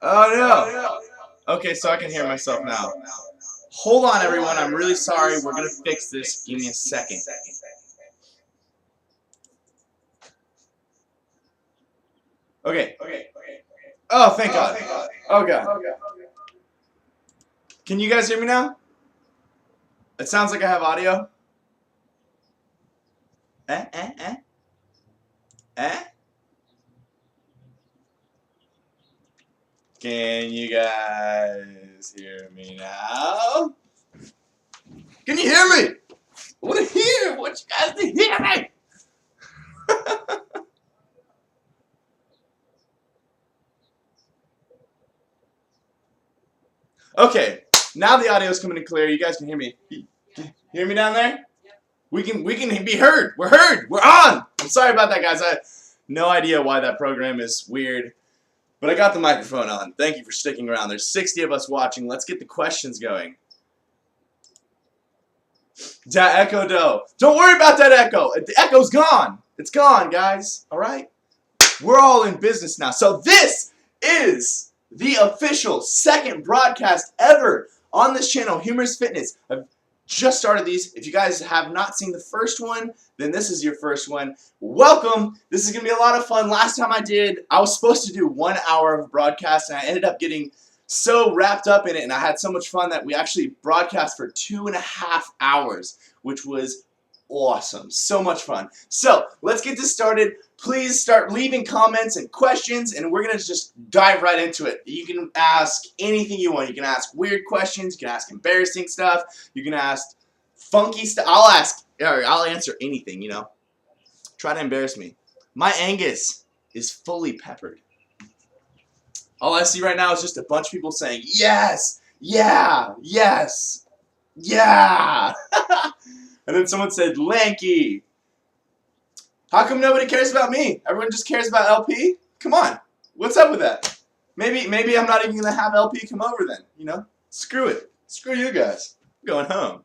Oh no. Okay, so I can hear myself now. Hold on, everyone. I'm really sorry. We're gonna fix this. Give me a second. Okay. Oh, thank God. Oh God. Can you guys hear me now? It sounds like I have audio. Eh? Can you guys hear me now? Can you hear me? I want to hear. I want you guys to hear me. Okay, now the audio is coming in clear. You guys can hear me. Hear me down there? We can be heard. We're heard. We're on. I'm sorry about that, guys. I have no idea why that program is weird, but I got the microphone on. Thank you for sticking around. There's 60 of us watching. Let's get the questions going. That echo, though. Don't worry about that echo. The echo's gone. It's gone, guys. All right? We're all in business now. So this is the official second broadcast ever on this channel, Humorous Fitness. I've just started these. If you guys have not seen the first one, then this is your first one. Welcome. This is going to be a lot of fun. Last time I was supposed to do 1 hour of broadcast, and I ended up getting so wrapped up in it, and I had so much fun that we actually broadcast for 2.5 hours, which was awesome. So much fun. So let's get this started. Please start leaving comments and questions, and we're going to just dive right into it. You can ask anything you want. You can ask weird questions. You can ask embarrassing stuff. You can ask funky stuff. I'll answer anything, you know. Try to embarrass me. My Angus is fully peppered. All I see right now is just a bunch of people saying, yes, yeah, yes, yeah. And then someone said, lanky. How come nobody cares about me? Everyone just cares about LP? Come on. What's up with that? Maybe I'm not even going to have LP come over then, you know? Screw it. Screw you guys. I'm going home.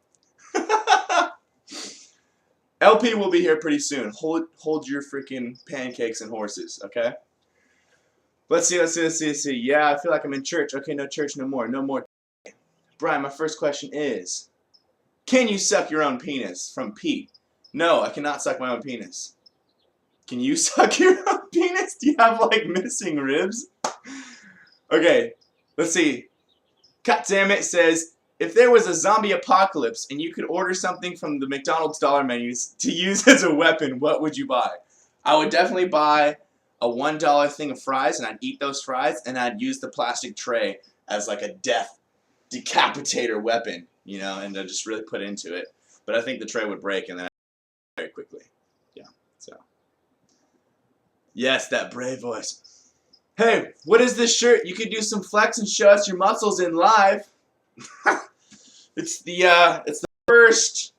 LP will be here pretty soon. Hold your freaking pancakes and horses, okay? Let's see. Yeah, I feel like I'm in church. Okay, no church, no more. No more. Brian, my first question is, can you suck your own penis? From Pete. No, I cannot suck my own penis. Can you suck your own penis? Do you have, like, missing ribs? Okay, let's see. Goddammit says, if there was a zombie apocalypse and you could order something from the McDonald's dollar menus to use as a weapon, what would you buy? I would definitely buy a $1 thing of fries, and I'd eat those fries, and I'd use the plastic tray as like a death decapitator weapon, you know, and I'd just really put into it. But I think the tray would break, and then I'd very quickly. Yeah, so. Yes, that brave voice. Hey, what is this shirt? You could do some flex and show us your muscles in live. It's the first.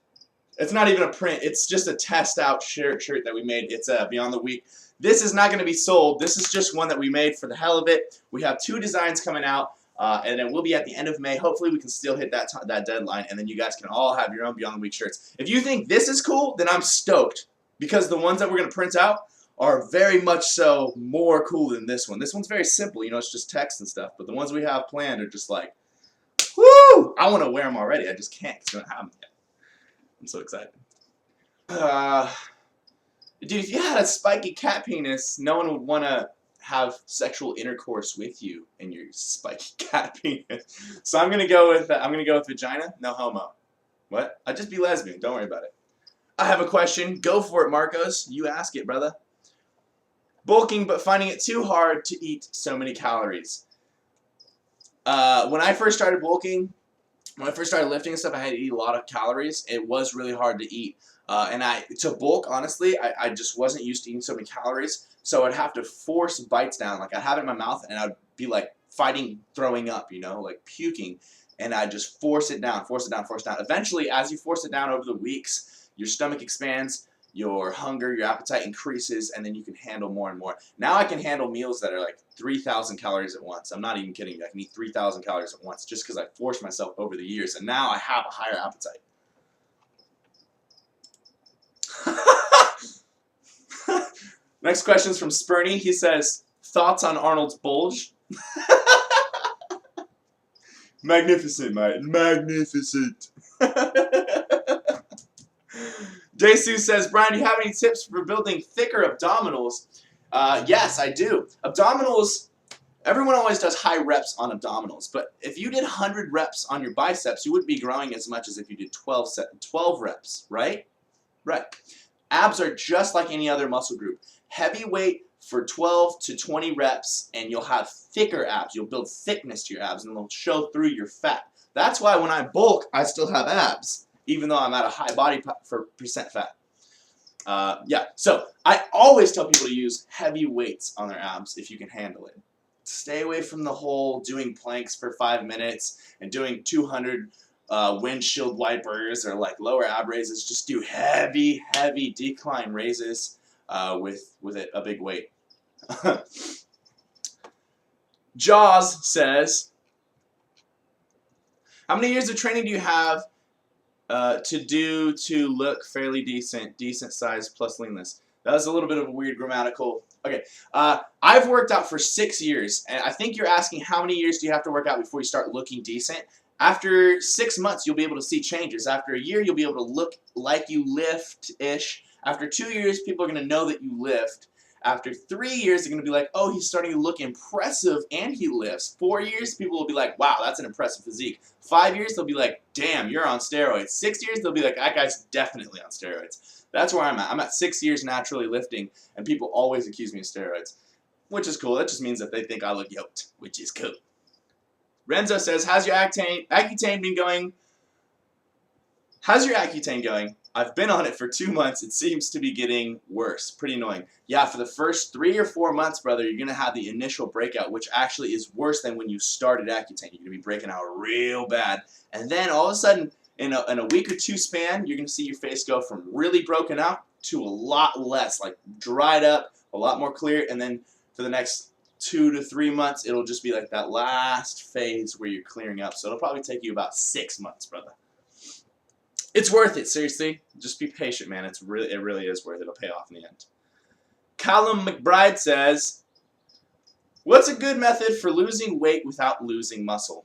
It's not even a print. It's just a test out shirt that we made. It's Beyond the Week. This is not going to be sold. This is just one that we made for the hell of it. We have 2 designs coming out, and it will be at the end of May. Hopefully, we can still hit that deadline, and then you guys can all have your own Beyond the Week shirts. If you think this is cool, then I'm stoked, because the ones that we're going to print out are very much so more cool than this one. This one's very simple. You know, it's just text and stuff. But the ones we have planned are just like, woo! I want to wear them already. I just can't because we don't have them yet. I'm so excited. Dude, if you had a spiky cat penis, no one would want to have sexual intercourse with you and your spiky cat penis. So I'm gonna go with vagina. No homo. What? I'd just be lesbian. Don't worry about it. I have a question. Go for it, Marcos. You ask it, brother. Bulking, but finding it too hard to eat so many calories. When I first started bulking, when I first started lifting and stuff, I had to eat a lot of calories. It was really hard to eat. And to bulk, honestly, I just wasn't used to eating so many calories. So I'd have to force bites down. Like, I'd have it in my mouth, and I'd be, like, fighting throwing up, you know, like puking. And I'd just force it down. Eventually, as you force it down over the weeks, your stomach expands, your hunger, your appetite increases, and then you can handle more and more. Now I can handle meals that are like 3,000 calories at once. I'm not even kidding you. I can eat 3,000 calories at once just because I forced myself over the years, and now I have a higher appetite. Next question is from Spurny. He says, thoughts on Arnold's bulge? Magnificent, mate. Magnificent. Daesu says, Brian, do you have any tips for building thicker abdominals? Yes, I do. Abdominals, everyone always does high reps on abdominals, but if you did 100 reps on your biceps, you wouldn't be growing as much as if you did 12 reps, right? Right. Abs are just like any other muscle group. Heavy weight for 12 to 20 reps, and you'll have thicker abs. You'll build thickness to your abs, and they'll show through your fat. That's why when I bulk, I still have abs, even though I'm at a high body percent fat. Yeah, so I always tell people to use heavy weights on their abs if you can handle it. Stay away from the whole doing planks for 5 minutes and doing 200 windshield wipers or like lower ab raises. Just do heavy decline raises with a big weight. Jaws says, how many years of training do you have to look fairly decent size plus leanness? That was a little bit of a weird grammatical. Okay, I've worked out for 6 years, and I think you're asking how many years do you have to work out before you start looking decent. After 6 months, you'll be able to see changes. After a year, you'll be able to look like you lift-ish. After 2 years, people are going to know that you lift. After 3 years, they're going to be like, oh, he's starting to look impressive and he lifts. 4 years, people will be like, wow, that's an impressive physique. 5 years, they'll be like, damn, you're on steroids. 6 years, they'll be like, that guy's definitely on steroids. That's where I'm at. I'm at 6 years naturally lifting, and people always accuse me of steroids, which is cool. That just means that they think I look yoked, which is cool. Renzo says, how's your Accutane been going? How's your Accutane going? I've been on it for 2 months. It seems to be getting worse. Pretty annoying. Yeah, for the first 3 or 4 months, brother, you're going to have the initial breakout, which actually is worse than when you started Accutane. You're going to be breaking out real bad. And then all of a sudden, in a week or two span, you're going to see your face go from really broken out to a lot less, like dried up, a lot more clear. And then for the next 2 to 3 months, it'll just be like that last phase where you're clearing up. So it'll probably take you about 6 months, brother. It's worth it, seriously. Just be patient, man. It really is worth it. It'll pay off in the end. Callum McBride says, what's a good method for losing weight without losing muscle?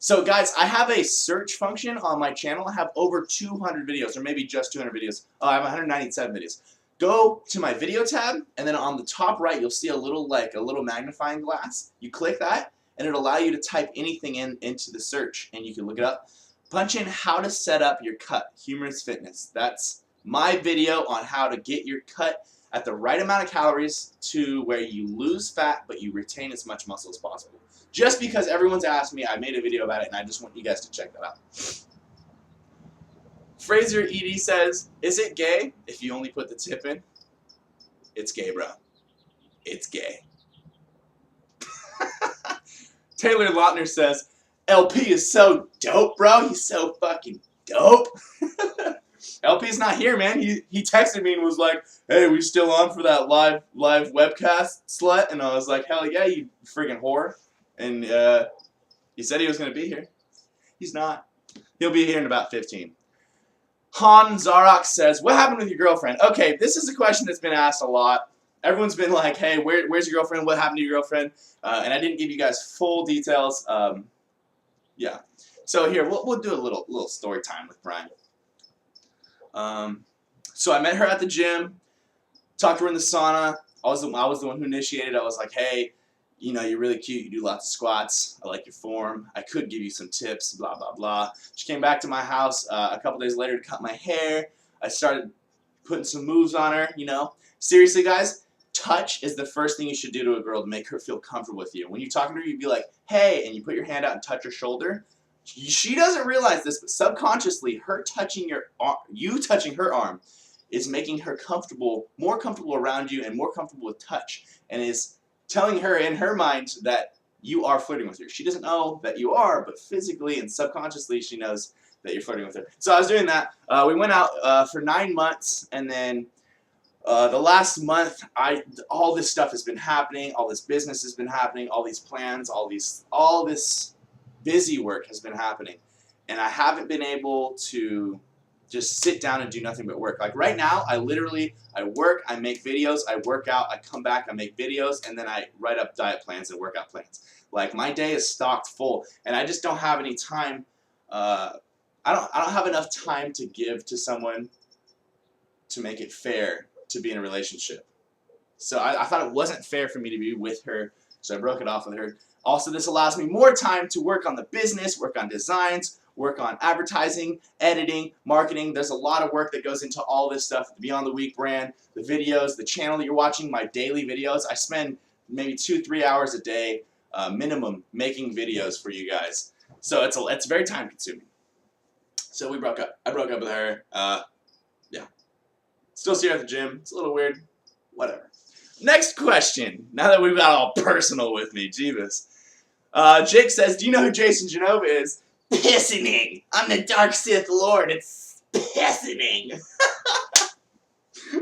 So guys, I have a search function on my channel. I have over 200 videos, or maybe just 200 videos. I have 197 videos. Go to my video tab, and then on the top right, you'll see a little magnifying glass. You click that, and it'll allow you to type anything into the search, and you can look it up. Punch in how to set up your cut, Humorous Fitness. That's my video on how to get your cut at the right amount of calories to where you lose fat, but you retain as much muscle as possible. Just because everyone's asked me, I made a video about it, and I just want you guys to check that out. Fraser ED says, is it gay if you only put the tip in? It's gay, bro. It's gay. Taylor Lautner says, LP is so dope, bro. He's so fucking dope. LP's not here, man. He texted me and was like, hey, we still on for that live webcast, slut? And I was like, hell yeah, you friggin' whore. And he said he was going to be here. He's not. He'll be here in about 15. Han Zarok says, what happened with your girlfriend? Okay, this is a question that's been asked a lot. Everyone's been like, hey, where's your girlfriend? What happened to your girlfriend? And I didn't give you guys full details. Yeah. So here, we'll do a little story time with Brian. So I met her at the gym, talked to her in the sauna. I was the one who initiated. I was like, hey, you know, you're really cute. You do lots of squats. I like your form. I could give you some tips, blah, blah, blah. She came back to my house a couple days later to cut my hair. I started putting some moves on her, you know. Seriously, guys, touch is the first thing you should do to a girl to make her feel comfortable with you. When you're talking to her, you'd be like, hey, and you put your hand out and touch her shoulder. She doesn't realize this, but subconsciously, you touching her arm is making her more comfortable around you and more comfortable with touch, and is telling her in her mind that you are flirting with her. She doesn't know that you are, but physically and subconsciously she knows that you're flirting with her. So I was doing that. We went out for 9 months, and then the last month, all this stuff has been happening. All this business has been happening. All these plans, all this busy work has been happening, and I haven't been able to just sit down and do nothing but work. Like right now, I work, I make videos, I work out, I come back, I make videos, and then I write up diet plans and workout plans. Like my day is stocked full, and I just don't have any time. I don't have enough time to give to someone to make it fair to be in a relationship. So I thought it wasn't fair for me to be with her, so I broke it off with her. Also, this allows me more time to work on the business, work on designs, work on advertising, editing, marketing. There's a lot of work that goes into all this stuff. The Beyond the Week brand, the videos, the channel that you're watching, my daily videos. I spend maybe 2-3 hours a day minimum making videos for you guys. So it's very time consuming. So we broke up. I broke up with her. Yeah. Still see her at the gym. It's a little weird. Whatever. Next question. Now that we've got all personal with me, Jeebus. Jake says, do you know who Jason Genova is? Pissening. I'm the Dark Sith Lord. It's pissening.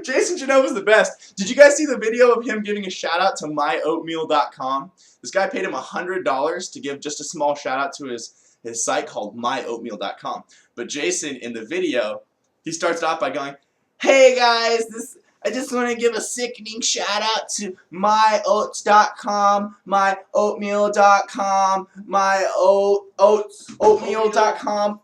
Jason Genova's the best. Did you guys see the video of him giving a shout out to myoatmeal.com? This guy paid him $100 to give just a small shout out to his site called myoatmeal.com. But Jason, in the video, he starts off by going, hey guys, I just want to give a sickening shout out to myoats.com, myoatmeal.com, oatmeal.com,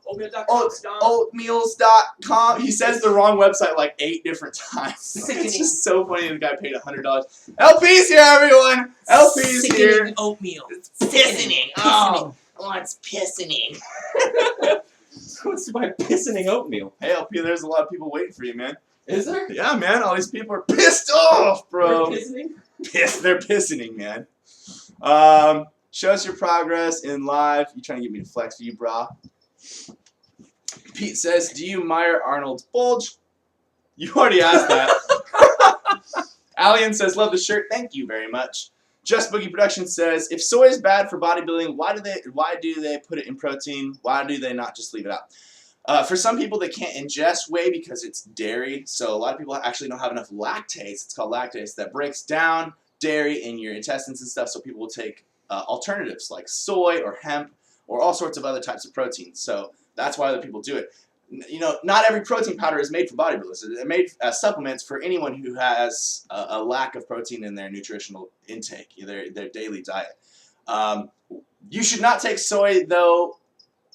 oatmeals.com. He says the wrong website like 8 different times. It's just so funny the guy paid $100. LP's here, everyone! LP's here. Oatmeal. It's pissening. Oh, it's pissening. What's my pissening oatmeal? Hey LP, there's a lot of people waiting for you, man. Is there? Yeah, man, all these people are pissed off, bro. They're pissening? They're pissening, man. Show us your progress in live. You trying to get me to flex for you, brah. Pete says, do you admire Arnold's bulge? You already asked that. Alien says, love the shirt. Thank you very much. Just Boogie Production says, if soy is bad for bodybuilding, why do they put it in protein? Why do they not just leave it out? For some people, they can't ingest whey because it's dairy. So a lot of people actually don't have enough lactase. It's called lactase that breaks down dairy in your intestines and stuff. So people will take alternatives like soy or hemp or all sorts of other types of proteins. So that's why other people do it. You know, not every protein powder is made for bodybuilders. They're made supplements for anyone who has a lack of protein in their nutritional intake, their daily diet. You should not take soy, though.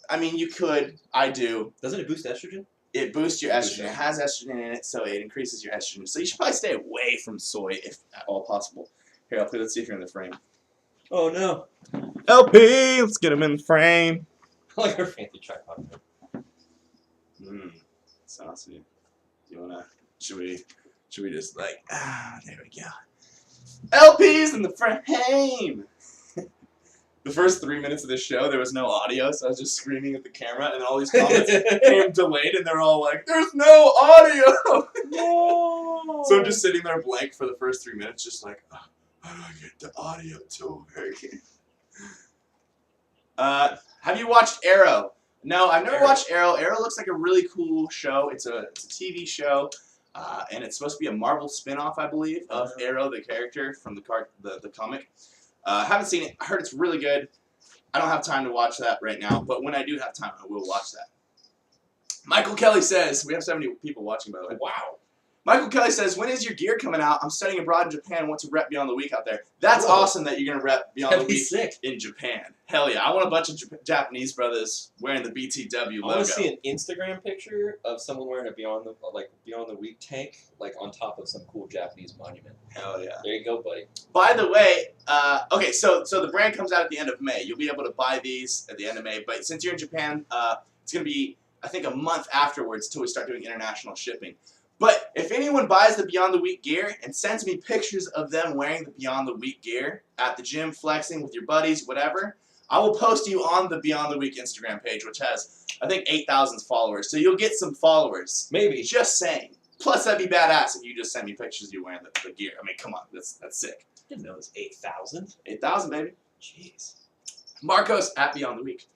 I mean, you could. I do. Doesn't it boost estrogen? It boosts your estrogen. It has estrogen in it, so it increases your estrogen. So you should probably stay away from soy if at all possible. Here, LP, let's see if you're in the frame. Oh, no. LP, let's get him in the frame. I like our fancy tripod. Saucy. Do you wanna? Should we just like? There we go. LP's in the frame. The first 3 minutes of the show, there was no audio, so I was just screaming at the camera, and all these comments came delayed, and they're all like, "There's no audio." No. So I'm just sitting there blank for the first 3 minutes, just like, how do I get the audio to work? Have you watched Arrow? No, I've never watched Arrow. Arrow looks like a really cool show. It's a TV show, and it's supposed to be a Marvel spin-off, I believe, of Arrow, the character from the comic. Haven't seen it. I heard it's really good. I don't have time to watch that right now, but when I do have time, I will watch that. Michael Kelly says, we have 70 people watching, by the way. Wow. Michael Kelly says, when is your gear coming out? I'm studying abroad in Japan and want to rep Beyond the Week out there. That's awesome that you're going to rep Beyond the Week in Japan. Hell yeah. I want a bunch of Japanese brothers wearing the BTW logo. I want to see an Instagram picture of someone wearing a Beyond the Week tank, like on top of some cool Japanese monument. Hell yeah. There you go, buddy. By the way, okay, so the brand comes out at the end of May. You'll be able to buy these at the end of May, but since you're in Japan, it's going to be, I think, a month afterwards till we start doing international shipping. But if anyone buys the Beyond the Week gear and sends me pictures of them wearing the Beyond the Week gear at the gym, flexing with your buddies, whatever, I will post you on the Beyond the Week Instagram page, which has, I think, 8,000 followers. So you'll get some followers. Maybe. Just saying. Plus, that'd be badass if you just send me pictures of you wearing the gear. I mean, come on. That's sick. I didn't know it was 8,000. 8,000, baby. Jeez. Marcos at Beyond the Week.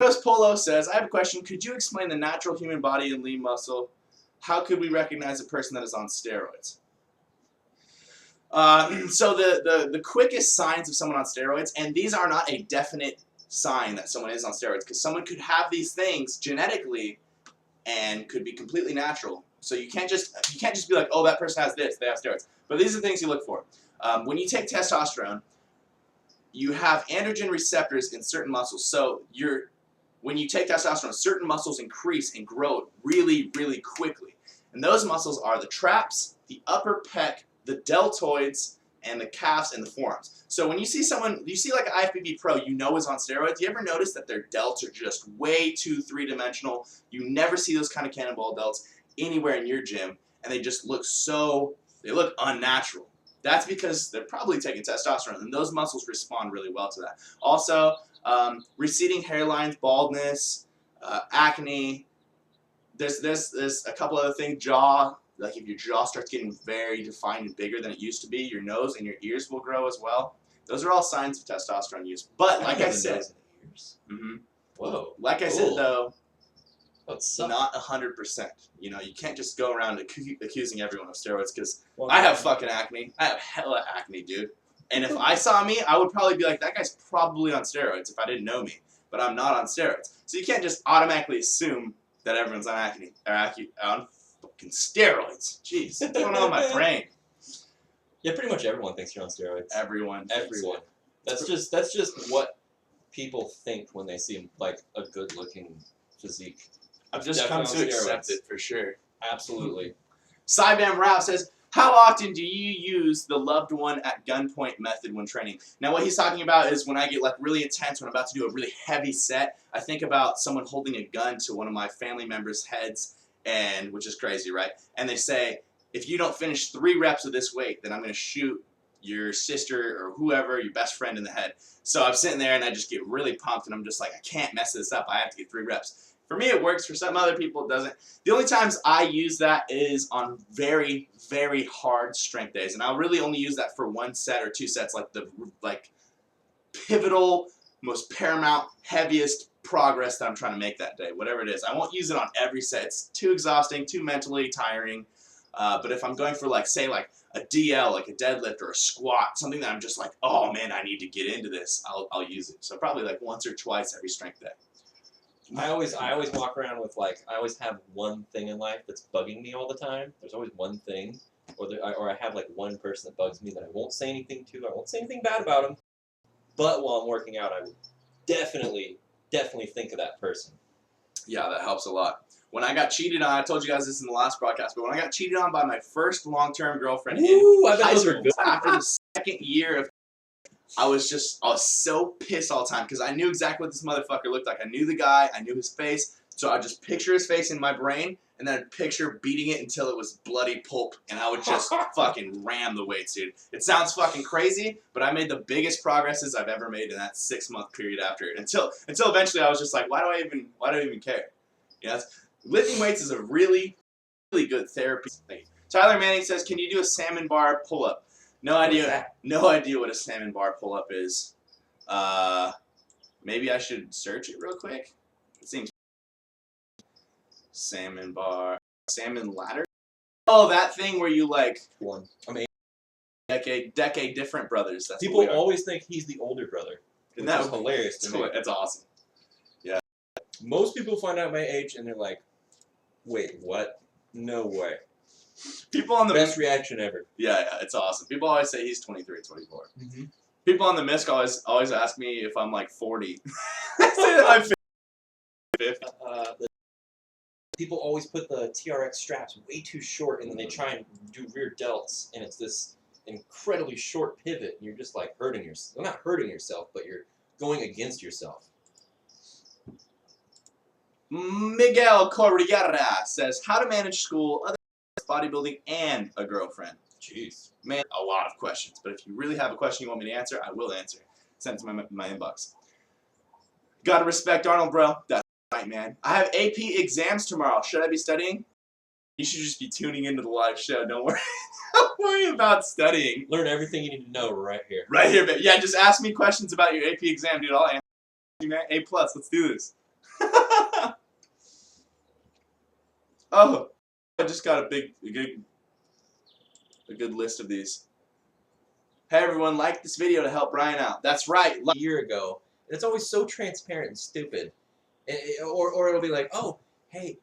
Marcos Polo says, I have a question. Could you explain the natural human body and lean muscle? How could we recognize a person that is on steroids? So the quickest signs of someone on steroids, and these are not a definite sign that someone is on steroids, because someone could have these things genetically and could be completely natural. So you can't just be like, oh, that person has this, they have steroids. But these are the things you look for. When you take testosterone, you have androgen receptors in certain muscles. So when you take testosterone, certain muscles increase and grow really, really quickly. And those muscles are the traps, the upper pec, the deltoids, and the calves and the forearms. So when you see someone, you see like an IFBB pro you know is on steroids, you ever notice that their delts are just way too three-dimensional? You never see those kind of cannonball delts anywhere in your gym, and they just look they look unnatural. That's because they're probably taking testosterone, and those muscles respond really well to that. Also, receding hairlines, baldness, acne. There's a couple other things. Jaw, like if your jaw starts getting very defined and bigger than it used to be, your nose and your ears will grow as well. Those are all signs of testosterone use. But like I said, Whoa. Like I said though, That's not 100%. You know, you can't just go around accusing everyone of steroids because I have fucking acne. I have hella acne, dude. And if I saw me, I would probably be like, that guy's probably on steroids if I didn't know me. But I'm not on steroids. So you can't just automatically assume that everyone's on acne or on fucking steroids. Jeez, what's going on in my brain? Yeah, pretty much everyone thinks you're on steroids. Everyone. That's just what people think when they see like a good-looking physique. I've just come to accept it for sure. Absolutely. Cybam Rao says, how often do you use the loved one at gunpoint method when training? Now what he's talking about is when I get like really intense, when I'm about to do a really heavy set, I think about someone holding a gun to one of my family members' heads, and which is crazy, right? And they say, if you don't finish 3 reps of this weight, then I'm going to shoot your sister or whoever, your best friend in the head. So I'm sitting there and I just get really pumped and I'm just like, I can't mess this up. I have to get 3 reps. For me, it works. For some other people, it doesn't. The only times I use that is on very, very hard strength days. And I'll really only use that for 1 set or 2 sets, like the pivotal, most paramount, heaviest progress that I'm trying to make that day, whatever it is. I won't use it on every set. It's too exhausting, too mentally tiring. But if I'm going for say a DL, like a deadlift or a squat, something that I'm just like, oh man, I need to get into this, I'll use it. So probably like once or twice every strength day. I always walk around with I always have one thing in life that's bugging me all the time. There's always one thing, or I have like one person that bugs me that I won't say anything to. I won't say anything bad about them. But while I'm working out, I would definitely think of that person. Yeah, that helps a lot. When I got cheated on, I told you guys this in the last broadcast, but when I got cheated on by my first long-term girlfriend I bet those are good. after the second year of, I was so pissed all the time because I knew exactly what this motherfucker looked like. I knew the guy, I knew his face, so I'd just picture his face in my brain and then I'd picture beating it until it was bloody pulp and I would just fucking ram the weights, dude. It sounds fucking crazy, but I made the biggest progresses I've ever made in that 6-month period after it. Until eventually I was just like, why do I even care? You know, lifting weights is a really, really good therapy thing. Tyler Manning says, can you do a salmon bar pull-up? No idea what a salmon bar pull-up is. Maybe I should search it real quick. It seems salmon bar, salmon ladder. Oh, that thing where you like One. I mean, decade different brothers. That's people always think he's the older brother. Isn't Which that is hilarious to me. That's awesome. Yeah. Most people find out my age and they're like, wait, what? No way. People on the best reaction ever. Yeah, it's awesome. People always say he's 23, 24. Mm-hmm. People on the MISC always ask me if I'm like 40. I say that I'm 50. People always put the TRX straps way too short, and then they try and do rear delts, and it's this incredibly short pivot, and you're just like hurting yourself. Well, not hurting yourself, but you're going against yourself. Miguel Corriera says, how to manage school, other bodybuilding, and a girlfriend. Jeez. Man, a lot of questions, but if you really have a question you want me to answer, I will answer. Send it to my inbox. Gotta respect Arnold, bro. That's right, man. I have AP exams tomorrow. Should I be studying? You should just be tuning into the live show. Don't worry. Don't worry about studying. Learn everything you need to know right here. Right here, baby. Yeah, just ask me questions about your AP exam, dude. I'll answer you, man. A+. Let's do this. Oh, I just got a good list of these. Hey everyone, like this video to help Brian out. That's right. A year ago, and it's always so transparent and stupid. Or it'll be like, oh, hey,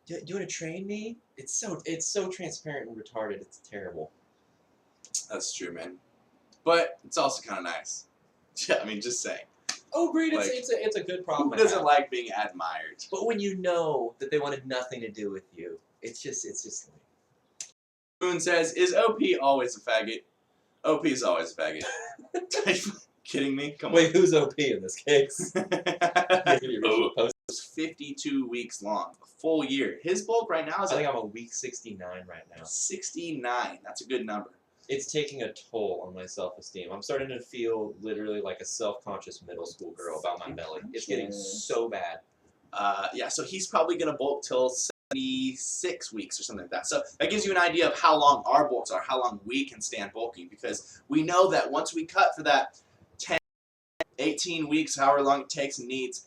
Do you want to train me? It's so transparent and retarded. It's terrible. That's true, man. But it's also kind of nice. Yeah, I mean, just saying. Oh, great! Like, it's a good problem. Who to doesn't have. like being admired? But when you know that they wanted nothing to do with you, it's just lame. Moon says, "Is OP always a faggot?" OP is always a faggot. Are you kidding me? Come Wait, who's OP in this case? on. Post. It's 52 weeks long, a full year. His bulk right now is I think I'm on week 69 right now. 69. That's a good number. It's taking a toll on my self-esteem. I'm starting to feel literally like a self-conscious middle school girl about my belly. It's getting so bad. Yeah, so he's probably going to bulk till 76 weeks or something like that. So that gives you an idea of how long our bulks are, how long we can stand bulking, because we know that once we cut for that 10, 18 weeks, however long it takes and needs,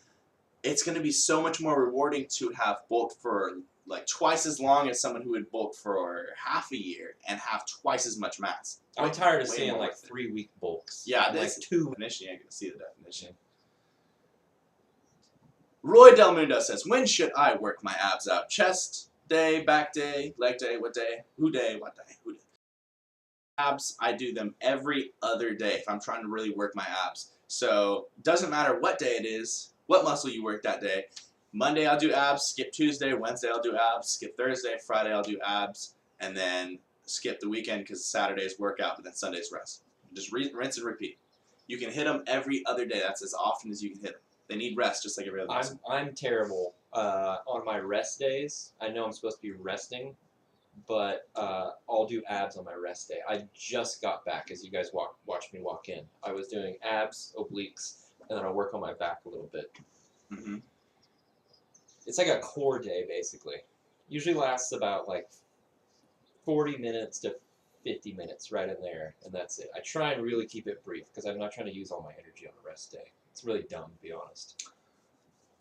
it's going to be so much more rewarding to have bulked for like twice as long as someone who would bulk for half a year and have twice as much mass. I'm tired of Way seeing more like worth it. 3-week bulks. Yeah, like this 2. definition, you ain't going to see the definition. Roy Del Mundo says, when should I work my abs out? Chest day, back day, leg day, what day? Who day, what day, who day? Abs, I do them every other day if I'm trying to really work my abs. So doesn't matter what day it is, what muscle you work that day. Monday I'll do abs, skip Tuesday, Wednesday I'll do abs, skip Thursday, Friday I'll do abs, and then skip the weekend because Saturday's workout, but then Sunday's rest. Just rinse and repeat. You can hit them every other day. That's as often as you can hit them. They need rest just like every other muscle. I'm terrible on my rest days. I know I'm supposed to be resting, but I'll do abs on my rest day. I just got back as you guys watched me walk in. I was doing abs, obliques, and then I'll work on my back a little bit. Mm-hmm. It's like a core day, basically. Usually lasts about like 40 minutes to 50 minutes right in there, and that's it. I try and really keep it brief because I'm not trying to use all my energy on a rest day. It's really dumb, to be honest.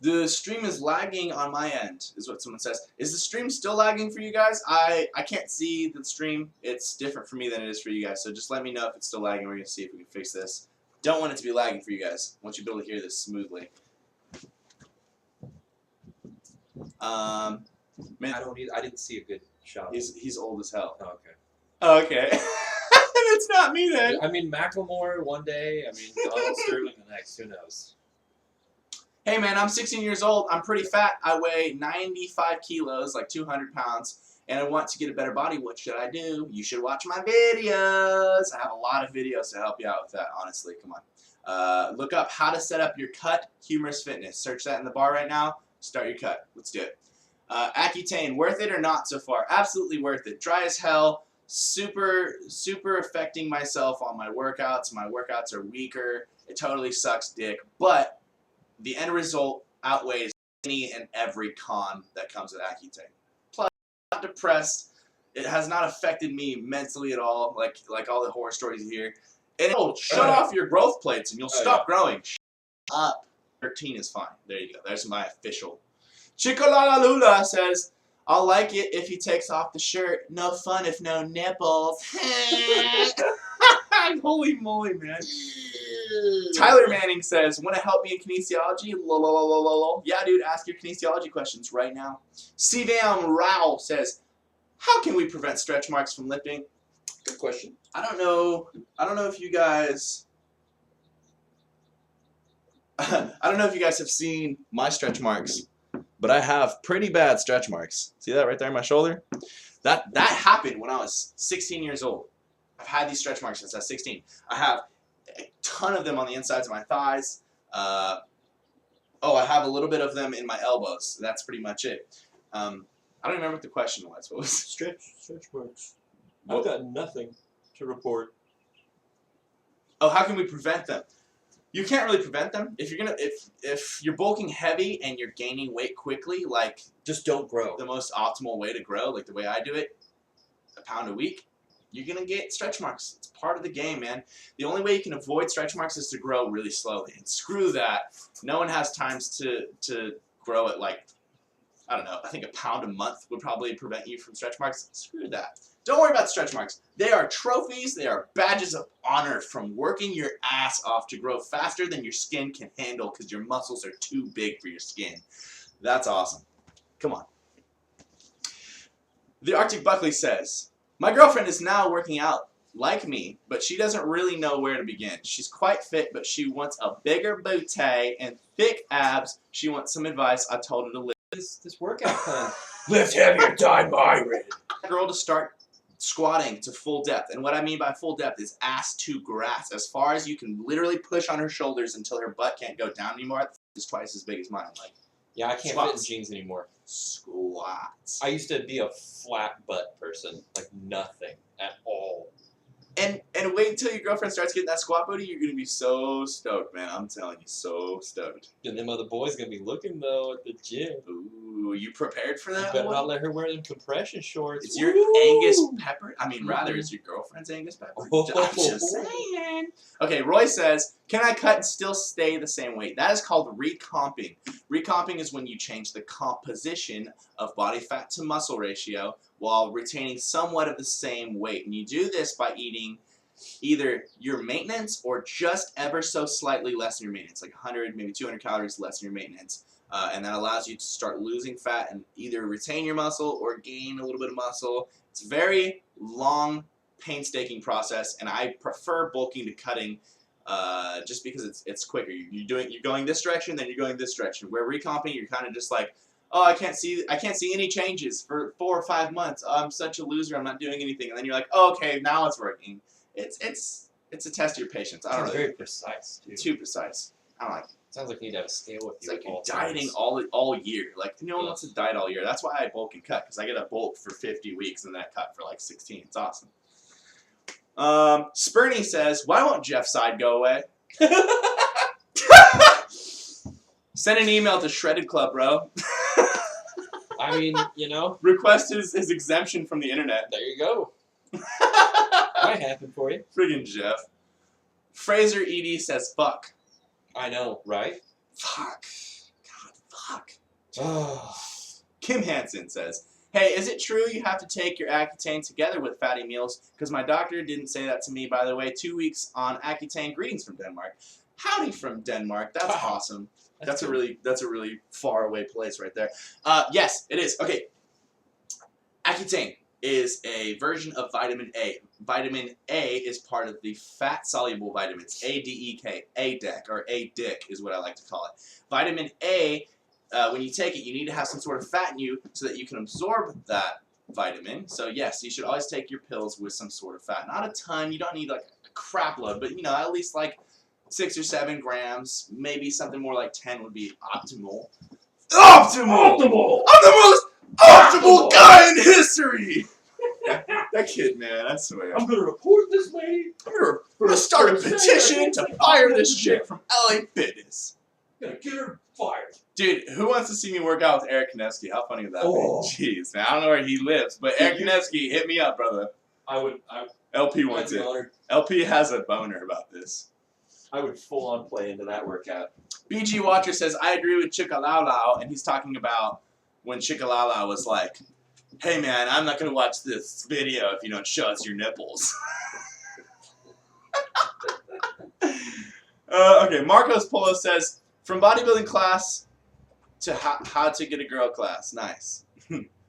The stream is lagging on my end, is what someone says. Is the stream still lagging for you guys? I can't see the stream. It's different for me than it is for you guys, so just let me know if it's still lagging. We're going to see if we can fix this. Don't want it to be lagging for you guys. I want you to be able to hear this smoothly. Man, I didn't see a good shot. he's old as hell. Oh, okay. Okay. It's not me then. I mean, Macklemore one day. I mean, Donald Sterling the next. Who knows? Hey man, I'm 16 years old. I'm pretty fat. I weigh 95 kilos, like 200 pounds, and I want to get a better body. What should I do? You should watch my videos. I have a lot of videos to help you out with that, honestly. Come on. Look up how to set up your cut, Humorous Fitness. Search that in the bar right now. Start your cut. Let's do it. Accutane, worth it or not so far? Absolutely worth it. Dry as hell. Super affecting myself on my workouts. My workouts are weaker. It totally sucks dick. But the end result outweighs any and every con that comes with Accutane. Plus, I'm not depressed. It has not affected me mentally at all, like all the horror stories you hear. And it'll shut off your growth plates and you'll stop growing. Shut up. 13 is fine. There you go. There's my official. Chicolalalula says, I'll like it if he takes off the shirt. No fun if no nipples. Holy moly, man. Tyler Manning says, want to help me in kinesiology? Lol. Yeah, dude, ask your kinesiology questions right now. Sivam Rao says, how can we prevent stretch marks from lifting? Good question. I don't know if you guys have seen my stretch marks, but I have pretty bad stretch marks. See that right there on my shoulder? That happened when I was 16 years old. I've had these stretch marks since I was 16. I have a ton of them on the insides of my thighs. I have a little bit of them in my elbows. That's pretty much it. I don't remember what the question was. What was stretch marks? What? I've got nothing to report. Oh, how can we prevent them? You can't really prevent them. If you're bulking heavy and you're gaining weight quickly, like Just don't grow. the most optimal way to grow, like the way I do it, a pound a week, you're gonna get stretch marks. It's part of the game, man. The only way you can avoid stretch marks is to grow really slowly. And screw that. No one has times to grow at like, I don't know, I think a pound a month would probably prevent you from stretch marks. Screw that. Don't worry about stretch marks. They are trophies. They are badges of honor from working your ass off to grow faster than your skin can handle because your muscles are too big for your skin. That's awesome. Come on. The Arctic Buckley says, my girlfriend is now working out like me, but she doesn't really know where to begin. She's quite fit, but she wants a bigger booty and thick abs. She wants some advice. I told her to lift This workout plan. lift heavier, die my rate. Girl to start squatting to full depth, and what I mean by full depth is ass to grass, as far as you can literally push on her shoulders until her butt can't go down anymore. It's twice as big as mine. Like, Yeah, I can't fit in jeans anymore. Squats. I used to be a flat butt person, like nothing at all. And wait until your girlfriend starts getting that squat booty. You're gonna be so stoked, man. I'm telling you, so stoked. And them other boys gonna be looking though at the gym. Ooh, you prepared for You that? better one? not let her wear them compression shorts. It's your Angus Pepper. I mean, rather, it's your girlfriend's Angus Pepper. I'm just saying. Okay, Roy says, can I cut and still stay the same weight? That is called recomping. Recomping is when you change the composition of body fat to muscle ratio while retaining somewhat of the same weight. And you do this by eating either your maintenance or just ever so slightly less than your maintenance, like 100, maybe 200 calories less than your maintenance. And that allows you to start losing fat and either retain your muscle or gain a little bit of muscle. It's a very long, painstaking process, and I prefer bulking to cutting just because it's quicker. You're going this direction, then you're going this direction. Where recomping, you're kind of just like, oh, I can't see any changes for 4 or 5 months. Oh, I'm such a loser. I'm not doing anything. And then you're like, oh, okay, now it's working. It's a test of your patience. I don't Sounds really, very precise too. too precise. I don't like it. Sounds like you need to have a scale with It's you. like at you're all dieting times. all year. Like, no one wants to diet all year. That's why I bulk and cut, because I get a bulk for 50 weeks and then I cut for like 16. It's awesome. Spurny says, why won't Jeff's side go away? Send an email to Shredded Club, bro. I mean, you know, Request his exemption from the internet. there you go. Might happen for you. Friggin' Jeff. Fraser ED says, fuck. I know, right? Fuck. God, fuck. Oh. Kim Hansen says, hey, is it true you have to take your Accutane together with fatty meals? Because my doctor didn't say that to me, by the way. 2 weeks on Accutane. Greetings from Denmark. Howdy from Denmark. That's Wow. awesome. That's a good. really far away place right there. Yes, it is. Okay. Accutane is a version of vitamin A. Vitamin A is part of the fat-soluble vitamins, ADEK, ADEK, or ADIC is what I like to call it. Vitamin A, when you take it, you need to have some sort of fat in you so that you can absorb that vitamin. So yes, you should always take your pills with some sort of fat. Not a ton, you don't need like a crap load, but you know, at least like 6 or 7 grams, maybe something more like 10 would be optimal. Optimal! Optimal! I'm the most optimal guy in history! That kid, man, I swear. I'm gonna report this lady. I'm gonna start a petition to fire this chick from LA Fitness. I'm gonna get her fired. Dude, who wants to see me work out with Eric Konevsky? How funny would that Oh. be? Jeez, man, I don't know where he lives, but Eric Konevsky, hit me up, brother. I would LP I'd wants be it. honored. LP has a boner about this. I would full on play into that workout. BG Watcher says, I agree with Chickalao, and he's talking about when Chickalao was like, hey man, I'm not gonna watch this video if you don't show us your nipples. Okay, Marcos Polo says, from bodybuilding class to how to get a girl class. Nice.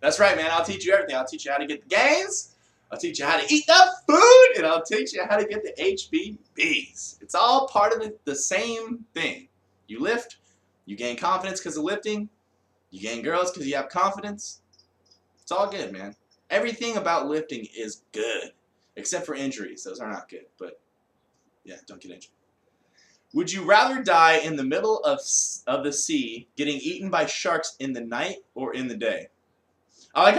That's right, man. I'll teach you everything. I'll teach you how to get the gains. I'll teach you how to eat the food, and I'll teach you how to get the HBBs. It's all part of the same thing. You lift, you gain confidence because of lifting, you gain girls because you have confidence. It's all good, man. Everything about lifting is good, except for injuries. Those are not good, but yeah, don't get injured. Would you rather die in the middle of the sea, getting eaten by sharks in the night or in the day? I like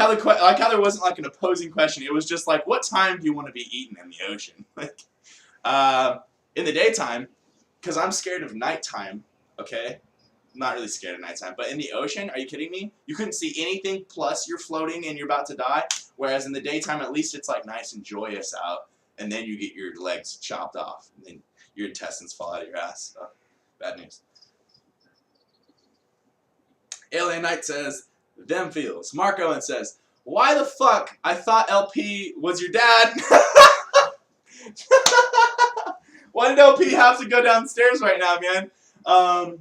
how there wasn't like an opposing question. It was just like, what time do you want to be eaten in the ocean? Like, in the daytime, because I'm scared of nighttime. Okay, I'm not really scared of nighttime, but in the ocean, are you kidding me? You couldn't see anything. Plus, you're floating and you're about to die. Whereas in the daytime, at least it's like nice and joyous out, and then you get your legs chopped off, and then your intestines fall out of your ass. Oh, bad news. Alien Knight says, them feels. Mark Owen says, why the fuck? I thought LP was your dad. Why did LP have to go downstairs right now, man?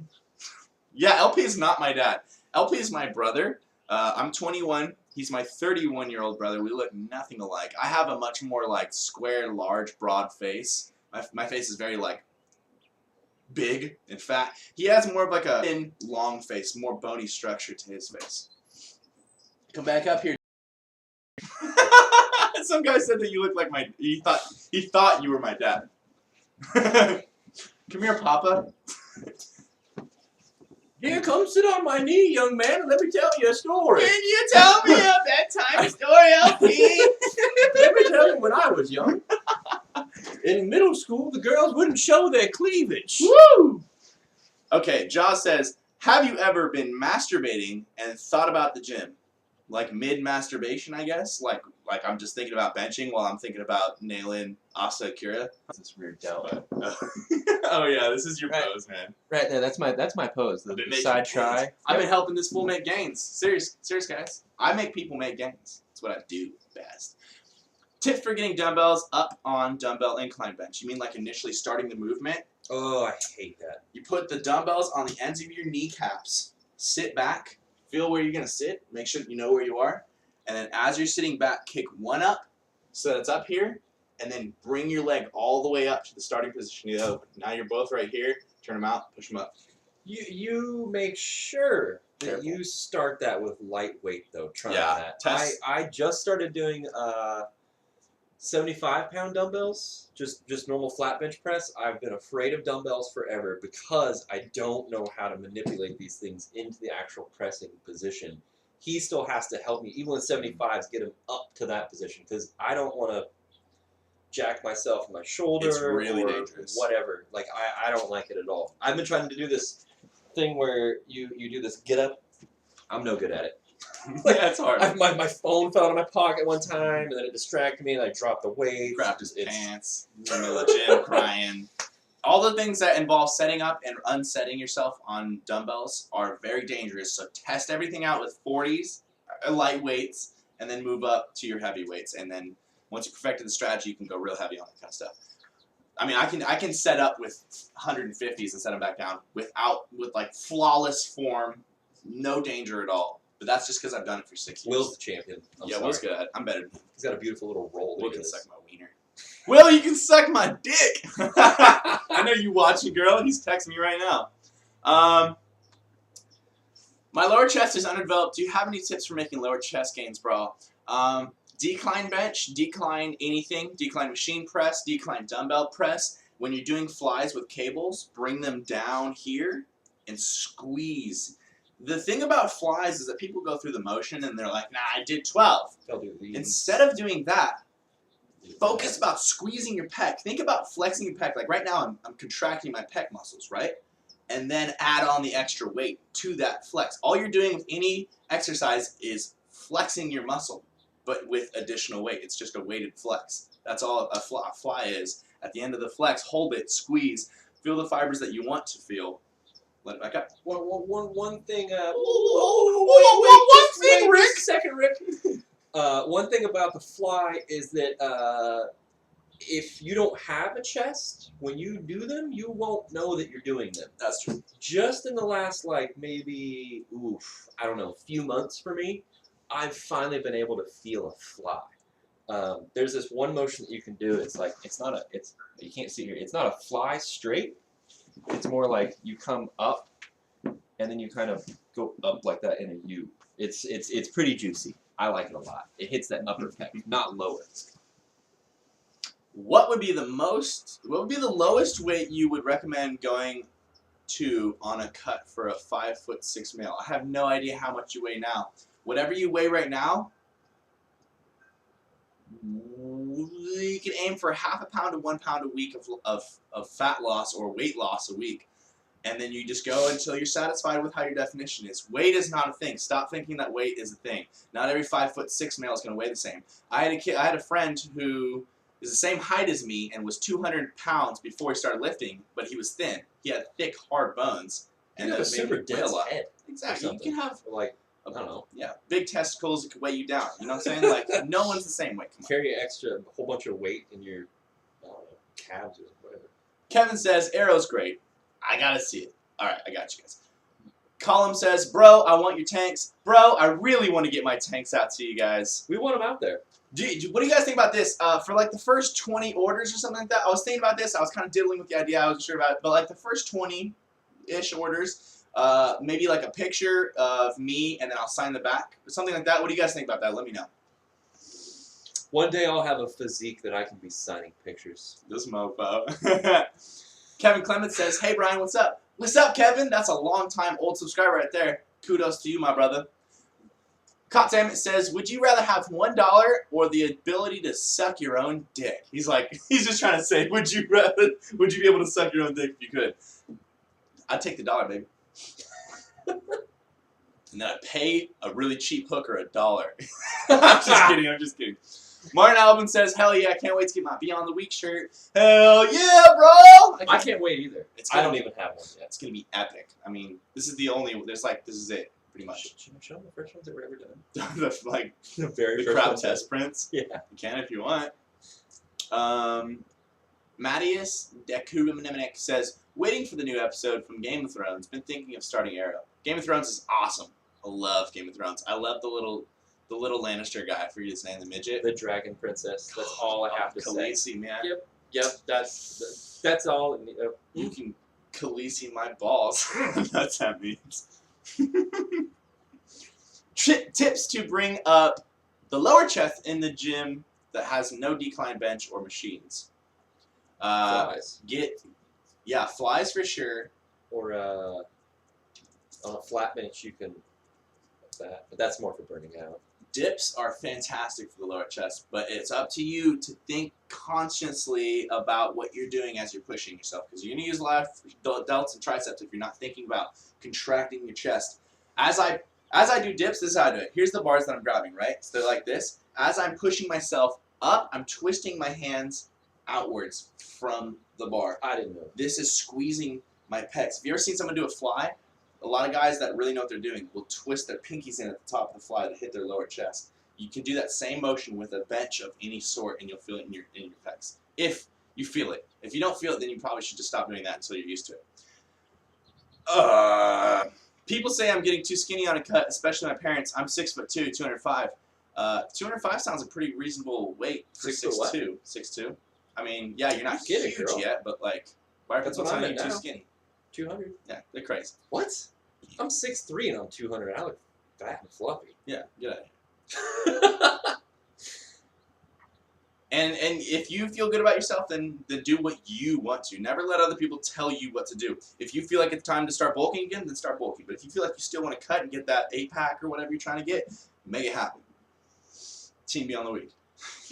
Yeah, LP is not my dad. LP is my brother. I'm 21. He's my 31-year-old brother. We look nothing alike. I have a much more like square, large, broad face. My face is very like big and fat. He has more of like a thin, long face, more bony structure to his face. Come back up here. Some guy said that you look like my. He thought you were my dad. Come here, Papa. Here, come sit on my knee, young man, and let me tell you a story. Can you tell me a bedtime story, LP? Let me tell you when I was young. In middle school, the girls wouldn't show their cleavage. Woo! Okay, Jaws says, have you ever been masturbating and thought about the gym? Like mid-masturbation, I guess? Like I'm just thinking about benching while I'm thinking about nailing Asa Akira? This is weird down. Oh yeah, this is your pose, man. Right there, that's my pose. The side try. I've been helping this fool make gains. Serious guys. I make people make gains. That's what I do best. Tip for getting dumbbells up on dumbbell incline bench. You mean like initially starting the movement? Oh, I hate that. You put the dumbbells on the ends of your kneecaps. Sit back. Feel where you're going to sit. Make sure you know where you are. And then as you're sitting back, kick one up so that it's up here. And then bring your leg all the way up to the starting position. Now you're both right here. Turn them out. Push them up. You make sure that Careful. you start that with light weight, though. Trying Yeah, that. test. I just started doing 75-pound dumbbells, just normal flat bench press. I've been afraid of dumbbells forever because I don't know how to manipulate these things into the actual pressing position. He still has to help me, even with 75s, get him up to that position because I don't want to jack myself in my shoulder It's really or dangerous. Whatever. Like, I don't like it at all. I've been trying to do this thing where you do this get up. I'm no good at it. That's hard. My phone fell out of my pocket one time, and then it distracted me, and I dropped the weight. Grabbed his pants, in the middle of the gym, crying. All the things that involve setting up and unsetting yourself on dumbbells are very dangerous. So test everything out with 40s, light weights, and then move up to your heavy weights. And then once you perfected the strategy, you can go real heavy on that kind of stuff. I mean, I can set up with 150s and set them back down with like flawless form, no danger at all. But that's just because I've done it for 6 years. Will's the champion. Will's good. I'm better. He's got a beautiful little roll. Will can suck my wiener. Will, you can suck my dick. I know you watching, girl. He's texting me right now. My lower chest is underdeveloped. Do you have any tips for making lower chest gains, bro? Decline bench, decline anything, decline machine press, decline dumbbell press. When you're doing flies with cables, bring them down here and squeeze. The thing about flies is that people go through the motion and they're like, nah, I did 12. They'll do these. Instead of doing that, focus about squeezing your pec. Think about flexing your pec. Like right now, I'm contracting my pec muscles, right? And then add on the extra weight to that flex. All you're doing with any exercise is flexing your muscle, but with additional weight. It's just a weighted flex. That's all a fly is. At the end of the flex, hold it, squeeze, feel the fibers that you want to feel. Let it back up. One thing. One thing, Rick. Second, Rick. One thing about the fly is that if you don't have a chest, when you do them, you won't know that you're doing them. That's true. Just in the last maybe I don't know, few months for me, I've finally been able to feel a fly. There's this one motion that you can do. It's like you can't see here. It's not a fly straight. It's more like you come up and then you kind of go up like that in a U. It's pretty juicy. I like it a lot. It hits that upper pec, not lower. What would be the lowest weight you would recommend going to on a cut for a 5'6" male? I have no idea how much you weigh now. Whatever you weigh right now, you can aim for ½ a pound to 1 pound a week of fat loss or weight loss a week. And then you just go until you're satisfied with how your definition is. Weight is not a thing. Stop thinking that weight is a thing. Not every 5'6" male is going to weigh the same. I had a friend who is the same height as me and was 200 pounds before he started lifting, but he was thin. He had thick, hard bones. And a super dense head. Exactly. You can have I don't know. Yeah, big testicles that could weigh you down. You know what I'm saying? Like no one's the same weight. Come on. Carry a whole bunch of weight in your calves or whatever. Kevin says Arrow's great. I gotta see it. All right, I got you guys. Column says, bro, I want your tanks. Bro, I really want to get my tanks out to you guys. We want them out there. What do you guys think about this? For like the first 20 orders or something like that, I was thinking about this. I was kind of diddling with the idea. I wasn't sure about it. But like the first 20-ish orders, maybe like a picture of me and then I'll sign the back or something like that. What do you guys think about that? Let me know. One day I'll have a physique that I can be signing pictures. This mofo. Kevin Clement says, hey, Brian, what's up? What's up, Kevin? That's a long-time old subscriber right there. Kudos to you, my brother. Goddammit says, would you rather have $1 or the ability to suck your own dick? He's just trying to say, would you be able to suck your own dick if you could? I'd take the $1, baby. And then I'd pay a really cheap hooker $1. I'm just kidding. Martin Albin says, hell yeah, I can't wait to get my Beyond the Week shirt. Hell yeah, bro! I can't wait either. I don't even have one yet. It's going to be epic. I mean, this is the only, this is it, pretty much. Should I show them the first ones that were ever done? the very first crowd ones. test prints. Yeah. You can if you want. Mattias Dekumenek says, waiting for the new episode from Game of Thrones. Been thinking of starting Arrow. Game of Thrones is awesome. I love Game of Thrones. I love the little Lannister guy. I forget his name, the midget. The Dragon Princess. That's all I have to Khaleesi, say. man. Yep. That's all. You can Khaleesi my balls. That's what that means. Tips to bring up the lower chest in the gym that has no decline bench or machines. Flies. Flies for sure. Or on a flat bench you can. But that's more for burning out. Dips are fantastic for the lower chest, but it's up to you to think consciously about what you're doing as you're pushing yourself, because you're going to use a lot of delts and triceps if you're not thinking about contracting your chest. As I do dips, this is how I do it. Here's the bars that I'm grabbing, right? So they're like this. As I'm pushing myself up, I'm twisting my hands outwards from the bar. I didn't know. This is squeezing my pecs. Have you ever seen someone do a fly? A lot of guys that really know what they're doing will twist their pinkies in at the top of the fly to hit their lower chest. You can do that same motion with a bench of any sort, and you'll feel it in your pecs. If you feel it. If you don't feel it, then you probably should just stop doing that until you're used to it. People say I'm getting too skinny on a cut, especially my parents. I'm 6'2", 205. 205 sounds a pretty reasonable weight for 6'2". 6'2". I mean, yeah, you're not huge yet, but like, why are people telling you too skinny? 200. Yeah, they're crazy. What? I'm 6'3" and I'm 200. I look fat and fluffy. Yeah, get out of here. And if you feel good about yourself, then do what you want to. Never let other people tell you what to do. If you feel like it's time to start bulking again, then start bulking. But if you feel like you still want to cut and get that 8-pack or whatever you're trying to get, make it happen. Team Beyond the Week.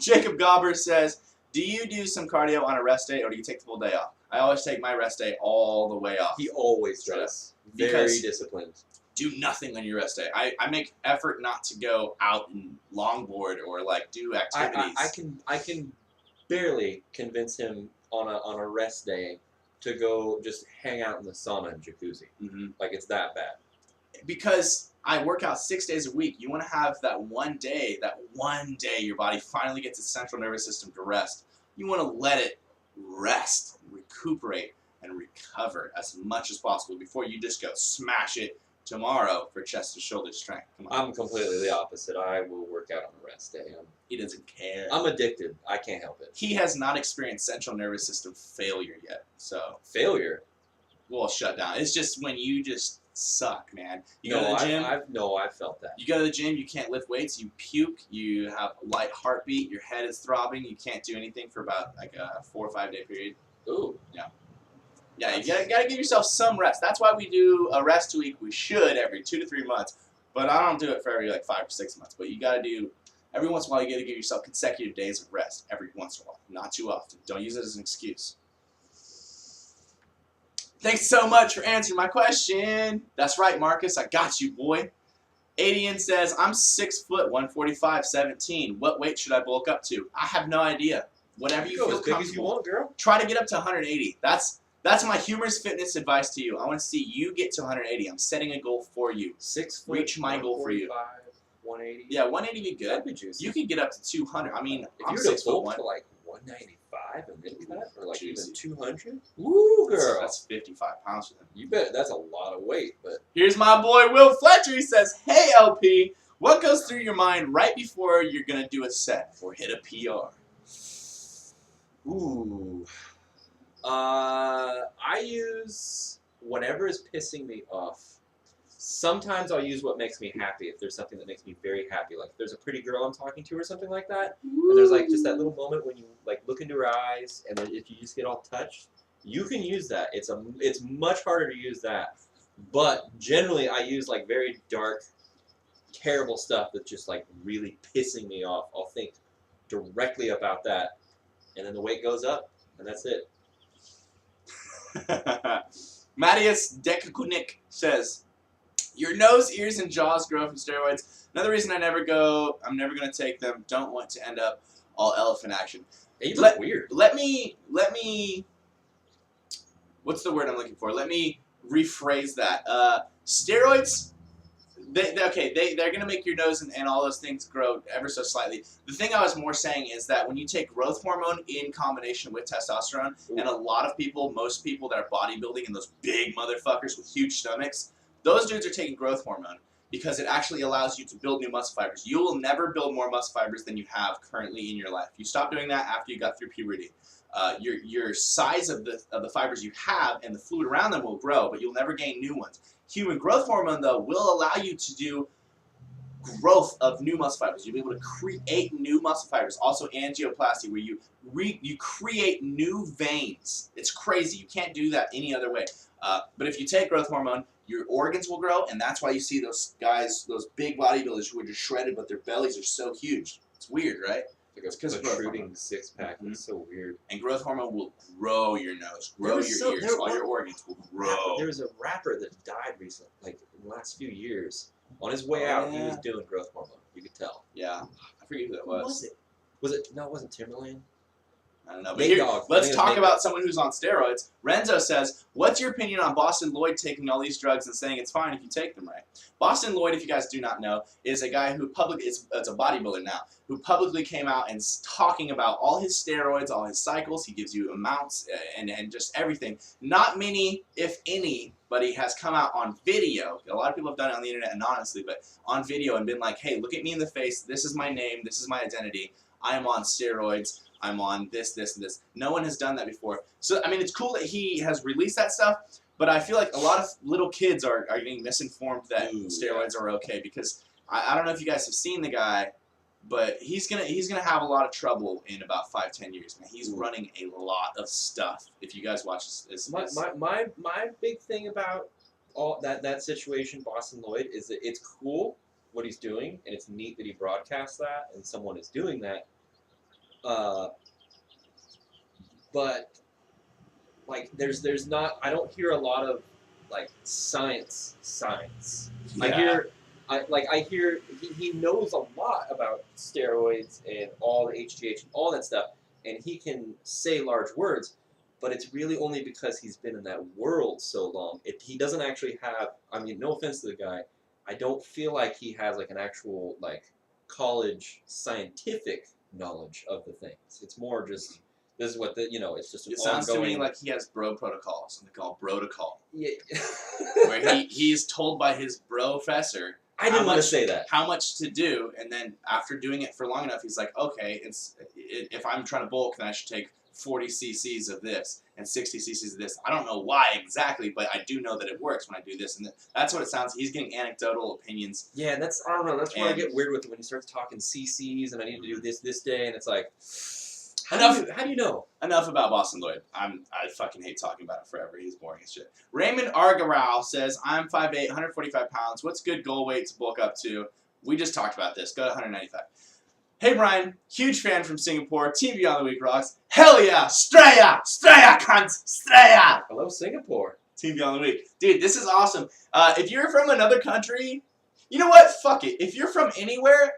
Jacob Gobber says, do you do some cardio on a rest day, or do you take the full day off? I always take my rest day all the way off. He always does. Very disciplined. Do nothing on your rest day. I make effort not to go out and longboard or like do activities. I can barely convince him on a rest day to go just hang out in the sauna and jacuzzi. Mm-hmm. Like it's that bad. Because I work out 6 days a week. You want to have that one day your body finally gets its central nervous system to rest. You want to let it rest, recuperate, and recover as much as possible before you just go smash it tomorrow for chest to shoulder strength. Come on. I'm completely the opposite. I will work out on a rest day. He doesn't care. I'm addicted. I can't help it. He has not experienced central nervous system failure yet. So failure? Well, shut down. It's just when you just suck, man. You go to the gym. I've felt that. You go to the gym, you can't lift weights, you puke, you have a light heartbeat, your head is throbbing, you can't do anything for about like a 4 or 5 day period. Ooh. Yeah. Yeah, you gotta give yourself some rest. That's why we do a rest week. We should every 2 to 3 months, but I don't do it for every like 5 or 6 months. But you gotta do every once in a while. You gotta give yourself consecutive days of rest every once in a while, not too often. Don't use it as an excuse. Thanks so much for answering my question. That's right, Marcus. I got you, boy. Adian says, I'm 6 foot, 145, 17. What weight should I bulk up to? I have no idea. Whatever you feel as big comfortable. as you want, girl. Try to get up to 180. That's my humorous fitness advice to you. I want to see you get to 180. I'm setting a goal for you. 6 foot, Reach my goal for you. 180. Yeah, 180 would be good. That'd be juicy. You could get up to 200. I mean, if I'm you were 6 to foot bulk 1. to like 195, 185 and then cut, or like even Juicy. 200. Woo, girl! That's 55 pounds for them. You bet that's a lot of weight, but Here's my boy Will Fletcher. He says, "Hey LP, what goes through your mind right before you're gonna do a set or hit a PR?" ooh, I use whatever is pissing me off. Sometimes I'll use what makes me happy. If there's something that makes me very happy, like if there's a pretty girl I'm talking to or something like that, and there's like just that little moment when you like look into her eyes, and then if you just get all touched, you can use that. It's much harder to use that, but generally I use like very dark, terrible stuff that's just like really pissing me off. I'll think directly about that, and then the weight goes up, and that's it. Matthias Dekukunik says, "Your nose, ears, and jaws grow from steroids. Another reason I'm never gonna take them. Don't want to end up all elephant action." Hey, you look weird. Let me. What's the word I'm looking for? Let me rephrase that. Steroids. They're gonna make your nose and all those things grow ever so slightly. The thing I was more saying is that when you take growth hormone in combination with testosterone, and a lot of people, most people that are bodybuilding and those big motherfuckers with huge stomachs, those dudes are taking growth hormone because it actually allows you to build new muscle fibers. You will never build more muscle fibers than you have currently in your life. You stop doing that after you got through puberty. Your size of the fibers you have and the fluid around them will grow, but you'll never gain new ones. Human growth hormone, though, will allow you to do growth of new muscle fibers. You'll be able to create new muscle fibers. Also angioplasty, where you create new veins. It's crazy. You can't do that any other way. But if you take growth hormone, your organs will grow, and that's why you see those guys, those big bodybuilders who are just shredded, but their bellies are so huge. It's weird, right? It's because protruding six-pack. It's so weird. And growth hormone will grow your nose, grow your ears, all your organs will grow. There was a rapper that died recently, like in the last few years. On his way out, he was doing growth hormone. You could tell. Yeah, I forget who that Who was it? Was it? No, it wasn't Timberland. I don't know. But here, let's talk about someone who's on steroids. Renzo says, "What's your opinion on Boston Lloyd taking all these drugs and saying it's fine if you take them right?" Boston Lloyd, if you guys do not know, is a guy who it's a bodybuilder now, who publicly came out and is talking about all his steroids, all his cycles. He gives you amounts and just everything. Not many, if anybody, has come out on video. A lot of people have done it on the internet anonymously, but on video and been like, "Hey, look at me in the face. This is my name. This is my identity. I am on steroids. I'm on this, this, and this." No one has done that before. So, I mean, it's cool that he has released that stuff, but I feel like a lot of little kids are getting misinformed that steroids are okay, because I don't know if you guys have seen the guy, but he's gonna have a lot of trouble in about 5-10 years. Man, he's running a lot of stuff. If you guys watch this. My big thing about all that situation, Boston Lloyd, is that it's cool what he's doing, and it's neat that he broadcasts that, and someone is doing that. But like there's not, I don't hear a lot of like science. Yeah. I hear he knows a lot about steroids and all the HGH and all that stuff, and he can say large words, but it's really only because he's been in that world so long. He doesn't actually have, I mean, no offense to the guy, I don't feel like he has like an actual like college scientific knowledge of the things. It's more just, this is what it's just an It sounds ongoing... to me like he has bro protocol, something called protocol. Yeah. Where he's told by his professor I didn't want to say that. How much to do, and then after doing it for long enough, he's like, okay, if I'm trying to bulk, then I should take 40 cc's of this and 60 cc's of this. I don't know why exactly, but I do know that it works when I do this, and that's what it sounds. He's getting anecdotal opinions. Yeah, I don't know. That's where I get weird with it when he starts talking cc's and I need to do this day, and it's like, how do you know? Enough about Boston Lloyd. I fucking hate talking about it forever. He's boring as shit. Raymond Argarao says, I'm 5'8", 145 pounds. What's good goal weight to bulk up to? We just talked about this. Go to 195. Hey, Brian. Huge fan from Singapore. Team Beyond the Week rocks. Hell yeah. Straya, cunts. Straya. Hello, Singapore. Team Beyond the Week. Dude, this is awesome. If you're from another country, you know what? Fuck it. If you're from anywhere,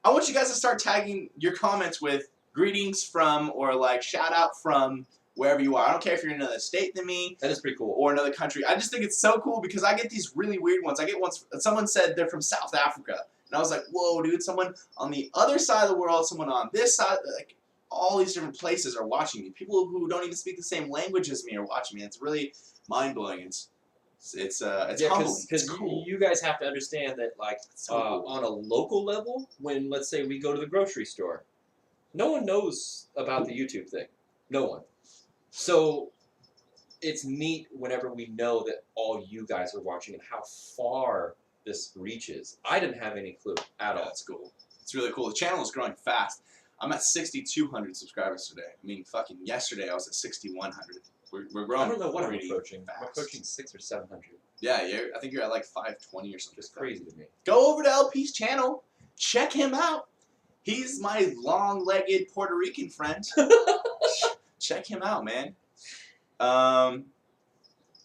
I want you guys to start tagging your comments with greetings from, or like shout out from wherever you are. I don't care if you're in another state than me. That is pretty cool. Or another country. I just think it's so cool because I get these really weird ones. I get ones, someone said they're from South Africa. And I was like, whoa, dude, someone on the other side of the world, someone on this side. Like, all these different places are watching me. People who don't even speak the same language as me are watching me. It's really mind-blowing. It's humbling. Because It's cool. you guys have to understand that, like, It's so cool. on a local level, when, let's say, we go to the grocery store, no one knows about the YouTube thing. No one. So it's neat whenever we know that all you guys are watching and how far this reaches. I didn't have any clue at all. That's cool. It's really cool. The channel is growing fast. I'm at 6,200 subscribers today. I mean, fucking yesterday I was at 6,100. We're growing. I don't know what I'm pretty approaching. fast. I'm approaching 600 or 700. Yeah, I think you're at like 520 or something. It's crazy to me. Go over to LP's channel. Check him out. He's my long-legged Puerto Rican friend. Check him out, man.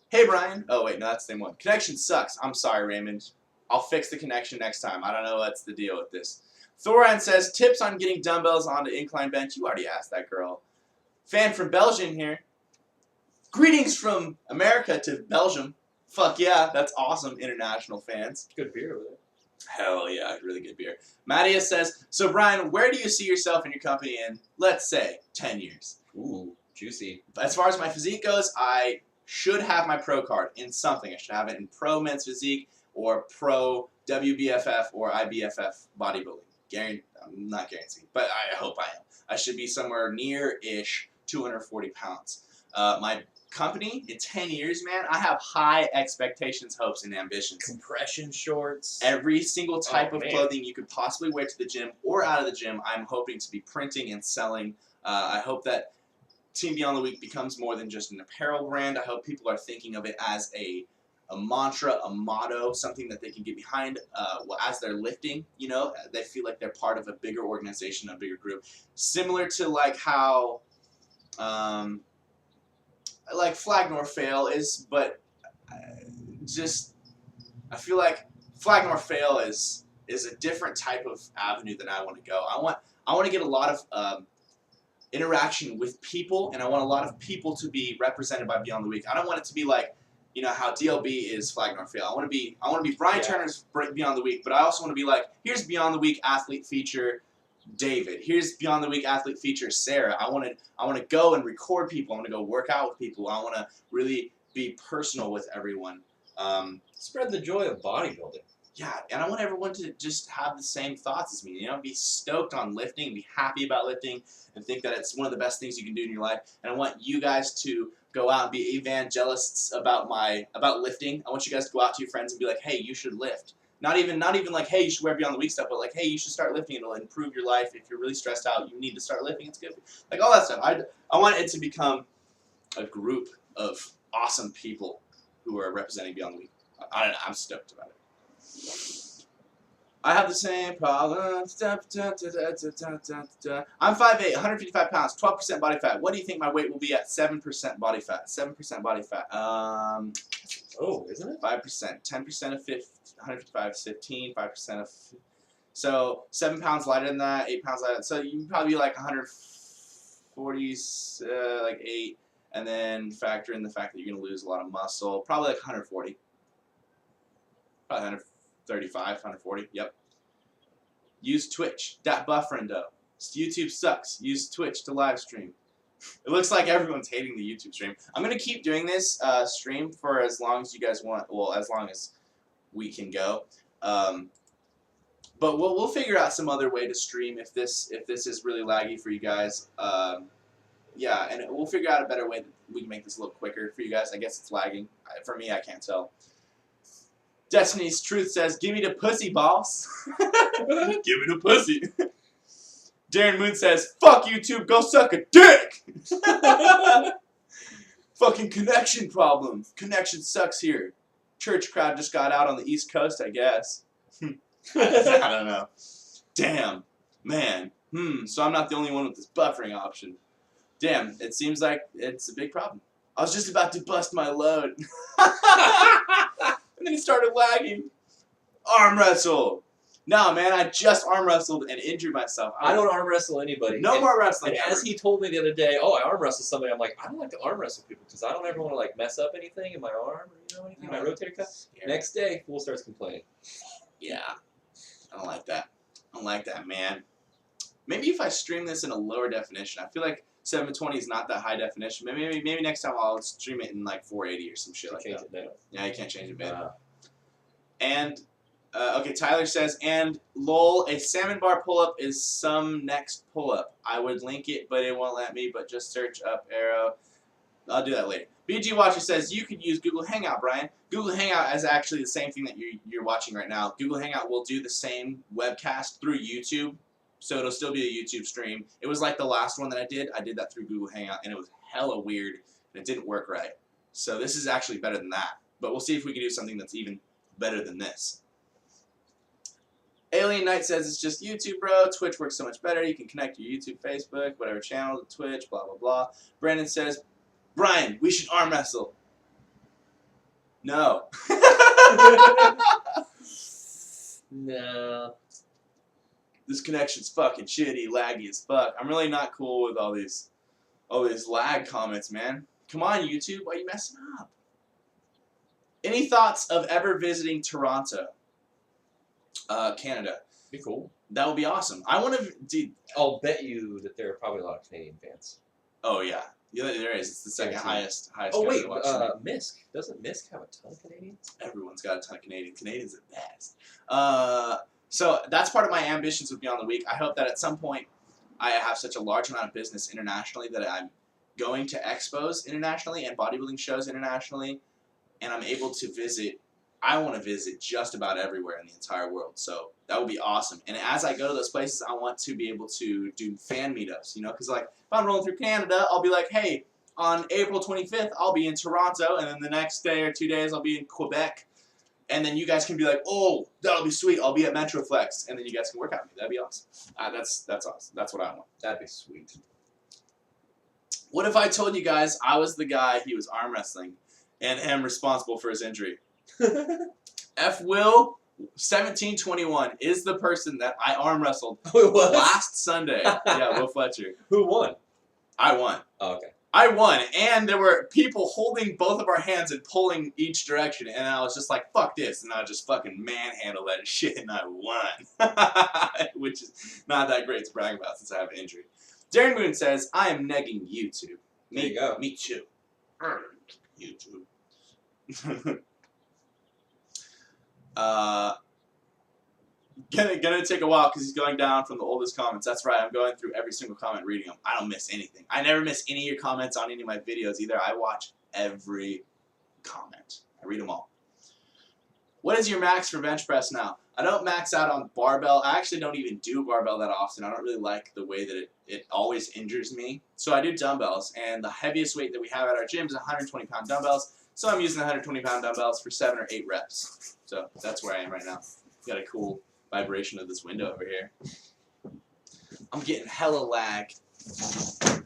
Hey, Brian. Oh, wait, no, that's the same one. Connection sucks. I'm sorry, Raymond. I'll fix the connection next time. I don't know what's the deal with this. Thoran says, tips on getting dumbbells onto incline bench. You already asked that, girl. Fan from Belgium here. Greetings from America to Belgium. Fuck yeah, that's awesome, international fans. Good beer with it. Hell yeah, really good beer. Mattias says, so Brian, where do you see yourself and your company in, let's say, 10 years? Ooh, juicy. As far as my physique goes, I should have my pro card in something. I should have it in pro men's physique or pro WBFF or IBFF bodybuilding. I'm not guaranteed, but I hope I am. I should be somewhere near-ish 240 pounds. My company, in 10 years, man, I have high expectations, hopes, and ambitions. Compression shorts. Every single type of man. clothing you could possibly wear to the gym or out of the gym, I'm hoping to be printing and selling. I hope that Team Beyond the Week becomes more than just an apparel brand. I hope people are thinking of it as a mantra, a motto, something that they can get behind as they're lifting. You know, they feel like they're part of a bigger organization, a bigger group. Similar to like how like Flag Nor Fail is, but I feel like Flag Nor Fail is a different type of avenue that I want to go. I want to get a lot of interaction with people, and I want a lot of people to be represented by Beyond the Week. I don't want it to be like, you know, how DLB is Flag Nor Fail. I want to be Brian Turner's Beyond the Week, but I also want to be like, here's Beyond the Week athlete feature David. Here's Beyond the Week athlete feature Sarah. I want to go and record people. I want to go work out with people. I want to really be personal with everyone. Spread the joy of bodybuilding. Yeah, and I want everyone to just have the same thoughts as me. You know, be stoked on lifting, and be happy about lifting, and think that it's one of the best things you can do in your life. And I want you guys to go out and be evangelists about lifting. I want you guys to go out to your friends and be like, hey, you should lift. Not even like, hey, you should wear Beyond the Week stuff, but like, hey, you should start lifting. It'll improve your life. If you're really stressed out, you need to start lifting. It's good. Like all that stuff. I want it to become a group of awesome people who are representing Beyond the Week. I don't know. I'm stoked about it. I have the same problem. I'm 5'8", 155 pounds, 12% body fat. What do you think my weight will be at 7% body fat? 7% body fat. Oh, isn't it? 5%. 10% of 155 is 15. 5% of... So 7 pounds lighter than that, 8 pounds lighter. So you can probably be like 140, like 8. And then factor in the fact that you're going to lose a lot of muscle. Probably like 140. Probably 135, 140. Yep. Use Twitch. Dat buffering though. YouTube sucks. Use Twitch to live stream. It looks like everyone's hating the YouTube stream. I'm gonna keep doing this stream for as long as you guys want. Well, as long as we can go. But we'll figure out some other way to stream if this is really laggy for you guys. Yeah, and we'll figure out a better way that we can make this a little quicker for you guys. I guess it's lagging. For me, I can't tell. Destiny's Truth says, give me the pussy, boss. Give me the pussy. Darren Moon says, fuck YouTube, go suck a dick. Fucking connection problem. Connection sucks here. Church crowd just got out on the East Coast, I guess. I don't know. Damn. Man. So I'm not the only one with this buffering option. Damn, it seems like it's a big problem. I was just about to bust my load. And then it started lagging. Arm wrestle. No, man, I just arm wrestled and injured myself. I don't arm wrestle anybody. No more wrestling. And as he told me the other day, oh, I arm wrestle somebody, I'm like, I don't like to arm wrestle people because I don't ever want to like mess up anything in my arm or anything, my rotator cuff. Next day, fool starts complaining. Yeah. I don't like that. I don't like that, man. Maybe if I stream this in a lower definition, I feel like 720 is not that high definition. Maybe next time I'll stream it in like 480 or some shit like that. Yeah, you can't change it, babe. And okay, Tyler says, and lol, a salmon bar pull-up is some next pull-up. I would link it, but it won't let me. But just search up arrow. I'll do that later. BG Watcher says you could use Google Hangout, Brian. Google Hangout is actually the same thing that you're watching right now. Google Hangout will do the same webcast through YouTube. So it'll still be a YouTube stream. It was like the last one that I did. I did that through Google Hangout, and it was hella weird, and it didn't work right. So this is actually better than that. But we'll see if we can do something that's even better than this. Alien Knight says it's just YouTube, bro. Twitch works so much better. You can connect your YouTube, Facebook, whatever channel to Twitch, blah, blah, blah. Brandon says, Brian, we should arm wrestle. No. No. This connection's fucking shitty, laggy as fuck. I'm really not cool with all these lag comments, man. Come on, YouTube, why are you messing up? Any thoughts of ever visiting Toronto, Canada? Be cool. That would be awesome. I want to, dude. I'll bet you that there are probably a lot of Canadian fans. Oh yeah, there is. It's the second highest. Oh wait, Misk. Doesn't Misk have a ton of Canadians? Everyone's got a ton of Canadians. Canadians are the best. So that's part of my ambitions with Beyond the Week. I hope that at some point I have such a large amount of business internationally that I'm going to expos internationally and bodybuilding shows internationally, and I'm able to visit. I want to visit just about everywhere in the entire world. So that would be awesome. And as I go to those places, I want to be able to do fan meetups, you know, because like if I'm rolling through Canada, I'll be like, hey, on April 25th, I'll be in Toronto, and then the next day or 2 days, I'll be in Quebec. And then you guys can be like, oh, that'll be sweet. I'll be at Metroflex, and then you guys can work out with me. That'd be awesome. That's awesome. That's what I want. That'd be sweet. What if I told you guys I was the guy he was arm wrestling and am responsible for his injury? F. Will 1721 is the person that I arm wrestled last Sunday. Yeah, Will Fletcher. Who won? I won. Oh, okay. I won, and there were people holding both of our hands and pulling each direction, and I was just like, fuck this, and I just fucking manhandled that shit, and I won. Which is not that great to brag about since I have an injury. Darren Moon says, I am negging YouTube. There you go. Me too. YouTube. Gonna take a while because he's going down from the oldest comments. That's right, I'm going through every single comment, reading them. I don't miss anything. I never miss any of your comments on any of my videos either. I watch every comment. I read them all. What is your max for bench press now? I don't max out on barbell. I actually don't even do barbell that often. I don't really like the way that it always injures me. So I do dumbbells, and the heaviest weight that we have at our gym is 120-pound dumbbells. So I'm using 120-pound dumbbells for 7 or 8 reps. So that's where I am right now. Got a cool vibration of this window over here. I'm getting hella lag.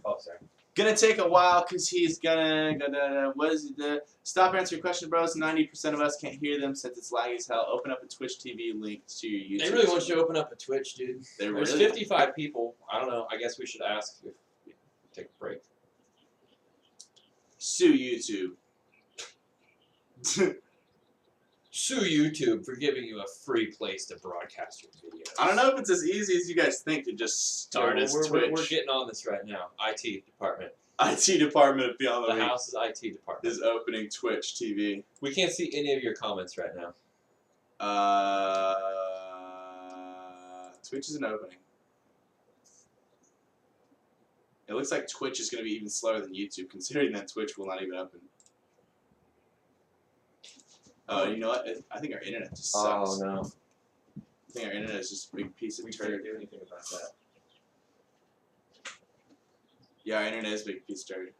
Oh, sorry. Gonna take a while because he's gonna what is it? Stop answering questions, bros. 90% of us can't hear them since it's laggy as hell. Open up a Twitch TV link to your YouTube. They really want you to open up a Twitch, dude. There's really 55 people. I don't know. I guess we should ask if we take a break. Sue YouTube. Sue YouTube for giving you a free place to broadcast your videos. I don't know if it's as easy as you guys think to just start as Twitch. We're getting on this right now. IT department. IT department of Beyond the Week. The house's IT department is opening Twitch TV. We can't see any of your comments right now. Twitch isn't opening. It looks like Twitch is going to be even slower than YouTube, considering that Twitch will not even open. Oh, you know what? I think our internet just sucks. Oh, no. I think our internet is just a big piece of We turd. can't do anything about that. Yeah, our internet is a big piece of turd.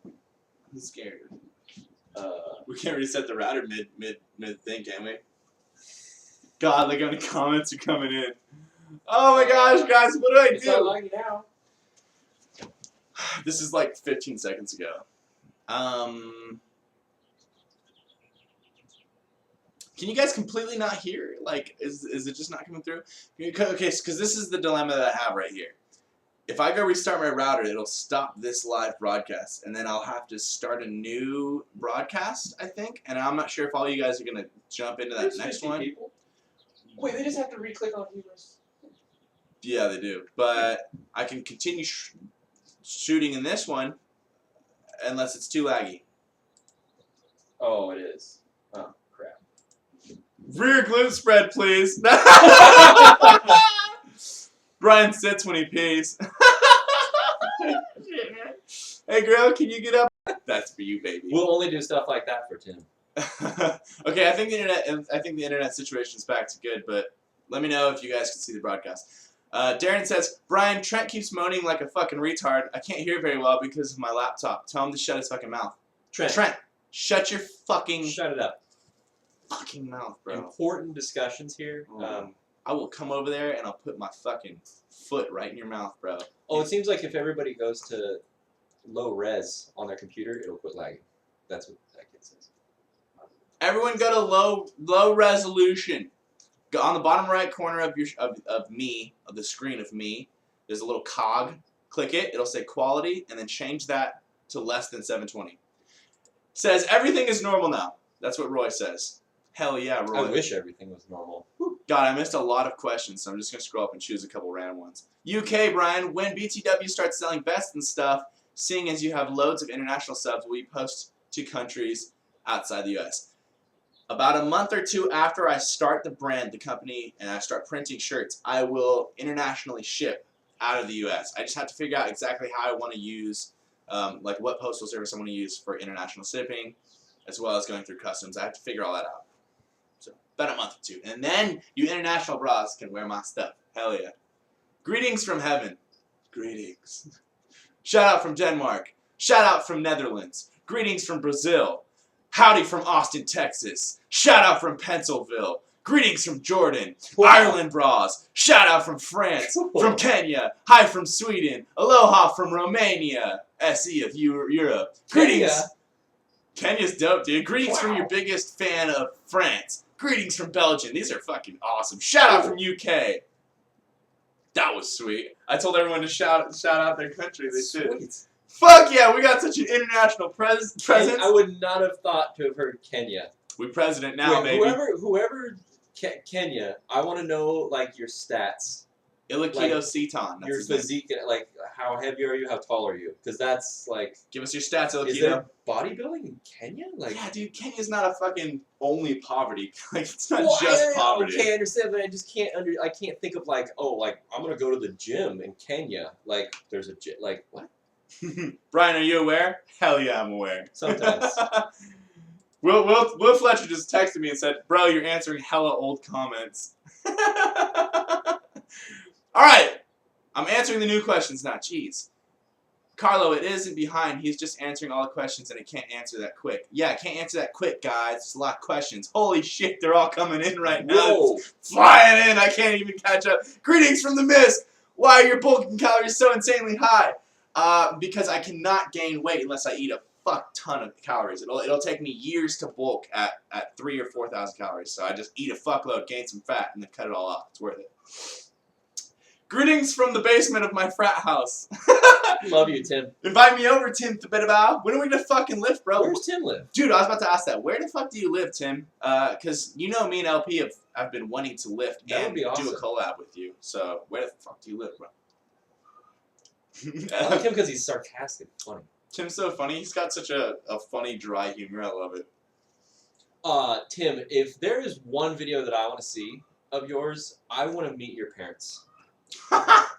I'm scared. We can't reset the router mid thing, can we? God, look how many comments are coming in. Oh my gosh, guys, what do I It's not do? lagging now. This is like 15 seconds ago. Can you guys completely not hear? Like, is it just not coming through? Okay, because this is the dilemma that I have right here. If I go restart my router, it'll stop this live broadcast, and then I'll have to start a new broadcast, I think. And I'm not sure if all you guys are going to jump into that There's next 50 one. people. Wait, they just have to re-click on viewers. Yeah, they do. But I can continue shooting in this one unless it's too laggy. Oh, it is. Oh, crap. Rear glute spread, please. Brian sits when he pees. Hey, girl, can you get up? That's for you, baby. We'll only do stuff like that for Tim. Okay, I think the internet situation is back to good, but let me know if you guys can see the broadcast. Darren says, Brian, Trent keeps moaning like a fucking retard. I can't hear very well because of my laptop. Tell him to shut his fucking mouth. Trent, shut your fucking Shut it up. fucking mouth, bro. Important discussions here. I will come over there and I'll put my fucking foot right in your mouth, bro. It seems like if everybody goes to low res on their computer, it'll quit lagging. That's what that kid says. Everyone go to low resolution. Go on the bottom right corner of your of the screen of me. There's a little cog. Click it. It'll say quality, and then change that to less than 720. Says everything is normal now. That's what Roy says. Hell yeah, Roy. I wish everything was normal. God, I missed a lot of questions, so I'm just gonna scroll up and choose a couple random ones. UK, Brian, when BTW starts selling vests and stuff, seeing as you have loads of international subs, will you post to countries outside the US? About a month or two after I start the brand, the company, and I start printing shirts, I will internationally ship out of the US. I just have to figure out exactly how I want to use, like what postal service I want to use for international shipping, as well as going through customs. I have to figure all that out. So, about a month or two. And then you international bras can wear my stuff. Hell yeah. Greetings from heaven. Greetings. Shout out from Denmark. Shout out from Netherlands. Greetings from Brazil. Howdy from Austin, Texas. Shout out from Pennsylville. Greetings from Jordan. Wow. Ireland bras. Shout out from France. From Kenya. Hi from Sweden. Aloha from Romania. SE of Europe. Greetings. Kenya's dope, dude. Greetings from your biggest fan of France. Greetings from Belgium. These are fucking awesome. Shout out from UK. That was sweet. I told everyone to shout out their country. They should. Fuck yeah, we got such an international presence. I would not have thought to have heard Kenya. We president now, baby. Whoever Kenya, I want to know like your stats. Illiquito Ceton. Your physique, like how heavy are you? How tall are you? Because that's like. Give us your stats, Illiquito. Is there bodybuilding in Kenya? Like. Yeah, dude, Kenya's not a fucking only poverty. Like it's not just poverty. Okay, I understand, but I just can't I can't think of like I'm gonna go to the gym in Kenya. Like there's a gym. Like what? Brian, are you aware? Hell yeah, I'm aware. Sometimes. Will Fletcher just texted me and said, bro, you're answering hella old comments. Alright, I'm answering the new questions now. Jeez. Carlo, it isn't behind. He's just answering all the questions and it can't answer that quick. Yeah, I can't answer that quick, guys. There's a lot of questions. Holy shit, they're all coming in right now. Whoa. It's flying in. I can't even catch up. Greetings from the mist. Why are your bulking calories so insanely high? Because I cannot gain weight unless I eat a fuck ton of calories. It'll take me years to bulk at 3,000 or 4,000 calories. So I just eat a fuckload, gain some fat, and then cut it all off. It's worth it. Greetings from the basement of my frat house. Love you, Tim. Invite me over, Tim. When are we gonna fucking live, bro? Where's Tim live? Dude, I was about to ask that. Where the fuck do you live, Tim? Because you know me and LP have been wanting to lift and do a collab with you. So where the fuck do you live, bro? I like him because he's sarcastic, funny. Tim's so funny. He's got such a funny, dry humor. I love it. Tim, if there is one video that I want to see of yours, I want to meet your parents.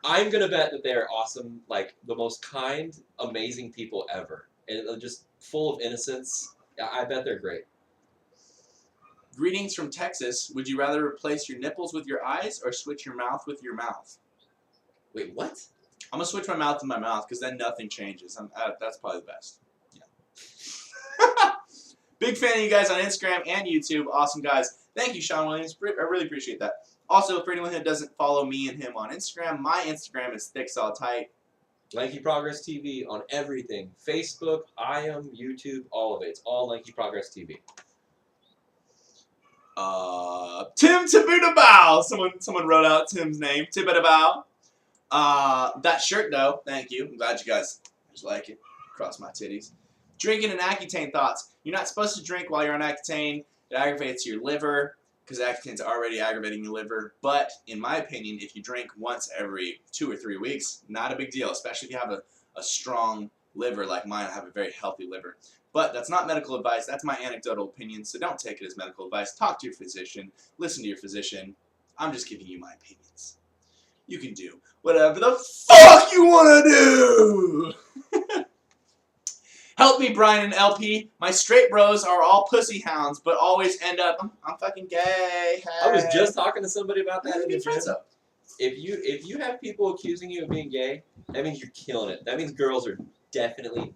I'm gonna bet that they are awesome, like the most kind, amazing people ever, and they're just full of innocence. I bet they're great. Greetings from Texas. Would you rather replace your nipples with your eyes or switch your mouth with your mouth? Wait, what? I'm gonna switch my mouth with my mouth because then nothing changes. That's probably the best. Yeah. Big fan of you guys on Instagram and YouTube. Awesome guys. Thank you, Sean Williams. I really appreciate that. Also, for anyone who doesn't follow me and him on Instagram, my Instagram is thicksaltight. Lanky Progress TV on everything. Facebook, IM, YouTube, all of it. It's all Lanky Progress TV. Tim Tibutabao. Someone wrote out Tim's name. Tibutabao. That shirt though, thank you. I'm glad you guys just like it. Cross my titties. Drinking and Accutane thoughts. You're not supposed to drink while you're on Accutane. It aggravates your liver. because Accutane is already aggravating your liver. But in my opinion, if you drink once every 2 or 3 weeks, not a big deal, especially if you have a strong liver like mine. I have a very healthy liver. But that's not medical advice. That's my anecdotal opinion, so don't take it as medical advice. Talk to your physician. Listen to your physician. I'm just giving you my opinions. You can do whatever the fuck you want to do! Help me, Brian and LP. My straight bros are all pussy hounds, but always end up, I'm fucking gay. Hey. I was just talking to somebody about that in the Be friends gym. up. If you have people accusing you of being gay, that means you're killing it. That means girls are definitely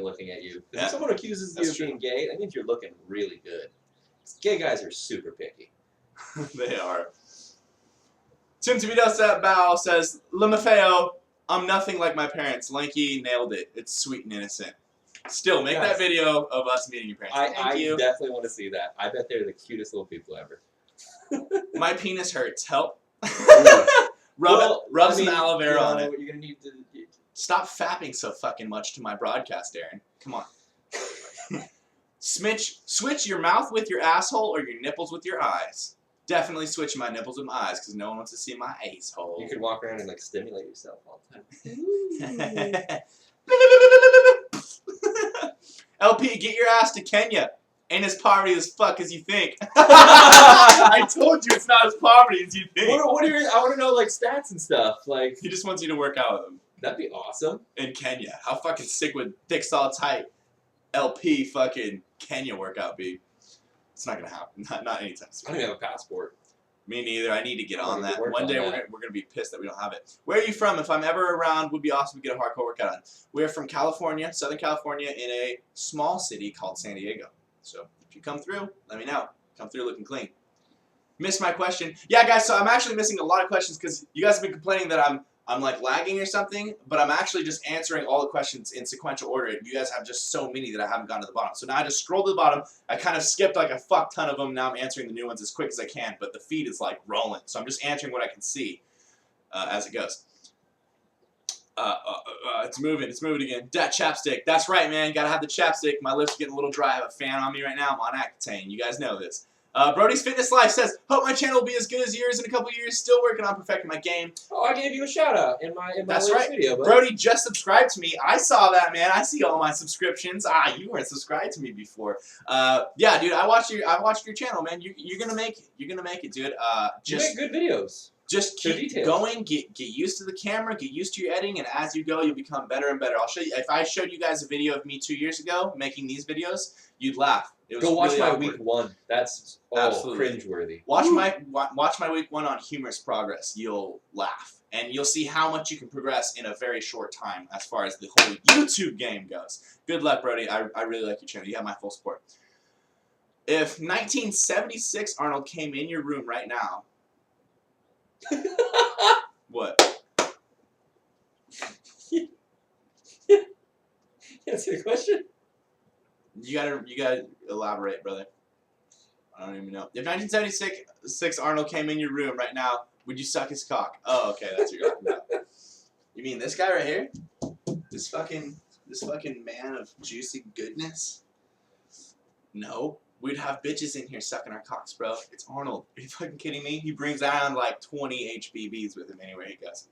looking at you. Yeah, if someone accuses you that's of being gay, that means you're looking really good. Gay guys are super picky. They are. Tim Tibidosa Bow says, Lemafeo, I'm nothing like my parents. Lanky nailed it. It's sweet and innocent. Still, make that video of us meeting your parents. Thank I you. definitely want to see that. I bet they're the cutest little people ever. My penis hurts. Help. Well, rub some aloe vera on it. You're gonna need to. Stop fapping so fucking much to my broadcast, Aaron. Come on. Switch your mouth with your asshole or your nipples with your eyes. Definitely switching my nipples with my eyes because no one wants to see my asshole. You could walk around and like stimulate yourself all the time. LP, get your ass to Kenya. Ain't as poverty as fuck as you think. I told you it's not as poverty as you think. What are your? I want to know like stats and stuff. Like He just wants you to work out with him that'd be awesome. in Kenya. How fucking sick would thick, solid, tight LP fucking Kenya workout be? It's not gonna happen. Not anytime I soon. don't even have a passport. Me neither. I need to get on need to that. work One on day that. we're gonna be pissed that we don't have it. Where are you from? If I'm ever around, would be awesome to get a hardcore workout on. We're from California, Southern California, in a small city called San Diego. So if you come through, let me know. Come through looking clean. Missed my question. Yeah, guys. So I'm actually missing a lot of questions because you guys have been complaining that I'm like lagging or something, but I'm actually just answering all the questions in sequential order. You guys have just so many that I haven't gotten to the bottom. So now I just scrolled to the bottom. I kind of skipped like a fuck ton of them. Now I'm answering the new ones as quick as I can, but the feed is like rolling. So I'm just answering what I can see as it goes. It's moving again. That chapstick. That's right, man. Gotta have the chapstick. My lips are getting a little dry. I have a fan on me right now. I'm on Accutane. You guys know this. Brody's Fitness Life says, hope my channel will be as good as yours in a couple years. Still working on perfecting my game. Oh, I gave you a shout out in my That's latest right. video. But Brody just subscribed to me. I saw that, man. I see all my subscriptions. You weren't subscribed to me before. Yeah, dude. I watched your channel, man. You're gonna make it. You're gonna make it, dude. you make good videos. Just They're keep detailed. going, get used to the camera, get used to your editing, and as you go, you'll become better and better. I'll show you. If I showed you guys a video of me 2 years ago making these videos, you'd laugh. It was Go watch really my awkward. week 1. That's Absolutely. cringeworthy. Watch my week 1 on humorous progress. You'll laugh, and you'll see how much you can progress in a very short time as far as the whole YouTube game goes. Good luck, Brody. I really like your channel. You have my full support. If 1976 Arnold came in your room right now. What? Answer the question. You gotta elaborate, brother. I don't even know. If 1976 Arnold came in your room right now, would you suck his cock? Oh, okay, that's what you're talking about. You mean this guy right here? This fucking man of juicy goodness? No. We'd have bitches in here sucking our cocks, bro. It's Arnold. Are you fucking kidding me? He brings around like 20 HBBs with him anywhere he goes.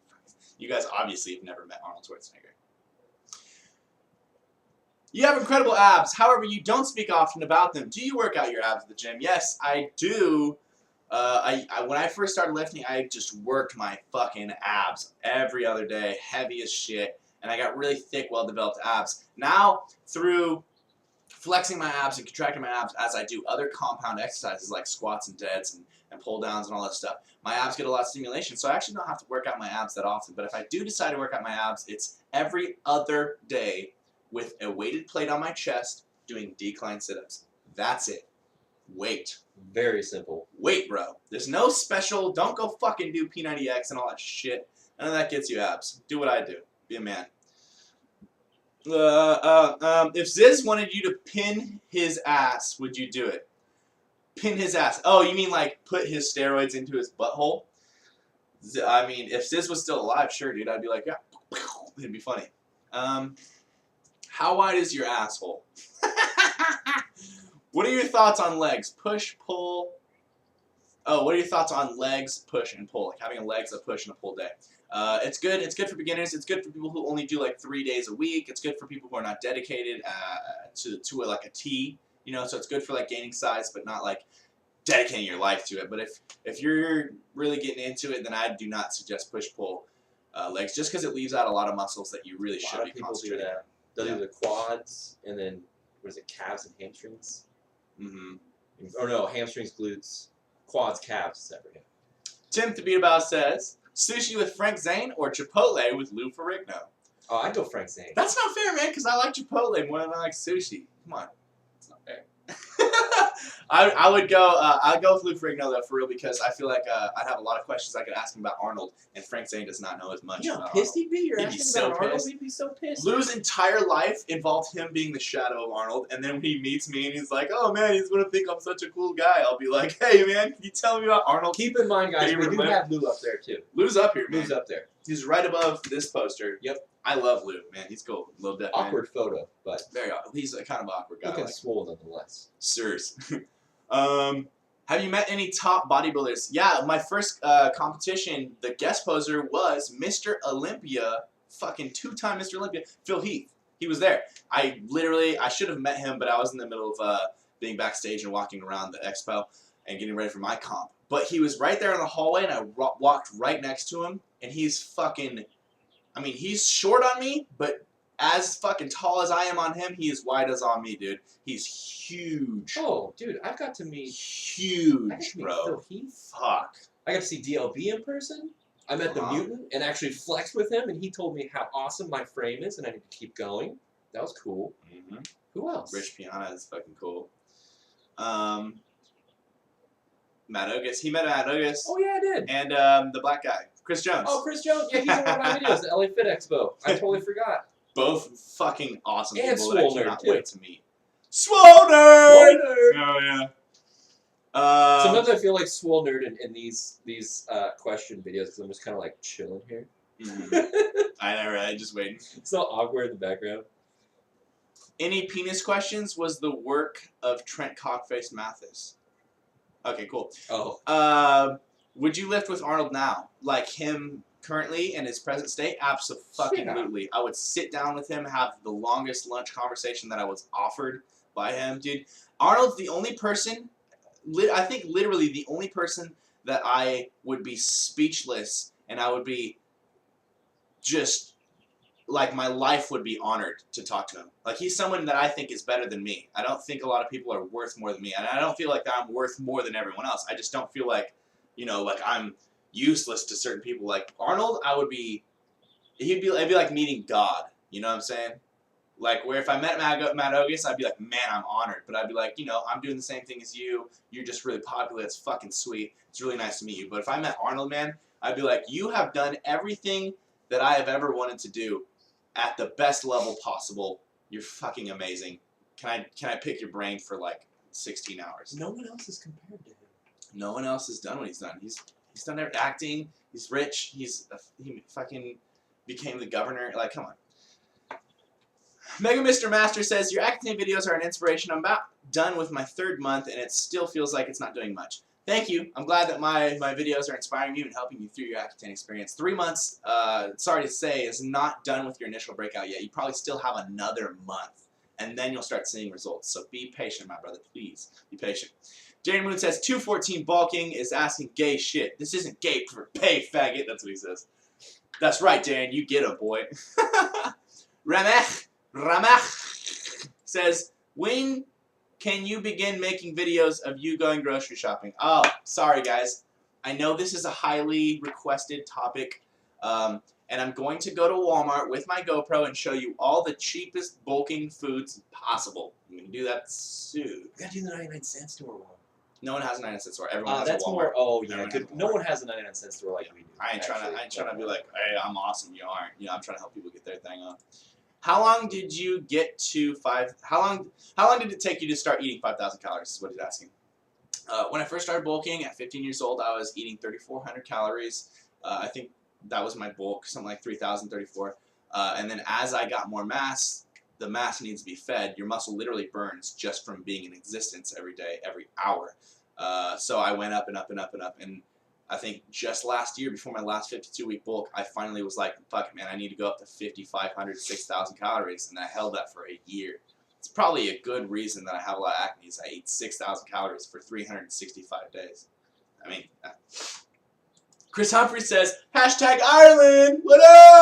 You guys obviously have never met Arnold Schwarzenegger. You have incredible abs. However, you don't speak often about them. Do you work out your abs at the gym? Yes, I do. When I first started lifting, I just worked my fucking abs every other day, heavy as shit, and I got really thick, well-developed abs. Now, through flexing my abs and contracting my abs as I do other compound exercises like squats and deads and pull downs and all that stuff, my abs get a lot of stimulation, so I actually don't have to work out my abs that often. But if I do decide to work out my abs, it's every other day with a weighted plate on my chest doing decline sit-ups. That's it. Weight. Very simple. Weight, bro. There's no special, don't go fucking do P90X and all that shit. None of that gets you abs. Do what I do. Be a man. If Ziz wanted you to pin his ass, would you do it? Pin his ass. Oh, you mean like put his steroids into his butthole? I mean, if Ziz was still alive, sure, dude. I'd be like, yeah. It'd be funny. How wide is your asshole? What are your thoughts on legs? Push, pull, Oh, what are your thoughts on legs, push, and pull? Like having a legs, a push, and a pull day. It's good. It's good for beginners. It's good for people who only do like 3 days a week. It's good for people who are not dedicated to like a T. You know, so it's good for like gaining size, but not like dedicating your life to it. But if you're really getting into it, then I do not suggest push pull legs, just because it leaves out a lot of muscles that you really should be concentrating on. They'll do the quads and then what is it, calves and hamstrings? Mm-hmm. Or no, hamstrings, glutes, quads, calves, separate. Tim Thabitabow says, sushi with Frank Zane or Chipotle with Lou Ferrigno? Oh, I'd go Frank Zane. That's not fair, man, because I like Chipotle more than I like sushi. Come on. It's not fair. I would go, I'd go with Lou Ferrigno, though, for real, because I feel like I'd have a lot of questions I could ask him about Arnold, and Frank Zane does not know as much about pissed Arnold. he'd be? You're He'd be asking so about Arnold? pissed. He'd be so pissed. Lou's entire life involved him being the shadow of Arnold, and then when he meets me and he's like, oh man, he's gonna think I'm such a cool guy, I'll be like, hey man, can you tell me about Arnold? Keep in mind, guys, we do Favorite have Lou up there, too. Lou's up here, man. Lou's up there. He's right above this poster. Yep. I love Lou, man. He's cool. Little deaf man. Awkward photo, but Very awkward. He's a kind of awkward guy. looking Like, swole nonetheless. sirs. Have you met any top bodybuilders? Yeah, my first competition, the guest poser was Mr. Olympia, fucking 2-time Mr. Olympia, Phil Heath. He was there. I should have met him, but I was in the middle of being backstage and walking around the expo and getting ready for my comp. But he was right there in the hallway, and I walked right next to him, and he's fucking, I mean, he's short on me, but as fucking tall as I am on him, he is wide as on me, dude. He's huge. Oh, dude, I got to meet Huge, bro. Phil Heath. Fuck. I got to see DLB in person. I met the Mutant and actually flexed with him, and he told me how awesome my frame is, and I need to keep going. That was cool. Mm-hmm. Who else? Rich Piana is fucking cool. Matt Ogus. He met Matt Ogus. Oh yeah, I did. And the black guy, Chris Jones. Oh, Chris Jones. Yeah, he's in one of my videos, the LA Fit Expo. I totally forgot. Both fucking awesome And people that I Swole Nerd, cannot too. wait to meet. Swole Nerd! Oh yeah. Sometimes I feel like Swole Nerd in these question videos because I'm just kind of like chilling here. I know, right? Just waiting. It's so awkward in the background. Any penis questions was the work of Trent Cockface Mathis. Okay, cool. Oh. Would you lift with Arnold now? Like him currently in his present state? Absolutely. I would sit down with him, have the longest lunch conversation that I was offered by him. Dude, Arnold's the only person, I think literally the only person that I would be speechless and I would be just, like my life would be honored to talk to him. Like he's someone that I think is better than me. I don't think a lot of people are worth more than me. And I don't feel like I'm worth more than everyone else. I just don't feel like, you know, like I'm useless to certain people. Like Arnold, it'd be like meeting God. You know what I'm saying? Like where if I met Matt Ogus, I'd be like, man, I'm honored. But I'd be like, you know, I'm doing the same thing as you. You're just really popular. It's fucking sweet. It's really nice to meet you. But if I met Arnold, man, I'd be like, you have done everything that I have ever wanted to do at the best level possible. You're fucking amazing. Can I pick your brain for like 16 hours? No one else is compared to him. No one else has done what he's done. He's done acting. He's rich. He fucking became the governor. Like, come on. Mega Mr. Master says, your acting videos are an inspiration. I'm about done with my 3rd month, and it still feels like it's not doing much. Thank you. I'm glad that my videos are inspiring you and helping you through your Accutane experience. 3 months, sorry to say, is not done with your initial breakout yet. You probably still have another month, and then you'll start seeing results. So be patient, my brother. Please be patient. Jerry Moon says, 214 bulking is asking gay shit. This isn't gay for pay, faggot. That's what he says. That's right, Darren. You get him, boy. Ramach says, when can you begin making videos of you going grocery shopping? Oh, sorry, guys. I know this is a highly requested topic, and I'm going to go to Walmart with my GoPro and show you all the cheapest bulking foods possible. I'm going to do that soon. You gotta do the 99-cent store one. No one has a 99-cent store. Everyone has That's a Walmart. more. Oh yeah, Everyone good. has a No Walmart. one has a 99-cent store like we do. I ain't trying actually. to be like, hey, I'm awesome. You aren't. You know, I'm trying to help people get their thing on. How long did you get to How long did it take you to start eating 5,000 calories? Is what he's asking. When I first started bulking at 15 years old, I was eating 3,400 calories. I think that was my bulk, something like 3,000, 34. And then as I got more mass, the mass needs to be fed. Your muscle literally burns just from being in existence every day, every hour. So I went up and up and up and up. And I think just last year, before my last 52-week bulk, I finally was like, fuck it, man, I need to go up to 5,500, 6,000 calories. And I held that for a year. It's probably a good reason that I have a lot of acne is I ate 6,000 calories for 365 days. I mean, Chris Humphrey says, hashtag Ireland, what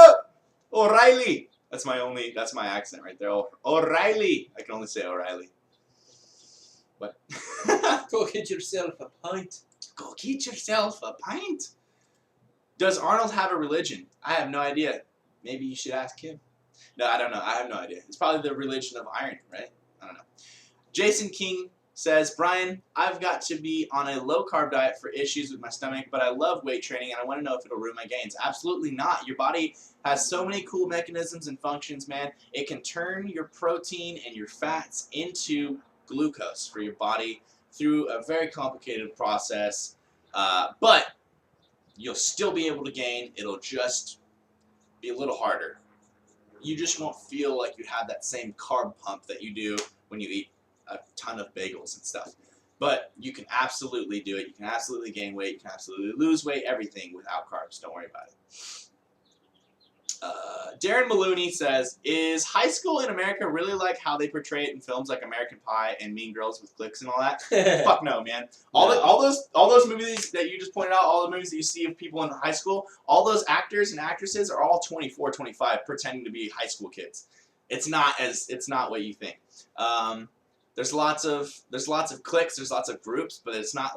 up? O'Reilly. That's my accent right there. O'Reilly. I can only say O'Reilly. What? Go get yourself a pint. Go get yourself a pint. Does Arnold have a religion? I have no idea. Maybe you should ask him. No, I don't know. I have no idea. It's probably the religion of iron, right? I don't know. Jason King says, Brian, I've got to be on a low-carb diet for issues with my stomach, but I love weight training, and I want to know if it'll ruin my gains. Absolutely not. Your body has so many cool mechanisms and functions, man. It can turn your protein and your fats into glucose for your body through a very complicated process, but you'll still be able to gain. It'll just be a little harder. You just won't feel like you have that same carb pump that you do when you eat a ton of bagels and stuff. But you can absolutely do it. You can absolutely gain weight. You can absolutely lose weight, everything without carbs. Don't worry about it. Darren Maloney says, is high school in America really like how they portray it in films like American Pie and Mean Girls with clicks and all that? Fuck no, man. All those movies that you just pointed out, all the movies that you see of people in high school, all those actors and actresses are all 24, 25 pretending to be high school kids. It's not what you think. There's lots of cliques, there's lots of groups, but it's not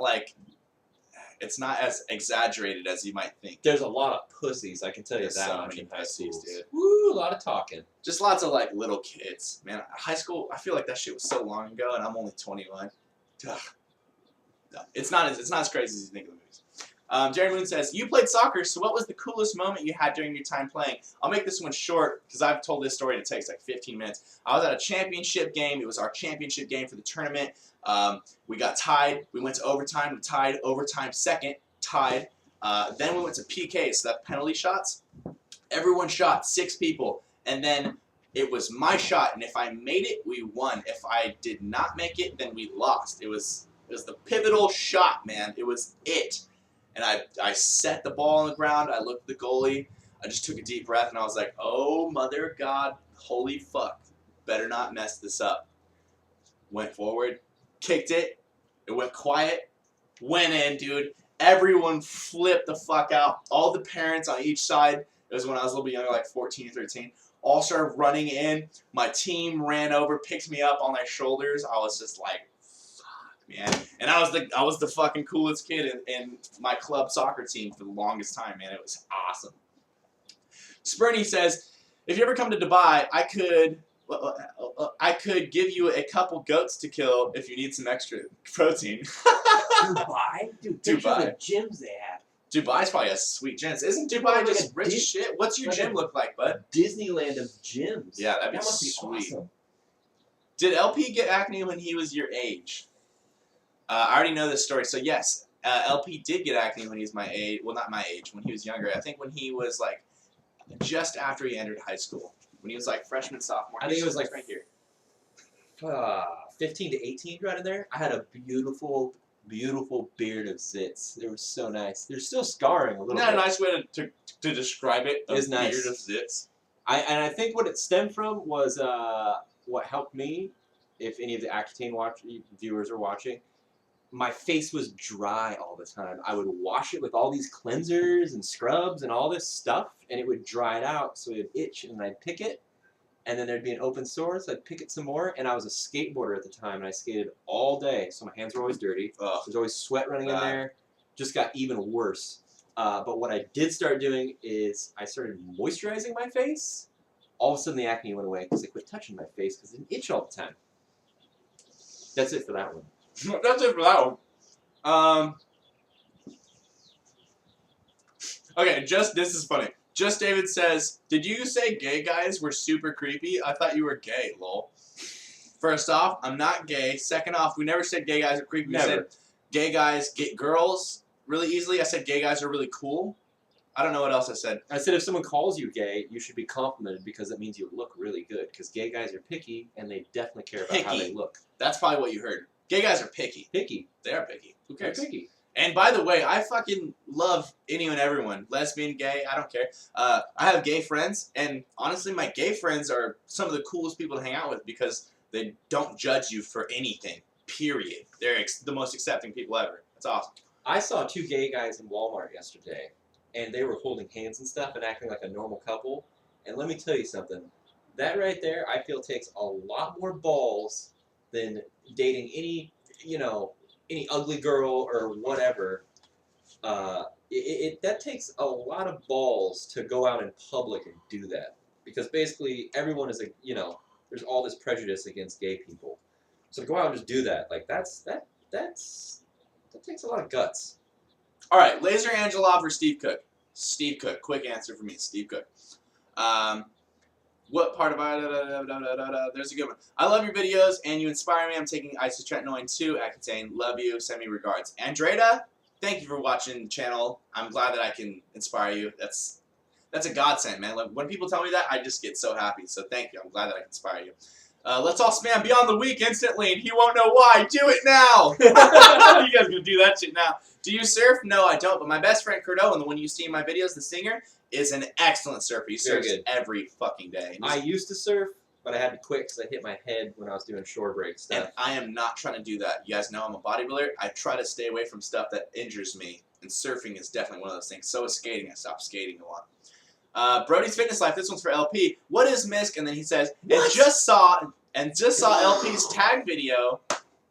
as exaggerated as you might think. There's a lot of pussies, I can tell you There's that so much many in high pussies, schools. dude. Woo, a lot of talking. Just lots of like little kids, man. High school, I feel like that shit was so long ago, and I'm only 21. Ugh. No, it's not as crazy as you think of the movies. Jerry Moon says, you played soccer, so what was the coolest moment you had during your time playing? I'll make this one short, because I've told this story and it takes like 15 minutes. I was at a championship game. It was our championship game for the tournament. We got tied. We went to overtime. We tied overtime second. Tied. Then we went to PK, so that penalty shots. Everyone shot, 6 people. And then it was my shot, and if I made it, we won. If I did not make it, then we lost. It was the pivotal shot, man. It was it. And I set the ball on the ground. I looked at the goalie. I just took a deep breath, and I was like, oh, mother God, holy fuck. Better not mess this up. Went forward, kicked it. It went quiet. Went in, dude. Everyone flipped the fuck out. All the parents on each side, it was when I was a little bit younger, like 14 or 13, all started running in. My team ran over, picked me up on their shoulders. I was just like, man, and I was the fucking coolest kid in my club soccer team for the longest time, man. It was awesome. Spurny says, if you ever come to Dubai, I could give you a couple goats to kill if you need some extra protein. Dubai? Dude, picture Dubai. the gyms they have. Dubai's probably a sweet gym. Isn't Dubai Like just a rich as shit? What's your like gym a- look like, bud? Disneyland of gyms. Yeah, that'd be That must be sweet. awesome. Did LP get acne when he was your age? I already know this story. So yes, LP did get acne when he was my age. Well, not my age. When he was younger. I think when he was like just after he entered high school. When he was like freshman, sophomore. I think it was like right here. 15 to 18 right in there. I had a beautiful, beautiful beard of zits. They were so nice. They're still scarring a little Isn't that bit. a nice way to describe it? It's nice. Beard of zits. I think what it stemmed from was what helped me, if any of the Accutane viewers are watching, my face was dry all the time. I would wash it with all these cleansers and scrubs and all this stuff, and it would dry it out, so it would itch, and I'd pick it, and then there'd be an open sore, so I'd pick it some more, and I was a skateboarder at the time, and I skated all day, so my hands were always dirty. Ugh. There's always sweat running in there. Just got even worse. But what I did start doing is I started moisturizing my face. All of a sudden the acne went away because I quit touching my face because it didn't itch all the time. That's it for that one. That's it for that one. Okay, this is funny. Just David says, did you say gay guys were super creepy? I thought you were gay, lol. First off, I'm not gay. Second off, we never said gay guys are creepy. Never. We said gay guys get girls really easily. I said gay guys are really cool. I don't know what else I said. I said if someone calls you gay, you should be complimented because it means you look really good. Because gay guys are picky and they definitely care about how they Picky. look. That's probably what you heard. Gay guys are picky. Picky. They are picky. Who They're cares? picky. And by the way, I fucking love anyone and everyone. Lesbian, gay, I don't care. I have gay friends, and honestly, my gay friends are some of the coolest people to hang out with because they don't judge you for anything, period. They're the most accepting people ever. That's awesome. I saw 2 gay guys in Walmart yesterday, and they were holding hands and stuff and acting like a normal couple. And let me tell you something. That right there, I feel takes a lot more balls than dating any ugly girl or whatever. That takes a lot of balls to go out in public and do that, because basically everyone is there's all this prejudice against gay people. So to go out and just do that, like that takes a lot of guts. All right, Laser Angelov or Steve Cook? Steve Cook. Quick answer for me, Steve Cook. What part of there's a good one. I love your videos and you inspire me. I'm taking isotretinoin too. Accutane. Love you. Send me regards. Andreda, thank you for watching the channel. I'm glad that I can inspire you. That's a godsend, man. Like, when people tell me that, I just get so happy. So thank you. I'm glad that I can inspire you. Let's all spam Beyond the Week instantly, and he won't know why. Do it now. You guys gonna do that shit now. Do you surf? No, I don't. But my best friend Kurt Owen, the one you see in my videos, the singer, is an excellent surfer. He surfs every fucking day. I used to surf, but I had to quit because I hit my head when I was doing shore break stuff. And I am not trying to do that. You guys know I'm a bodybuilder. I try to stay away from stuff that injures me, and surfing is definitely one of those things. So is skating. I stopped skating a lot. Brody's Fitness Life. This one's for LP. What is MISC? And then he says, and just saw LP's tag video.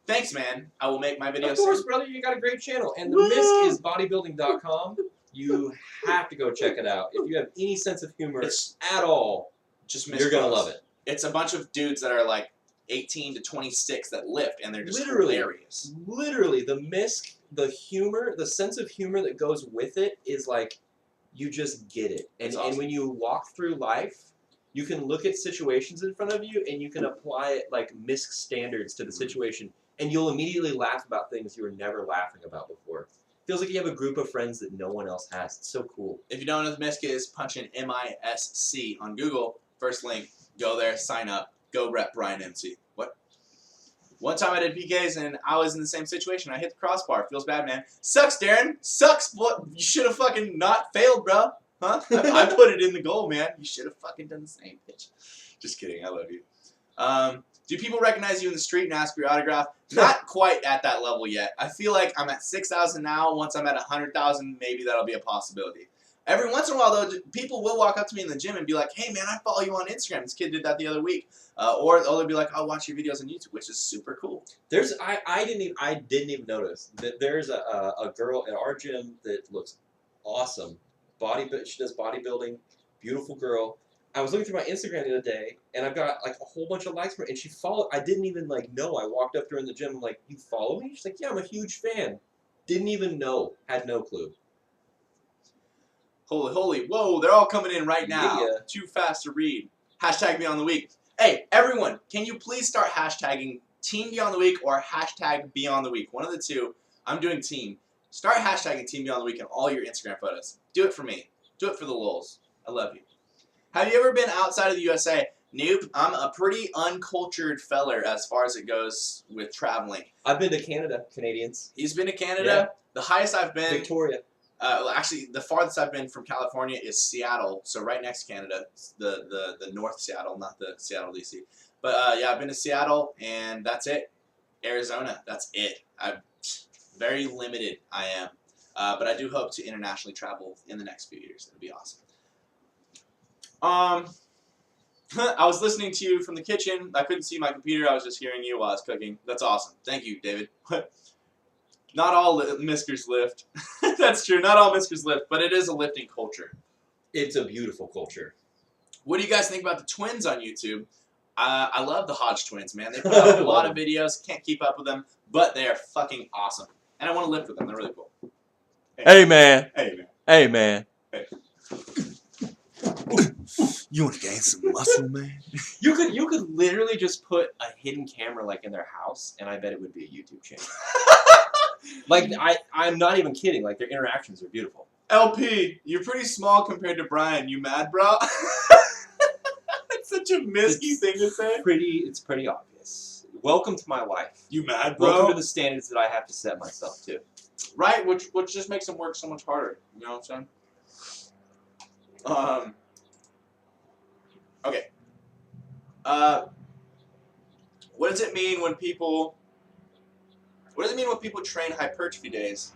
Thanks, man. I will make my videos. Of course, brother. You got a great channel, and the MISC is bodybuilding.com. You have to go check it out. If you have any sense of humor at all, you're gonna love it. It's a bunch of dudes that are like 18 to 26 that lift, and they're just hilarious. Literally, the MISC, the humor, the sense of humor that goes with it is like, you just get it. And awesome. And when you walk through life, you can look at situations in front of you, and you can apply it like MISC standards to the situation, and you'll immediately laugh about things you were never laughing about before. Feels like you have a group of friends that no one else has. It's so cool. If you don't know what MISC is, punch in MISC on Google. First link. Go there, sign up, go rep Brian MC. What? One time I did PKs and I was in the same situation. I hit the crossbar. Feels bad, man. Sucks, Darren. Sucks. What? You should have fucking not failed, bro. Huh? I put it in the goal, man. You should have fucking done the same, bitch. Just kidding. I love you. Do people recognize you in the street and ask for your autograph? Not quite at that level yet. I feel like I'm at 6,000 now. Once I'm at 100,000, maybe that'll be a possibility. Every once in a while, though, people will walk up to me in the gym and be like, hey, man, I follow you on Instagram. This kid did that the other week. Or they'll be like, I'll watch your videos on YouTube, which is super cool. I didn't even notice that there's a girl at our gym that looks awesome. She does bodybuilding. Beautiful girl. I was looking through my Instagram the other day, and I've got like a whole bunch of likes from her, and she followed. I didn't even know. I walked up to her in the gym. I'm like, you follow me? She's like, yeah, I'm a huge fan. Didn't even know. Had no clue. Holy, whoa, they're all coming in right now. Yeah. Too fast to read. Hashtag Beyond the Week. Hey, everyone, can you please start hashtagging Team Beyond the Week or hashtag Beyond the Week? One of the two. I'm doing team. Start hashtagging Team Beyond the Week in all your Instagram photos. Do it for me. Do it for the lols. I love you. Have you ever been outside of the USA? Nope. I'm a pretty uncultured feller as far as it goes with traveling. I've been to Canada, Canadians. He's been to Canada. Yeah. The highest I've been... Victoria. Actually, the farthest I've been from California is Seattle, so right next to Canada, the North Seattle, not the Seattle, D.C. But yeah, I've been to Seattle, and that's it. Arizona, that's it. I'm very limited, I am. But I do hope to internationally travel in the next few years. It'll be awesome. I was listening to you from the kitchen. I couldn't see my computer. I was just hearing you while I was cooking. That's awesome. Thank you, David. Not all Miskers lift. That's true. Not all Miskers lift, but it is a lifting culture. It's a beautiful culture. What do you guys think about the twins on YouTube? I love the Hodge twins, man. They put out a lot of videos. Can't keep up with them, but they are fucking awesome. And I want to lift with them. They're really cool. Hey, man. Hey, man. Hey, man. Hey. You want to gain some muscle, man? You could literally just put a hidden camera like in their house, and I bet it would be a YouTube channel. Like, I'm not even kidding. Like, their interactions are beautiful. LP, you're pretty small compared to Brian. You mad, bro? It's such a misky thing to say. It's pretty obvious. Welcome to my life. You mad, Welcome bro? to the standards that I have to set myself to. Right, which just makes them work so much harder. You know what I'm saying? Okay. What does it mean when people? What does it mean when people train hypertrophy days?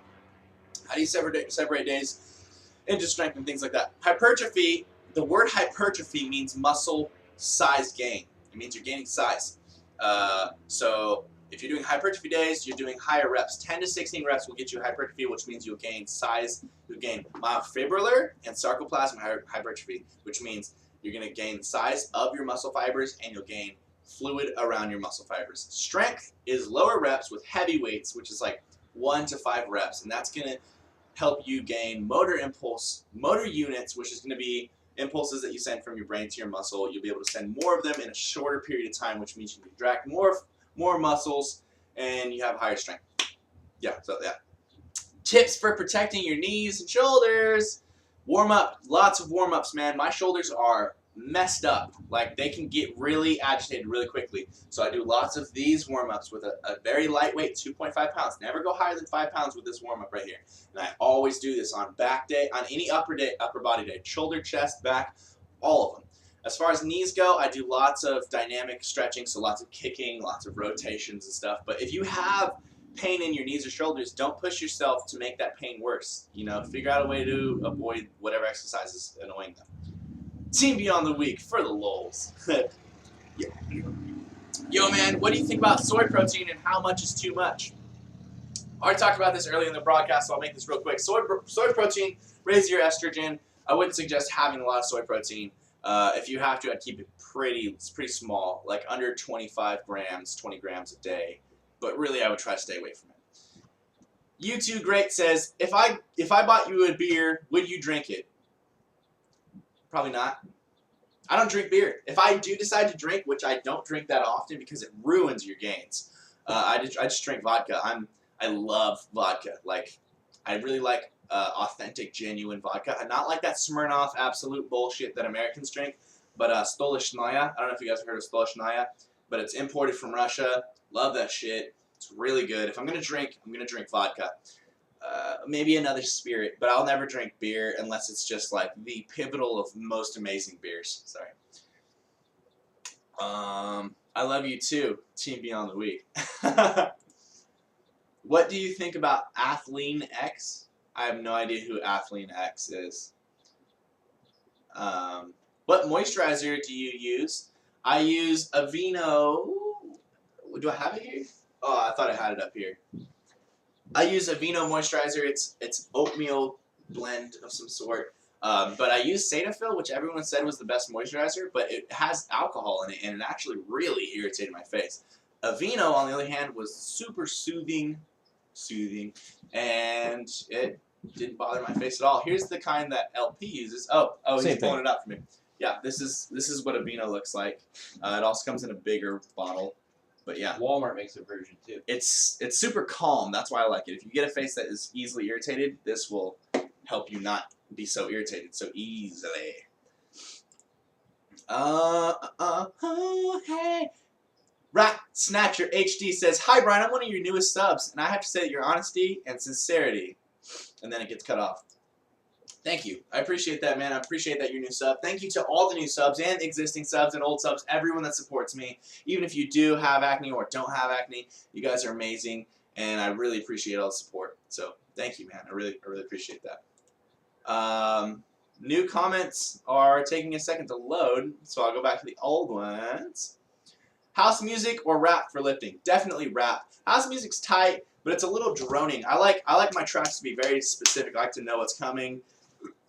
How do you separate days into strength and things like that? Hypertrophy. The word hypertrophy means muscle size gain. It means you're gaining size. So if you're doing hypertrophy days, you're doing higher reps. 10 to 16 reps will get you hypertrophy, which means you'll gain size. You'll gain myofibrillar and sarcoplasmic hypertrophy, which means you're going to gain the size of your muscle fibers and you'll gain fluid around your muscle fibers. Strength is lower reps with heavy weights, which is like 1 to 5 reps, and that's going to help you gain motor units, which is going to be impulses that you send from your brain to your muscle. You'll be able to send more of them in a shorter period of time, which means you can contract more muscles and you have higher strength. Yeah, so yeah. Tips for protecting your knees and shoulders. Warm up. Lots of warm ups, man. My shoulders are messed up. Like, they can get really agitated really quickly. So I do lots of these warm ups with a very lightweight 2.5 pounds. Never go higher than 5 pounds with this warm up right here. And I always do this on back day, on any upper body day. Shoulder, chest, back, all of them. As far as knees go, I do lots of dynamic stretching, so lots of kicking, lots of rotations and stuff. But if you have pain in your knees or shoulders, don't push yourself to make that pain worse. You know, figure out a way to avoid whatever exercise is annoying them. Team Beyond the Week for the lulz. Yo, man, what do you think about soy protein and how much is too much? I already talked about this earlier in the broadcast, so I'll make this real quick. Soy protein raises your estrogen. I wouldn't suggest having a lot of soy protein. If you have to, I'd keep it pretty small, like under 25 grams, 20 grams a day. But really, I would try to stay away from it. You2 Great says, if I bought you a beer, would you drink it? Probably not. I don't drink beer. If I do decide to drink, which I don't drink that often because it ruins your gains, I just drink vodka. I love vodka. Like, I really like authentic, genuine vodka. And not like that Smirnoff absolute bullshit that Americans drink, but Stolichnaya. I don't know if you guys have heard of Stolichnaya, but it's imported from Russia. Love that shit. It's really good. If I'm going to drink, I'm going to drink vodka. Maybe another spirit, but I'll never drink beer unless it's just like the pivotal of most amazing beers. Sorry. I love you too, Team Beyond the Week. What do you think about Athlean X? I have no idea who Athlean X is. What moisturizer do you use? I use Aveeno. Do I have it here? Oh, I thought I had it up here. I use Aveeno moisturizer. It's oatmeal blend of some sort. But I use Cetaphil, which everyone said was the best moisturizer, but it has alcohol in it, and it actually really irritated my face. Aveeno, on the other hand, was super soothing, and it didn't bother my face at all. Here's the kind that LP uses. Oh, he's pulling it up for me. Yeah, this is what Aveeno looks like. It also comes in a bigger bottle. But yeah, Walmart makes a version too. It's super calm. That's why I like it. If you get a face that is easily irritated, this will help you not be so irritated so easily. Hey. Rat Snatcher HD says, "Hi Brian, I'm one of your newest subs, and I have to say that your honesty and sincerity," and then it gets cut off. Thank you. I appreciate that, man. I appreciate that you're new sub. Thank you to all the new subs and existing subs and old subs, everyone that supports me. Even if you do have acne or don't have acne, you guys are amazing, and I really appreciate all the support. So thank you, man. I really appreciate that. New comments are taking a second to load, so I'll go back to the old ones. House music or rap for lifting? Definitely rap. House music's tight, but it's a little droning. I like my tracks to be very specific. I like to know what's coming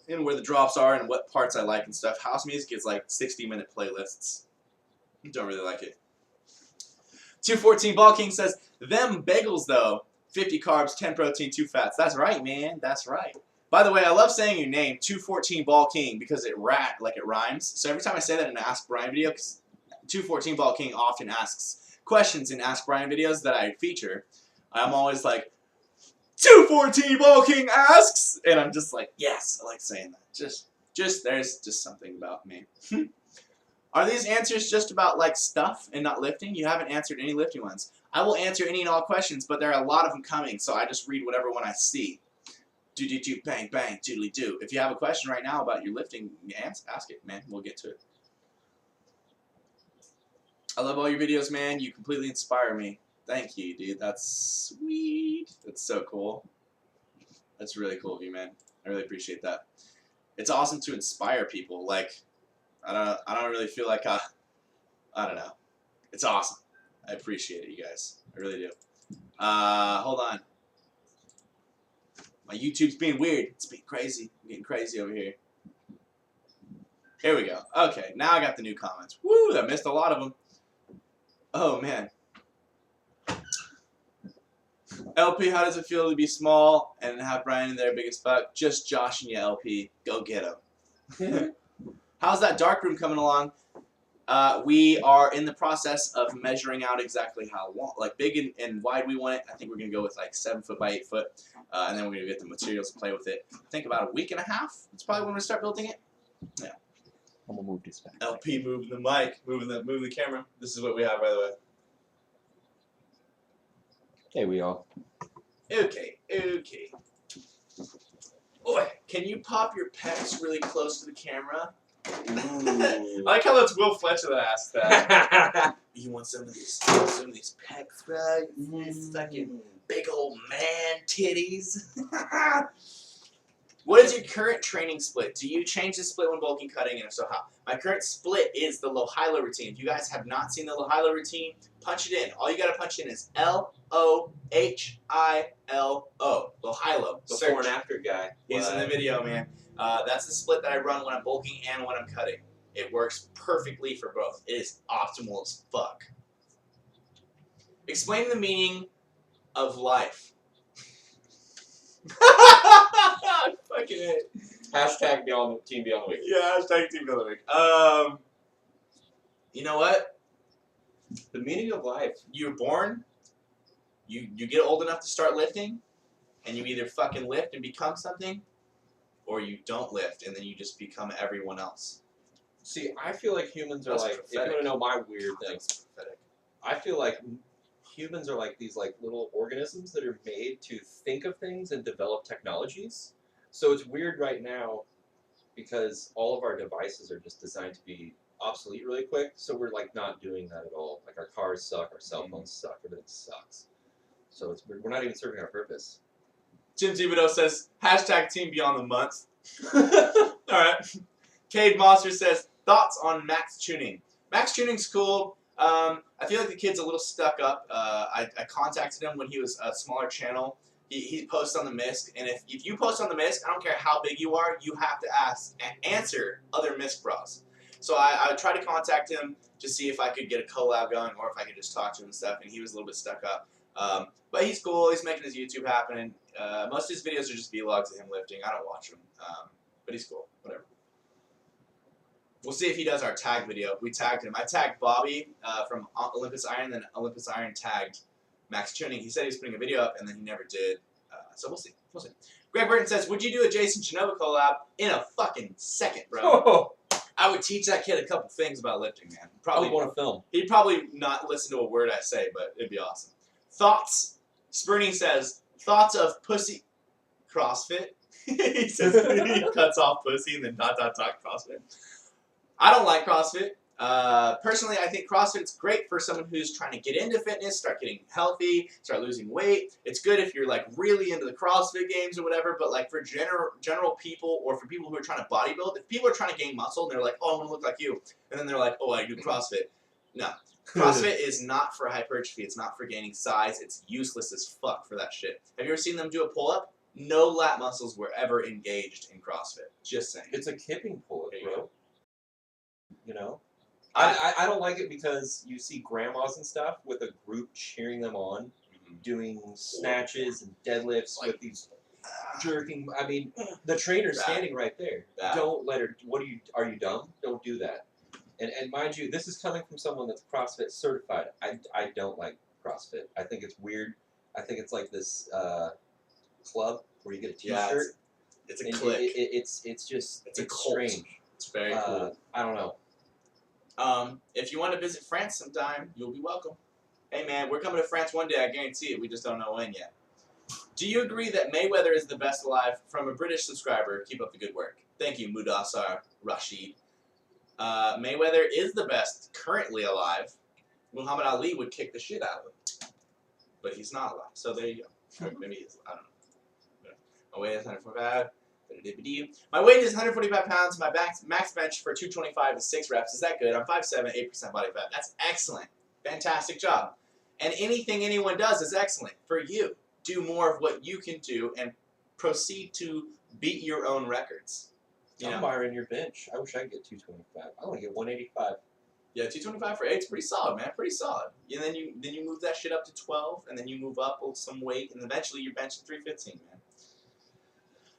and where the drops are and what parts I like and stuff. House music is like 60-minute playlists. Don't really like it. 214 Ball King says, "Them bagels though, 50 carbs, 10 protein, 2 fats." That's right, man. That's right. By the way, I love saying your name, 214 Ball King, because it rhymes. So every time I say that in an Ask Brian video, because 214 Ball King often asks questions in Ask Brian videos that I feature, I'm always like, 214 Ball King asks, and I'm just like, yes, I like saying that. Just there's just something about me. Are these answers just about like stuff and not lifting? You haven't answered any lifting ones. I will answer any and all questions, but there are a lot of them coming, so I just read whatever one I see. Do, bang, bang, doodly do. If you have a question right now about your lifting, ask it, man. We'll get to it. I love all your videos, man. You completely inspire me. Thank you, dude. That's sweet. That's so cool. That's really cool of you, man. I really appreciate that. It's awesome to inspire people. Like, I don't really feel like I don't know. It's awesome. I appreciate it, you guys. I really do. Hold on. My YouTube's being weird. It's being crazy. I'm getting crazy over here. Here we go. Okay, now I got the new comments. Woo, I missed a lot of them. Oh, man. LP, how does it feel to be small and have Brian in there big as fuck? Just joshing you, LP. Go get him. How's that dark room coming along? We are in the process of measuring out exactly how like big and wide we want it. I think we're going to go with like 7 foot by 8 foot. And then we're going to get the materials to play with it. I think about a week and a half. That's probably when we start building it. Yeah. I'm going to move this back. LP moving the mic, moving the camera. This is what we have, by the way. Hey, we all. Okay. Boy, can you pop your pecs really close to the camera? I like how that's Will Fletcher that asked that. You want some of these pecs, bro? These fucking big old man titties. What is your current training split? Do you change the split when bulking, cutting, and if so, how? My current split is the Lohilo routine. If you guys have not seen the Lohilo routine, punch it in. All you got to punch in is Lohilo. Lohilo. Before and after guy. He's in the video, man. That's the split that I run when I'm bulking and when I'm cutting. It works perfectly for both. It is optimal as fuck. Explain the meaning of life. Fucking it. Hashtag Team Beyond the Week. Yeah, hashtag Team Beyond the Week. You know what? The meaning of life. You're born, you get old enough to start lifting, and you either fucking lift and become something, or you don't lift and then you just become everyone else. See, I feel like humans are That's like, prophetic. if you want to know my weird thing, That's pathetic. I feel like humans are like these like little organisms that are made to think of things and develop technologies. So it's weird right now because all of our devices are just designed to be obsolete really quick. So we're like not doing that at all. Like our cars suck, our cell phones suck, everything sucks. So it's we're not even serving our purpose. Jim Thibodeau says, hashtag Team Beyond the Month. Alright. Cade Monster says, thoughts on max tuning. Max tuning's cool. I feel like the kid's a little stuck up. I contacted him when he was a smaller channel. He posts on the MISC, and if you post on the MISC, I don't care how big you are, you have to answer other MISC pros. So I tried to contact him to see if I could get a collab going or if I could just talk to him and stuff, and he was a little bit stuck up. But he's cool. He's making his YouTube happen. And, most of his videos are just vlogs of him lifting. I don't watch them, but he's cool. Whatever. We'll see if he does our tag video. We tagged him. I tagged Bobby from Olympus Iron, then Olympus Iron tagged Max Tuning. He said he was putting a video up, and then he never did. So we'll see. We'll see. Greg Burton says, would you do a Jason Genova collab? In a fucking second, bro. Oh. I would teach that kid a couple things about lifting, man. Probably want to film. He'd probably not listen to a word I say, but it'd be awesome. Thoughts? Spurning says, thoughts of pussy CrossFit? He says he cuts off pussy and then ... CrossFit. I don't like CrossFit. Personally, I think CrossFit's great for someone who's trying to get into fitness, start getting healthy, start losing weight. It's good if you're like really into the CrossFit games or whatever, but like for general people or for people who are trying to bodybuild, if people are trying to gain muscle and they're like, oh, I want to look like you, and then they're like, oh, I do CrossFit. No. CrossFit is not for hypertrophy. It's not for gaining size. It's useless as fuck for that shit. Have you ever seen them do a pull-up? No lat muscles were ever engaged in CrossFit. Just saying. It's a kipping pull-up, There you bro. go. You know? I don't like it because you see grandmas and stuff with a group cheering them on, doing snatches and deadlifts Like, with these jerking. I mean, the trainer's Bad. standing right there. Bad. Don't let her. Are you dumb? Don't do that. And mind you, this is coming from someone that's CrossFit certified. I don't like CrossFit. I think it's weird. I think it's like this club where you get a T-shirt. Yeah, it's a and clique. It's just It's a cult. strange. It's very cool. I don't know. If you want to visit France sometime, you'll be welcome. Hey man, we're coming to France one day, I guarantee it. We just don't know when yet. Do you agree that Mayweather is the best alive? From a British subscriber, keep up the good work. Thank you, Mudassar Rashid. Mayweather is the best currently alive. Muhammad Ali would kick the shit out of him. But he's not alive, so there you go. Or maybe he is, I don't know. My weight is 145. My weight is 145 pounds. My max bench for 225 is 6 reps. Is that good? I'm 5'7", 8% body fat. That's excellent. Fantastic job. And anything anyone does is excellent for you. Do more of what you can do and proceed to beat your own records. I'm firing your bench. I wish I could get 225. I want to get 185. Yeah, 225 for 8 is pretty solid, man. Pretty solid. And then you move that shit up to 12, and then you move up some weight, and eventually you're benching 315, man.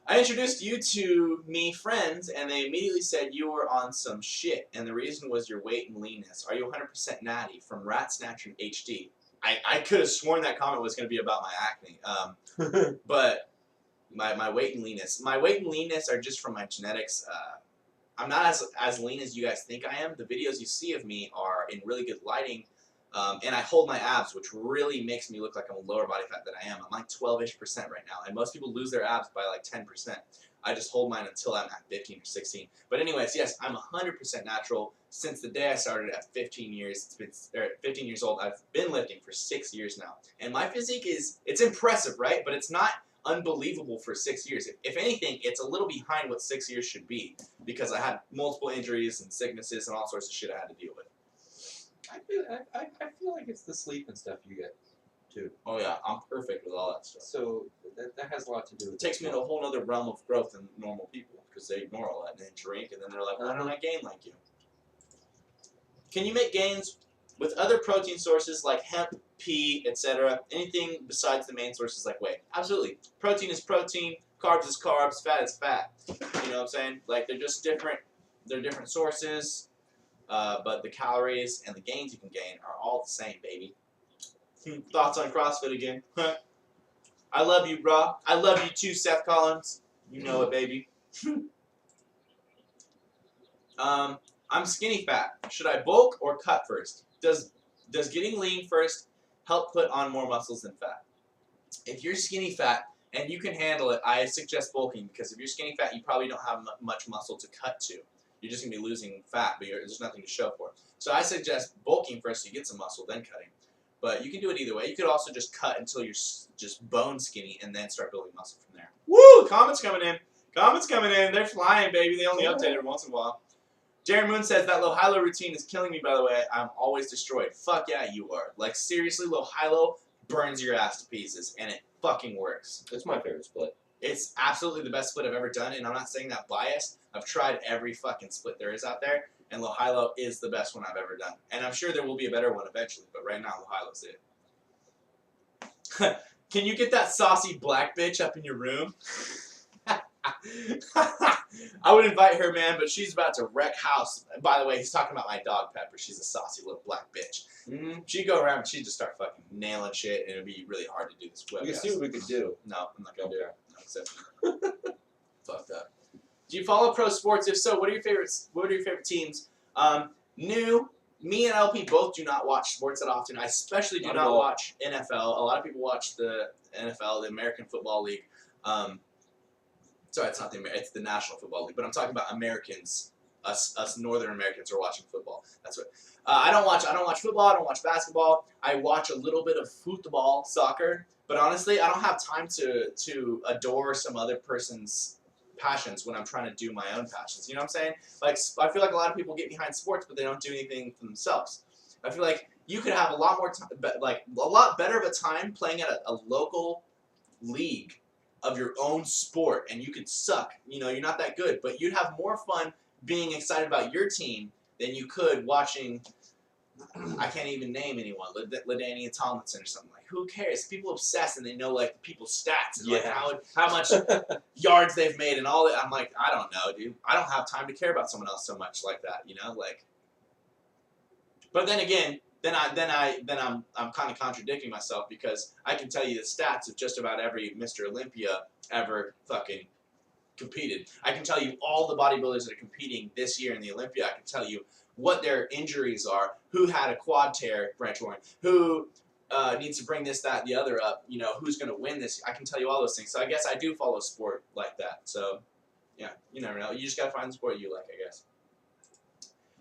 I introduced you to me friends, and they immediately said you were on some shit, and the reason was your weight and leanness. Are you 100% natty? From Rat Snatcher HD. I could have sworn that comment was going to be about my acne, but my weight and leanness. My weight and leanness are just from my genetics. I'm not as lean as you guys think I am. The videos you see of me are in really good lighting, and I hold my abs, which really makes me look like I'm a lower body fat than I am. I'm like 12-ish% right now, and most people lose their abs by like 10%. I just hold mine until I'm at 15 or 16. But anyways, yes, I'm 100% natural. Since the day I started at 15 years, 15 years old, I've been lifting for 6 years now. And my physique it's impressive, right? But it's not unbelievable for 6 years. If anything, it's a little behind what 6 years should be because I had multiple injuries and sicknesses and all sorts of shit I had to deal with. I feel like it's the sleep and stuff you get, too. Oh yeah, I'm perfect with all that stuff. So that has a lot to do with it. Takes me in a whole other realm of growth than normal people because they ignore all that and they drink and then they're like, why don't I gain like you? Can you make gains with other protein sources like hemp, pea, etc.? Anything besides the main sources like whey? Absolutely. Protein is protein, carbs is carbs, fat is fat. You know what I'm saying? Like they're just different. They're different sources. But the calories and the gains you can gain are all the same, baby. Thoughts on CrossFit again? I love you, bro. I love you too, Seth Collins. You know it, baby. I'm skinny fat. Should I bulk or cut first? Does getting lean first help put on more muscles than fat? If you're skinny fat and you can handle it, I suggest bulking because if you're skinny fat, you probably don't have much muscle to cut to. You're just going to be losing fat, but there's nothing to show for it. So I suggest bulking first so you get some muscle, then cutting. But you can do it either way. You could also just cut until you're just bone skinny and then start building muscle from there. Woo! Comments coming in. Comments coming in. They're flying, baby. They only update every once in a while. Jerry Moon says, that low-high-low routine is killing me, by the way. I'm always destroyed. Fuck yeah, you are. Like, seriously, low-high-low burns your ass to pieces, and it fucking works. It's my favorite split. It's absolutely the best split I've ever done, and I'm not saying that biased. I've tried every fucking split there is out there, and low-high-low is the best one I've ever done. And I'm sure there will be a better one eventually, but right now, low-high-low's it. Can you get that saucy black bitch up in your room? I would invite her, man, but she's about to wreck house. By the way, he's talking about my dog, Pepper. She's a saucy little black bitch. She'd go around and she'd just start fucking nailing shit, and it'd be really hard to do this webcast. You can see what we could do. No, I'm not going to do it. No, except fucked up. Do you follow pro sports? If so, what are your favorite teams? Me and LP both do not watch sports that often. I especially do not watch NFL. A lot of people watch the NFL, the American Football League. Sorry, it's the National Football League, but I'm talking about Americans, us Northern Americans are watching football. That's what. I don't watch football. I don't watch basketball. I watch a little bit of football, soccer, but honestly, I don't have time to adore some other person's passions when I'm trying to do my own passions. You know what I'm saying? Like, I feel like a lot of people get behind sports, but they don't do anything for themselves. I feel like you could have a lot more time, like a lot better of a time playing at a local league of your own sport, and you could suck. You know, you're not that good, but you'd have more fun being excited about your team than you could watching. I can't even name anyone, LaDainian Tomlinson or something. Like, who cares? People obsess and they know like people's stats and like how much yards they've made and all that. I'm like, I don't know, dude. I don't have time to care about someone else so much like that, you know, like. But then again, I'm kind of contradicting myself because I can tell you the stats of just about every Mr. Olympia ever fucking competed. I can tell you all the bodybuilders that are competing this year in the Olympia. I can tell you what their injuries are, who had a quad tear, branch one, who needs to bring this, that, and the other up, you know, who's going to win this. I can tell you all those things. So I guess I do follow sport like that. So, yeah, you never know. You just got to find the sport you like, I guess.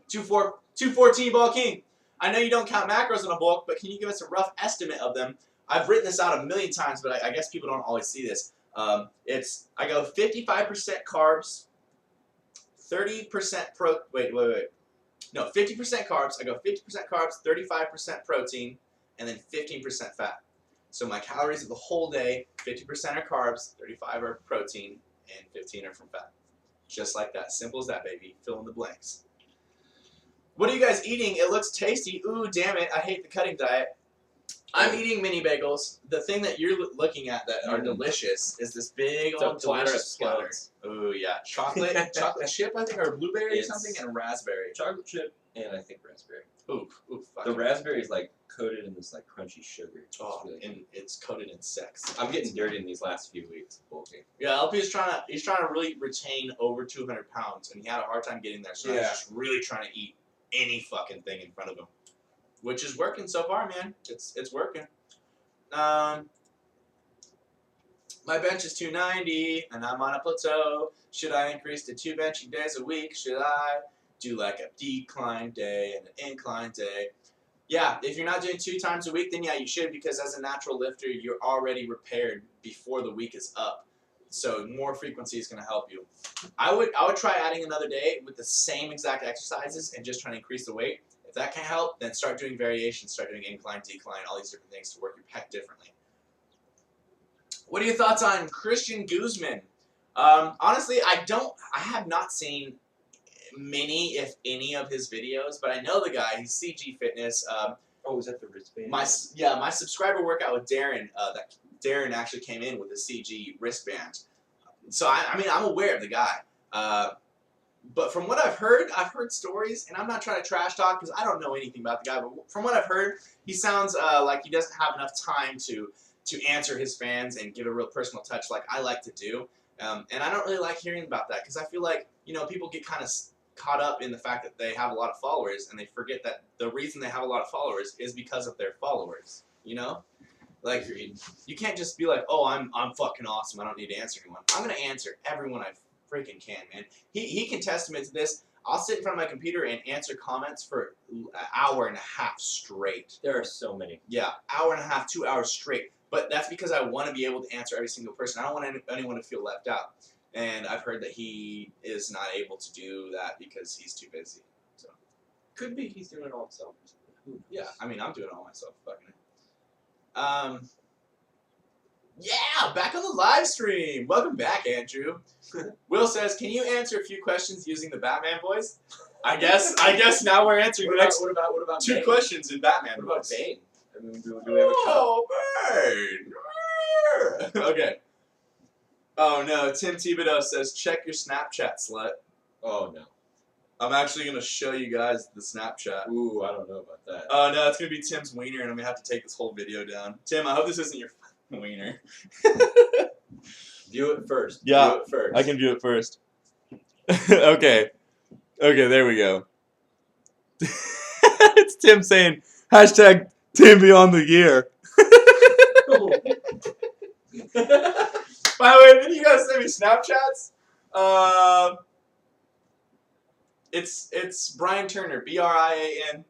214 Ball King. I know you don't count macros in a bulk, but can you give us a rough estimate of them? I've written this out a million times, but I guess people don't always see this. I go 55% carbs, 30% No, 50% carbs. I go 50% carbs, 35% protein, and then 15% fat. So my calories of the whole day, 50% are carbs, 35 are protein, and 15 are from fat. Just like that. Simple as that, baby. Fill in the blanks. What are you guys eating? It looks tasty. Ooh, damn it. I hate the cutting diet. I'm eating mini bagels. The thing that you're looking at that are delicious is this big old delicious platter. Ooh, yeah. Chocolate chip, I think, or blueberry or something, and raspberry. Chocolate chip and I think raspberry. Oof. The raspberry is like coated in this like crunchy sugar. Oh, really and it's coated in sex. I'm getting dirty in these last few weeks. Bulking. Yeah, LP's trying to really retain over 200 pounds, and he had a hard time getting there. So he's just really trying to eat any fucking thing in front of him, which is working so far, man. It's working. My bench is 290, and I'm on a plateau. Should I increase to 2 benching days a week? Should I do like a decline day and an incline day? Yeah, if you're not doing 2 times a week, then yeah, you should, because as a natural lifter, you're already repaired before the week is up. So more frequency is going to help you. I would try adding another day with the same exact exercises and just trying to increase the weight. If that can't help, then start doing variations, start doing incline, decline, all these different things to work your pec differently. What are your thoughts on Christian Guzman? Honestly, I have not seen many, if any, of his videos, but I know the guy. He's CG Fitness. Was that the wristband? My subscriber workout with Darren. That Darren actually came in with a CG wristband. So I mean, I'm aware of the guy. But from what I've heard stories, and I'm not trying to trash talk because I don't know anything about the guy, but from what I've heard, he sounds like he doesn't have enough time to answer his fans and give a real personal touch like I like to do. And I don't really like hearing about that because I feel like, you know, people get kind of caught up in the fact that they have a lot of followers, and they forget that the reason they have a lot of followers is because of their followers, you know? Like, you can't just be like, oh, I'm fucking awesome, I don't need to answer anyone. I'm going to answer everyone I freaking can, man. He can testament to this. I'll sit in front of my computer and answer comments for an hour and a half straight. There are so many. Yeah, hour and a half, 2 hours straight. But that's because I want to be able to answer every single person. I don't want anyone to feel left out. And I've heard that he is not able to do that because he's too busy. So Could be he's doing it all himself. yeah, I mean, I'm doing it all myself. Fucking it. Yeah, back on the live stream. Welcome back, Andrew. Will says, can you answer a few questions using the Batman voice? I guess now we're answering the next what about 2 Bane? questions in Batman What about voice. Bane? I mean, do we have a cut? Oh, Bane. Okay. Oh no, Tim Thibodeau says, check your Snapchat, slut. Oh no. I'm actually going to show you guys the Snapchat. Ooh, I don't know about that. Oh no, it's going to be Tim's wiener, and I'm going to have to take this whole video down. Tim, I hope this isn't your fucking wiener. View it first. Yeah, View it first. I can view it first. Okay, there we go. It's Tim saying, hashtag Tim beyond the year. By the way, if you guys send me Snapchats, it's Brian Turner, BrianTurner.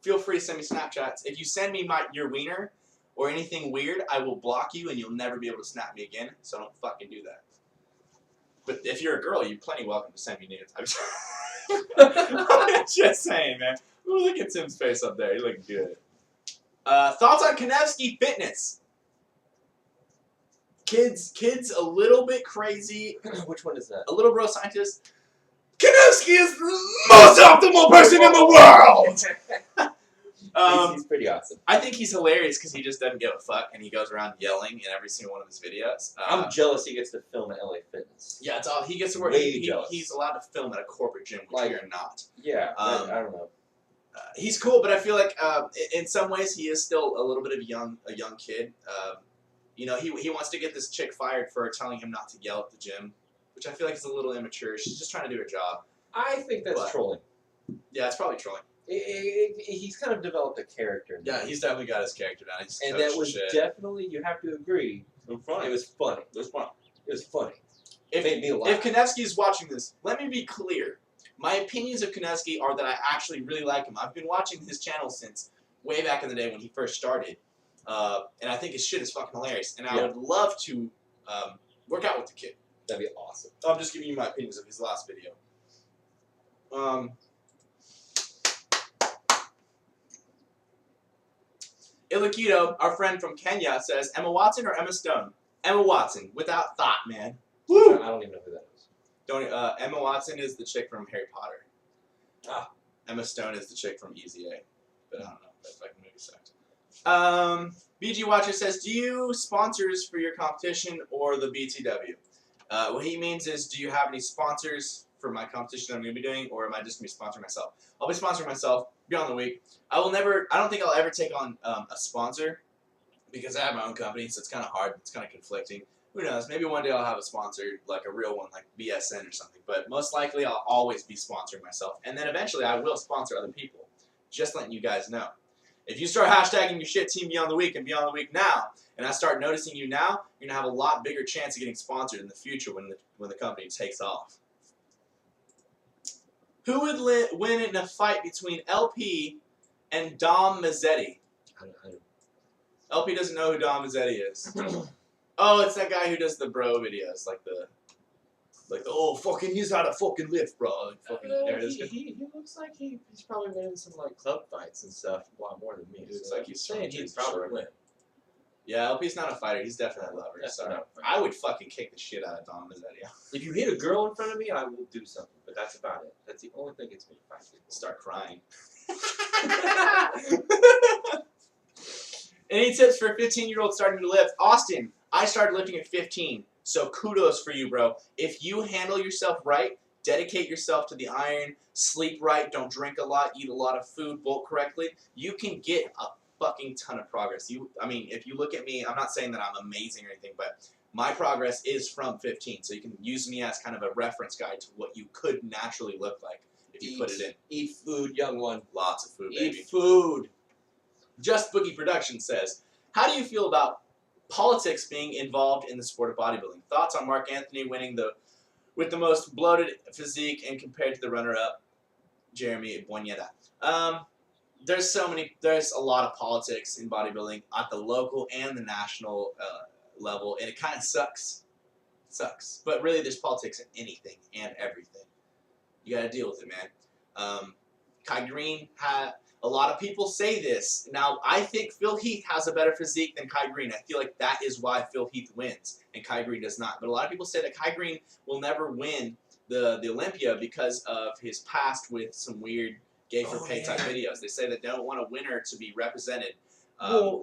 Feel free to send me Snapchats. If you send me your wiener or anything weird, I will block you and you'll never be able to snap me again. So don't fucking do that. But if you're a girl, you're plenty welcome to send me nudes. I'm just saying, man. Ooh, look at Tim's face up there. He looking good. Thoughts on Kanevsky Fitness? Kids a little bit crazy. Which one is that? A little bro scientist. Kanevsky is the most optimal person in the world! He's pretty awesome. I think he's hilarious because he just doesn't give a fuck and he goes around yelling in every single one of his videos. I'm jealous he gets to film at LA Fitness. Yeah, it's all he gets to work. He's allowed to film at a corporate gym, which we are not. Yeah, I don't know. He's cool, but I feel like in some ways he is still a little bit of a young kid. You know, he wants to get this chick fired for telling him not to yell at the gym, which I feel like is a little immature. She's just trying to do her job. I think that's But- trolling. Yeah, it's probably trolling. He's kind of developed a character. Yeah, he's definitely got his character down. He's And coached that was shit. definitely, you have to agree, It was funny. it was funny. It was funny. It was funny. If, It made me laugh. if Konevsky is watching this, let me be clear. My opinions of Konevsky are that I actually really like him. I've been watching his channel since way back in the day when he first started. And I think his shit is fucking hilarious. And I would love to work out with the kid. That'd be awesome. I'm just giving you my opinions of his last video. Ilakito, our friend from Kenya, says, Emma Watson or Emma Stone? Emma Watson, without thought, man. Woo! I don't even know who that is. Emma Watson is the chick from Harry Potter. Ah. Emma Stone is the chick from Easy A. But I don't know. That fucking movie sucked. BG Watcher says, do you sponsors for your competition or the BTW? What he means is, do you have any sponsors for my competition I'm going to be doing, or am I just going to be sponsoring myself? I'll be sponsoring myself beyond the week. I don't think I'll ever take on a sponsor because I have my own company, so it's kind of hard. It's kind of conflicting. Who knows? Maybe one day I'll have a sponsor, like a real one, like BSN or something. But most likely I'll always be sponsoring myself. And then eventually I will sponsor other people. Just letting you guys know. If you start hashtagging your shit Team Beyond the Week and Beyond the Week now, and I start noticing you now, you're going to have a lot bigger chance of getting sponsored in the future when the company takes off. Who would win in a fight between LP and Dom Mazzetti? I don't LP doesn't know who Dom Mazzetti is. Oh, it's that guy who does the bro videos, like the oh fucking he's out of fucking lift, bro. Like, fucking, there it is. he looks like he's probably been in some like club fights and stuff a lot more than me. He looks so like he's saying strong, he'd for probably sure. win. Yeah, LP's not a fighter. He's definitely a lover. Definitely Sorry. not a fighter. I would fucking kick the shit out of Dom Mazzetti. If you hit a girl in front of me, I will do something, but that's about it. That's the only thing that gets me to fight people. Start crying. Any tips for a 15-year-old starting to lift? Austin, I started lifting at 15, so kudos for you, bro. If you handle yourself right, dedicate yourself to the iron, sleep right, don't drink a lot, eat a lot of food, bulk correctly, you can get a fucking ton of progress. I mean, if you look at me, I'm not saying that I'm amazing or anything, but my progress is from 15, so you can use me as kind of a reference guide to what you could naturally look like if you put it in. Eat food, young one. Lots of food, baby. Eat food. Just Boogie Production says, how do you feel about politics being involved in the sport of bodybuilding? Thoughts on Mark Anthony winning with the most bloated physique and compared to the runner-up, Jeremy Boneta? There's a lot of politics in bodybuilding at the local and the national level, and it kind of sucks. It sucks. But really, there's politics in anything and everything. You got to deal with it, man. Kai Green had... A lot of people say this. Now, I think Phil Heath has a better physique than Kai Green. I feel like that is why Phil Heath wins and Kai Green does not. But a lot of people say that Kai Green will never win the Olympia because of his past with some weird gay for pay type videos. They say that they don't want a winner to be represented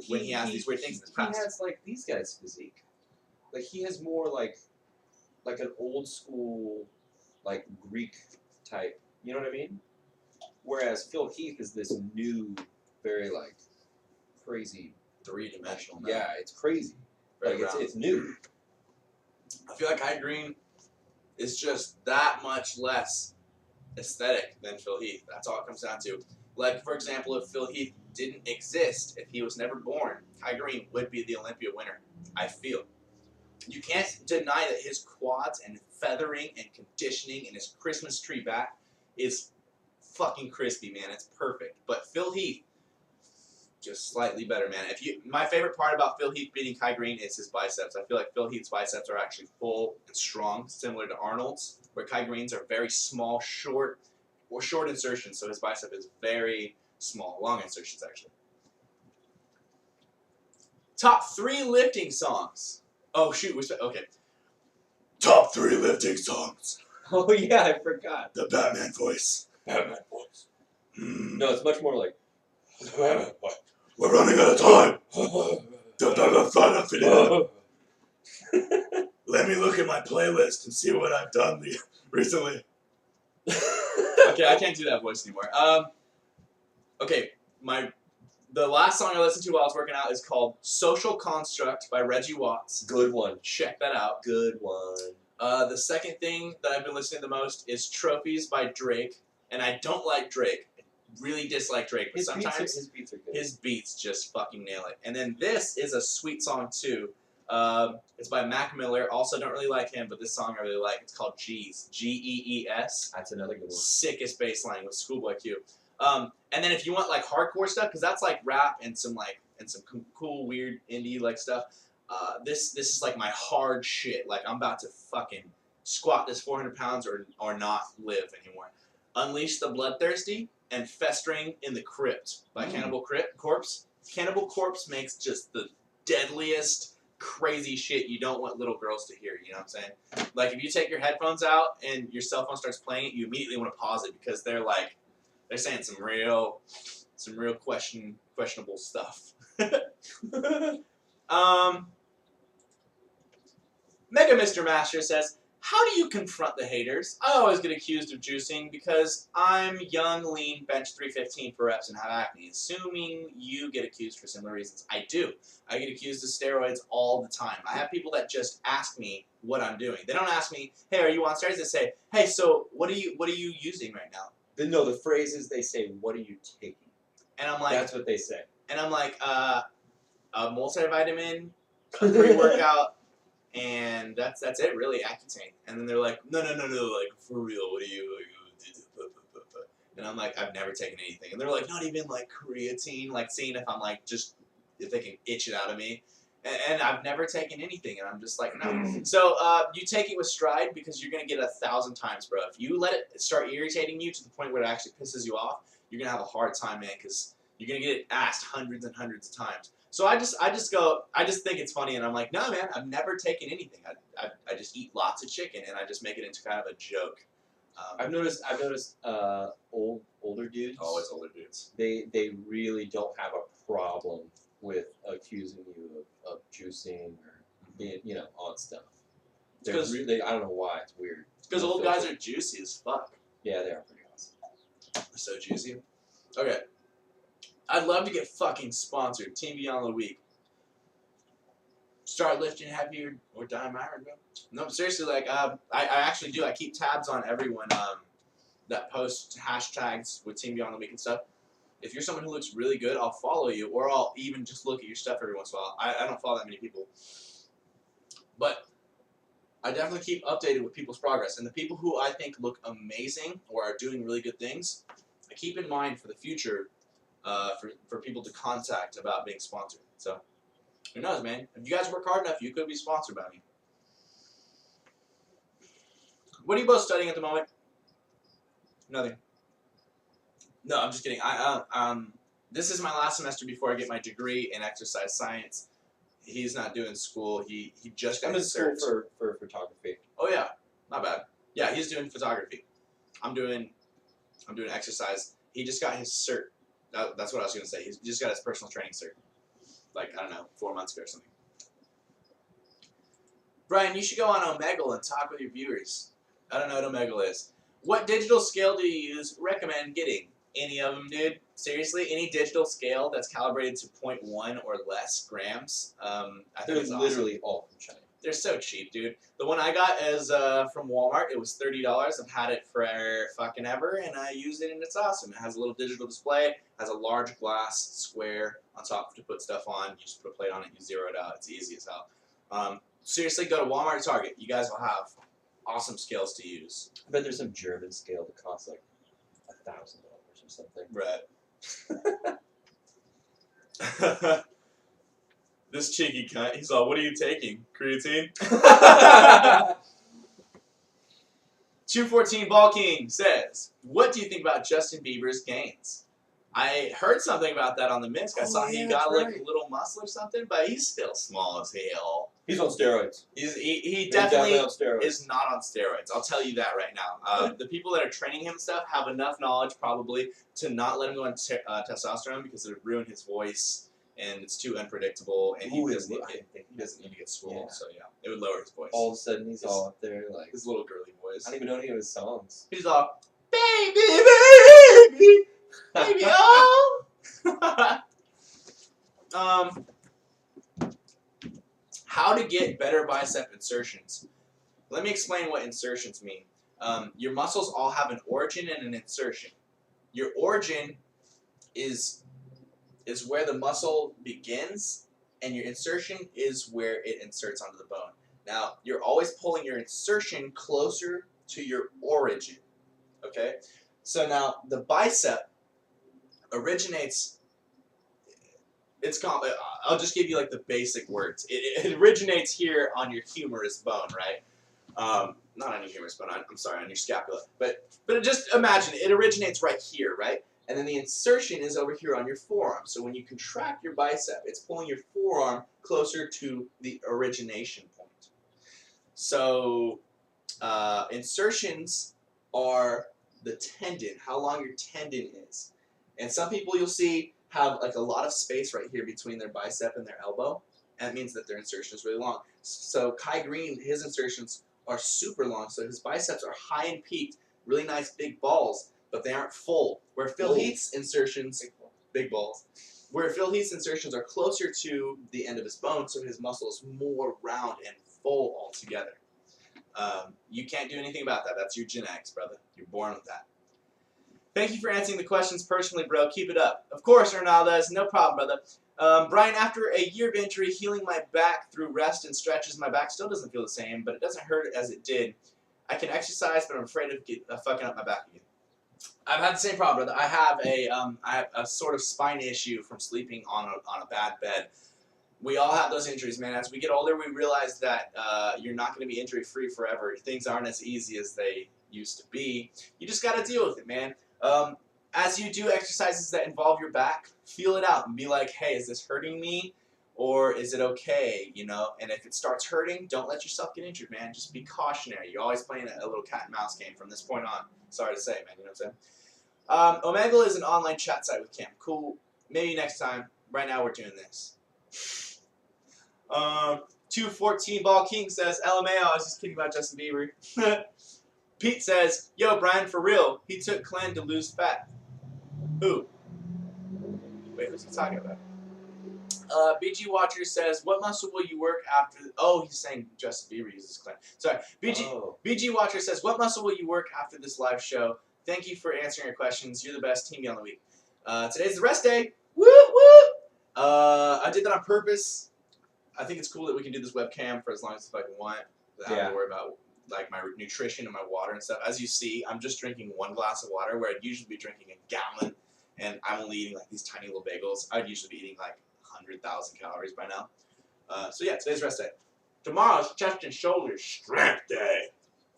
when he has these weird things in his past. He has like these guys' physique. Like he has more like an old school like Greek type. You know what I mean? Whereas Phil Heath is this new, very like crazy Three-dimensional. Yeah, it's crazy. Very Like it's new. I feel like Kai Green is just that much less aesthetic than Phil Heath. That's all it comes down to. Like, for example, if Phil Heath didn't exist, if he was never born, Kai Green would be the Olympia winner, I feel. You can't deny that his quads and feathering and conditioning and his Christmas tree back is fucking crispy, man. It's perfect. But Phil Heath, just slightly better, man. My favorite part about Phil Heath beating Kai Green is his biceps. I feel like Phil Heath's biceps are actually full and strong, similar to Arnold's, where Kai Green's are very small, short insertions. So his bicep is very small, long insertions actually. Top 3 lifting songs. Oh shoot, okay. Top 3 lifting songs. Oh yeah, I forgot. The Batman voice. Batman voice. No, it's much more like Batman voice. We're running out of time. Let me look at my playlist and see what I've done recently. Okay, I can't do that voice anymore. Okay, the The last song I listened to while I was working out is called Social Construct by Reggie Watts. Good one. Check that out. Good one. The second thing that I've been listening to the most is Trophies by Drake. And I don't like Drake. I really dislike Drake. But sometimes his beats are good. his beats just fucking nail it. And then this is a sweet song too. It's by Mac Miller. Also don't really like him, but this song I really like. It's called Gees. Gees. That's another good one. Sickest bass line with Schoolboy Q. And then if you want like hardcore stuff, because that's like rap and some cool weird indie like stuff. This is like my hard shit. Like I'm about to fucking squat this 400 pounds or not live anymore. Unleash the Bloodthirsty and Festering in the Crypt by Cannibal Corpse. Cannibal Corpse makes just the deadliest, crazy shit you don't want little girls to hear. You know what I'm saying? Like if you take your headphones out and your cell phone starts playing it, you immediately want to pause it because they're saying some real questionable stuff. Mega Mr. Master says, how do you confront the haters? I always get accused of juicing because I'm young, lean, bench 315 for reps and have acne. Assuming you get accused for similar reasons. I do. I get accused of steroids all the time. I have people that just ask me what I'm doing. They don't ask me, hey, are you on steroids? They say, hey, so what are you using right now? No, the phrase is they say, what are you taking? And I'm like, that's what they say. And I'm like, a multivitamin, a pre-workout, and that's it, really, Accutane. And then they're like, no, like, for real, what do you, and I'm like, I've never taken anything. And they're like, not even, like, creatine, like, seeing if I'm, like, if they can itch it out of me. And I've never taken anything, and I'm just like, no. So you take it with stride because you're going to get 1,000 times, bro. If you let it start irritating you to the point where it actually pisses you off, you're going to have a hard time, man, because you're going to get it asked hundreds and hundreds of times. So I just think it's funny, and I'm like, no, man, I've never taken anything. I just eat lots of chicken, and I just make it into kind of a joke. I've noticed older dudes. Always older dudes. They really don't have a problem with accusing you of juicing or being, odd stuff. I don't know why, it's weird. Because old guys are juicy as fuck. Yeah, they are pretty awesome. They're so juicy. Okay. I'd love to get fucking sponsored. Team Beyond the Week. Start lifting heavier or die myron, bro. No, seriously, like, I actually do. I keep tabs on everyone that posts hashtags with Team Beyond the Week and stuff. If you're someone who looks really good, I'll follow you, or I'll even just look at your stuff every once in a while. I don't follow that many people. But I definitely keep updated with people's progress. And the people who I think look amazing or are doing really good things, I keep in mind for the future for people to contact about being sponsored. So, who knows, man? If you guys work hard enough, you could be sponsored by me. What are you both studying at the moment? Nothing. No, I'm just kidding. This is my last semester before I get my degree in exercise science. He's not doing school. He just got his cert. for photography. Oh yeah, not bad. Yeah, he's doing photography. I'm doing exercise. He just got his cert. That's what I was gonna say. He just got his personal training cert. Like, I don't know, 4 months ago or something. Brian, you should go on Omegle and talk with your viewers. I don't know what Omegle is. What digital scale do you use? Recommend getting? Any of them, dude. Seriously, any digital scale that's calibrated to 0.1 or less grams. I think They're it's literally awesome. all from China. They're so cheap, dude. The one I got is from Walmart. It was $30. I've had it for fucking ever, and I use it, and it's awesome. It has a little digital display, has a large glass square on top to put stuff on. You just put a plate on it, you zero it out. It's easy as hell. Seriously, go to Walmart or Target. You guys will have awesome scales to use. I bet there's some German scale that costs like $1,000 or something. Right. This cheeky cunt, he's all, what are you taking? Creatine? 214 Ball King says, what do you think about Justin Bieber's gains? I heard something about that on the Minsk. I saw he got like a little muscle or something, but he's still small as hell. He's on steroids. He definitely on steroids. is not on steroids. I'll tell you that right now. The people that are training him and stuff have enough knowledge probably to not let him go on testosterone because it would ruin his voice and it's too unpredictable and he doesn't need to get swole. Yeah. So yeah, it would lower his voice. All of a sudden he's all up there like his little girly voice. I don't even know any of his songs. He's all baby, baby, baby, oh. how to get better bicep insertions. Let me explain what insertions mean. Your muscles all have an origin and an insertion. Your origin is where the muscle begins, and your insertion is where it inserts onto the bone. Now, you're always pulling your insertion closer to your origin, okay? So now, the bicep originates, I'll just give you like the basic words. It originates here on your humerus bone, right? Not on your humerus bone, I'm sorry, on your scapula. But just imagine, it originates right here, right? And then the insertion is over here on your forearm. So when you contract your bicep, it's pulling your forearm closer to the origination point. So insertions are the tendon, how long your tendon is. And some people you'll see have like a lot of space right here between their bicep and their elbow. And that means that their insertion is really long. So Kai Green, his insertions are super long. So his biceps are high and peaked, really nice big balls, but they aren't full. Where Phil Heath's insertions, big balls, where Phil Heath's insertions are closer to the end of his bone, so his muscle is more round and full altogether. You can't do anything about that. That's your genetics, brother. You're born with that. Thank you for answering the questions personally, bro. Keep it up. Of course, Ronaldo's. No problem, brother. Brian, after a year of injury, healing my back through rest and stretches, my back still doesn't feel the same, but it doesn't hurt as it did. I can exercise, but I'm afraid of fucking up my back again. I've had the same problem, brother. I have a sort of spine issue from sleeping on a bad bed. We all have those injuries, man. As we get older, we realize that you're not going to be injury-free forever. Things aren't as easy as they used to be. You just got to deal with it, man. As you do exercises that involve your back, feel it out and be like, hey, is this hurting me or is it okay, you know? And if it starts hurting, don't let yourself get injured, man. Just be cautionary. You're always playing a little cat and mouse game from this point on. Sorry to say, man, you know what I'm saying? Omegle is an online chat site with Cam. Cool. Maybe next time. Right now we're doing this. 214 Ball King says, LMAO, I was just kidding about Justin Bieber. Pete says, yo, Brian, for real, he took Clan to lose fat. Who? Wait, who's he talking about? BG Watcher says, what muscle will you work after... Oh, he's saying Justin Bieber uses Clan. Sorry. BG Watcher says, what muscle will you work after this live show? Thank you for answering our questions. You're the best. Team Beyond the Week. Today's the rest day. Woo, woo! I did that on purpose. I think it's cool that we can do this webcam for as long as I can want. I don't have to worry about like my nutrition and my water and stuff. As you see, I'm just drinking 1 glass of water where I'd usually be drinking a gallon, and I'm only eating like these tiny little bagels. I'd usually be eating like 100,000 calories by now. So yeah, today's rest day. Tomorrow's chest and shoulders strength day.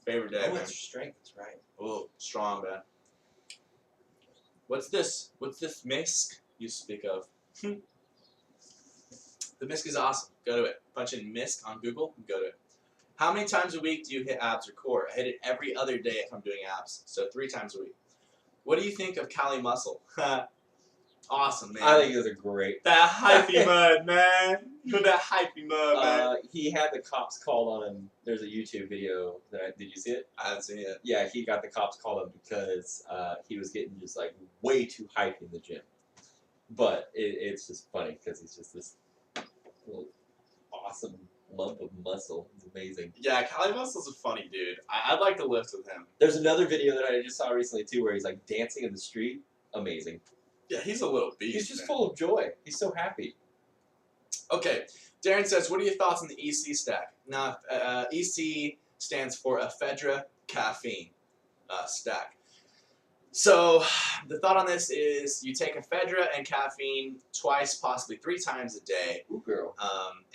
Favorite day. Oh, man. it's strength. That's right. Oh, strong, man. What's this? What's this misc you speak of? The misc is awesome. Go to it. Punch in misc on Google and go to it. How many times a week do you hit abs or core? I hit it every other day if I'm doing abs, so 3 times a week. What do you think of Cali Muscle? Awesome, man. I think those are great. That hypey mud, man. That hypey mud, man. He had the cops called on him. There's a YouTube video. Did you see it? I haven't seen it. Yeah, he got the cops called on him because he was getting just like way too hyped in the gym. But it's just funny because he's just this little awesome lump of muscle. It's amazing. Yeah, Cali Muscle's a funny dude. I'd like to lift with him. There's another video that I just saw recently too where he's like dancing in the street. Amazing. Yeah, he's a little beast. He's just man. full of joy. He's so happy. Okay, Darren says, what are your thoughts on the EC stack? Now, EC stands for ephedra caffeine stack. So the thought on this is you take ephedra and caffeine twice, possibly 3 times a day. Ooh, girl.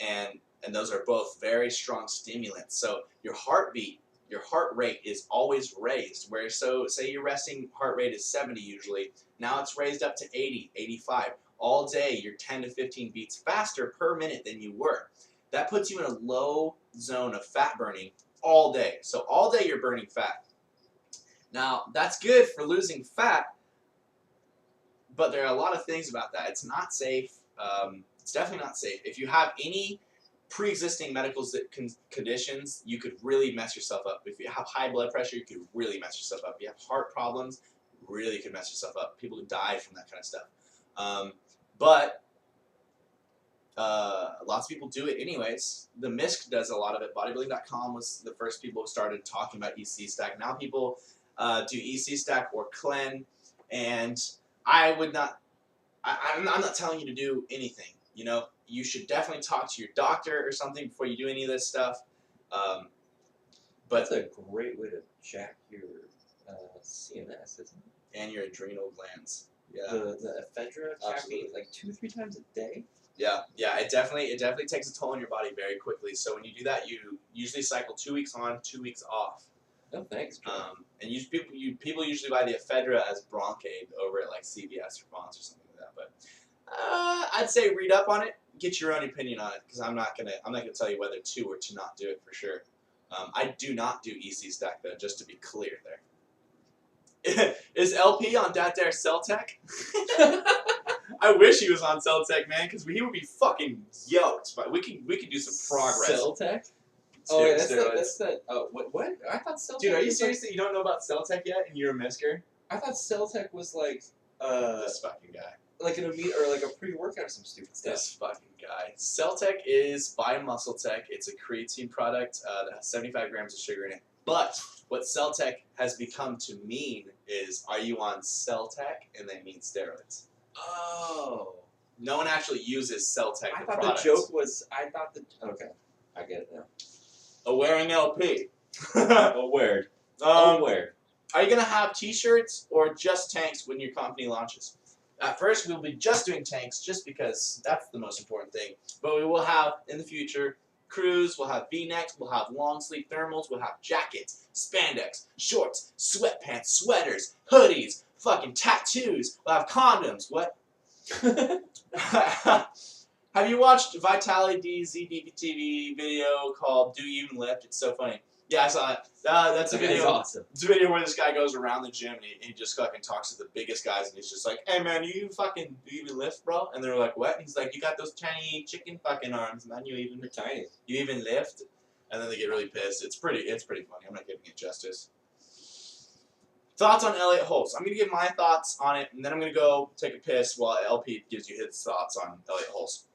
And those are both very strong stimulants. So your heartbeat, your heart rate is always raised. Where say your resting heart rate is 70 usually, now it's raised up to 80, 85. All day you're 10 to 15 beats faster per minute than you were. That puts you in a low zone of fat burning all day. So all day you're burning fat. Now that's good for losing fat, but there are a lot of things about that. It's not safe. It's definitely not safe. If you have any pre-existing medical conditions, you could really mess yourself up. If you have high blood pressure, you could really mess yourself up. If you have heart problems, really could mess yourself up. People die from that kind of stuff. But lots of people do it anyways. The MISC does a lot of it. Bodybuilding.com was the first people who started talking about EC Stack. Now people do EC Stack or Clen, and I would not. I'm not telling you to do anything. You know, you should definitely talk to your doctor or something before you do any of this stuff. But that's a great way to jack your CNS, isn't it? And your adrenal glands. Yeah. The ephedra caffeine like 2-3 times a day. Yeah, it definitely takes a toll on your body very quickly. So when you do that, you usually cycle 2 weeks on, 2 weeks off. Oh, thanks, John. And people usually buy the ephedra as Broncaid over at like CVS or Vons or something like that. But I'd say read up on it, get your own opinion on it, because I'm not gonna tell you whether to or to not do it for sure. I do not do EC Stack though, just to be clear there. Is LP on Dat Dare Cell Tech? I wish he was on Cell Tech, man, because he would be fucking yoked. But we could do some progress. Cell Tech? Oh, yeah, that's that. Oh, what? I thought Cell Tech. Dude, are you serious that you don't know about Cell Tech yet, and you're a misker? I thought Cell Tech was like this fucking guy, like an elite or like a pre-workout or some stupid stuff. This fucking guy. Cell Tech is by Muscle Tech. It's a creatine product that has 75 grams of sugar in it. But what Cell Tech has become to mean is, are you on Cell Tech? And they mean steroids. Oh. No one actually uses Cell Tech. I thought the joke was. Okay, I get it now. Wearing LP. Aware. Aware. Are you gonna have T-shirts or just tanks when your company launches? At first, we'll be just doing tanks, just because that's the most important thing. But we will have in the future crews. We'll have V-necks. We'll have long sleeve thermals. We'll have jackets, spandex, shorts, sweatpants, sweaters, hoodies, fucking tattoos. We'll have condoms. What? Have you watched Vitality D's ZDTV video called "Do You Even Lift"? It's so funny. Yeah, I saw it. That's a video. Awesome. It's a video where this guy goes around the gym and he just fucking talks to the biggest guys and he's just like, "Hey man, do you even lift, bro?" And they're like, "What?" And he's like, "You got those tiny chicken fucking arms, man. You even lift?" And then they get really pissed. It's pretty funny. I'm not giving it justice. Thoughts on Elliot Holtz. I'm gonna give my thoughts on it, and then I'm gonna go take a piss while LP gives you his thoughts on Elliot Holtz.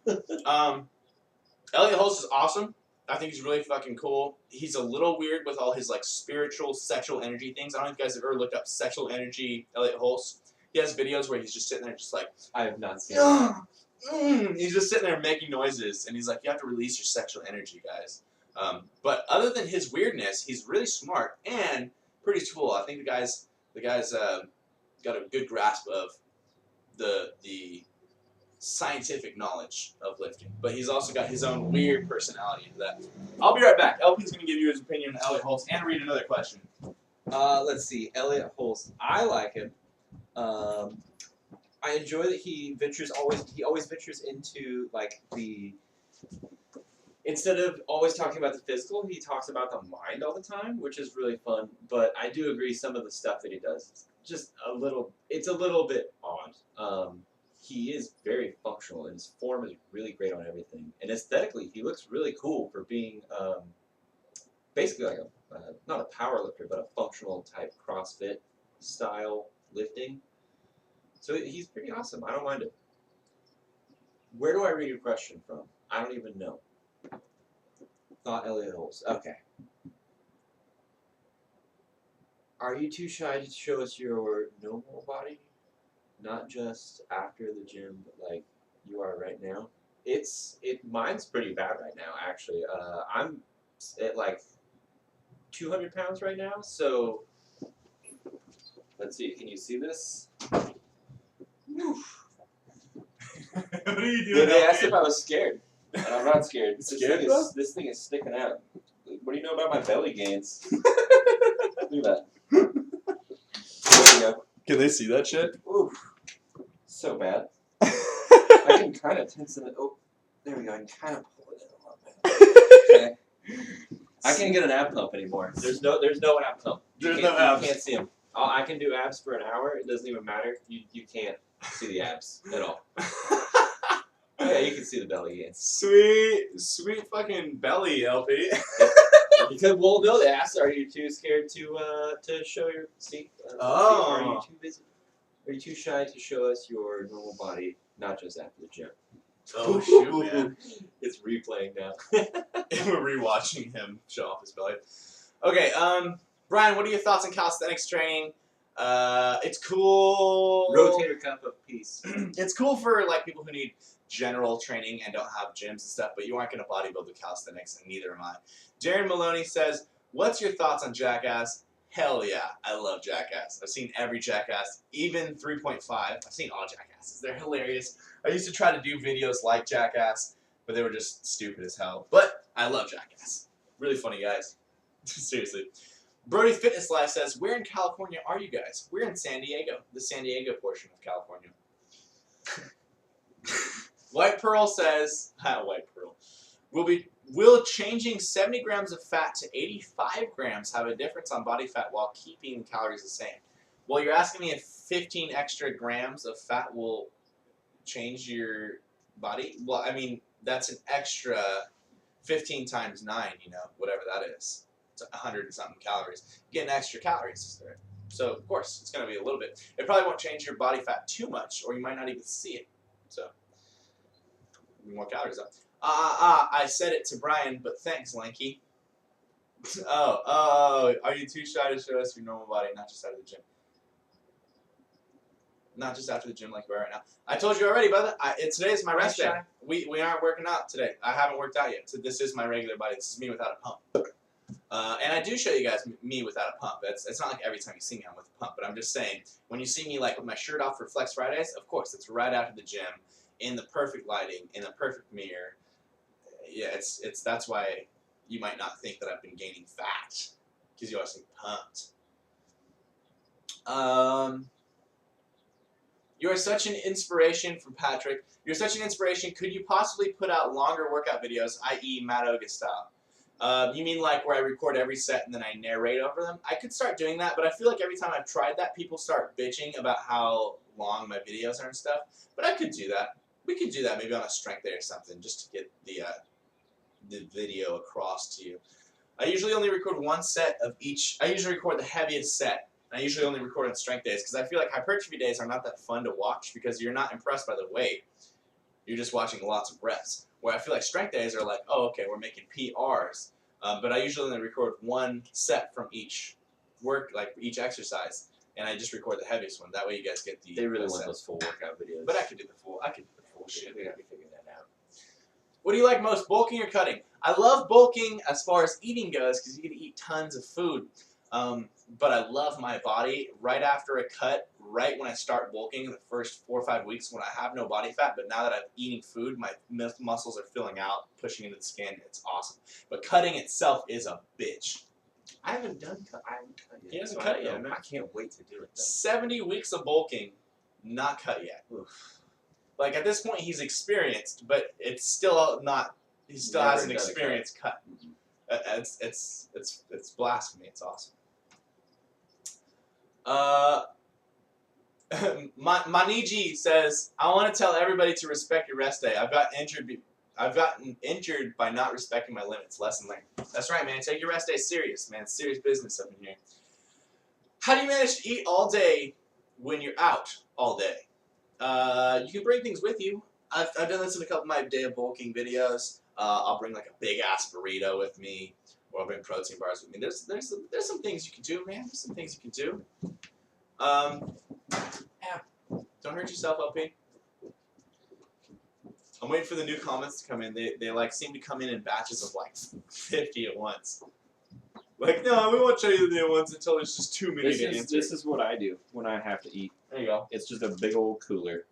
Elliot Holtz is awesome. I think he's really fucking cool. He's a little weird with all his like spiritual, sexual energy things. I don't know if you guys have ever looked up sexual energy Elliot Holtz. He has videos where he's just sitting there just like, I have not seen it. He's just sitting there making noises, and he's like, you have to release your sexual energy, guys. But other than his weirdness, he's really smart and pretty cool. I think the guy's got a good grasp of the scientific knowledge of lifting, but he's also got his own weird personality into that. I'll be right back. LP's going to give you his opinion on Elliot Holtz and read another question. Let's see. Elliot Holtz. I like him. I enjoy that he always ventures into like the. Instead of always talking about the physical, he talks about the mind all the time, which is really fun. But I do agree some of the stuff that he does is just it's a little bit odd. He is very functional, and his form is really great on everything. And aesthetically, he looks really cool for being basically like not a power lifter, but a functional type CrossFit style lifting. So he's pretty awesome. I don't mind it. Where do I read your question from? I don't even know. Thought Elliot Holtz. Okay. Are you too shy to show us your normal body? Not just after the gym, but like you are right now? Mine's pretty bad right now, actually. I'm at like 200 pounds right now, so let's see. Can you see this? What are you doing? They asked if I was scared. And I'm not scared. This thing is sticking out. What do you know about my belly gains? Look at that. There we go. Can they see that shit? Oof. So bad. I can kind of tension it. Oh, there we go. I can kind of pull it in a little bit. Okay. I can't get an ab pump anymore. There's no ab pump. There's no abs. You can't see them. I can do abs for an hour. It doesn't even matter. You can't see the abs at all. Yeah, you can see the belly gains. Sweet fucking belly, LP. Because we'll know the ass. Are you too scared to show your seat? Are you too busy? Are you too shy to show us your normal body, not just after the gym? Oh shoot, man. It's replaying now. We're rewatching him show off his belly. Okay, Brian, what are your thoughts on calisthenics training? It's cool. Rotator cuff of peace. It's cool for like people who need general training and don't have gyms and stuff, but you aren't going to bodybuild with calisthenics, and neither am I. Darren Maloney says, "What's your thoughts on Jackass?" Hell yeah, I love Jackass. I've seen every Jackass, even 3.5. I've seen all Jackasses. They're hilarious. I used to try to do videos like Jackass, but they were just stupid as hell. But I love Jackass. Really funny guys. Seriously. Brody Fitness Life says, "Where in California are you guys?" We're in San Diego, the San Diego portion of California. White Pearl says, White Pearl, will changing 70 grams of fat to 85 grams have a difference on body fat while keeping calories the same? Well, you're asking me if 15 extra grams of fat will change your body? Well, I mean, that's an extra 15 times 9, whatever that is. It's 100 and something calories. You get an extra calories there. So, of course, it's going to be a little bit. It probably won't change your body fat too much, or you might not even see it. So, more calories up. I said it to Brian, but thanks, Lanky. Oh, are you too shy to show us your normal body, not just out of the gym? Not just after the gym like we are right now. I told you already, brother. Today is my rest day. We aren't working out today. I haven't worked out yet. So this is my regular body. This is me without a pump. And I do show you guys me without a pump. It's not like every time you see me I'm with a pump, but I'm just saying, when you see me like with my shirt off for Flex Fridays, of course, it's right after the gym, in the perfect lighting, in the perfect mirror. Yeah, that's why you might not think that I've been gaining fat, because you always think pumped. You are such an inspiration from Patrick. You're such an inspiration. Could you possibly put out longer workout videos, i.e. Matt Oga style? You mean like where I record every set and then I narrate over them? I could start doing that, but I feel like every time I've tried that, people start bitching about how long my videos are and stuff. But I could do that. We could do that maybe on a strength day or something, just to get the video across to you. I usually only record one set of each. I usually record the heaviest set. I usually only record on strength days because I feel like hypertrophy days are not that fun to watch because you're not impressed by the weight. You're just watching lots of reps. Where I feel like strength days are like, oh, okay, we're making PRs. But I usually only record one set from each work, like each exercise, and I just record the heaviest one. That way you guys get the. They really want those full workout videos. But I could do the full. Shit. We gotta be figuring that out. What do you like most, bulking or cutting? I love bulking as far as eating goes because you get to eat tons of food. But I love my body right after a cut, right when I start bulking in the first 4 or 5 weeks when I have no body fat. But now that I'm eating food, my muscles are filling out, pushing into the skin. It's awesome. But cutting itself is a bitch. I haven't cut yet. He hasn't cut yet, man. I can't wait to do it, though. 70 weeks of bulking, not cut yet. Oof. Like, at this point, he's experienced, but it's still not, he still Never hasn't done a experienced cut. It's blasphemy. It's awesome. Maniji says, I want to tell everybody to respect your rest day. I've gotten injured by not respecting my limits. Lesson learned. That's right, man. Take your rest day serious, man. It's serious business up in here. How do you manage to eat all day when you're out all day? You can bring things with you. I've done this in a couple of my day of bulking videos. I'll bring like a big ass burrito with me, or I'll bring protein bars with me. There's some things you can do, man. There's some things you can do. Yeah. Don't hurt yourself, LP. I'm waiting for the new comments to come in. They like seem to come in batches of like 50 at once. Like, no, we won't show you the new ones until there's just too many to answer. This is what I do when I have to eat. There you go. It's just a big old cooler.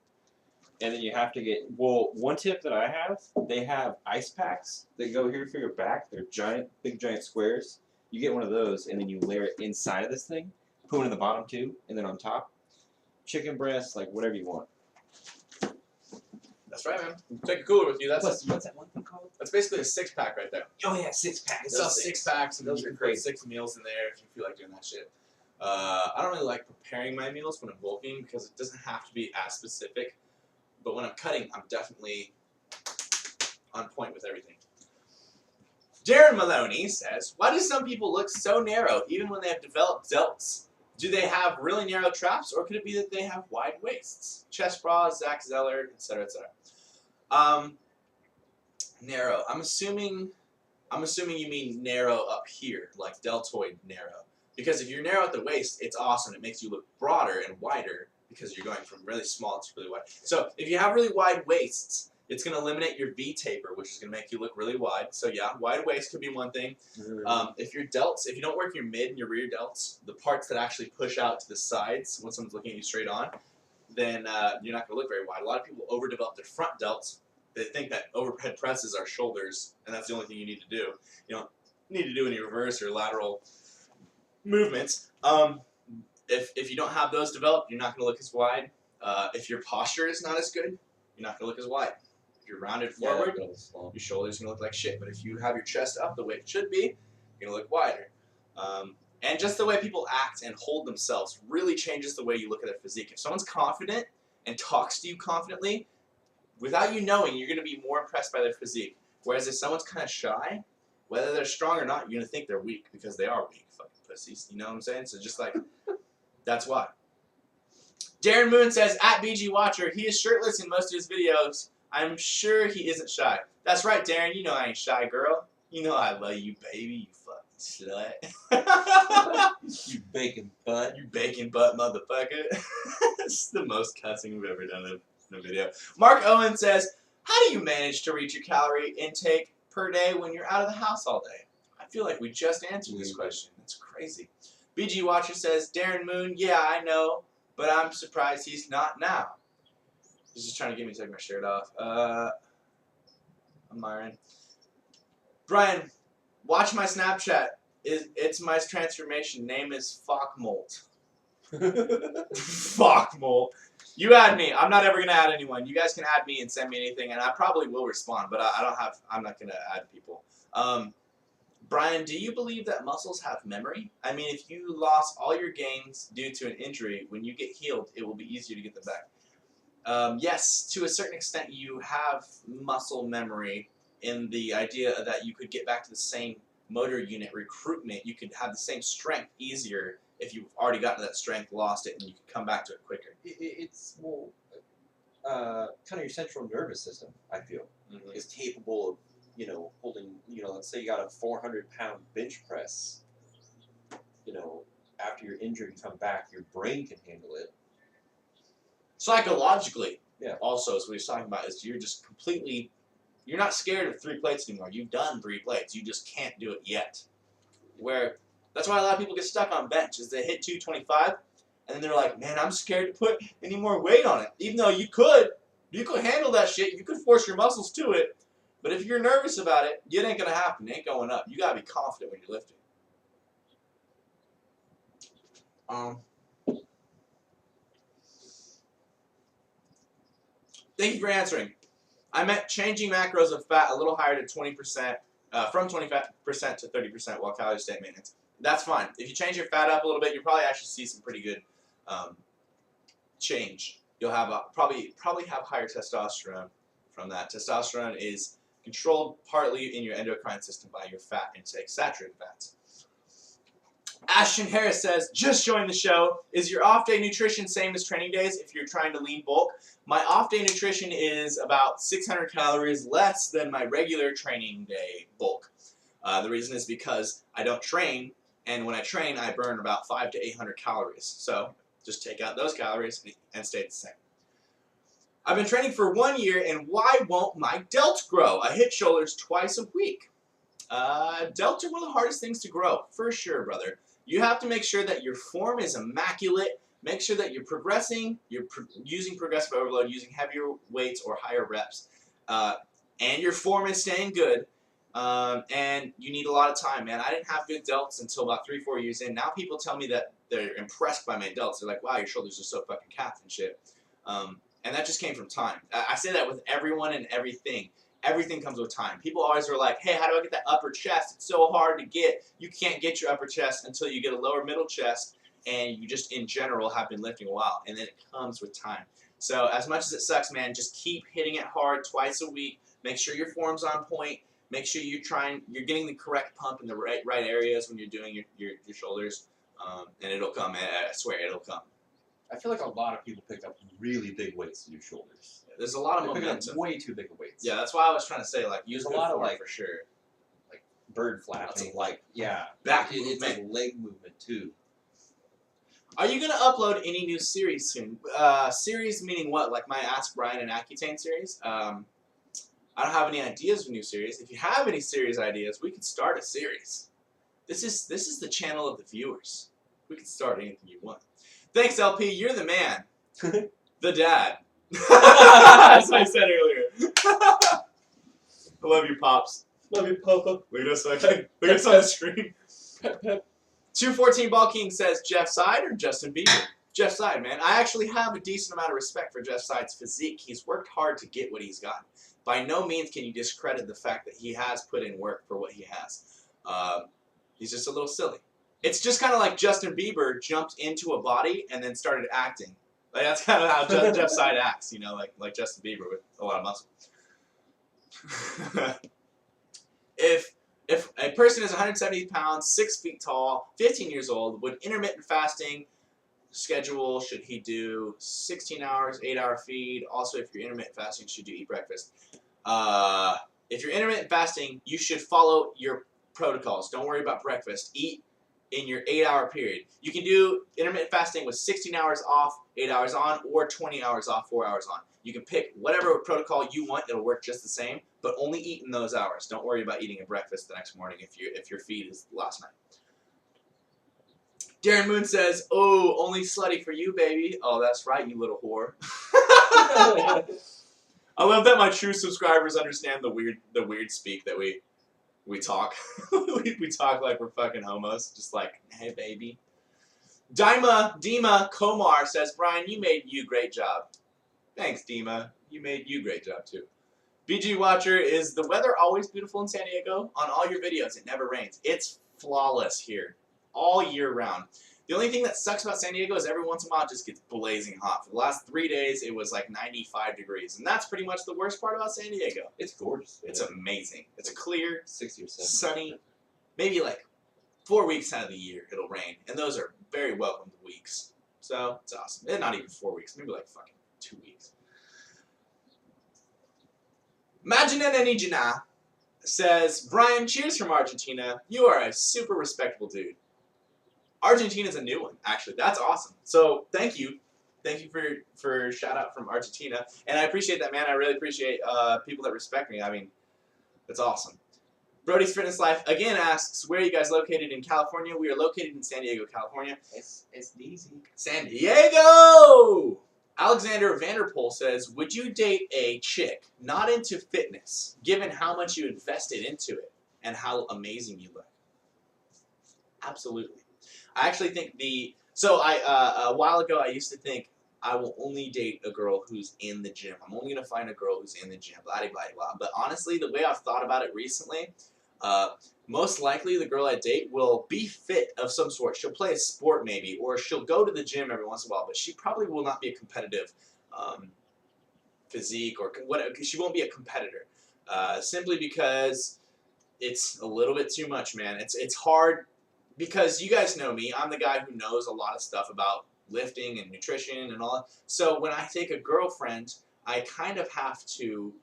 And then you have to get, well, one tip that I have, they have ice packs that go here for your back. They're giant, big giant squares. You get one of those, and then you layer it inside of this thing. Put one in the bottom, too, and then on top. Chicken breast, like whatever you want. That's right, man. Take a cooler with you. What's that one thing called? That's basically a 6-pack right there. Oh, yeah, 6-pack. It sells 6-packs, and those you are can great. put 6 meals in there if you feel like doing that shit. I don't really like preparing my meals when I'm bulking because it doesn't have to be as specific. But when I'm cutting, I'm definitely on point with everything. Darren Maloney says, why do some people look so narrow even when they have developed delts? Do they have really narrow traps, or could it be that they have wide waists? Chest bras, Zach Zeller, etc., etc. Narrow. I'm assuming you mean narrow up here, like deltoid narrow. Because if you're narrow at the waist, it's awesome. It makes you look broader and wider because you're going from really small to really wide. So if you have really wide waists, it's going to eliminate your V taper, which is going to make you look really wide. So yeah, wide waist could be one thing. If your delts, if you don't work your mid and your rear delts, the parts that actually push out to the sides when someone's looking at you straight on, then you're not going to look very wide. A lot of people overdevelop their front delts. They think that overhead presses are shoulders, and that's the only thing you need to do. You don't need to do any reverse or lateral movements. If you don't have those developed, you're not going to look as wide. If your posture is not as good, you're not going to look as wide. If you're rounded forward, your shoulders are going to look like shit. But if you have your chest up the way it should be, you're going to look wider. And just the way people act and hold themselves really changes the way you look at their physique. If someone's confident and talks to you confidently, without you knowing, you're going to be more impressed by their physique. Whereas if someone's kind of shy, whether they're strong or not, you're going to think they're weak because they are weak, fucking pussies. You know what I'm saying? So just like, that's why. Darren Moon says, at BG Watcher, he is shirtless in most of his videos. I'm sure he isn't shy. That's right, Darren. You know I ain't shy, girl. You know I love you, baby. You fucking slut. You bacon butt. You bacon butt motherfucker. It's the most cussing we've ever done in a video. Mark Owen says, how do you manage to reach your calorie intake per day when you're out of the house all day? I feel like we just answered this question. That's crazy. BG Watcher says, Darren Moon, yeah, I know, but I'm surprised he's not now. He's just trying to get me to take my shirt off. I'm Myron. Brian, watch my Snapchat. It's my transformation. Name is Fockmolt. Fockmolt. You add me. I'm not ever gonna add anyone. You guys can add me and send me anything, and I probably will respond. But I'm not gonna add people. Brian, do you believe that muscles have memory? I mean, if you lost all your gains due to an injury, when you get healed, it will be easier to get them back. Yes, to a certain extent, you have muscle memory in the idea that you could get back to the same motor unit recruitment. You could have the same strength easier if you've already gotten to that strength, lost it, and you can come back to it quicker. It's kind of your central nervous system, I feel, is capable of, holding, let's say you got a 400-pound bench press, after your injury and come back, your brain can handle it. Psychologically, yeah. Also, is what he's talking about, is you're not scared of 3 plates anymore. You've done 3 plates. You just can't do it yet. That's why a lot of people get stuck on bench, is they hit 225, and then they're like, man, I'm scared to put any more weight on it. Even though you could handle that shit. You could force your muscles to it. But if you're nervous about it, it ain't going to happen. It ain't going up. You got to be confident when you're lifting. Thank you for answering. I meant changing macros of fat a little higher to 20%, from 20% to 30% while calorie state maintenance. That's fine. If you change your fat up a little bit, you'll probably actually see some pretty good change. You'll have probably have higher testosterone from that. Testosterone is controlled partly in your endocrine system by your fat intake, saturated fats. Ashton Harris says, just joined the show. Is your off-day nutrition same as training days if you're trying to lean bulk? My off-day nutrition is about 600 calories less than my regular training day bulk. The reason is because I don't train, and when I train, I burn about 500 to 800 calories. So just take out those calories and stay the same. I've been training for 1 year, and why won't my delts grow? I hit shoulders twice a week. Delts are one of the hardest things to grow, for sure, brother. You have to make sure that your form is immaculate. Make sure that you're progressing, using progressive overload, using heavier weights or higher reps. And your form is staying good. And you need a lot of time, man. I didn't have good delts until about 3-4 years in. Now people tell me that they're impressed by my delts. They're like, wow, your shoulders are so fucking capped and shit. And that just came from time. I say that with everyone and everything. Everything comes with time. People always are like, hey, how do I get that upper chest? It's so hard to get. You can't get your upper chest until you get a lower middle chest, and you just, in general, have been lifting a while. And then it comes with time. So as much as it sucks, man, just keep hitting it hard twice a week. Make sure your form's on point. Make sure you're getting the correct pump in the right areas when you're doing your shoulders. And it'll come. I swear, it'll come. I feel like a lot of people pick up really big weights to do shoulders. There's a lot of They pick up momentum. way too big of weights. Yeah, that's why I was trying to say, like, use There's a a lot lot of, like, for sure. Bird flapping, like, yeah. Back It's like movement. leg movement, too. Are you gonna upload any new series soon? Series meaning what? Like my Ask Brian and Accutane series? I don't have any ideas for new series. If you have any series ideas, we could start a series. This is the channel of the viewers. We can start anything you want. Thanks, LP. You're the man. The dad. That's what I said earlier. I love you, Pops. Love you, Papa. Look at us, look at us on the screen. 214 Ball King says Jeff Side or Justin Bieber? Jeff Side, man. I actually have a decent amount of respect for Jeff Side's physique. He's worked hard to get what he's got. By no means can you discredit the fact that he has put in work for what he has. He's just a little silly. It's just kind of like Justin Bieber jumped into a body and then started acting. Like that's kind of how Jeff Side acts, you know, like Justin Bieber with a lot of muscle. If a person is 170 pounds, 6 feet tall, 15 years old, would intermittent fasting schedule, should he do 16 hours, 8-hour feed? Also, if you're intermittent fasting, should you eat breakfast? If you're intermittent fasting, you should follow your protocols. Don't worry about breakfast. Eat in your 8-hour period. You can do intermittent fasting with 16 hours off, 8 hours on, or 20 hours off, 4 hours on. You can pick whatever protocol you want. It'll work just the same, but only eat in those hours. Don't worry about eating a breakfast the next morning if your feed is last night. Darren Moon says, "Oh, only slutty for you, baby." Oh, that's right, you little whore. I love that my true subscribers understand the weird speak that we talk. we talk like we're fucking homos, just like, hey, baby. Dima Komar says, "Brian, you made you great job." Thanks, Dima. You made you great job too. BG Watcher, is the weather always beautiful in San Diego? On all your videos, it never rains. It's flawless here, all year round. The only thing that sucks about San Diego is every once in a while it just gets blazing hot. For the last 3 days, it was like 95 degrees, and that's pretty much the worst part about San Diego. It's gorgeous. It's amazing. It's a clear, 60 or 70. sunny, maybe like 4 weeks out of the year it'll rain, and those are very welcomed weeks. So it's awesome. And not even 4 weeks, maybe like fucking 2 weeks. Imaginenenijina says, "Brian, cheers from Argentina. You are a super respectable dude." Argentina's a new one, actually. That's awesome. So thank you. Thank you for shout out from Argentina. And I appreciate that, man. I really appreciate people that respect me. I mean, that's awesome. Brody's Fitness Life again asks, "Where are you guys located in California?" We are located in San Diego, California. It's easy. San Diego! Alexander Vanderpool says, "Would you date a chick not into fitness, given how much you invested into it and how amazing you look?" Absolutely. I actually think a while ago I used to think I will only date a girl who's in the gym. I'm only going to find a girl who's in the gym, blah, blah, blah. But honestly, the way I've thought about it recently, most likely the girl I date will be fit of some sort. She'll play a sport maybe, or she'll go to the gym every once in a while, but she probably will not be a competitive physique or whatever. She won't be a competitor simply because it's a little bit too much, man. It's hard because you guys know me. I'm the guy who knows a lot of stuff about lifting and nutrition and all that. So when I take a girlfriend, I kind of have to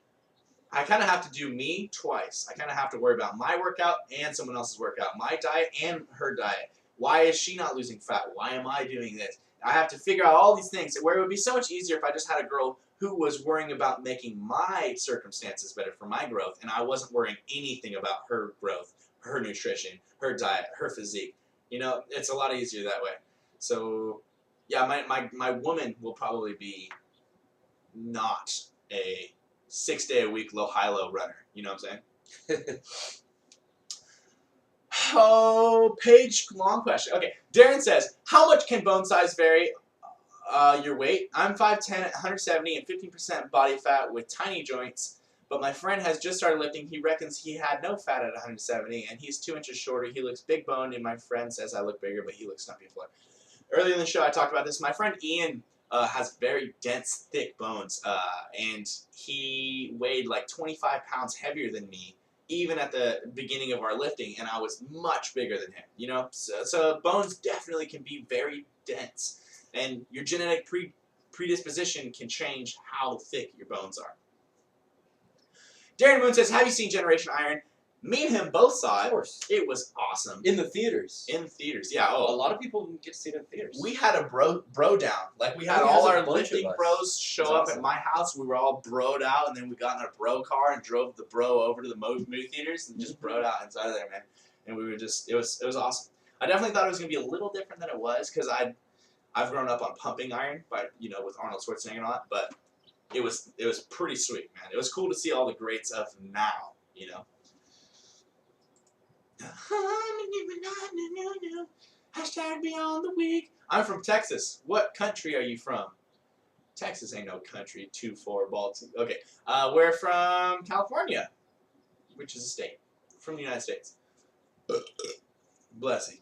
do me twice. I kind of have to worry about my workout and someone else's workout, my diet and her diet. Why is she not losing fat? Why am I doing this? I have to figure out all these things, where it would be so much easier if I just had a girl who was worrying about making my circumstances better for my growth, and I wasn't worrying anything about her growth, her nutrition, her diet, her physique. You know, it's a lot easier that way. So yeah, my woman will probably be not a 6-day-a-week low-high-low runner. You know what I'm saying? Oh, page long question. Okay, Darren says, "How much can bone size vary your weight? I'm 5'10", 170, and 15% body fat with tiny joints. But my friend has just started lifting. He reckons he had no fat at 170, and he's 2 inches shorter. He looks big boned, and my friend says I look bigger, but he looks stumpy and flat." Earlier in the show, I talked about this. My friend Ian has very dense, thick bones, and he weighed like 25 pounds heavier than me, even at the beginning of our lifting, and I was much bigger than him. You know, so bones definitely can be very dense. and your genetic predisposition can change how thick your bones are. Darren Moon says, have you seen Generation Iron? Me and him both saw Of it. course. It was awesome. In the theaters. In theaters, yeah. A Oh, lot of people didn't get to see it in theaters. we had a bro down. Like, we had Oh, yeah, all there's a our bunch of lifting us. bros show That's up awesome. at my house. We were all broed out, and then we got in a bro car and drove the bro over to the movie theaters and just broed out inside of there, man. And we were just, it was awesome. I definitely thought it was going to be a little different than it was, because I've grown up on pumping iron, with Arnold Schwarzenegger and all that, but it was pretty sweet, man. It was cool to see all the greats of now, you know. Hashtag Beyond the Week. I'm from Texas. What country are you from? Texas ain't no country. 2-4 Baltimore. Okay. We're from California, which is a state from the United States. Bless you.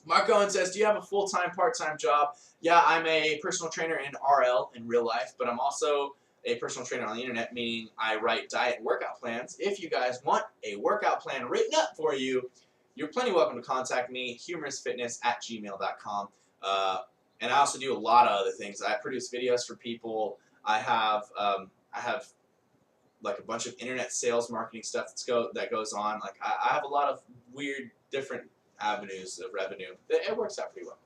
Mark Owen says, do you have a full-time, part-time job? Yeah, I'm a personal trainer in RL in real life, but I'm also a personal trainer on the internet, meaning I write diet and workout plans. If you guys want a workout plan written up for you, you're plenty welcome to contact me, humorousfitness@gmail.com. And I also do a lot of other things. I produce videos for people. I have like a bunch of internet sales marketing stuff that goes on. Like I have a lot of weird different avenues of revenue. It works out pretty well.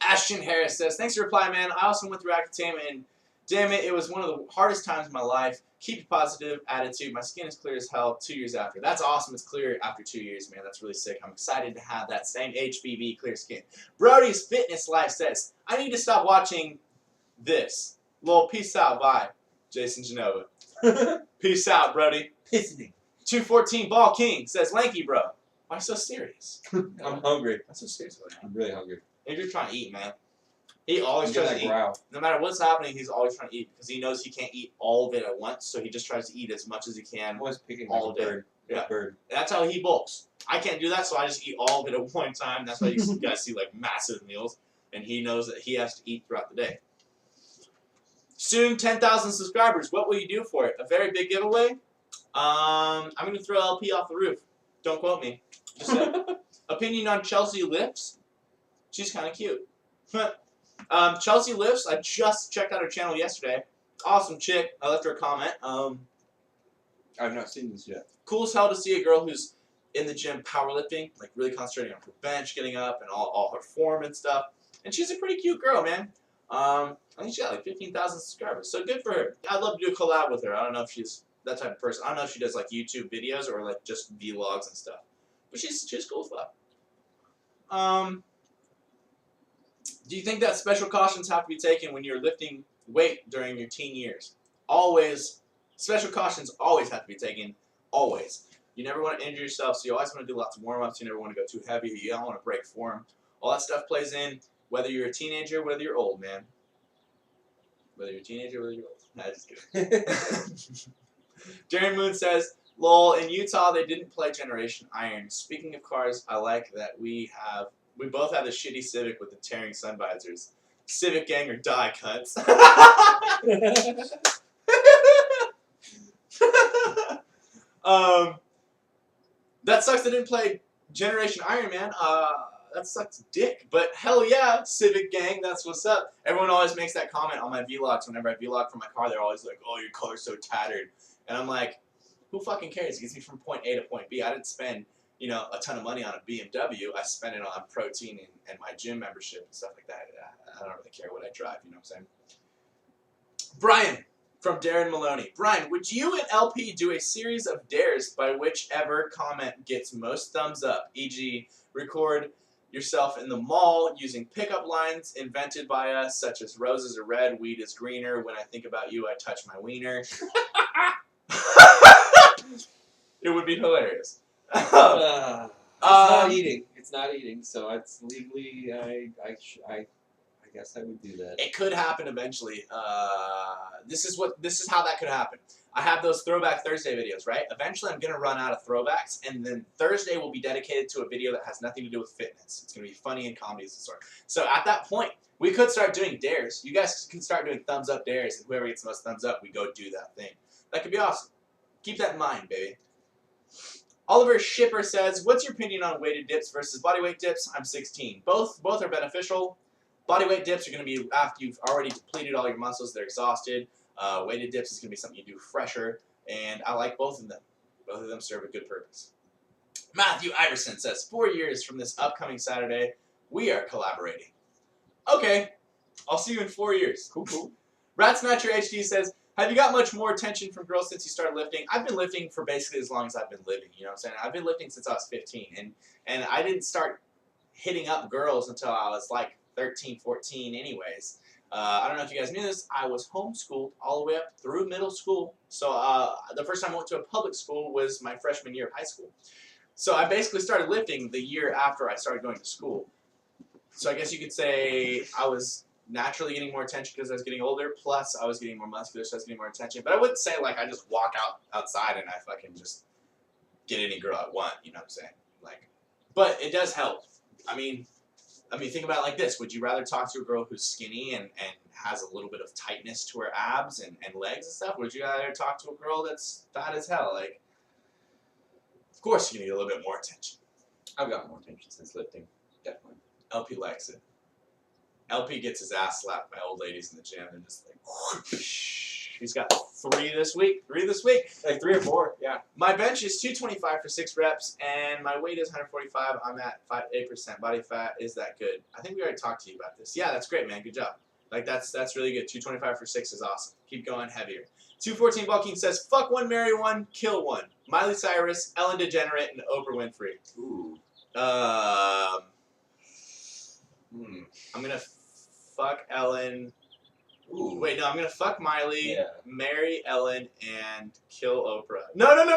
Ashton Harris says, thanks for reply, man. I also went through Accutane, and damn it, it was one of the hardest times of my life. Keep a positive attitude. My skin is clear as hell 2 years after. That's awesome. It's clear after 2 years, man. That's really sick. I'm excited to have that same HBV clear skin. Brody's Fitness Life says, I need to stop watching this. Lol, peace out. Bye. Jason Genova. Peace out, Brody. Pissing. 214 Ball King says, Lanky, bro. Why so serious? I'm hungry. Why so serious about that? I'm really hungry. If you're trying to eat, man. He always Get tries that to eat. growl. No matter what's happening, he's always trying to eat because he knows he can't eat all of it at once, so he just tries to eat as much as he can. I'm always picking all like a day. bird. Yeah. A bird. That's how he bulks. I can't do that, so I just eat all of it at one time. That's why you guys see like massive meals, and he knows that he has to eat throughout the day. Soon, 10,000 subscribers. What will you do for it? A very big giveaway. I'm gonna throw LP off the roof. Don't quote me. Just saying. Opinion on Chelsea Lifts. She's kind of cute. Chelsea Lifts. I just checked out her channel yesterday. Awesome chick. I left her a comment. I've not seen this yet. Cool as hell to see a girl who's in the gym powerlifting, like really concentrating on her bench, getting up, and all her form and stuff. And she's a pretty cute girl, man. I think she got like 15,000 subscribers, so good for her. I'd love to do a collab with her. I don't know if she's that type of person. I don't know if she does like YouTube videos or like just vlogs and stuff. But she's cool as fuck. Do you think that special cautions have to be taken when you're lifting weight during your teen years? Always. Special cautions always have to be taken. Always. You never want to injure yourself, so you always want to do lots of warm-ups. You never want to go too heavy. You don't want to break form. All that stuff plays in, whether you're a teenager, whether you're old, man. Whether you're a teenager, whether you're old. Nah, just kidding. Darren Moon says, lol, in Utah they didn't play Generation Iron. Speaking of cars, I like that we both have the shitty Civic with the tearing sun visors. Civic gang or die, cunts. That sucks they didn't play Generation Iron, man. That sucks dick. But hell yeah, Civic gang, that's what's up. Everyone always makes that comment on my vlogs. Whenever I vlog from my car, they're always like, oh, your car's so tattered. And I'm like, who fucking cares? It gets me from point A to point B. I didn't spend, a ton of money on a BMW. I spent it on protein and my gym membership and stuff like that. I don't really care what I drive, you know what I'm saying? Brian from Darren Maloney. Brian, would you and LP do a series of dares by whichever comment gets most thumbs up? E.g., record yourself in the mall using pickup lines invented by us, such as roses are red, weed is greener, when I think about you, I touch my wiener. It would be hilarious. It's not eating. It's not eating, so it's legally. I guess I would do that. It could happen eventually. This is how that could happen. I have those Throwback Thursday videos, right? Eventually, I'm gonna run out of throwbacks, and then Thursday will be dedicated to a video that has nothing to do with fitness. It's gonna be funny and comedy of the sort. So at that point, we could start doing dares. You guys can start doing thumbs up dares, and whoever gets the most thumbs up, we go do that thing. That could be awesome. Keep that in mind, baby. Oliver Shipper says, what's your opinion on weighted dips versus bodyweight dips? I'm 16. Both are beneficial. Body weight dips are going to be after you've already depleted all your muscles, they're exhausted. Weighted dips is going to be something you do fresher, and I like both of them. Both of them serve a good purpose. Matthew Iverson says, 4 years from this upcoming Saturday, we are collaborating. Okay, I'll see you in 4 years. Cool. Rat Snatcher HD says, have you got much more attention from girls since you started lifting? I've been lifting for basically as long as I've been living, you know what I'm saying? I've been lifting since I was 15, and I didn't start hitting up girls until I was like 13, 14 anyways. I don't know if you guys knew this, I was homeschooled all the way up through middle school. So the first time I went to a public school was my freshman year of high school. So I basically started lifting the year after I started going to school. So I guess you could say I was naturally getting more attention because I was getting older, plus I was getting more muscular, so I was getting more attention. But I wouldn't say like I just walk outside and I fucking just get any girl I want, you know what I'm saying? Like, but it does help. I mean, think about it like this. Would you rather talk to a girl who's skinny and has a little bit of tightness to her abs and legs and stuff? Would you rather talk to a girl that's fat as hell? Like, of course you're going to get a little bit more attention. I've got more attention since lifting. Definitely. LP likes it. LP gets his ass slapped by old ladies in the gym and just like, whoosh. He's got 3 this week. Like 3 or 4, yeah. My bench is 225 for 6 reps, and my weight is 145. I'm at 8% body fat. Is that good? I think we already talked to you about this. Yeah, that's great, man. Good job. Like, that's really good. 225 for 6 is awesome. Keep going heavier. 214 Bulking says, fuck one, marry one, kill one. Miley Cyrus, Ellen DeGeneres, and Oprah Winfrey. Ooh. I'm going to fuck Ellen. Ooh. Wait, no, I'm going to fuck Miley, Yeah. marry Ellen, and kill Oprah. No. I'm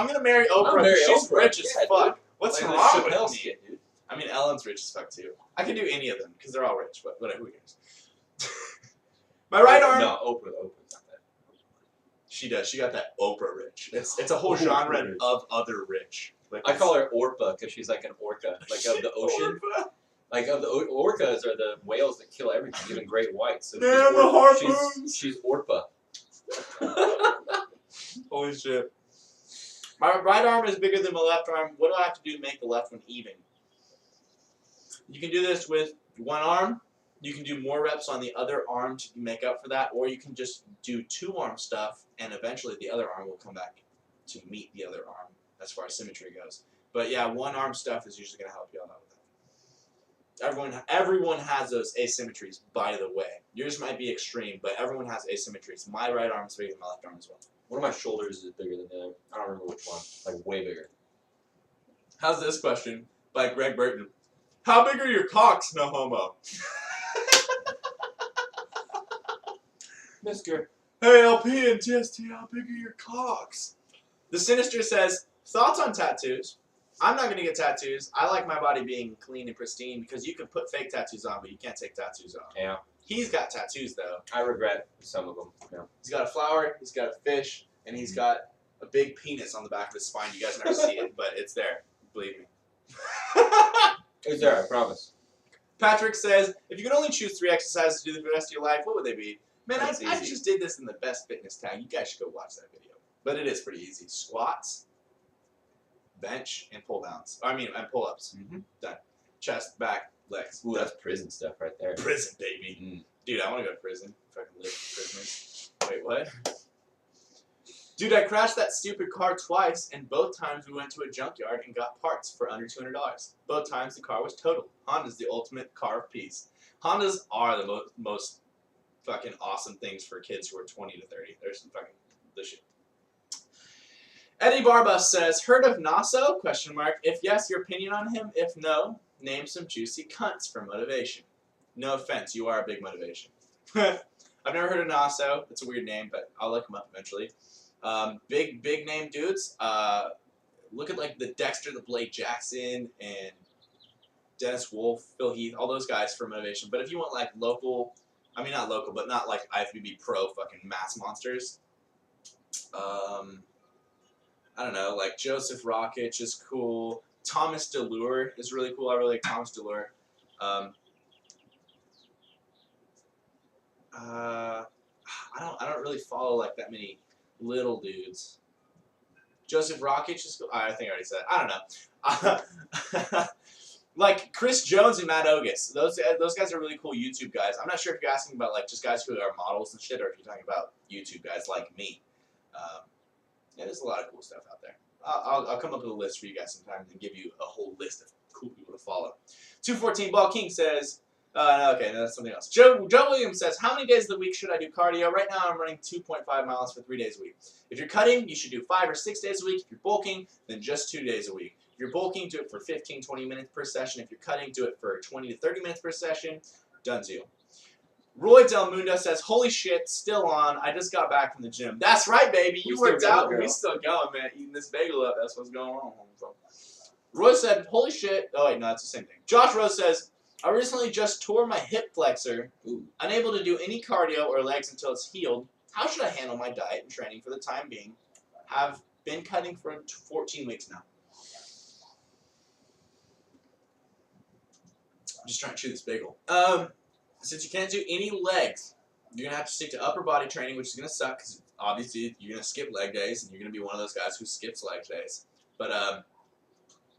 going to marry Oprah. marry She's Oprah. rich as Yeah, fuck. dude. What's Like wrong the with Chappelle me? skit, dude. I mean, Ellen's rich as fuck, too. I can do any of them, because they're all rich, but whatever, who cares? My right arm... No, Oprah's not that. She does. She got that Oprah rich. It's a whole Oprah genre rich. of other rich. Like, I call her Orpa because she's like an orca, like of the ocean. Orpa. Like of the orcas are the whales that kill everything, even great whites. So Damn, the harpoons. She's Orpa. Holy shit. My right arm is bigger than my left arm. What do I have to do to make the left one even? You can do this with one arm. You can do more reps on the other arm to make up for that, or you can just do 2 arm stuff, and eventually the other arm will come back to meet the other arm as far as symmetry goes. But yeah, 1 arm stuff is usually going to help you out with that. Everyone has those asymmetries, by the way. Yours might be extreme, but everyone has asymmetries. My right arm is bigger than my left arm as well. One of my shoulders is bigger than the other. I don't remember which one. Like way bigger. How's this question by Greg Burton? How big are your cocks, no homo? Mister. Hey, LP and TST, how big are your cocks? The Sinister says, thoughts on tattoos? I'm not going to get tattoos. I like my body being clean and pristine because you can put fake tattoos on, but you can't take tattoos off. Yeah. He's got tattoos, though. I regret some of them. Yeah. He's got a flower, he's got a fish, and he's got a big penis on the back of his spine. You guys never see it, but it's there. Believe me. It's there, I promise. Patrick says, if you could only choose 3 exercises to do the rest of your life, what would they be? Man, I That's easy. just did this in the best fitness tag. You guys should go watch that video. But it is pretty easy. Squats, bench, and pull downs. And pull-ups. Done. Chest, back, legs. Ooh, Done. that's prison stuff right there. Prison, baby. Dude, I want to go to prison. If I can live with prisoners. Wait, what? Dude, I crashed that stupid car twice, and both times we went to a junkyard and got parts for under $200. Both times the car was totaled. Honda's the ultimate car of peace. Hondas are the most fucking awesome things for kids who are 20 to 30. There's some fucking the shit. Eddie Barbus says, heard of Naso? Question mark. If yes, your opinion on him. If no, name some juicy cunts for motivation. No offense, you are a big motivation. I've never heard of Naso. It's a weird name, but I'll look him up eventually. Big name dudes. Look at like the Dexter, the Blake Jackson, and Dennis Wolf, Phil Heath, all those guys for motivation. But if you want like local, not local, but not like IFBB pro fucking mass monsters. I don't know, like Joseph Rockich is cool. Thomas DeLure is really cool. I really like Thomas DeLure. I don't really follow like that many little dudes. Joseph Rockich is cool. I think I already said it. I don't know. Like Chris Jones and Matt Ogus. Those guys are really cool YouTube guys. I'm not sure if you're asking about like just guys who are models and shit, or if you're talking about YouTube guys like me. Yeah, there's a lot of cool stuff out there. I'll come up with a list for you guys sometime and give you a whole list of cool people to follow. 214 Ball King says, okay, no, that's something else. Joe Williams says, how many days of the week should I do cardio? Right now I'm running 2.5 miles for 3 days a week. If you're cutting, you should do 5 or 6 days a week. If you're bulking, then just 2 days a week. If you're bulking, do it for 15, 20 minutes per session. If you're cutting, do it for 20 to 30 minutes per session. Done deal. Roy Del Mundo says, holy shit, still on. I just got back from the gym. That's right, baby. You worked out. We still going, man. Eating this bagel up. That's what's going on. Roy said, holy shit. Oh, wait, no, it's the same thing. Josh Rose says, I recently just tore my hip flexor. Ooh. Unable to do any cardio or legs until it's healed. How should I handle my diet and training for the time being? Have been cutting for 14 weeks now. I'm just trying to chew this bagel. Since you can't do any legs, you're going to have to stick to upper body training, which is going to suck because obviously you're going to skip leg days, and you're going to be one of those guys who skips leg days. But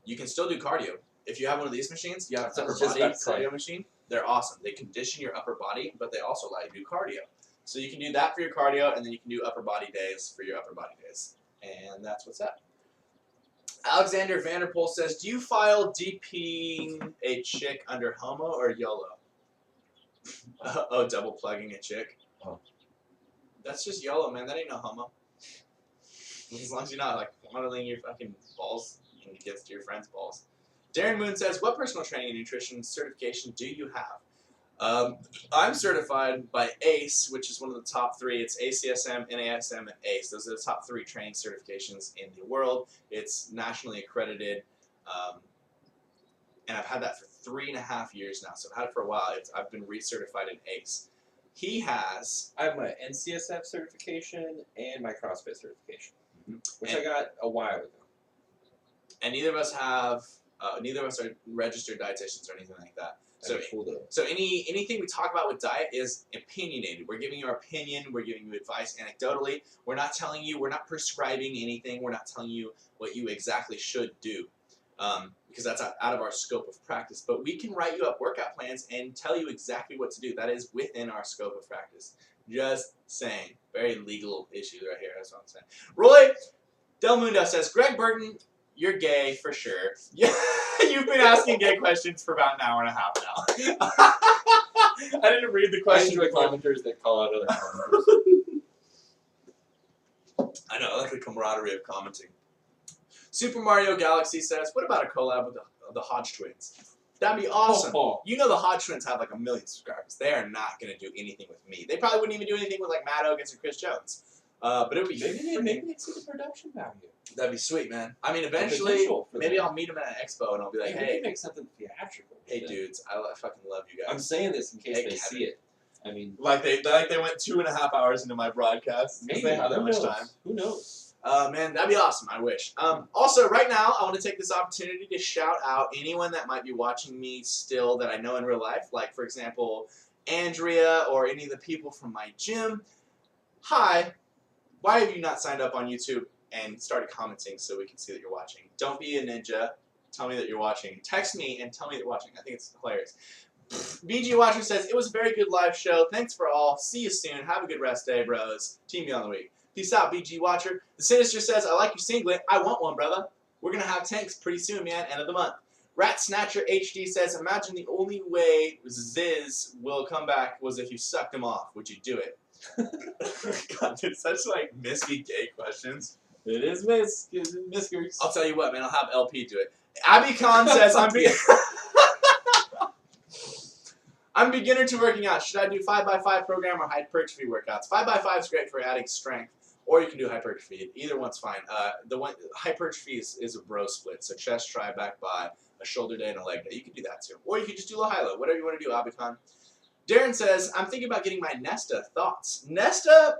you can still do cardio. If you have one of these machines, you have an upper body cardio machine. They're awesome. They condition your upper body, but they also allow you to do cardio. So you can do that for your cardio, and then you can do upper body days for your upper body days. And that's what's up. Alexander Vanderpool says, do you file DPing a chick under homo or YOLO? Oh, double plugging a chick. Oh. That's just YOLO, man. That ain't no homo. As long as you're not like modeling your fucking balls and it gets to your friend's balls. Darren Moon says, what personal training and nutrition certification do you have? I'm certified by ACE, which is one of the top 3. It's ACSM, NASM, and ACE. Those are the top 3 training certifications in the world. It's nationally accredited. And I've had that for 3.5 years now, so I've had it for a while. I've been recertified in ACE. He has... I have my NCSF certification and my CrossFit certification, which I got a while ago. And neither of us have... neither of us are registered dietitians or anything like that. So anything we talk about with diet is opinionated. We're giving you our opinion. We're giving you advice anecdotally. We're not telling you. We're not prescribing anything. We're not telling you what you exactly should do. Because that's out of our scope of practice. But we can write you up workout plans and tell you exactly what to do. That is within our scope of practice. Just saying. Very legal issue right here. That's what I'm saying. Roy Del Mundo says, Greg Burton, you're gay for sure. Yeah, you've been asking gay questions for about an hour and a half now. I didn't read the question. I enjoy commenters that call out other commenters. I know. I like the camaraderie of commenting. Super Mario Galaxy says, what about a collab with the Hodge twins? That'd be awesome. Oh. You know the Hodge twins have like 1 million subscribers. They are not going to do anything with me. They probably wouldn't even do anything with like Matt Ogus or Chris Jones. But it would be maybe they'd see the production value. That'd be sweet, man. I mean, eventually, maybe I'll meet them at an expo and I'll be like, hey, make something theatrical. Hey, dudes, I fucking love you guys. I'm saying this in case they see it. I mean, like they went 2.5 hours into my broadcast. Maybe they have that much time. Who knows? Man, that'd be awesome. I wish. Also, right now, I want to take this opportunity to shout out anyone that might be watching me still that I know in real life. Like, for example, Andrea or any of the people from my gym. Hi, why have you not signed up on YouTube and started commenting so we can see that you're watching? Don't be a ninja. Tell me that you're watching. Text me and tell me that you're watching. I think it's hilarious. BG Watcher says, it was a very good live show. Thanks for all. See you soon. Have a good rest day, bros. Team you on the week. Peace out, BG Watcher. The Sinister says, I like your singlet. I want one, brother. We're going to have tanks pretty soon, man. End of the month. Rat Snatcher HD says, imagine the only way Ziz will come back was if you sucked him off. Would you do it? God, it's such like misky gay questions. It is Miskers. I'll tell you what, man. I'll have LP do it. Abby Khan says, I'm beginner to working out. Should I do 5x5 program or hypertrophy workouts? 5x5 is great for adding strength, or you can do hypertrophy. Either one's fine. The one hypertrophy is a bro split, so chest, try, back, bi, a shoulder day, and a leg day. You can do that too, or you can just do low, high, low. Whatever you want to do, Abby Khan. Darren says, I'm thinking about getting my Nesta. Thoughts? Nesta?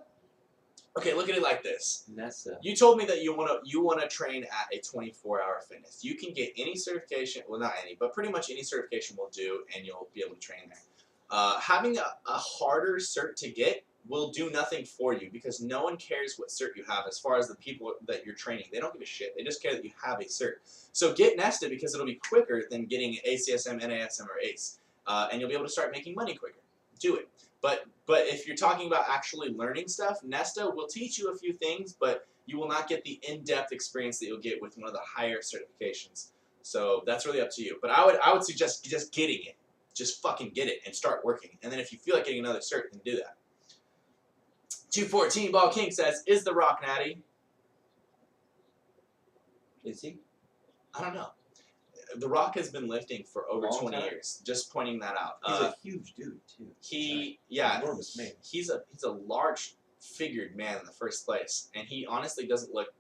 Okay, look at it like this. Nesta. You told me that you want to train at a 24-hour fitness. You can get any certification, well, not any, but pretty much any certification will do, and you'll be able to train there. Having a harder cert to get will do nothing for you because no one cares what cert you have as far as the people that you're training. They don't give a shit. They just care that you have a cert. So get Nesta because it'll be quicker than getting ACSM, NASM, or ACE. And you'll be able to start making money quicker. Do it. But if you're talking about actually learning stuff, Nesta will teach you a few things, but you will not get the in-depth experience that you'll get with one of the higher certifications. So that's really up to you. But I would suggest just getting it. Just fucking get it and start working. And then if you feel like getting another cert, then do that. 214 Ball King says, is The Rock natty? Is he? I don't know. The Rock has been lifting for over Long 20 time. years. Just pointing that out. He's a huge dude too. Enormous man. He's a large figured man in the first place, and he honestly doesn't look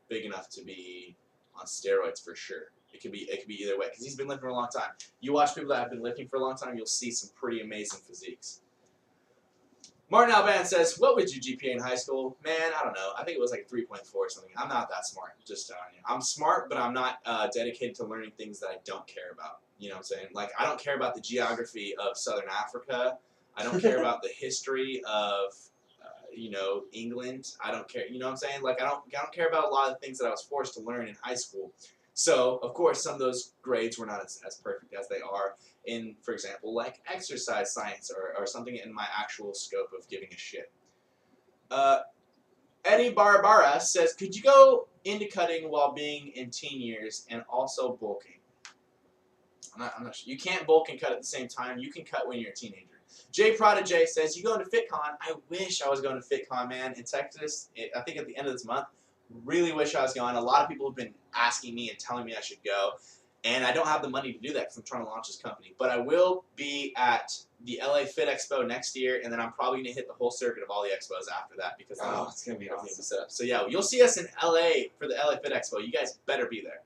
big enough to be on steroids for sure. It could be either way because he's been lifting for a long time. You watch people that have been lifting for a long time, you'll see some pretty amazing physiques. Martin Alban says, what was your GPA in high school? Man, I don't know. I think it was like 3.4 or something. I'm not that smart, just telling you. I'm smart, but I'm not dedicated to learning things that I don't care about. You know what I'm saying? Like, I don't care about the geography of Southern Africa. I don't care about the history of, England. I don't care. You know what I'm saying? Like, I don't care about a lot of the things that I was forced to learn in high school. So, of course, some of those grades were not as perfect as they are in, for example, like exercise science or something in my actual scope of giving a shit. Eddie Barbara says, could you go into cutting while being in teen years and also bulking? I'm not sure. You can't bulk and cut at the same time. You can cut when you're a teenager. Jay Prodigy says, you going to FitCon? I wish I was going to FitCon, man, in Texas. I think at the end of this month. Really wish I was going. A lot of people have been asking me and telling me I should go. And I don't have the money to do that because I'm trying to launch this company. But I will be at the LA Fit Expo next year, and then I'm probably going to hit the whole circuit of all the expos after that because It's going to be awesome. Set up. So, yeah, you'll see us in LA for the LA Fit Expo. You guys better be there.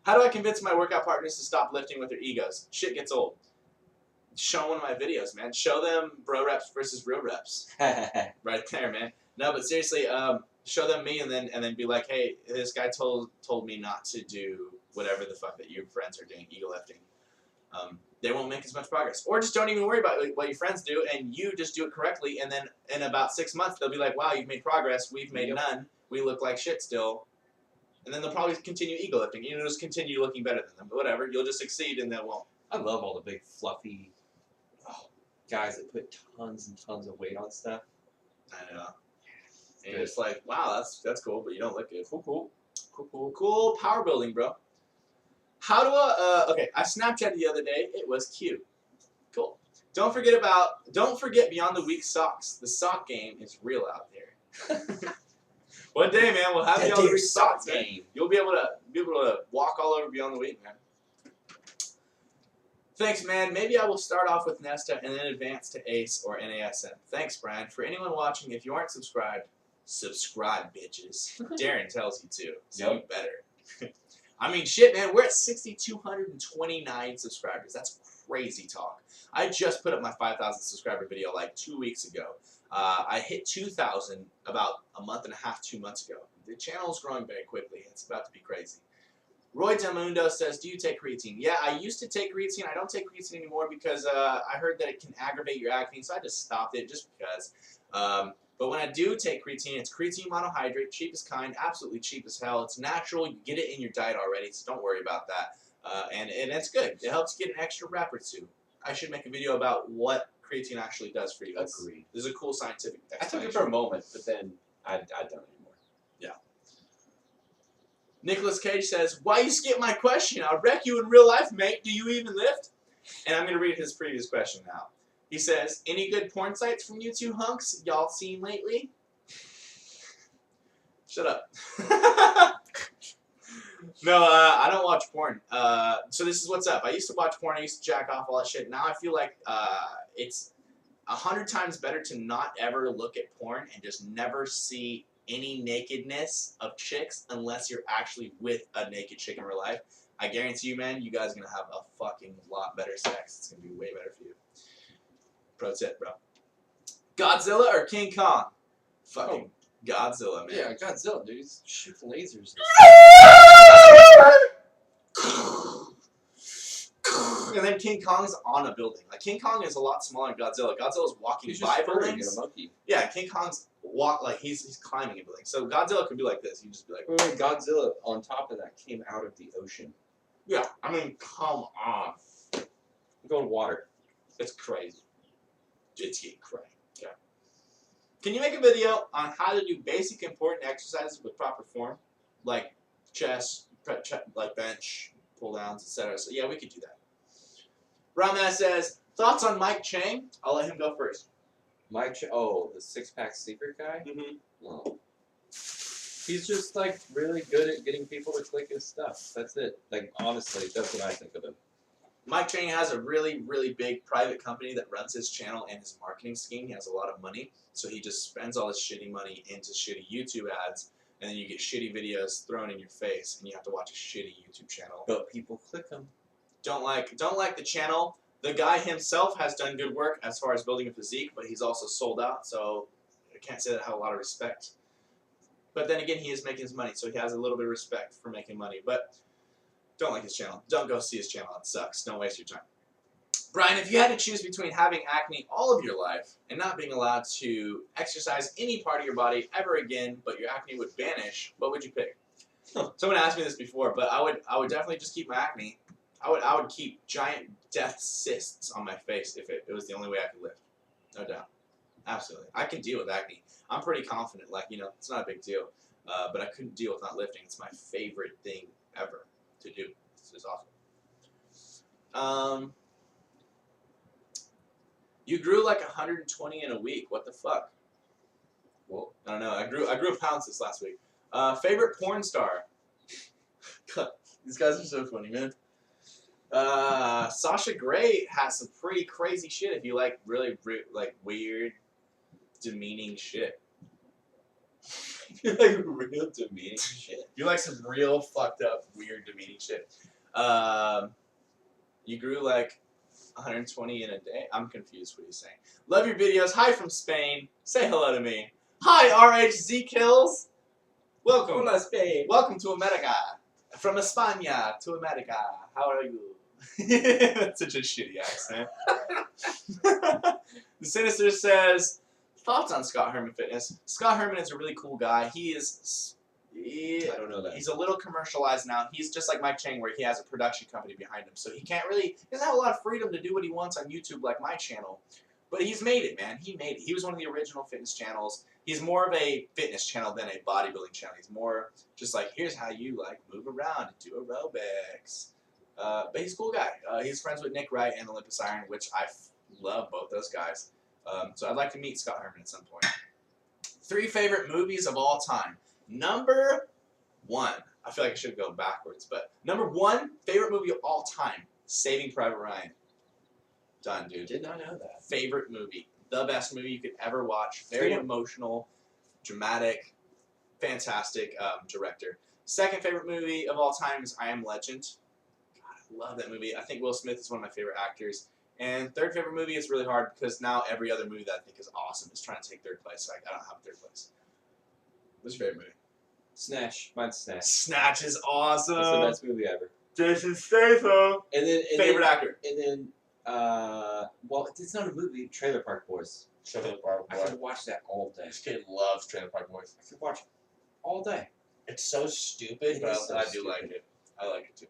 How do I convince my workout partners to stop lifting with their egos? Shit gets old. Show one of my videos, man. Show them bro reps versus real reps. Right there, man. No, but seriously, show them me and then be like, hey, this guy told me not to do whatever the fuck that your friends are doing, ego lifting. They won't make as much progress. Or just don't even worry about what your friends do and you just do it correctly, and then in about 6 months they'll be like, wow, you've made progress, we've made none, we look like shit still. And then they'll probably continue ego lifting. You know, just continue looking better than them. But whatever, you'll just succeed and they won't. I love all the big fluffy guys that put tons and tons of weight on stuff. I know. And you're just like, wow, that's cool, but you don't look good. Cool power building, bro. How do okay, I Snapchatted the other day. It was cute. Cool. Don't forget Beyond the Week socks. The sock game is real out there. One day, man, we'll have Beyond the Week socks, man. You'll be able to walk all over Beyond the Week, man. Thanks, man. Maybe I will start off with Nesta and then advance to ACE or NASM. Thanks, Brian. For anyone watching, if you aren't subscribed, subscribe, bitches. Darren tells you to, so you better. I mean, shit, man. We're at 6,229 subscribers. That's crazy talk. I just put up my 5,000 subscriber video like 2 weeks ago. I hit 2,000 about a month and a half, 2 months ago. The channel is growing very quickly. It's about to be crazy. Roy Demundo says, do you take creatine? Yeah, I used to take creatine. I don't take creatine anymore because I heard that it can aggravate your acne, so I just stopped it just because. But when I do take creatine, it's creatine monohydrate, cheapest kind, absolutely cheap as hell. It's natural. You get it in your diet already, so don't worry about that. And it's good. It helps get an extra rep or two. I should make a video about what creatine actually does for you. Agreed. This is a cool scientific I explanation. took it for a moment, but then I don't anymore. Yeah. Nicolas Cage says, why you skip my question? I'll wreck you in real life, mate. Do you even lift? And I'm going to read his previous question now. He says, any good porn sites from you two hunks y'all seen lately? Shut up. No, I don't watch porn. So this is what's up. I used to watch porn. I used to jack off all that shit. Now I feel like it's 100 times better to not ever look at porn and just never see any nakedness of chicks unless you're actually with a naked chick in real life. I guarantee you, man, you guys are going to have a fucking lot better sex. It's going to be way better for you. Pro tip, bro. Godzilla or King Kong? Fucking Godzilla, man. Yeah, Godzilla, dude. He's shooting lasers. And then King Kong's on a building. Like King Kong is a lot smaller than Godzilla. Godzilla's walking He's by just furry buildings. in a monkey. Yeah, King Kong's he's climbing a building. So Godzilla could be like this. He'd just be like, Wait, Godzilla on top of that came out of the ocean. yeah. I mean, come on. I'm going water. It's crazy. It's getting crazy. Yeah. Can you make a video on how to do basic important exercises with proper form, like chest, like bench, pull downs, etc. So yeah, we could do that. Ramesh says thoughts on Mike Chang. I'll let him go first. The six-pack secret guy? Mm-hmm. Well, he's just like really good at getting people to click his stuff. That's it. Like honestly, that's what I think of him. Mike Chang has a really, really big private company that runs his channel and his marketing scheme. He has a lot of money, so he just spends all his shitty money into shitty YouTube ads, and then you get shitty videos thrown in your face, and you have to watch a shitty YouTube channel. But people click them. Don't like the channel. The guy himself has done good work as far as building a physique, but he's also sold out, so I can't say that I have a lot of respect. But then again, he is making his money, so he has a little bit of respect for making money. But don't like his channel. Don't go see his channel. It sucks. Don't waste your time. Brian, if you had to choose between having acne all of your life and not being allowed to exercise any part of your body ever again, but your acne would vanish, what would you pick? Someone asked me this before, but I would definitely just keep my acne. I would keep giant death cysts on my face if it was the only way I could live. No doubt. Absolutely. I can deal with acne. I'm pretty confident. Like, you know, it's not a big deal. But I couldn't deal with not lifting. It's my favorite thing ever to do. This is awesome. You grew like 120 in a week. What the fuck? Well, I don't know. I grew a pound since last week. Favorite porn star? God, these guys are so funny, man. Sasha Grey has some pretty crazy shit if you like really like weird, demeaning shit. You like real demeaning shit. You like some real fucked up, weird, demeaning shit. You grew like 120 in a day. I'm confused what he's saying. Love your videos. Hi from Spain. Say hello to me. Hi, RHZ Kills. Welcome. Hola, Spain. Welcome to America. From España to America. How are you? That's such a shitty accent. The Sinister says, thoughts on Scott Herman Fitness. Scott Herman is a really cool guy. I don't know that. He's a little commercialized now. He's just like Mike Chang, where he has a production company behind him. So he doesn't have a lot of freedom to do what he wants on YouTube like my channel. But he's made it, man. He made it. He was one of the original fitness channels. He's more of a fitness channel than a bodybuilding channel. He's more just like, here's how you like move around and do aerobics. But he's a cool guy. He's friends with Nick Wright and Olympus Iron, which I love both those guys. So I'd like to meet Scott Herman at some point. 3 favorite movies of all time. Number 1. I feel like I should go backwards, but number 1 favorite movie of all time. Saving Private Ryan. Done, dude. Did not know that. Favorite movie. The best movie you could ever watch. Very emotional, dramatic, fantastic director. Second favorite movie of all time is I Am Legend. God, I love that movie. I think Will Smith is one of my favorite actors. And third favorite movie is really hard because now every other movie that I think is awesome is trying to take third place. So I don't have third place. What's your favorite movie? Snatch. Mine's Snatch. Snatch is awesome. That's the best movie ever. Jason Statham. Favorite actor. And then, well, it's not a movie. Trailer Park Boys. Trailer Park I Boys. could watch that all day. This kid loves Trailer Park Boys. I could watch it all day. It's so stupid, It but is so I do stupid. like it. I like it too.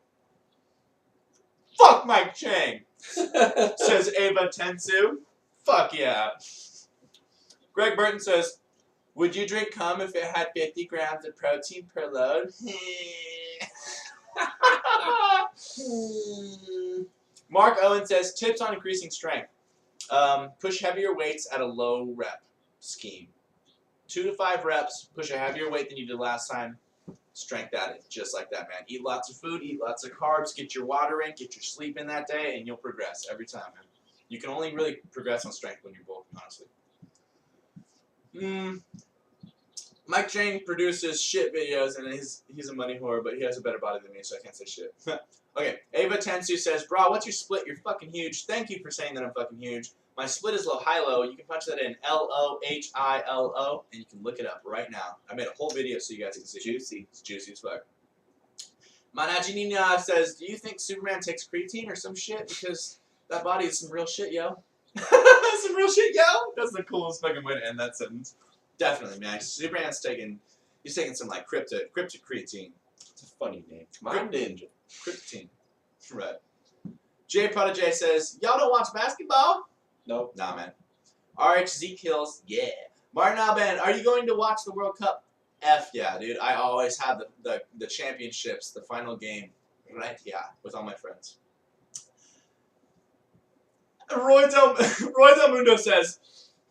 Fuck Mike Chang. Says Ava Tensu. Fuck yeah. Greg Burton says, would you drink cum if it had 50 grams of protein per load? Mark Owen says, tips on increasing strength. Push heavier weights at a low rep scheme. 2 to 5 reps, push a heavier weight than you did last time. Strength added, just like that, man. Eat lots of food, eat lots of carbs, get your water in, get your sleep in that day, and you'll progress every time, man. You can only really progress on strength when you're bulking, honestly. Mike Chang produces shit videos, and he's a money whore, but he has a better body than me, so I can't say shit. Okay, Ava Tensu says, bro, what's your split? You're fucking huge. Thank you for saying that I'm fucking huge. My split is low, high-low. You can punch that in LOHILO, and you can look it up right now. I made a whole video so you guys can see. Juicy. It's juicy as fuck. Manajinina says, do you think Superman takes creatine or some shit? Because that body is some real shit, yo. Some real shit, yo. That's the coolest fucking way to end that sentence. Definitely, man. Superman's he's taking some like crypto creatine. It's a funny name. Mind Ninja. Kryptonite. Right. Jay Prodigy says, y'all don't watch basketball? Nope. Nah, man. RHZ kills, yeah. Martin Alban, are you going to watch the World Cup? F yeah, dude. I always have the championships, the final game, right here with all my friends. Roy Del Mundo says,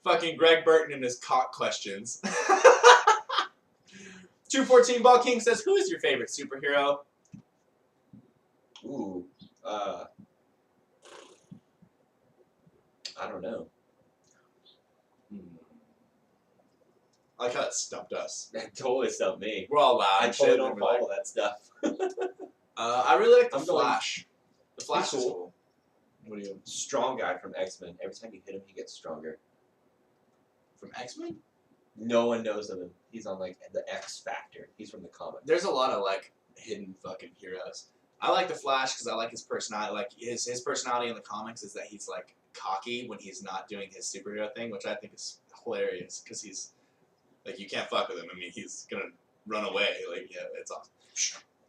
fucking Greg Burton and his cock questions. 214 Ball King says, who is your favorite superhero? Ooh. I don't know. I like how it stumped us. That totally stumped me. We're all loud. I and totally shit, don't and we're like, follow that stuff. I really like the I'm going- Flash. The Flash He's is cool. cool. What do you Strong guy from X-Men. Every time you hit him, he gets stronger. from X-Men? No one knows of him. He's on like the X Factor. He's from the comic. There's a lot of like hidden fucking heroes. I like the Flash because I like his personality. Like his personality in the comics is that he's like cocky when he's not doing his superhero thing, which I think is hilarious because he's like you can't fuck with him. I mean, he's gonna run away. Like yeah, it's awesome.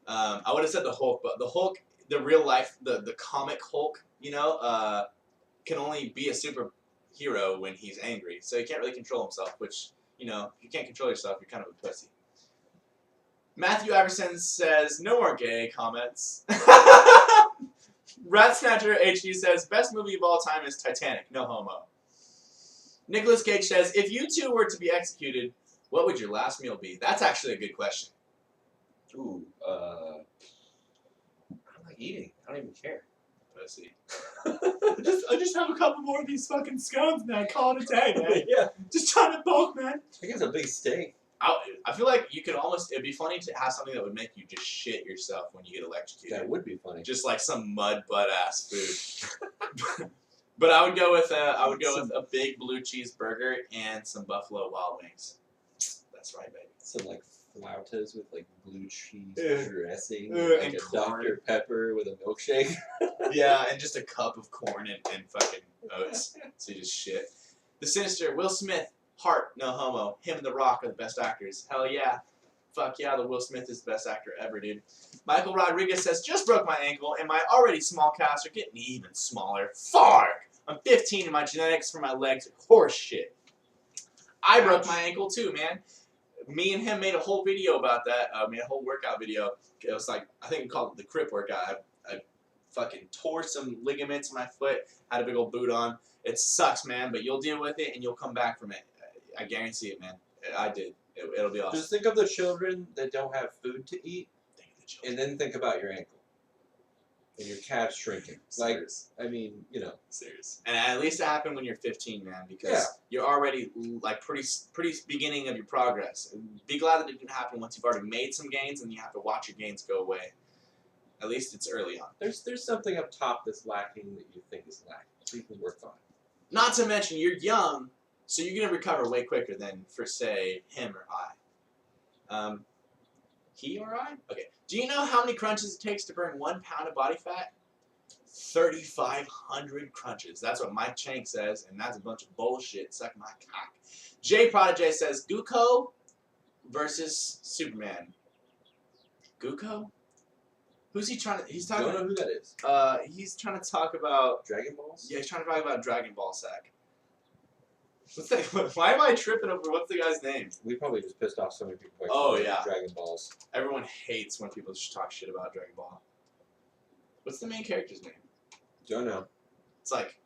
I would have said the Hulk, but the Hulk, the real life, the comic Hulk, you know, can only be a superhero when he's angry. So he can't really control himself. Which you know, if you can't control yourself, you're kind of a pussy. Matthew Iverson says, no more gay comments. Rat Snatcher HD says, best movie of all time is Titanic, no homo. Nicolas Cage says, if you two were to be executed, what would your last meal be? That's actually a good question. Ooh. I'm not eating. I don't even care. Pussy. I just have a couple more of these fucking scones, man. Call it a day, man. Yeah. Just trying to bulk, man. I guess a big steak. I feel like you could almost, it'd be funny to have something that would make you just shit yourself when you get electrocuted. That would be funny. Just like some mud butt ass food. But I would go with a big blue cheeseburger and some Buffalo Wild Wings. That's right, baby. Some like flautas with like blue cheese dressing, and like a corn. Dr. Pepper with a milkshake. Yeah, and just a cup of corn and fucking oats. So you just shit. The Sinister, Will Smith, Hart, no homo. Him and The Rock are the best actors. Hell yeah. Fuck yeah, the Will Smith is the best actor ever, dude. Michael Rodriguez says, just broke my ankle and my already small calves are getting even smaller. Farg! I'm 15 and my genetics for my legs are horse shit. I broke my ankle too, man. Me and him made a whole video about that. Made a whole workout video. It was like, I think we called it the Crip workout. I fucking tore some ligaments in my foot, had a big old boot on. It sucks, man, but you'll deal with it and you'll come back from it. I guarantee it, man. I did. It'll be awesome. Just think of the children that don't have food to eat, and then think about your ankle and your calves shrinking. Serious. Like, I mean, you know. Serious. And at least it happened when you're 15, man, because Yeah. you're already like pretty beginning of your progress. Be glad that it didn't happen once you've already made some gains and you have to watch your gains go away. At least it's early on. There's something up top that's lacking that you think is lacking, so you can work on it. Not to mention you're young, so you're gonna recover way quicker than for say him or I. He or I? Okay. Do you know how many crunches it takes to burn 1 pound of body fat? 3,500 crunches. That's what Mike Chang says, and that's a bunch of bullshit. Suck my cock. Jay Prodigy says Goku versus Superman. Goku? Who's he trying to? He's talking. Don't know who that is. He's trying to talk about. Dragon Balls? Yeah, he's trying to talk about Dragon Ball Sack. What's that? Why am I tripping over? What's the guy's name? We probably just pissed off so many people. by Oh, calling yeah. it Dragon Balls. Everyone hates when people just talk shit about Dragon Ball. What's the main character's name? Don't know. It's like,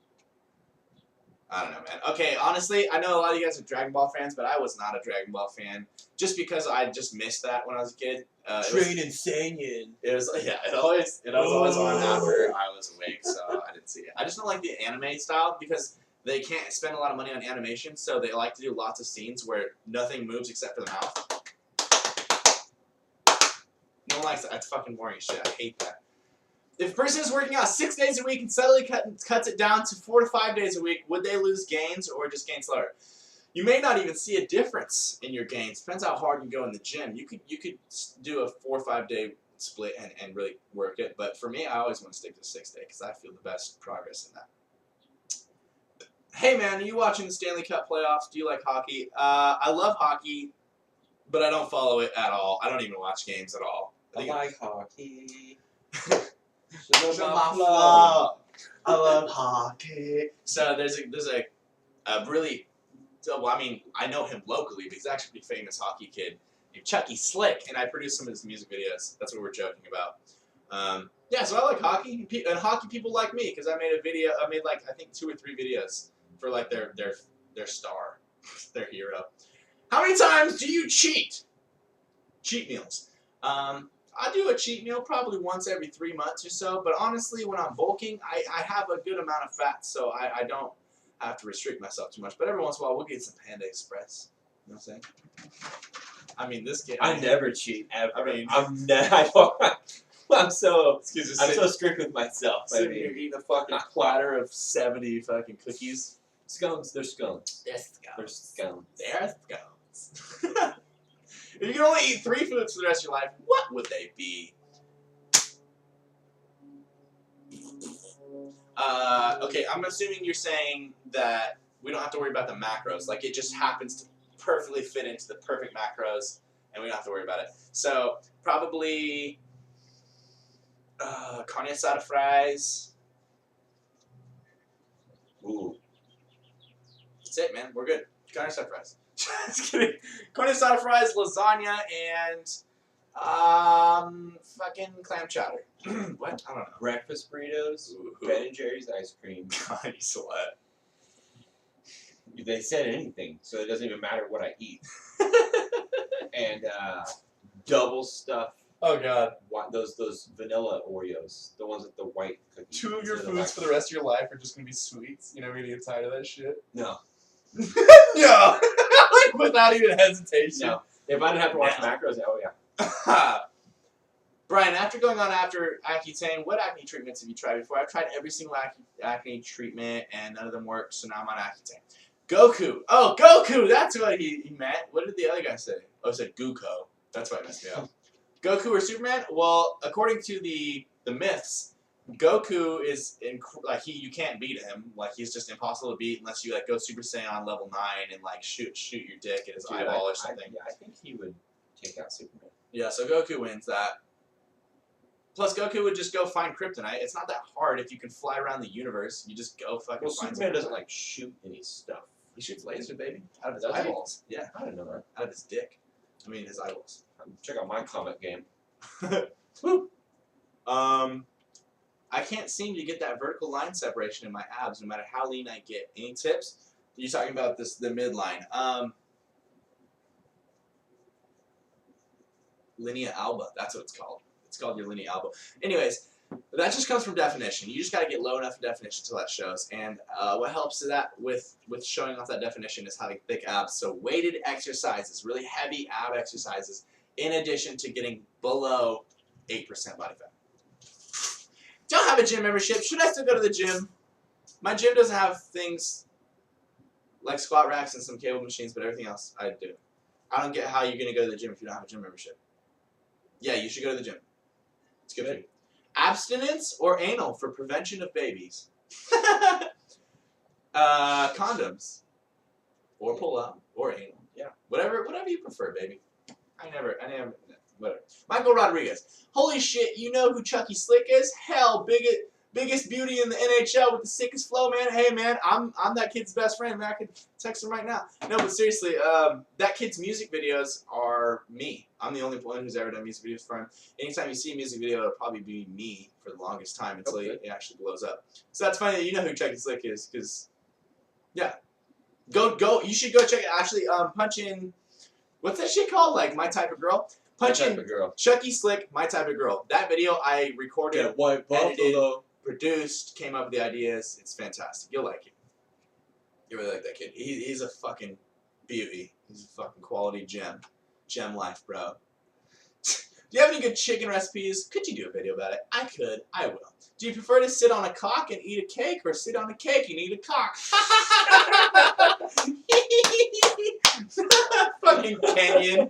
I don't know, man. Okay, honestly, I know a lot of you guys are Dragon Ball fans, but I was not a Dragon Ball fan just because I just missed that when I was a kid. Saiyan. It was always on after I was awake, so I didn't see it. I just don't like the anime style because they can't spend a lot of money on animation, so they like to do lots of scenes where nothing moves except for the mouth. No one likes that. That's fucking boring as shit. I hate that. If a person is working out 6 days a week and suddenly cuts it down to 4 to 5 days a week, would they lose gains or just gain slower? You may not even see a difference in your gains. Depends how hard you go in the gym. You could do a 4 or 5 day split and really work it. But for me, I always want to stick to 6 day because I feel the best progress in that. Hey man, are you watching the Stanley Cup playoffs? Do you like hockey? I love hockey, but I don't follow it at all. I don't even watch games at all. I like hockey. I love hockey. So there's a really, well, I mean, I know him locally, but he's actually a pretty famous hockey kid named Chucky Slick, and I produced some of his music videos. That's what we're joking about. Yeah, so I like hockey, and hockey people like me because I made like I think 2 or 3 videos for like their star, their hero. How many times do you cheat? Cheat meals. I do a cheat meal probably once every 3 months or so, but honestly, when I'm bulking, I have a good amount of fat, so I don't have to restrict myself too much. But every once in a while, we'll get some Panda Express. You know what I'm saying? I mean, this kid. I never cheat ever. I mean, I'm so excuse me, I'm so strict with myself. I sitting here mean, eating a fucking platter of 70 fucking cookies. scones. They're scones. They're They're scones. scones. They're scones. If you could only eat 3 foods for the rest of your life, what would they be? Okay, I'm assuming you're saying that we don't have to worry about the macros. Like, it just happens to perfectly fit into the perfect macros, and we don't have to worry about it. So, probably carne asada fries. Ooh. That's it, man. We're good. Carne asada fries. Just kidding. Carne asada fries, lasagna, and fucking clam chowder. What? I don't know. Breakfast burritos, Ooh. Ben and Jerry's ice cream. God, you slut. They said anything, so it doesn't even matter what I eat. And double stuff. Oh God. Those vanilla Oreos, the ones with the white cookies. 2 of your instead foods for the rest of your life are just gonna be sweets. You're never gonna get tired of that shit. No. No. Like, without even hesitation. No. If I didn't have to watch No. macros, oh yeah. Brian, after going on after Accutane, what acne treatments have you tried before? I've tried every single acne treatment, and none of them worked, so now I'm on Accutane. Goku. Oh, Goku! That's what he meant. What did the other guy say? Oh, he said Guko. That's why it messed me up. Goku or Superman? Well, according to the myths, Goku is you can't beat him. Like, he's just impossible to beat unless you like go Super Saiyan level 9 and like shoot your dick at his eyeball or something. I think he would take out Superman. Yeah, so Goku wins that. Plus, Goku would just go find kryptonite. It's not that hard if you can fly around the universe. You just go fucking Well, find Superman some doesn't kryptonite. like shoot any stuff. He shoots laser, baby. Out of his Does he? eyeballs. Yeah, I didn't know that. out of his dick. I mean, his eyeballs. Check out my comic game. Woo. I can't seem to get that vertical line separation in my abs no matter how lean I get. Any tips? You're talking about the midline. Linea alba. That's what it's called. It's called your linea alba. Anyways, that just comes from definition. You just got to get low enough definition until that shows. And what helps to that with showing off that definition is having thick abs. So weighted exercises, really heavy ab exercises, in addition to getting below 8% body fat. Don't have a gym membership. Should I still go to the gym? My gym doesn't have things like squat racks and some cable machines, but everything else I do. I don't get how you're going to go to the gym if you don't have a gym membership. Yeah, you should go to the gym. It's good for you. Abstinence or anal for prevention of babies? Condoms. Or pull-out. Or anal. Yeah. Whatever you prefer, baby. I never, whatever. Michael Rodriguez. Holy shit, you know who Chucky Slick is? Hell, biggest beauty in the NHL with the sickest flow, man. Hey, man, I'm that kid's best friend, man. I could text him right now. No, but seriously, that kid's music videos are me. I'm the only one who's ever done music videos for him. Anytime you see a music video, it'll probably be me for the longest time until it actually blows up. So that's funny that you know who Chucky Slick is, because, yeah. Go, you should go check it. Actually, punch in, what's that shit called? Like, My Type of Girl? Punch My in Type of Girl. Chucky Slick, My Type of Girl. That video I recorded, Get a white edited, buffalo. produced, came up with the ideas. It's fantastic. You'll like it. You really like that kid. He's a fucking beauty. He's a fucking quality gem. Gem life, bro. Do you have any good chicken recipes? Could you do a video about it? I could. I will. Do you prefer to sit on a cock and eat a cake, or sit on a cake and eat a cock? Fucking Kenyan.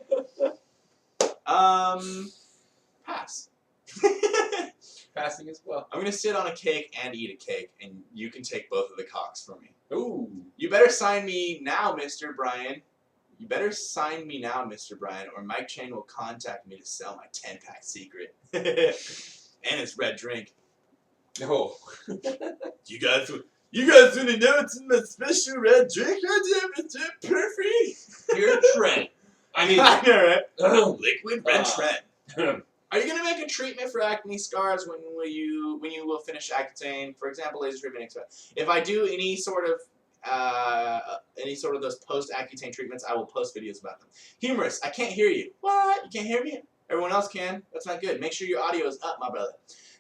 Pass. Passing as well. I'm gonna sit on a cake and eat a cake, and you can take both of the cocks from me. Ooh. You better sign me now, Mr. Brian. You better sign me now, Mr. Brian, or Mike Chang will contact me to sell my 10-pack secret. And it's red drink. No. You guys want to know what's in my special red drink? It's perfect. Pure Trent. I mean, I know, right? Liquid red Uh. Trent. Are you gonna make a treatment for acne scars when you will finish Accutane? For example, laser treatment. If I do any sort of those post Accutane treatments, I will post videos about them. Humorous, I can't hear you. What? You can't hear me? Everyone else can. That's not good. Make sure your audio is up, my brother.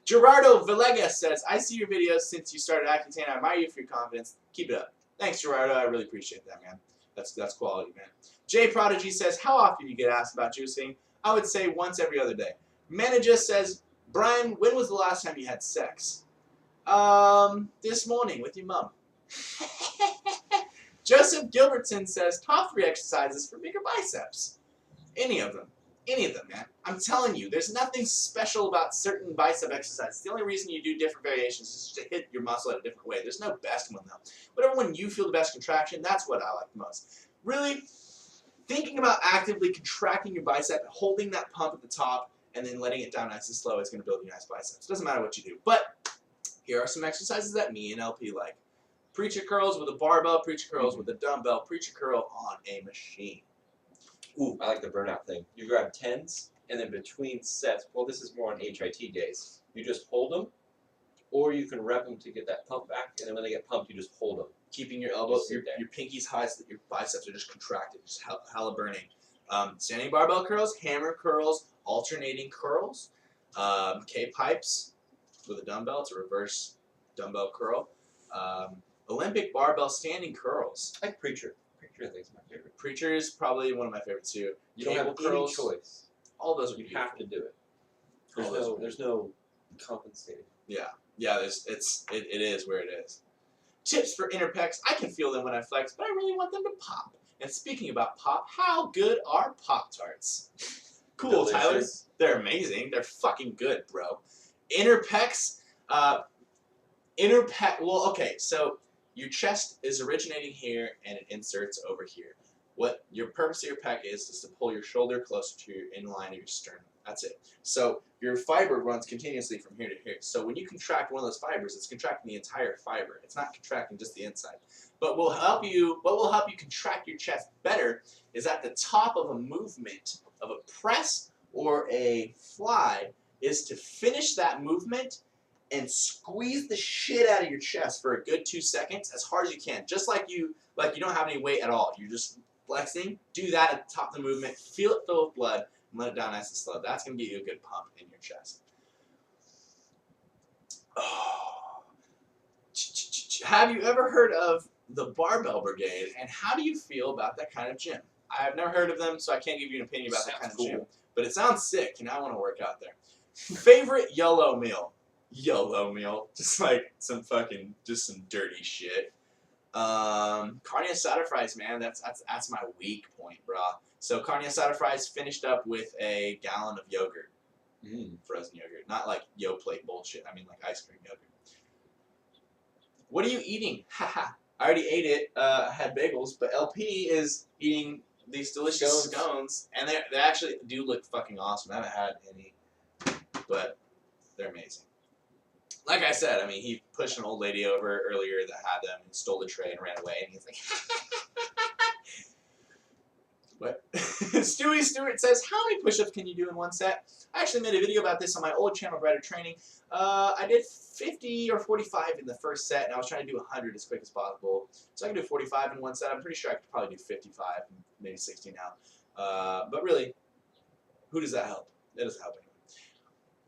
Gerardo Villegas says, I see your videos since you started Accutane. I admire you for your confidence. Keep it up. Thanks, Gerardo. I really appreciate that, man. That's quality, man. Jay Prodigy says, how often do you get asked about juicing? I would say once every other day. Manager says, Brian, when was the last time you had sex? This morning with your mom. Joseph Gilbertson says, top 3 exercises for bigger biceps. Any of them, man. I'm telling you, there's nothing special about certain bicep exercises. The only reason you do different variations is to hit your muscle at a different way. There's no best one, though. Whatever one you feel the best contraction, that's what I like the most. Really, thinking about actively contracting your bicep, holding that pump at the top, and then letting it down nice and slow is going to build you nice biceps. Doesn't matter what you do. But here are some exercises that me and LP like. Preacher curls with a barbell, preacher curls with a dumbbell, preacher curl on a machine. Ooh, I like the burnout thing. You grab 10s, and then between sets, well, this is more on HIT days. You just hold them, or you can rep them to get that pump back, and then when they get pumped, you just hold them. Keeping your elbows, your pinkies high so that your biceps are just contracted, just hella burning. Standing barbell curls, hammer curls, alternating curls, K-pipes with a dumbbell. It's a reverse dumbbell curl. Olympic barbell standing curls. I like Preacher. Preacher, I think, is my favorite. Preacher is probably one of my favorites too. You don't have any choice. All those are You beautiful. have to do it. All those are There's no compensating. Yeah, it is where it is. Tips for inner pecs. I can feel them when I flex, but I really want them to pop. And speaking about pop, how good are Pop-Tarts? Cool, Delicious. Tyler. They're amazing. They're fucking good, bro. Inner pecs. Well, okay, so your chest is originating here and it inserts over here. What your purpose of your pec is to pull your shoulder closer to your inline of your sternum. That's it. So your fiber runs continuously from here to here. So when you contract one of those fibers, it's contracting the entire fiber. It's not contracting just the inside. But what will help you contract your chest better is at the top of a movement of a press or a fly is to finish that movement and squeeze the shit out of your chest for a good 2 seconds as hard as you can. Just like you don't have any weight at all. You're just flexing. Do that at the top of the movement. Feel it fill with blood and let it down nice and slow. That's going to get you a good pump in your chest. Oh. Have you ever heard of the Barbell Brigade, and how do you feel about that kind of gym? I have never heard of them, so I can't give you an opinion about that kind of gym. But it sounds sick, and I want to work out there. Favorite YOLO meal? YOLO meal. Just like some dirty shit. Carne asada fries, man. That's my weak point, brah. So carne asada fries finished up with a gallon of yogurt. Frozen yogurt. Not like Yoplait bullshit. I mean like ice cream yogurt. What are you eating? Haha. I already ate it. I had bagels, but LP is eating these delicious scones, and they actually do look fucking awesome. I haven't had any, but they're amazing. Like I said, I mean, he pushed an old lady over earlier that had them and stole the tray and ran away, and he's like, what? Stewie Stewart says, how many push-ups can you do in one set? I actually made a video about this on my old channel, Brighter Training. I did 50 or 45 in the first set, and I was trying to do 100 as quick as possible. So I can do 45 in one set. I'm pretty sure I could probably do 55, maybe 60 now. But really, who does that help? That doesn't help anyone.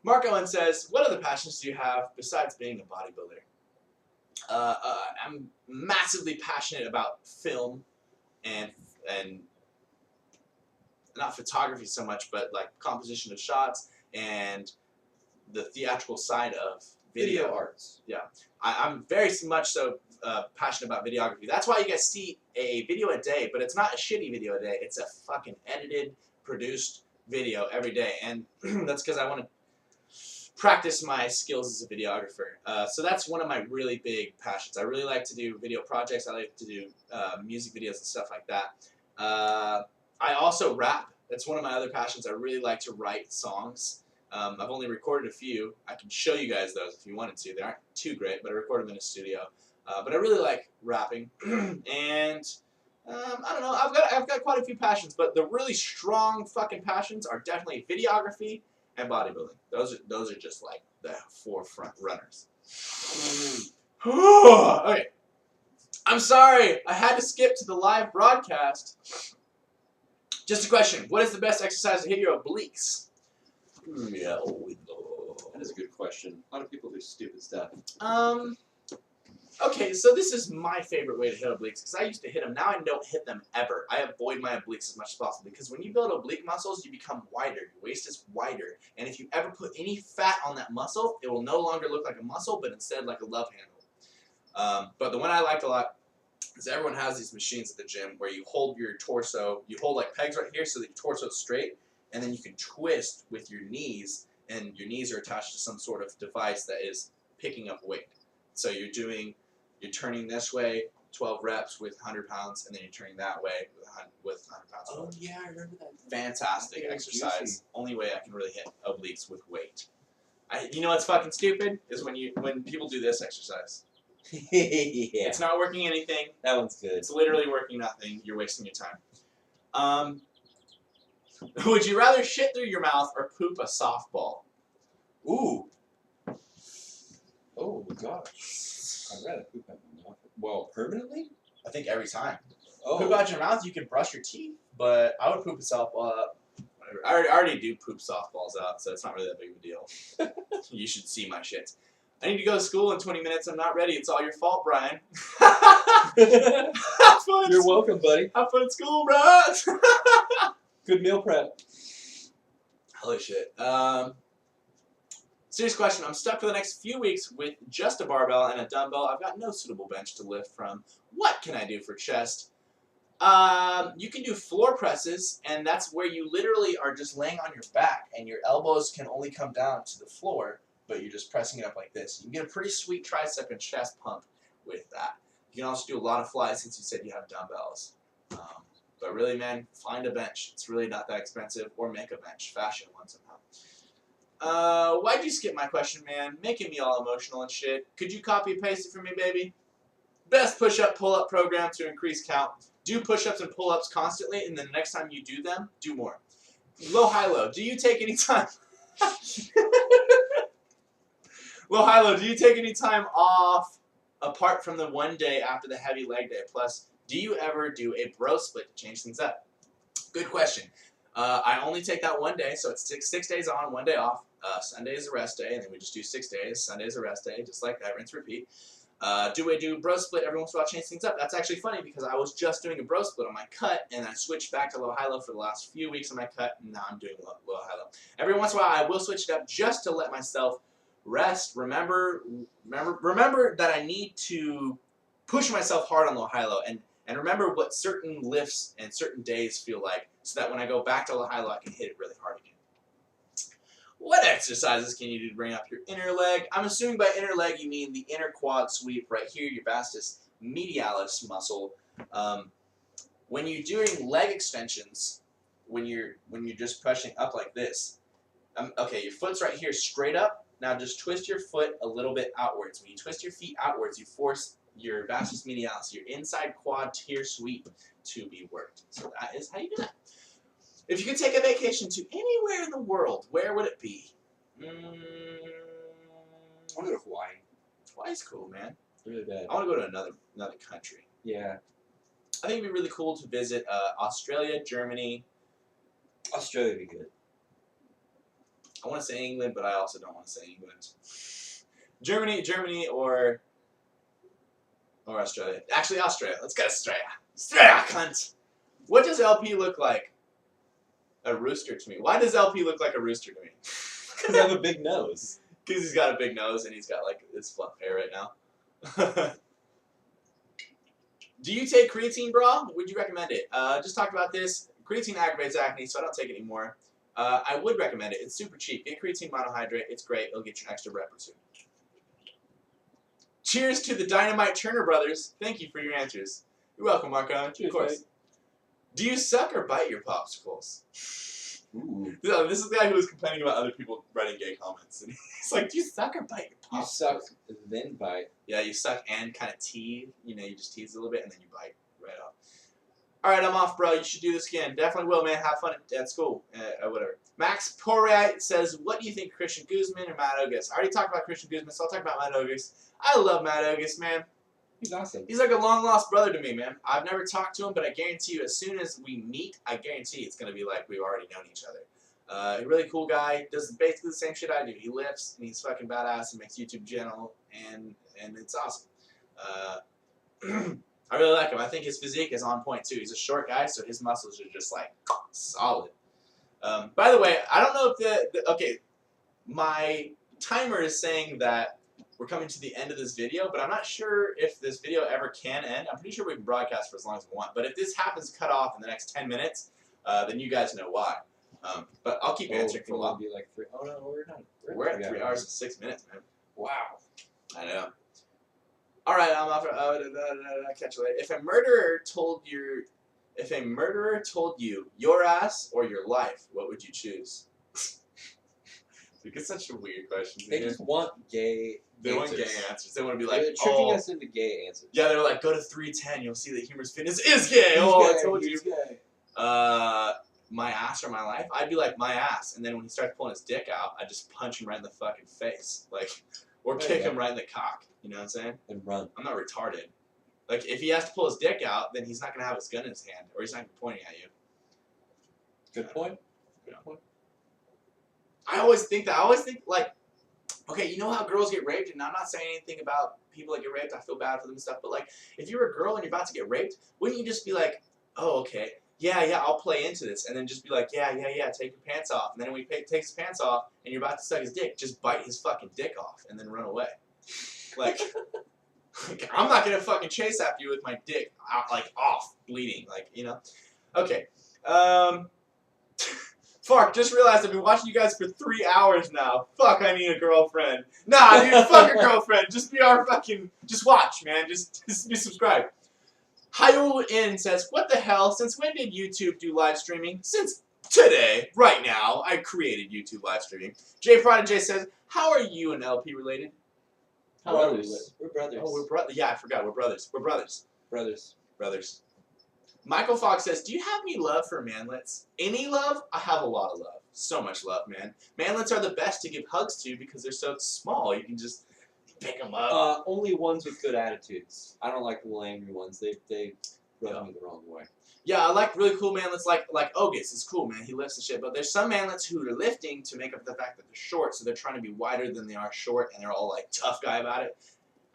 Mark Owen says, what other passions do you have besides being a bodybuilder? I'm massively passionate about film and not photography so much, but like composition of shots and the theatrical side of video. arts. I'm very much so passionate about videography. That's why you guys see a video a day, but it's not a shitty video a day. It's a fucking edited, produced video every day, and that's because I want to practice my skills as a videographer. So that's one of my really big passions. I really like to do video projects. I like to do music videos and stuff like that. I also rap. That's one of my other passions. I really like to write songs. I've only recorded a few. I can show you guys those if you wanted to. They aren't too great, but I recorded them in a studio. But I really like rapping, and I don't know. I've got quite a few passions, but the really strong fucking passions are definitely videography and bodybuilding. Those are just like the forefront runners. Okay, I'm sorry. I had to skip to the live broadcast. Just a question. What is the best exercise to hit your obliques? Yeah, that is a good question. A lot of people do stupid stuff. Okay, so this is my favorite way to hit obliques because I used to hit them. Now I don't hit them ever. I avoid my obliques as much as possible because when you build oblique muscles, you become wider. Your waist is wider. And if you ever put any fat on that muscle, it will no longer look like a muscle, but instead like a love handle. But the one I liked a lot is everyone has these machines at the gym where you hold your torso, you hold like pegs right here so that your torso is straight, and then you can twist with your knees, and your knees are attached to some sort of device that is picking up weight. So you're turning this way, 12 reps with 100 pounds, and then you're turning that way with 100 pounds. Oh yeah, I remember that. Fantastic That was exercise. juicy. Only way I can really hit obliques with weight. You know what's fucking stupid is when people do this exercise. Yeah, It's not working anything. that one's good. It's literally working nothing. You're wasting your time. Would you rather shit through your mouth or poop a softball? Ooh. Oh gosh, I'd rather poop out my mouth. Well, permanently? I think every time. Oh, Poop out your mouth, you can brush your teeth, but I would poop a softball up. Whatever. I already do poop softballs out, so it's not really that big of a deal. You should see my shit. I need to go to school in 20 minutes. I'm not ready. It's all your fault, Brian. Have fun. You're welcome, buddy. Have fun at school, bro. Good meal prep. Holy shit. Serious question. I'm stuck for the next few weeks with just a barbell and a dumbbell. I've got no suitable bench to lift from. What can I do for chest? You can do floor presses, and that's where you literally are just laying on your back, and your elbows can only come down to the floor, but you're just pressing it up like this. You can get a pretty sweet tricep and chest pump with that. You can also do a lot of flies since you said you have dumbbells. But really, man, find a bench. It's really not that expensive, or make a bench. Fashion one somehow. Why'd you skip my question, man? Making me all emotional and shit. Could you copy and paste it for me, baby? Best push-up, pull-up program to increase count. Do push-ups and pull-ups constantly, and then the next time you do them, do more. Low, high, low. Do you take any time? Low, high, low. Do you take any time off apart from the one day after the heavy leg day? Plus, do you ever do a bro split to change things up? Good question. I only take that one day, so it's six days on, 1 day off. Sunday is a rest day, and then we just do 6 days. Sunday is a rest day, just like that, rinse, repeat. Do I do bro split every once in a while, change things up? That's actually funny because I was just doing a bro split on my cut, and I switched back to low, high, low for the last few weeks on my cut, and now I'm doing low, high, low. Every once in a while, I will switch it up just to let myself rest. Remember that I need to push myself hard on low, high, low, and remember what certain lifts and certain days feel like, so that when I go back to low, high, low, I can hit it really hard again. What exercises can you do to bring up your inner leg? I'm assuming by inner leg you mean the inner quad sweep right here, your vastus medialis muscle. When you're doing leg extensions, when you're just pushing up like this, okay, your foot's right here straight up. Now just twist your foot a little bit outwards. When you twist your feet outwards, you force your vastus medialis, your inside quad tier sweep, to be worked. So that is how you do that. If you could take a vacation to anywhere in the world, where would it be? I want to go to Hawaii. Hawaii's cool, man. Really bad. I want to go to another country. Yeah. I think it'd be really cool to visit Australia, Germany. Australia would be good. I want to say England, but I also don't want to say England. Germany, or Australia. Actually, Australia. Let's go to Australia. Australia, cunt. What does LP look like? A rooster to me. Why does LP look like a rooster to me? Because I have a big nose. Because he's got a big nose and he's got like this fluff hair right now. Do you take creatine, bro? Would you recommend it? Just talked about this. Creatine aggravates acne, so I don't take it anymore. I would recommend it. It's super cheap. Get creatine monohydrate. It's great. It'll get you an extra rep or two. Cheers to the Dynamite Turner brothers. Thank you for your answers. You're welcome, Marco. Cheers, Of course. mate. Do you suck or bite your popsicles? Ooh. This is the guy who was complaining about other people writing gay comments. And he's like, do you suck or bite your popsicles? You suck, then bite. Yeah, you suck and kind of tease. You know, you just tease a little bit and then you bite right off. All right, I'm off, bro. You should do this again. Definitely will, man. Have fun at school. Whatever. Max Porriat says, what do you think, Christian Guzman or Matt Ogus? I already talked about Christian Guzman, so I'll talk about Matt Ogus. I love Matt Ogus, man. He's awesome. He's like a long-lost brother to me, man. I've never talked to him, but I guarantee you, as soon as we meet, I guarantee it's going to be like we've already known each other. A really cool guy. Does basically the same shit I do. He lifts, and he's fucking badass, and makes YouTube channel, and it's awesome. I really like him. I think his physique is on point, too. He's a short guy, so his muscles are just, like, solid. By the way, I don't know if okay, my timer is saying that we're coming to the end of this video, but I'm not sure if this video ever can end. I'm pretty sure we can broadcast for as long as we want. But if this happens to cut off in the next 10 minutes, then you guys know why. But I'll keep answering for a while. Be like 3. Oh no, we're not. We're at 3 hours and 6 minutes, man. Wow. I know. All right, I'm off. Catch you later. If a murderer told you your ass or your life, what would you choose? It's such a weird question. They just want gay. They want gay answers. They want to be like, They're tricking oh. us into gay answers. Yeah, they're like, go to 310. You'll see that Humor's Fitness is gay. Oh, I told you. He's gay. My ass or my life? I'd be like, my ass. And then when he starts pulling his dick out, I'd just punch him right in the fucking face. Like, or There kick you go. him right in the cock. You know what I'm saying? And run. I'm not retarded. Like, if he has to pull his dick out, then he's not going to have his gun in his hand. Or he's not going to be pointing at you. Good point. Good point. I always think, like, okay, you know how girls get raped? And I'm not saying anything about people that get raped. I feel bad for them and stuff. But, like, if you're a girl and you're about to get raped, wouldn't you just be like, oh, okay, yeah, I'll play into this. And then just be like, yeah, take your pants off. And then when he takes his pants off and you're about to suck his dick, just bite his fucking dick off and then run away. Like, I'm not going to fucking chase after you with my dick, like, off, bleeding. Like, you know? Okay. Fuck, just realized I've been watching you guys for 3 hours now. Fuck, I need a girlfriend. Nah, dude, fuck a girlfriend. Just be our fucking, just watch, man. Just be subscribed. Hyul In says, what the hell? Since when did YouTube do live streaming? Since today, right now, I created YouTube live streaming. Jay Prodigy says, how are you and LP related? How are we? We're brothers. Oh, we're brothers. Yeah, I forgot. We're brothers. We're brothers. Brothers. Michael Fox says, do you have any love for manlets? Any love? I have a lot of love. So much love, man. Manlets are the best to give hugs to because they're so small. You can just pick them up. Only ones with good attitudes. I don't like the little angry ones. They rub me the wrong way. Yeah, I like really cool manlets like Ogus. It's cool, man. He lifts the shit. But there's some manlets who are lifting to make up the fact that they're short, so they're trying to be wider than they are short, and they're all like tough guy about it.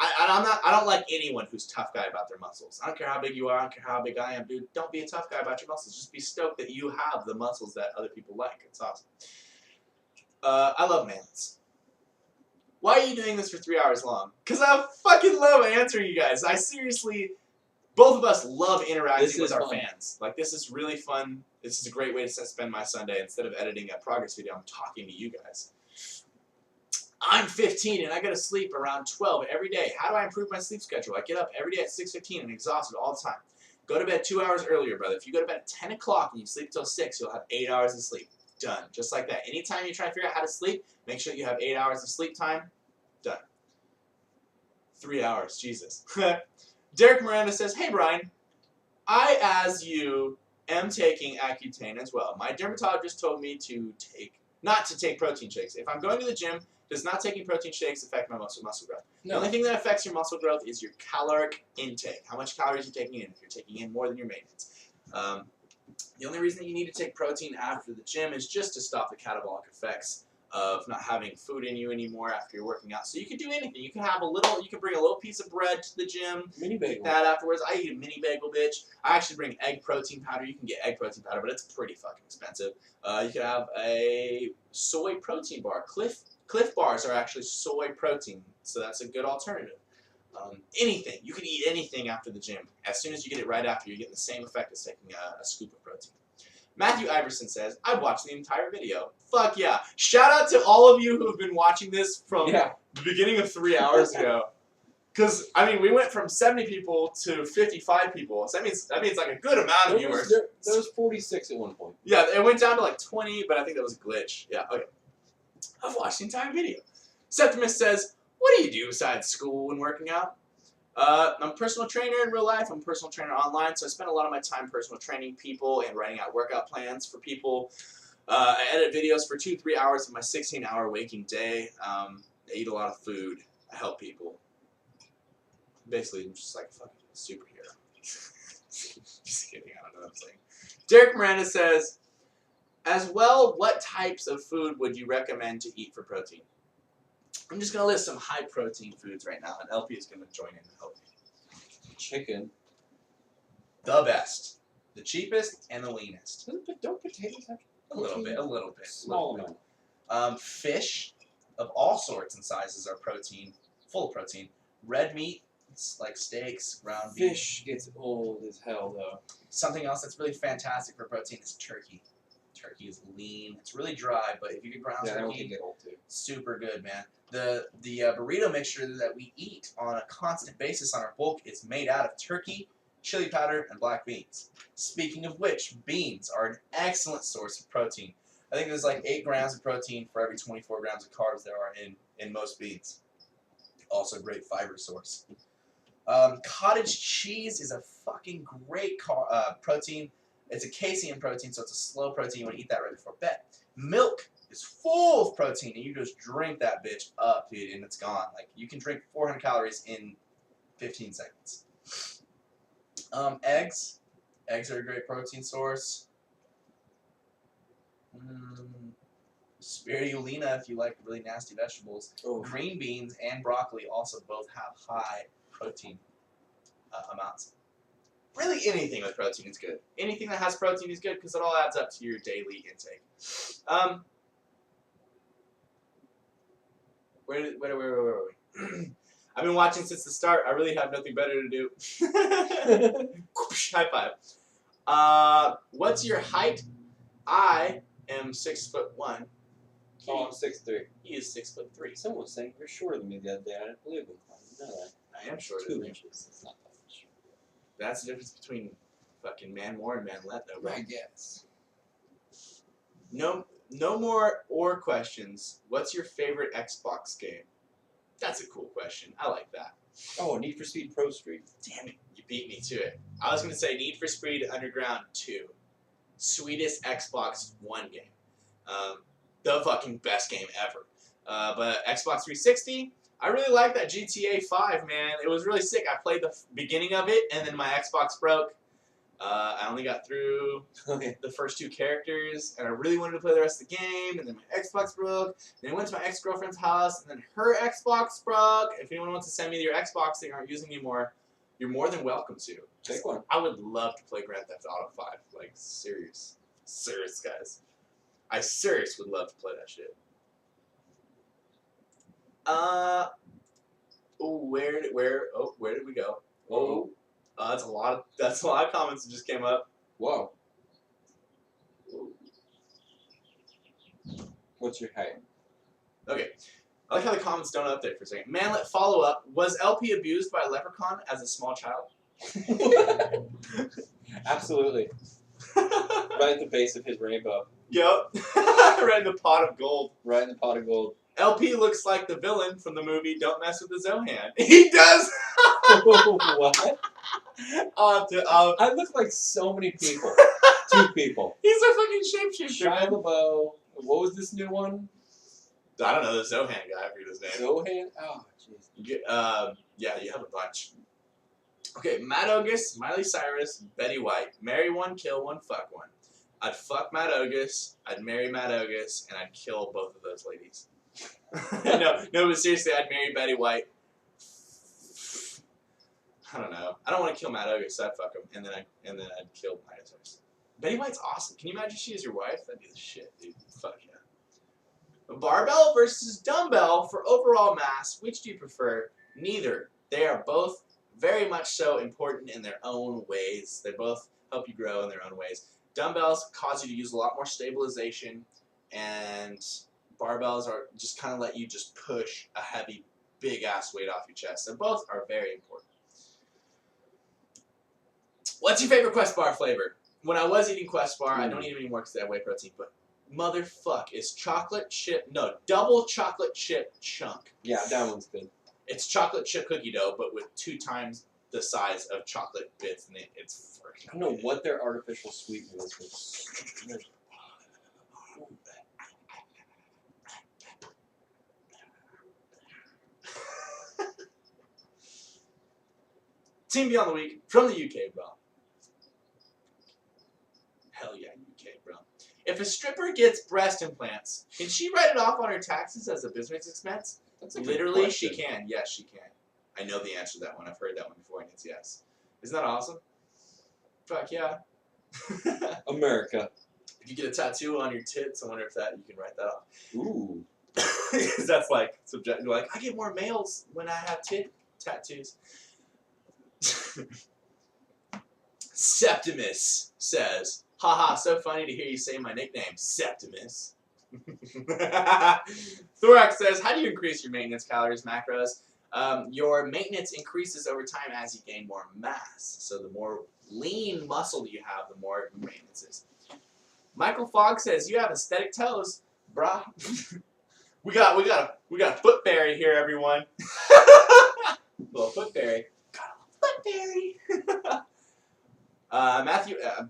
I don't like anyone who's tough guy about their muscles. I don't care how big you are. I don't care how big I am, dude. Don't be a tough guy about your muscles. Just be stoked that you have the muscles that other people like. It's awesome. I love manlets. Why are you doing this for 3 hours long? Because I fucking love answering you guys. I seriously, both of us love interacting with our fans. Like, this is really fun. This is a great way to spend my Sunday. Instead of editing a progress video, I'm talking to you guys. I'm 15 and I go to sleep around 12 every day. How do I improve my sleep schedule? I get up every day at 6:15 and exhausted all the time. Go to bed 2 hours earlier, brother. If you go to bed at 10 o'clock and you sleep till 6, you'll have 8 hours of sleep. Done. Just like that. Anytime you try to figure out how to sleep, make sure you have 8 hours of sleep time. Done. 3 hours. Jesus. Derek Miranda says, hey, Brian. I, as you, am taking Accutane as well. My dermatologist told me not to take protein shakes. If I'm going to the gym, does not taking protein shakes affect my muscle growth? No. The only thing that affects your muscle growth is your caloric intake. How much calories you're taking in. If you're taking in more than your maintenance. The only reason that you need to take protein after the gym is just to stop the catabolic effects of not having food in you anymore after you're working out. So you can do anything. You can have a little. You can bring a little piece of bread to the gym. Mini Eat bagel. that afterwards. I eat a mini bagel, bitch. I actually bring egg protein powder. You can get egg protein powder, but it's pretty fucking expensive. You can have a soy protein bar. Cliff bars are actually soy protein, so that's a good alternative. Anything. You can eat anything after the gym. As soon as you get it right after, you're getting the same effect as taking a scoop of protein. Matthew Iverson says, I've watched the entire video. Fuck yeah. Shout out to all of you who have been watching this from the beginning of 3 hours ago. Because, I mean, we went from 70 people to 55 people. So that means like a good amount of viewers. There was 46 at one point. Yeah, it went down to like 20, but I think that was a glitch. Yeah, okay. I've watched the entire video. Septimus says, what do you do besides school and working out? I'm a personal trainer in real life. I'm a personal trainer online, so I spend a lot of my time personal training people and writing out workout plans for people. I edit videos for 2-3 hours of my 16-hour waking day. I eat a lot of food. I help people. Basically, I'm just like a fucking superhero. Just kidding, I don't know what I'm saying. Derek Miranda says, as well, what types of food would you recommend to eat for protein? I'm just going to list some high-protein foods right now, and LP is going to join in and help me. Chicken. The best. The cheapest and the leanest. Don't potatoes have A little bit. Small amount. Fish of all sorts and sizes are protein, full of protein. Red meat, like steaks, ground beef. Fish gets old as hell, though. Something else that's really fantastic for protein is turkey. Turkey is lean. It's really dry, but if you get ground That one can turkey, get old, too. super good, man. The burrito mixture that we eat on a constant basis on our bulk is made out of turkey, chili powder, and black beans. Speaking of which, beans are an excellent source of protein. I think there's like 8 grams of protein for every 24 grams of carbs there are in most beans. Also a great fiber source. Cottage cheese is a fucking great protein. It's a casein protein, so it's a slow protein. You want to eat that right before bed. Milk is full of protein, and you just drink that bitch up, dude, and it's gone. Like, you can drink 400 calories in 15 seconds. Eggs. Eggs are a great protein source. Spirulina, if you like really nasty vegetables. Oh. Green beans and broccoli also both have high protein amounts. Really anything with protein is good. Anything that has protein is good because it all adds up to your daily intake. Where were we? I've been watching since the start. I really have nothing better to do. High five. What's your height? I am 6'1". Oh, I'm 6'3". He is 6'3". Someone was saying you're shorter than me the other day. I didn't believe them. I didn't know that. I am shorter 2 than you. inches. It's not that much. That's the difference between fucking man more and man let, though, bro. I guess. No more or questions. What's your favorite Xbox game? That's a cool question. I like that. Oh, Need for Speed Pro Street. Damn it, you beat me to it. I was going to say Need for Speed Underground 2. Sweetest Xbox One game. The fucking best game ever. But Xbox 360, I really like that GTA 5, man. It was really sick. I played the beginning of it, and then my Xbox broke. I only got through the first 2 characters, and I really wanted to play the rest of the game, and then my Xbox broke. Then I went to my ex-girlfriend's house, and then her Xbox broke. If anyone wants to send me your Xbox they aren't using anymore, you're more than welcome to. Take one. I would love to play Grand Theft Auto 5. Like, serious, guys. I serious would love to play that shit. Where did we go? Oh, that's a lot of comments that just came up. Whoa. What's your height? Okay. I like how the comments don't update for a second. Manlet follow up. Was LP abused by a leprechaun as a small child? Absolutely. Right at the base of his rainbow. Yep. Right in the pot of gold. Right in the pot of gold. LP looks like the villain from the movie Don't Mess with the Zohan. He does! What? I look like so many people. 2 people. He's a fucking shapeshifter. Shia LaBeouf. What was this new one? I don't know, the Zohan guy, I forget his name. Zohan? Oh, jeez. Yeah, you have a bunch. Okay, Matt Ogus, Miley Cyrus, Betty White. Marry one, kill one, fuck one. I'd fuck Matt Ogus, I'd marry Matt Ogus, and I'd kill both of those ladies. no, but seriously, I'd marry Betty White. I don't know. I don't want to kill Matt Ogus, so I'd fuck him, and then I'd kill Matt Ogus. Betty White's awesome. Can you imagine she is your wife? That'd be the shit, dude. Fuck yeah. Barbell versus dumbbell for overall mass. Which do you prefer? Neither. They are both very much so important in their own ways. They both help you grow in their own ways. Dumbbells cause you to use a lot more stabilization, and barbells are just kind of let you just push a heavy, big-ass weight off your chest. So both are very important. What's your favorite Quest bar flavor? When I was eating Quest bar, I don't eat them anymore because they have whey protein, but motherfuck is double chocolate chip chunk. Yeah, that one's good. It's chocolate chip cookie dough, but with 2 times the size of chocolate bits in it. It's freaking I don't know what their artificial sweetener is. Team Beyond the Week from the UK, bro. Hell yeah, UK, bro. If a stripper gets breast implants, can she write it off on her taxes as a business expense? That's a good Literally, she question. can. Yes, she can. I know the answer to that one. I've heard that one before, and it's yes. Isn't that awesome? Fuck yeah. America. If you get a tattoo on your tits, I wonder if you can write that off. Ooh. Because that's like subjective. Like, I get more males when I have tit tattoos. Septimus says, haha, so funny to hear you say my nickname, Septimus. Thorax says, how do you increase your maintenance calories, macros? Your maintenance increases over time as you gain more mass. So the more lean muscle you have, the more maintenance is. Michael Fogg says, you have aesthetic toes, brah. we got a foot fairy here, everyone. Little foot fairy. Got a foot fairy.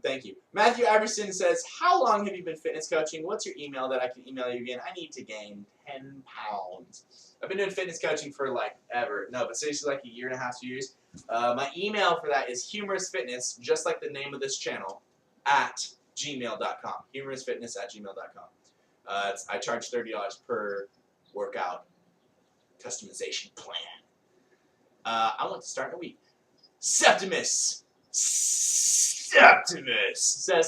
Thank you. Matthew Iverson says, how long have you been fitness coaching? What's your email that I can email you again? I need to gain 10 pounds. I've been doing fitness coaching for like ever. No, but seriously like a year and a half, 2 years. My email for that is humousfitness, just like the name of this channel, at gmail.com. humousfitness@gmail.com. I charge $30 per workout customization plan. I want to start in a week. Septimus says,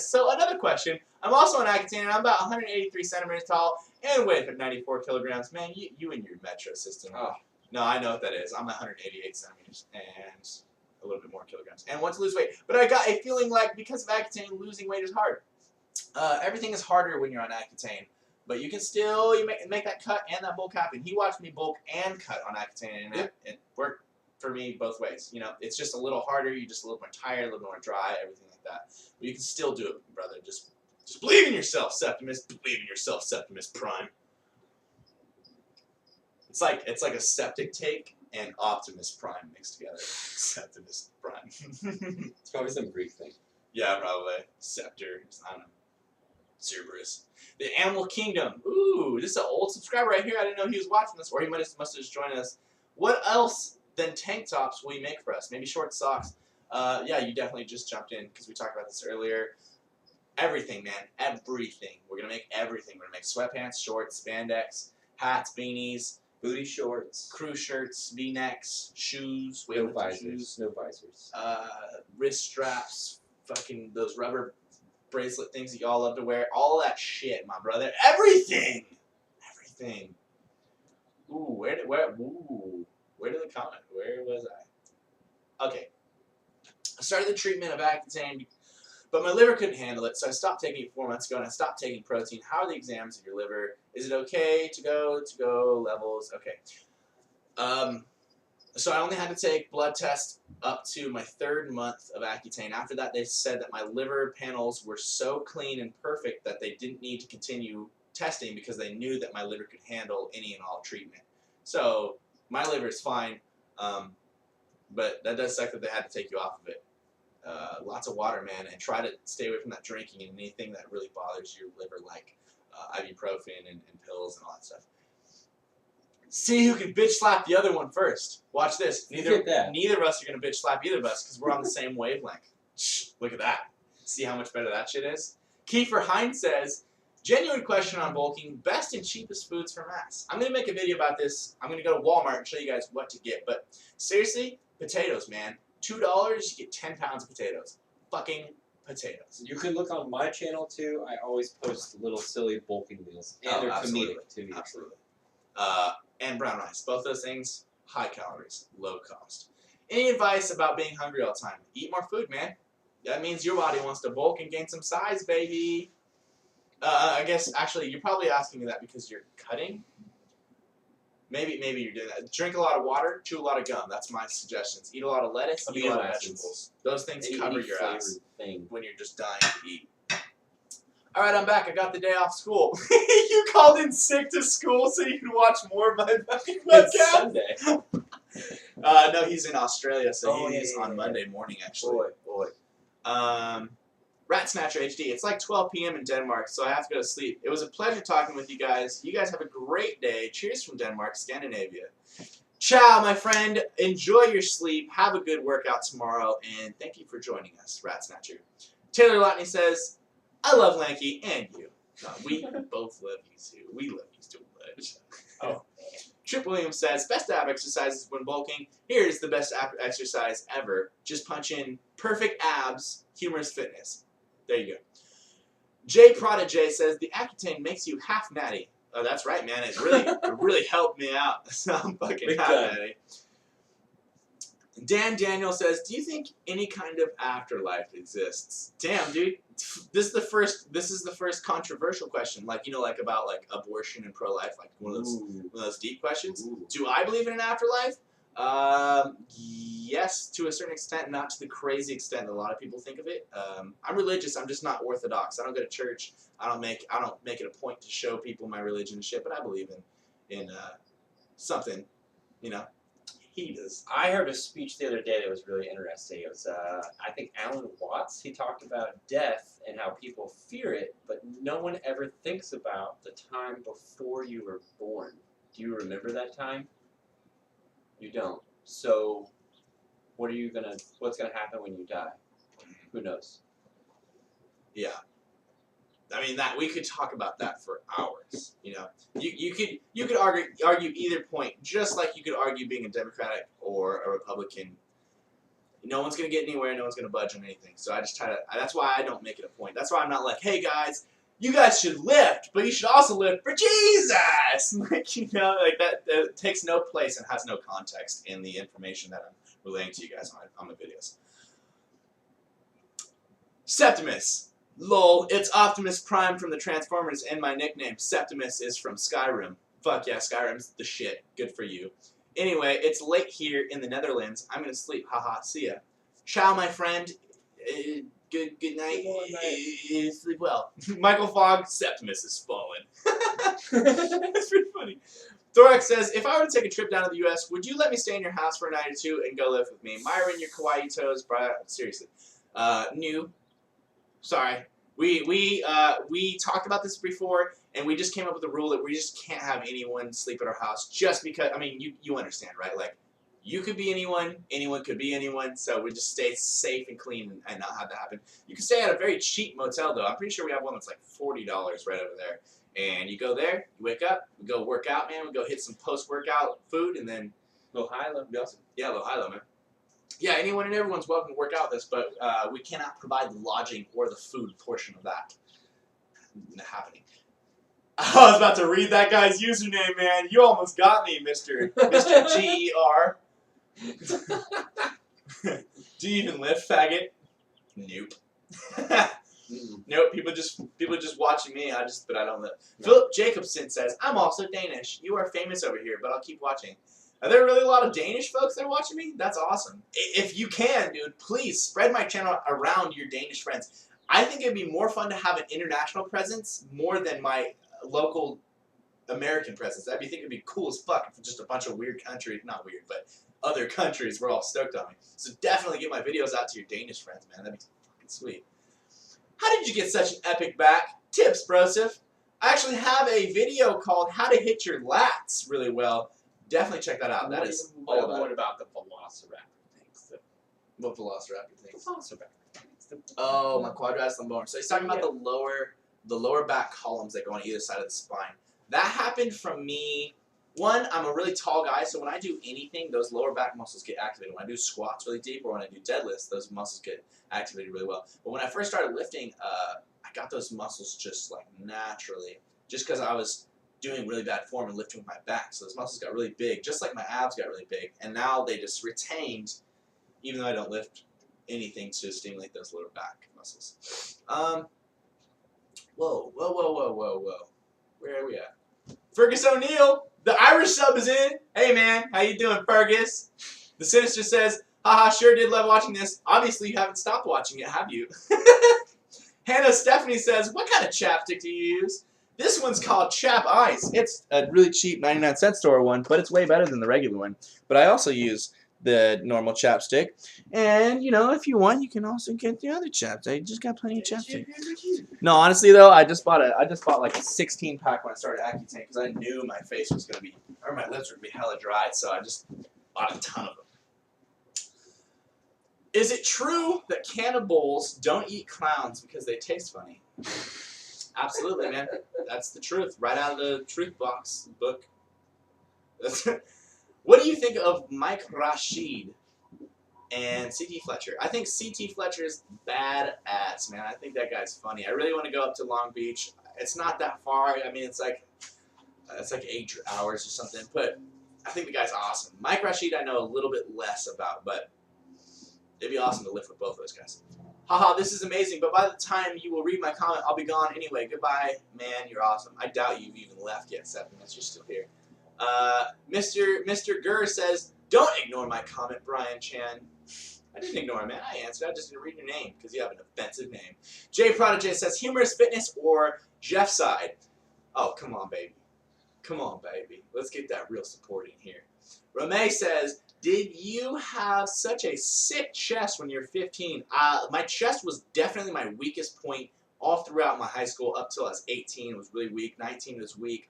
so another question. I'm also an Accutane, and I'm about 183 centimeters tall and weigh 94 kilograms. Man, you and your metro system. Oh. No, I know what that is. I'm 188 centimeters and a little bit more kilograms. And want to lose weight. But I got a feeling like because of Accutane, losing weight is hard. Everything is harder when you're on Accutane. But you can still make that cut and that bulk happen. He watched me bulk and cut on Accutane, and it worked for me both ways. You know, it's just a little harder. You're just a little more tired, a little more dry, everything like that. But you can still do it, brother. Just believe in yourself, Septimus. Believe in yourself, Septimus Prime. It's like a septic tank and Optimus Prime mixed together. Septimus Prime. It's probably some Greek thing. Yeah, probably. Scepter. I don't know. Cerberus. The Animal Kingdom. Ooh, this is an old subscriber right here. I didn't know he was watching this, or he must have just joined us. What else than tank tops will you make for us? Maybe short socks. Yeah, you definitely just jumped in because we talked about this earlier. Everything, man. Everything. We're going to make everything. We're going to make sweatpants, shorts, spandex, hats, beanies, Booty shorts. crew shirts, V-necks, shoes, No weightlifting visors. shoes, No visors. wrist straps, fucking those rubber bracelet things that y'all love to wear. All that shit, my brother. Everything. Everything. Ooh, where did the comment? Where was I? Okay. I started the treatment of Accutane, but my liver couldn't handle it, so I stopped taking it 4 months ago, and I stopped taking protein. How are the exams of your liver? Is it okay to go levels? Okay. So I only had to take blood tests up to my 3rd month of Accutane. After that, they said that my liver panels were so clean and perfect that they didn't need to continue testing because they knew that my liver could handle any and all treatment. So my liver is fine, but that does suck that they had to take you off of it. Lots of water, man, and try to stay away from that drinking and anything that really bothers your liver, like ibuprofen and pills and all that stuff. See who can bitch slap the other one first. Watch this. Neither of us are going to bitch slap either of us because we're on the same wavelength. Shh, look at that. See how much better that shit is? Kiefer Hines says, genuine question on bulking, best and cheapest foods for mass. I'm going to make a video about this. I'm going to go to Walmart and show you guys what to get. But seriously, potatoes, man. $2, you get 10 pounds of potatoes. Fucking potatoes. You can look on my channel too. I always post little silly bulking meals, and they're absolutely. comedic too. Absolutely. And brown rice. Both those things, high calories, low cost. Any advice about being hungry all the time? Eat more food, man. That means your body wants to bulk and gain some size, baby. I guess, actually, you're probably asking me that because you're cutting. Maybe you're doing that. Drink a lot of water, chew a lot of gum. That's my suggestions. Eat a lot of lettuce, eat a lot of vegetables. Those things cover your ass when you're just dying to eat. All right, I'm back. I got the day off school. You called in sick to school so you can watch more of my fucking It's webcam? Sunday. No, he's in Australia, so he's on Monday morning, actually. Boy. Rat Snatcher HD. It's like 12 p.m. in Denmark, so I have to go to sleep. It was a pleasure talking with you guys. You guys have a great day. Cheers from Denmark, Scandinavia. Ciao, my friend. Enjoy your sleep. Have a good workout tomorrow, and thank you for joining us, Rat Snatcher. Taylor Lotney says, I love Lanky and you. No, we both love you too. We love you so much. Oh. Trip Williams says, best ab exercises when bulking. Here's the best ab exercise ever. Just punch in perfect abs, humorous fitness. There you go. Jay Prodigy says, the Accutane makes you half natty. Oh, that's right, man. It really helped me out. I'm fucking half natty. Dan Daniel says, do you think any kind of afterlife exists? Damn, dude. This is the first controversial question. Like, you know, like about like abortion and pro-life, like one of those deep questions. Ooh. Do I believe in an afterlife? Yes, to a certain extent, not to the crazy extent that a lot of people think of it. I'm religious. I'm just not orthodox. I don't go to church. I don't make it a point to show people my religion and shit. But I believe in something, you know. He does. I heard a speech the other day that was really interesting. It was, I think, Alan Watts. He talked about death and how people fear it, but no one ever thinks about the time before you were born. Do you remember that time? You don't. So, what's gonna happen when you die? Who knows? Yeah. I mean, that we could talk about that for hours. You know, you could argue either point, just like you could argue being a Democratic or a Republican. No one's gonna get anywhere. No one's gonna budge on anything. So I just try to. That's why I don't make it a point. That's why I'm not like, hey guys, you guys should lift, but you should also lift for Jesus. Like, you know, like that takes no place and has no context in the information that I'm relaying to you guys on my videos. Septimus. Lol, it's Optimus Prime from the Transformers, and my nickname, Septimus, is from Skyrim. Fuck yeah, Skyrim's the shit. Good for you. Anyway, it's late here in the Netherlands. I'm gonna sleep. Haha, see ya. Ciao, my friend. Good night. Sleep well. Michael Fogg, Septimus is fallen. That's pretty funny. Thorax says, if I were to take a trip down to the U.S., would you let me stay in your house for a night or two and go live with me? Myron, your kawaii toes, seriously. New. Sorry. We talked about this before, and we just came up with a rule that we just can't have anyone sleep at our house just because, I mean, you understand, right? Like, you could be anyone could be anyone, so we just stay safe and clean and not have that happen. You can stay at a very cheap motel, though. I'm pretty sure we have one that's like $40 right over there. And you go there, you wake up, we go work out, man. We go hit some post-workout food, and then Lohilo. Yeah, Lohilo, man. Yeah, anyone and everyone's welcome to work out with us, but we cannot provide the lodging or the food portion of that happening. I was about to read that guy's username, man. You almost got me, Mr. GER. Do you even lift, faggot? Nope. Nope. People just watching me. But I don't live. No. Philip Jacobson says, "I'm also Danish. You are famous over here, but I'll keep watching." Are there really a lot of Danish folks that are watching me? That's awesome. If you can, dude, please spread my channel around your Danish friends. I think it'd be more fun to have an international presence more than my local American presence. I think it'd be cool as fuck if just a bunch of weird countries, not weird, but other countries were all stoked on me. So definitely get my videos out to your Danish friends, man. That'd be fucking sweet. How did you get such an epic back? Tips, brosif. I actually have a video called How to Hit Your Lats Really Well. Definitely check that out. That is all about what about the Velociraptor things? What Velociraptor things? Velociraptor things. Oh, my quadratus lumborum. So he's talking about the lower back columns that go on either side of the spine. That happened from me. One, I'm a really tall guy, so when I do anything, those lower back muscles get activated. When I do squats really deep or when I do deadlifts, those muscles get activated really well. But when I first started lifting, I got those muscles just like naturally, just because I was doing really bad form and lifting with my back. So those muscles got really big, just like my abs got really big. And now they just retained, even though I don't lift anything to stimulate those lower back muscles. Whoa. Where are we at? Fergus O'Neill, the Irish sub is in. Hey man, how you doing, Fergus? The Sinister says, haha, sure did love watching this. Obviously you haven't stopped watching it, have you? Hannah Stephanie says, what kind of chapstick do you use? This one's called Chap Ice. It's a really cheap 99-cent store one, but it's way better than the regular one. But I also use the normal chapstick. And, you know, if you want, you can also get the other chapstick. You just got plenty of chapstick. No, honestly, though, I just bought like a 16-pack when I started Accutane because I knew my face was going to be, or my lips were going to be hella dry. So I just bought a ton of them. Is it true that cannibals don't eat clowns because they taste funny? Absolutely, man. That's the truth. Right out of the Truth Box book. What do you think of Mike Rashid and C.T. Fletcher? I think C.T. Fletcher's badass, man. I think that guy's funny. I really want to go up to Long Beach. It's not that far. I mean, it's like 8 hours or something. But I think the guy's awesome. Mike Rashid I know a little bit less about, but it'd be awesome to live with both those guys. Haha, this is amazing, but by the time you will read my comment, I'll be gone anyway. Goodbye, man, you're awesome. I doubt you've even left yet, 7 minutes, you're still here. Mr. Gurr says, don't ignore my comment, Brian Chan. I didn't ignore it, man. I answered. I just didn't read your name because you have an offensive name. Jay Prodigy says, humorous fitness or Jeff side? Oh, come on, baby. Come on, baby. Let's get that real support in here. Ramey says, did you have such a sick chest when you were 15? My chest was definitely my weakest point all throughout my high school up till I was 18. It was really weak. 19 was weak.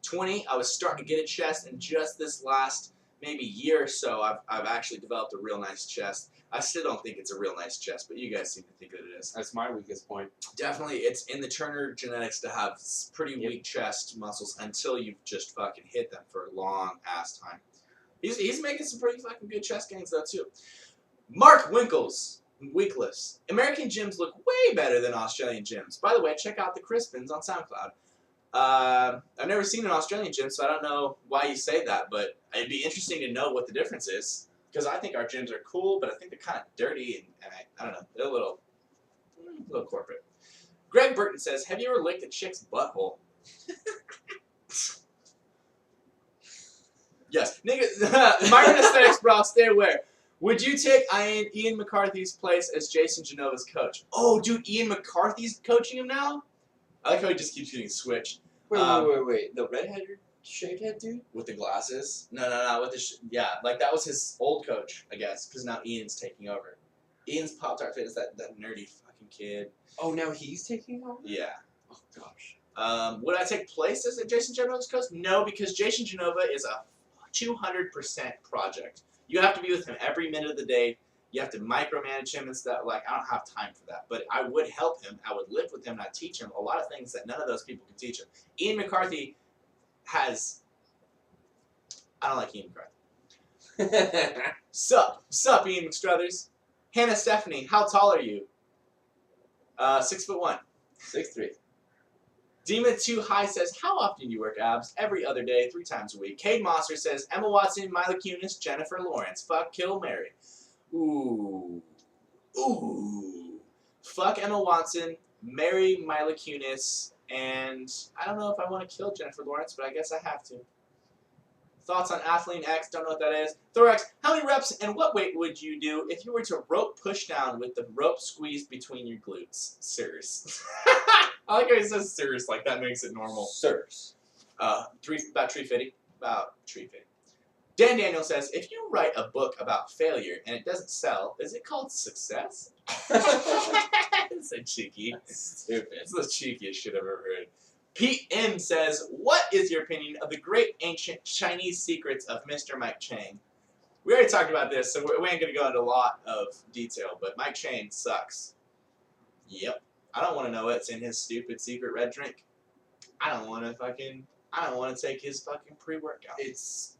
20, I was starting to get a chest, and just this last maybe year or so, I've actually developed a real nice chest. I still don't think it's a real nice chest, but you guys seem to think that it is. That's my weakest point. Definitely, it's in the Turner genetics to have pretty weak chest muscles until you've just fucking hit them for a long ass time. He's making some pretty fucking good chest gains though too. Mark Weakless. American gyms look way better than Australian gyms. By the way, check out the Crispins on SoundCloud. I've never seen an Australian gym, so I don't know why you say that, but it'd be interesting to know what the difference is. Because I think our gyms are cool, but I think they're kind of dirty, and I don't know, they're a little corporate. Greg Burton says, have you ever licked a chick's butthole? Yes. Nigga, Myron Aesthetics, bro, stay aware. Would you take Ian McCarthy's place as Jason Genova's coach? Oh, dude, Ian McCarthy's coaching him now? I like how he just keeps getting switched. Wait. The redhead shaved head dude? With the glasses? No. With the yeah, like that was his old coach, I guess, because now Ian's taking over. Ian's Pop-Tart Fitness, that nerdy fucking kid. Oh, now he's taking over? Yeah. Oh, gosh. Would I take place as a Jason Genova's coach? No, because Jason Genova is a 200% project. You have to be with him every minute of the day. You have to micromanage him and stuff. Like, I don't have time for that. But I would help him. I would live with him. And I'd teach him a lot of things that none of those people can teach him. Ian McCarthy has... I don't like Ian McCarthy. Sup, Ian McStrothers. Hannah Stephanie, how tall are you? 6'1". 6'3". Demon Too High says, how often do you work abs? Every other day, 3 times a week. Cade Monster says, Emma Watson, Mila Kunis, Jennifer Lawrence. Fuck, kill, marry. Ooh. Fuck Emma Watson, marry Mila Kunis, and I don't know if I want to kill Jennifer Lawrence, but I guess I have to. Thoughts on Athlean X? Don't know what that is. Thorax, how many reps and what weight would you do if you were to rope push down with the rope squeezed between your glutes? Sirs. I like how he says sirs, like that makes it normal. Sirs. About 350. About 350. Dan Daniel says, if you write a book about failure and it doesn't sell, is it called success? It's so cheeky. Stupid. It's the cheekiest shit I've ever heard. Pete M says, what is your opinion of the great ancient Chinese secrets of Mr. Mike Chang? We already talked about this, so we ain't gonna go into a lot of detail. But Mike Shane sucks. Yep. I don't want to know what's in his stupid secret red drink. I don't want to take his fucking pre-workout. It's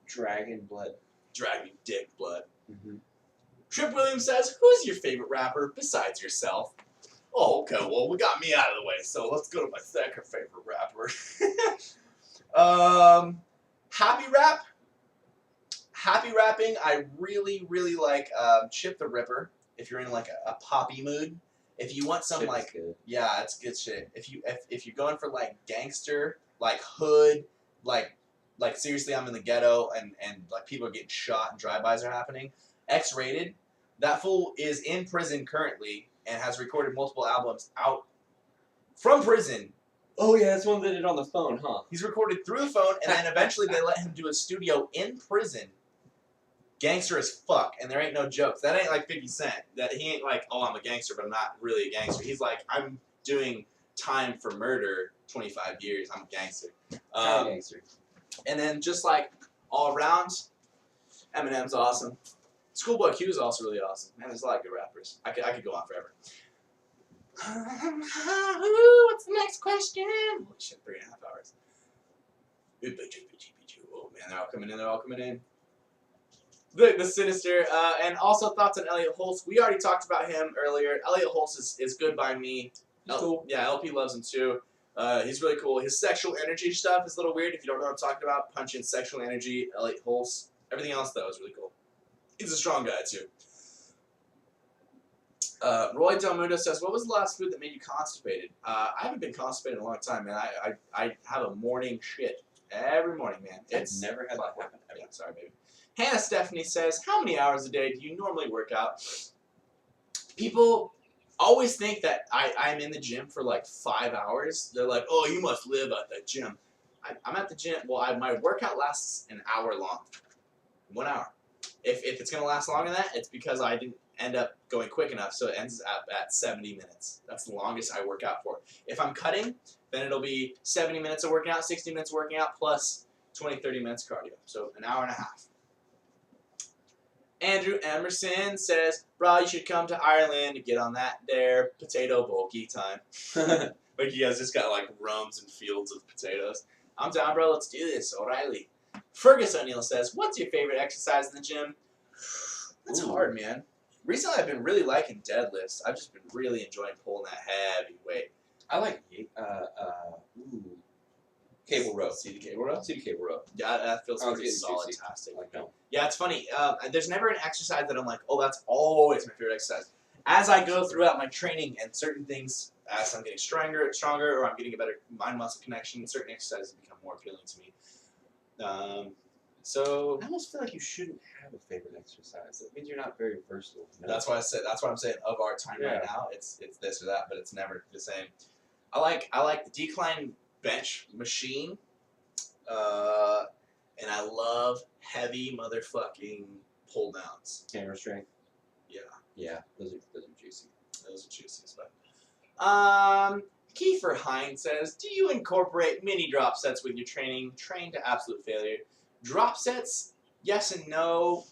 dragon blood. Dragon dick blood. Mm-hmm. Trip Williams says, "Who's your favorite rapper besides yourself?" Oh, okay. Well, we got me out of the way, so let's go to my second favorite rapper. Happy rap. Happy rapping. I really, really like Chip the Ripper. If you're in like a poppy mood, if you want some Shit is like, good. yeah, it's good shit. If you're going for like gangster, like hood, like seriously, I'm in the ghetto and like people are getting shot and drive-bys are happening. X-Rated. That fool is in prison currently and has recorded multiple albums out from prison. Oh yeah, that's one that did it on the phone, huh? He's recorded through the phone, and then eventually they let him do a studio in prison. Gangster as fuck, and there ain't no jokes. That ain't like 50 Cent. That he ain't like, oh, I'm a gangster, but I'm not really a gangster. He's like, I'm doing time for murder, 25 years. I'm a gangster. Gangster. And then just like all around, Eminem's awesome. Schoolboy Q is also really awesome. Man, there's a lot of good rappers. I could go on forever. What's the next question? Holy shit, 3.5 hours. Oh man, they're all coming in. They're all coming in. The Sinister, and also thoughts on Elliot Holtz. We already talked about him earlier. Elliot Holtz is good by me. He's cool. Yeah, LP loves him too. He's really cool. His sexual energy stuff is a little weird if you don't know what I'm talking about. Punch in sexual energy, Elliot Holtz. Everything else though is really cool. He's a strong guy too. Roy Del Mundo says, "What was the last food that made you constipated?" I haven't been constipated in a long time, man. I have a morning shit every morning, man. It's never had that happen. Yeah, sorry, baby. Hannah Stephanie says, "How many hours a day do you normally work out?" People always think that I'm in the gym for like 5 hours. They're like, "Oh, you must live at the gym." I'm at the gym. Well, my workout lasts an hour long. 1 hour. If it's going to last longer than that, it's because I didn't end up going quick enough, so it ends up at 70 minutes. That's the longest I work out for. If I'm cutting, then it'll be 70 minutes of working out, 60 minutes working out, plus 20, 30 minutes cardio. So an hour and a half. Andrew Emerson says, "Bro, you should come to Ireland to get on that there potato bulky time." Like you guys just got like roams and fields of potatoes. I'm down, bro. Let's do this, O'Reilly. Fergus O'Neill says, "What's your favorite exercise in the gym?" That's hard, man. Recently, I've been really liking deadlifts. I've just been really enjoying pulling that heavy weight. I like cable row. See the cable row? See the cable row. Yeah, that feels Oh, pretty it's getting juicy. solid-tastic. Like that. Yeah, it's funny. There's never an exercise that I'm like, oh, that's always my favorite exercise. As I go throughout my training and certain things, as I'm getting stronger, or I'm getting a better mind-muscle connection, certain exercises become more appealing to me. So I almost feel like you shouldn't have a favorite exercise. That means you're not very versatile. that's why I said that's what I'm saying. Of our time right now, it's this or that, but it's never the same. I like the decline bench machine, and I love heavy motherfucking pull downs. Hammer strength. Yeah. Yeah, those are juicy. Those are juicy as well. Kiefer Hines says, "Do you incorporate mini drop sets with your training? Train to absolute failure." Drop sets, yes and no.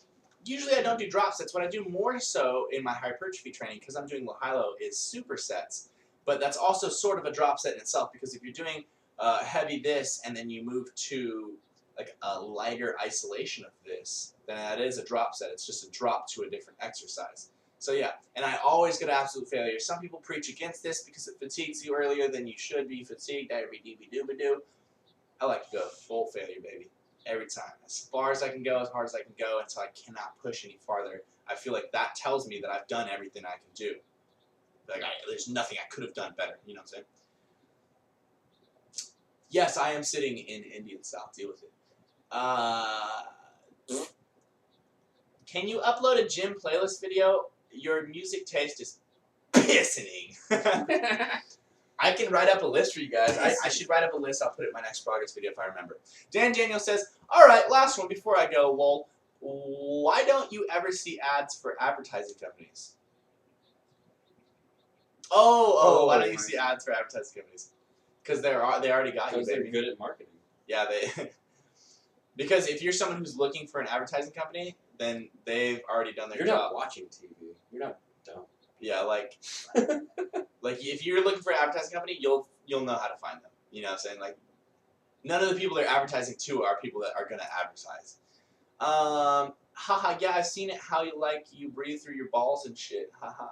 Usually I don't do drop sets. What I do more so in my hypertrophy training, because I'm doing low-high-low, is supersets. But that's also sort of a drop set in itself, because if you're doing heavy this and then you move to like a lighter isolation of this, then that is a drop set. It's just a drop to a different exercise. So yeah, and I always get absolute failure. Some people preach against this because it fatigues you earlier than you should be fatigued. Doo-ba-doo. I like to go full failure, baby. Every time. As far as I can go, as hard as I can go, until I cannot push any farther. I feel like that tells me that I've done everything I can do. Like, there's nothing I could have done better. You know what I'm saying? Yes, I am sitting in Indian style. Deal with it. Can you upload a gym playlist video? Your music taste is pissing. I can write up a list for you guys. I should write up a list. I'll put it in my next progress video if I remember. Dan Daniel says, "All right, last one before I go. Well, why don't you ever see ads for advertising companies?" Oh, why don't you see ads for advertising companies? Because they already got you, Because they're baby. good at marketing. Yeah, they. Because if you're someone who's looking for an advertising company, then they've already done their You're job. not watching TV. You're not dumb. Yeah, like if you're looking for an advertising company, you'll know how to find them. You know what I'm saying? Like, none of the people they're advertising to are people that are gonna advertise. Haha, yeah, I've seen it. How you breathe through your balls and shit. Haha.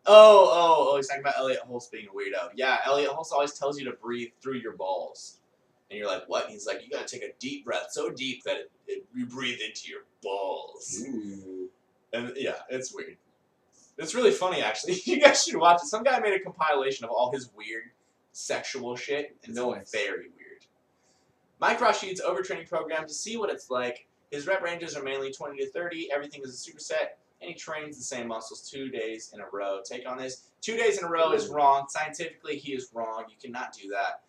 Oh, he's talking about Elliot Holtz being a weirdo. Yeah, Elliot Holtz always tells you to breathe through your balls. And you're like, what? And he's like, you gotta take a deep breath, so deep that you breathe into your balls. Ooh. And yeah, it's weird. It's really funny, actually. You guys should watch it. Some guy made a compilation of all his weird sexual shit, and it's very weird. Mike Rashid's overtraining program to see what it's like. His rep ranges are mainly 20 to 30. Everything is a superset, and he trains the same muscles 2 days in a row. Take on this. 2 days in a row is wrong. Scientifically, he is wrong. You cannot do that.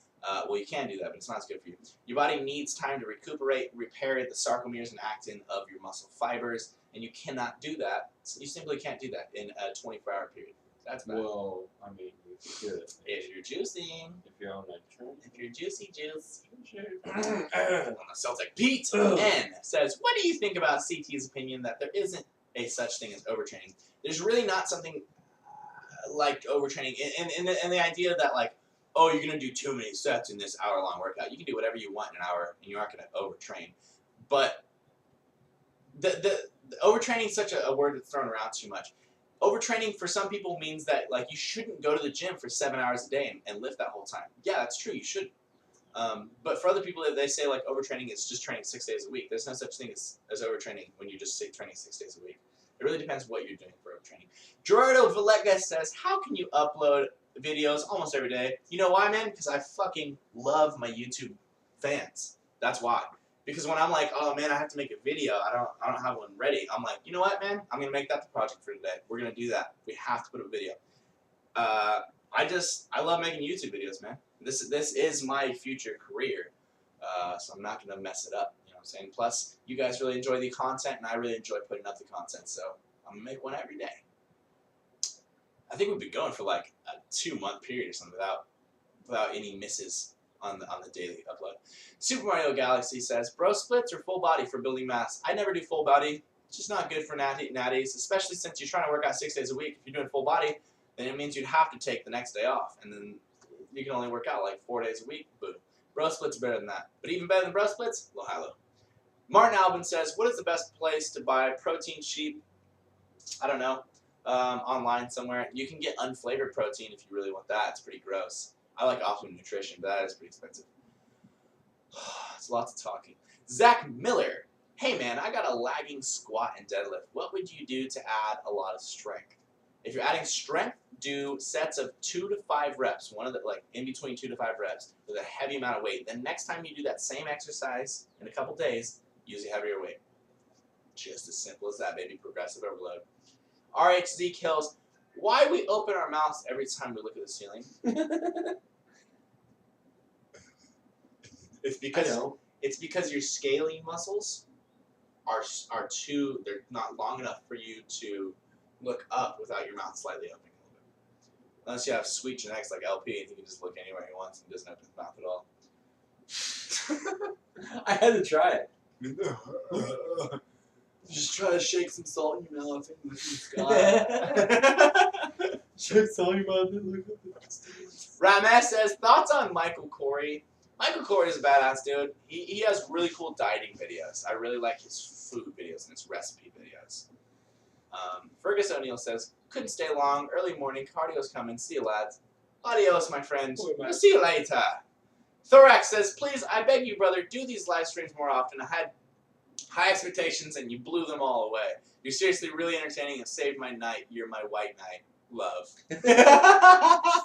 Well, you can do that, but it's not as good for you. Your body needs time to recuperate, repair the sarcomeres and actin of your muscle fibers, and you cannot do that. You simply can't do that in a 24-hour period. That's bad. Well, I mean, you could. If you're juicing, If you're on a train. if you're juicy juice. On the Celtic Pete N says, what do you think about CT's opinion that there isn't a such thing as overtraining? There's really not something like overtraining, and the idea that like, oh, you're gonna do too many sets in this hour-long workout. You can do whatever you want in an hour, and you aren't gonna overtrain. But the overtraining is such a word that's thrown around too much. Overtraining for some people means that like you shouldn't go to the gym for 7 hours a day and lift that whole time. Yeah, that's true. You should. But for other people, they say like overtraining is just training 6 days a week. There's no such thing as overtraining when you just say training 6 days a week. It really depends what you're doing for overtraining. Gerardo Vallega says, how can you upload videos almost every day? You know why, man? Because I fucking love my YouTube fans. That's why. Because when I'm like, oh man, I have to make a video, I don't have one ready. I'm like, you know what, man? I'm gonna make that the project for today. We're gonna do that. We have to put up a video. I love making YouTube videos, man. This is my future career. So I'm not gonna mess it up. You know what I'm saying? Plus, you guys really enjoy the content, and I really enjoy putting up the content. So I'm gonna make one every day. I think we've been going for like a 2-month period or something without any misses on the daily upload. Super Mario Galaxy says, bro splits or full body for building mass? I never do full body. It's just not good for natties, especially since you're trying to work out 6 days a week. If you're doing full body, then it means you'd have to take the next day off, and then you can only work out like 4 days a week. Boom. Bro splits are better than that. But even better than bro splits, Lohalo. Martin Albin says, what is the best place to buy protein sheep? I don't know. Online somewhere. You can get unflavored protein if you really want that. It's pretty gross. I like Optimum Nutrition, but that is pretty expensive. It's lots of talking. Zach Miller. Hey man, I got a lagging squat and deadlift. What would you do to add a lot of strength? If you're adding strength, do sets of 2 to 5 reps. One of the like in between 2 to 5 reps with a heavy amount of weight. Then next time you do that same exercise in a couple days, use a heavier weight. Just as simple as that, baby. Progressive overload. RHZ Kills. Why we open our mouths every time we look at the ceiling? It's because your scalene muscles they're not long enough for you to look up without your mouth slightly opening a little bit. Unless you have sweet genetics like LP and he can just look anywhere he wants and doesn't open his mouth at all. I had to try it. Just try to shake some salt in your mouth and look at the sky. Shake salt in your mouth and look at the sky. Ramesh says, thoughts on Michael Corey? Michael Corey is a badass dude. He has really cool dieting videos. I really like his food videos and his recipe videos. Fergus O'Neill says, couldn't stay long. Early morning. Cardio's coming. See you, lads. Adios, my friend. We'll see you later. Thorax says, please, I beg you, brother, do these live streams more often. I had high expectations and you blew them all away. You're seriously really entertaining and saved my night. You're my white knight. Love.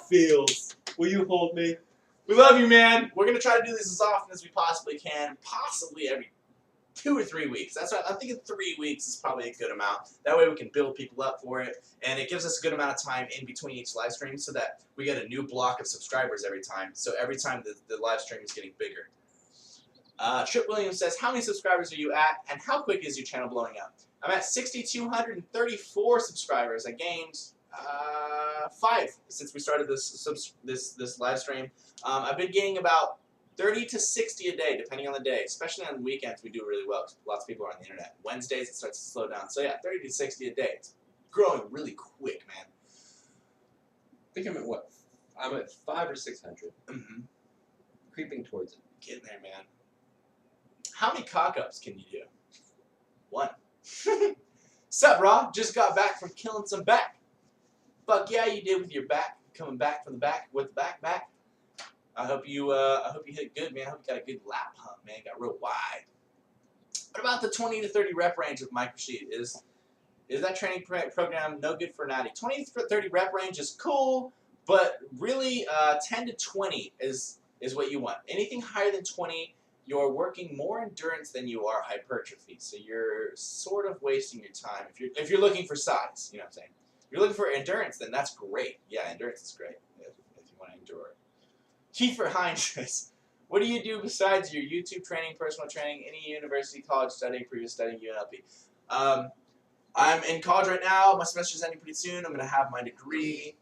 Feels. Will you hold me? We love you, man. We're going to try to do this as often as we possibly can. Possibly every 2 or 3 weeks. That's right. I'm thinking 3 weeks is probably a good amount. That way we can build people up for it. And it gives us a good amount of time in between each live stream so that we get a new block of subscribers every time. So every time the live stream is getting bigger. Trip Williams says, how many subscribers are you at, and how quick is your channel blowing up? I'm at 6,234 subscribers. I gained 5 since we started this live stream. I've been gaining about 30 to 60 a day, depending on the day. Especially on weekends, we do really well because lots of people are on the internet. Wednesdays, it starts to slow down. So yeah, 30 to 60 a day. It's growing really quick, man. I think I'm at what? I'm at 500 or 600. Mm-hmm. Creeping towards it. Getting there, man. How many cock-ups can you do? 1. Sup, Raw? Just got back from killing some back. Fuck yeah, you did with your back. Coming back from the back with the back. I hope you hit good, man. I hope you got a good lap hump, man. Got real wide. What about the 20 to 30 rep range of micro sheet? Is that training program no good for natty? 20 to 30 rep range is cool, but really 10 to 20 is what you want. Anything higher than 20, you're working more endurance than you are hypertrophy. So you're sort of wasting your time if you're looking for size. You know what I'm saying? If you're looking for endurance, then that's great. Yeah, endurance is great if you want to endure. Kiefer Hines says, what do you do besides your YouTube training, personal training, any university, college studying, previous studying, UNLV? I'm in college right now. My semester's ending pretty soon. I'm going to have my degree.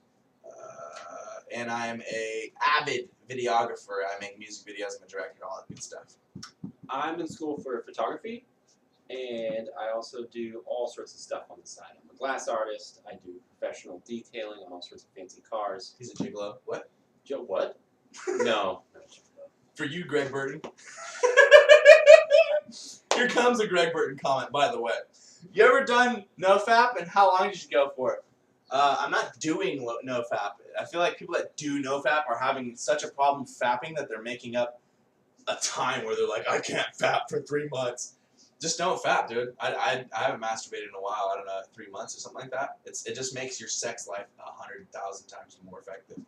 And I'm a avid videographer. I make music videos. I'm a director, all that good stuff. I'm in school for photography, and I also do all sorts of stuff on the side. I'm a glass artist. I do professional detailing on all sorts of fancy cars. He's a gigolo. What? Joe, what? No. For you, Greg Burton. Here comes a Greg Burton comment, by the way. You ever done NoFap, and how long did you go for it? I'm not doing NoFap. I feel like people that do NoFap are having such a problem fapping that they're making up a time where they're like, I can't fap for 3 months. Just don't fap, dude. I haven't masturbated in a while. I don't know, 3 months or something like that. It just makes your sex life 100,000 times more effective.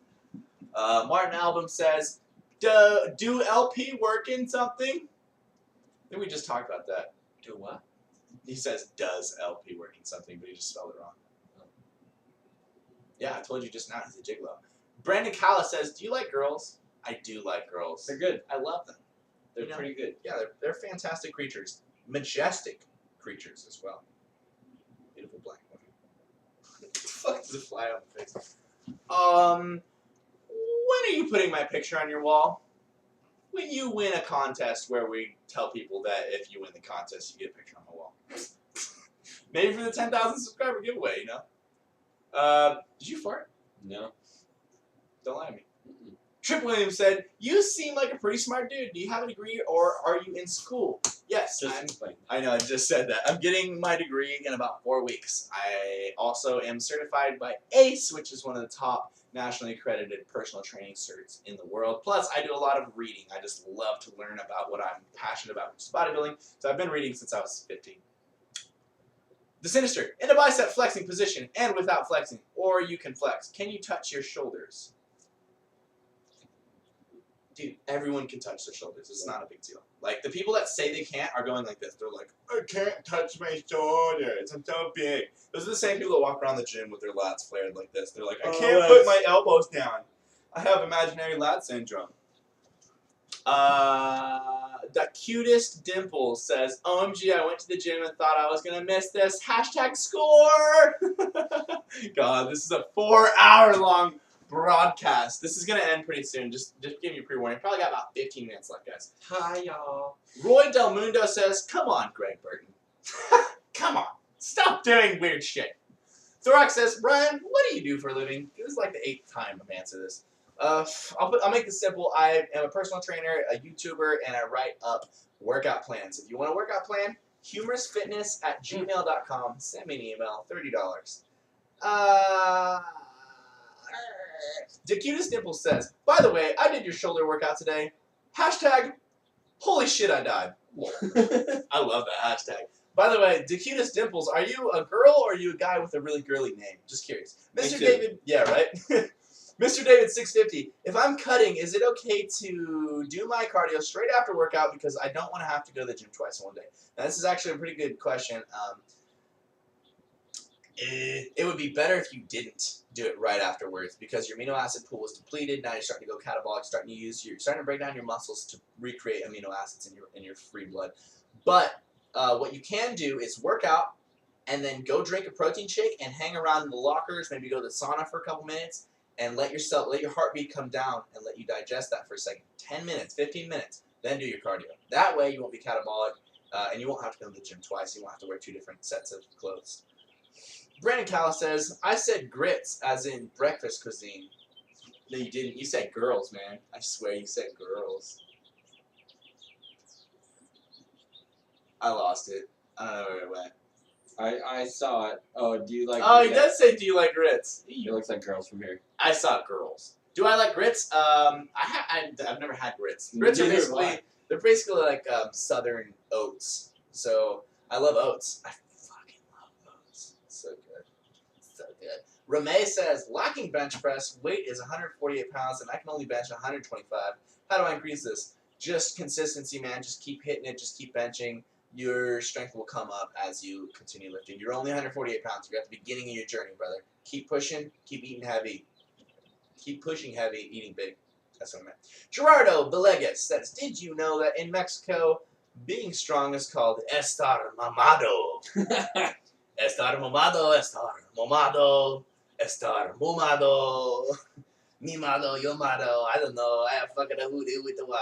Martin Album says, do LP work in something? I think we just talked about that. Do what? He says, does LP work in something, but he just spelled it wrong. Yeah, I told you just now he's a gigolo. Brandon Calla says, do you like girls? I do like girls. They're good. I love them. They're pretty good. Yeah, they're fantastic creatures. Majestic creatures as well. Beautiful black women. What the fuck does a fly on the face? When are you putting my picture on your wall? When you win a contest where we tell people that if you win the contest, you get a picture on my wall. Maybe for the 10,000 subscriber giveaway, you know? Did you fart? No. Don't lie to me. Trip Williams said, you seem like a pretty smart dude. Do you have a degree or are you in school? Yes, I know, I just said that. I'm getting my degree in about 4 weeks. I also am certified by ACE, which is one of the top nationally accredited personal training certs in the world. Plus, I do a lot of reading. I just love to learn about what I'm passionate about, which is bodybuilding. So I've been reading since I was 15. The Sinister, in a bicep flexing position and without flexing, or you can flex. Can you touch your shoulders? Dude, everyone can touch their shoulders. It's not a big deal. Like, the people that say they can't are going like this. They're like, I can't touch my shoulders. I'm so big. Those are the same people that walk around the gym with their lats flared like this. They're like, I can't put my elbows down. I have imaginary lat syndrome. The cutest dimple says, OMG, I went to the gym and thought I was going to miss this. Hashtag score. God, this is a 4-hour long broadcast. This is going to end pretty soon. Just give you a pre-warning. Probably got about 15 minutes left, guys. Hi, y'all. Roy Del Mundo says, come on, Greg Burton. Come on. Stop doing weird shit. Thorax says, Brian, what do you do for a living? This is like the 8th time I've answered this. I'll make this simple. I am a personal trainer, a YouTuber, and I write up workout plans. If you want a workout plan, humousfitness@gmail.com. Send me an email, $30. The cutest dimple says, by the way, I did your shoulder workout today. Hashtag, holy shit, I died. I love that hashtag. By the way, the cutest dimples, are you a girl or are you a guy with a really girly name? Just curious. Mr. David, yeah, right? Mr. David 650, if I'm cutting, is it okay to do my cardio straight after workout because I don't want to have to go to the gym twice in one day? Now, this is actually a pretty good question. It would be better if you didn't do it right afterwards because your amino acid pool is depleted. Now you're starting to go catabolic, you're starting to break down your muscles to recreate amino acids in your free blood. But what you can do is work out and then go drink a protein shake and hang around in the lockers, maybe go to the sauna for a couple minutes, and let your heartbeat come down and let you digest that for a second. 10 minutes, 15 minutes, then do your cardio. That way you won't be catabolic, and you won't have to go to the gym twice. You won't have to wear 2 different sets of clothes. Brandon Callis says, I said grits as in breakfast cuisine. No, you didn't. You said girls, man. I swear you said girls. I lost it. I don't know where it went. I saw it. Oh, do you like? Oh, he does say, do you like grits? It looks like girls from here. I saw girls. Do I like grits? I've never had grits. Grits are Neither have basically, I. they're basically like southern oats. So I love oats. I fucking love oats. So good. So good. Ramey says, lacking bench press, weight is 148 pounds, and I can only bench 125. How do I increase this? Just consistency, man. Just keep hitting it. Just keep benching. Your strength will come up as you continue lifting. You're only 148 pounds. You're at the beginning of your journey, brother. Keep pushing. Keep eating heavy. Keep pushing heavy, eating big. That's what I meant. Gerardo Villegas says, did you know that in Mexico, being strong is called estar mamado? Estar mamado, estar mamado, estar mumado, mimado, yomado. I don't know. I have fucking a hoodoo with the wa.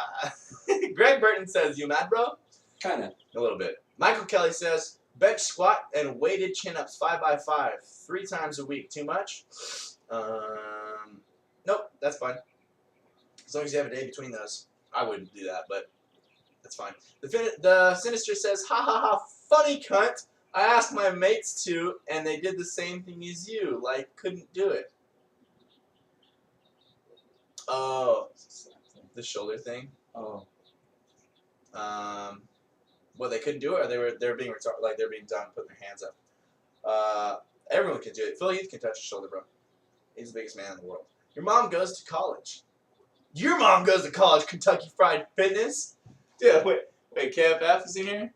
Greg Burton says, you mad, bro? Kinda. A little bit. Michael Kelly says, bench squat and weighted chin-ups 5x5 3 times a week. Too much? Nope, that's fine. As long as you have a day between those. I wouldn't do that, but that's fine. The Sinister says, ha ha ha, funny cunt. I asked my mates to, and they did the same thing as you. Like, couldn't do it. Oh, the shoulder thing? Oh. Well, they couldn't do it, or they were being retarded, like they're being done putting their hands up. Everyone can do it. Phil Heath can touch his shoulder, bro. He's the biggest man in the world. Your mom goes to college. Your mom goes to college, Kentucky Fried Fitness? Dude, wait, KFF is in here?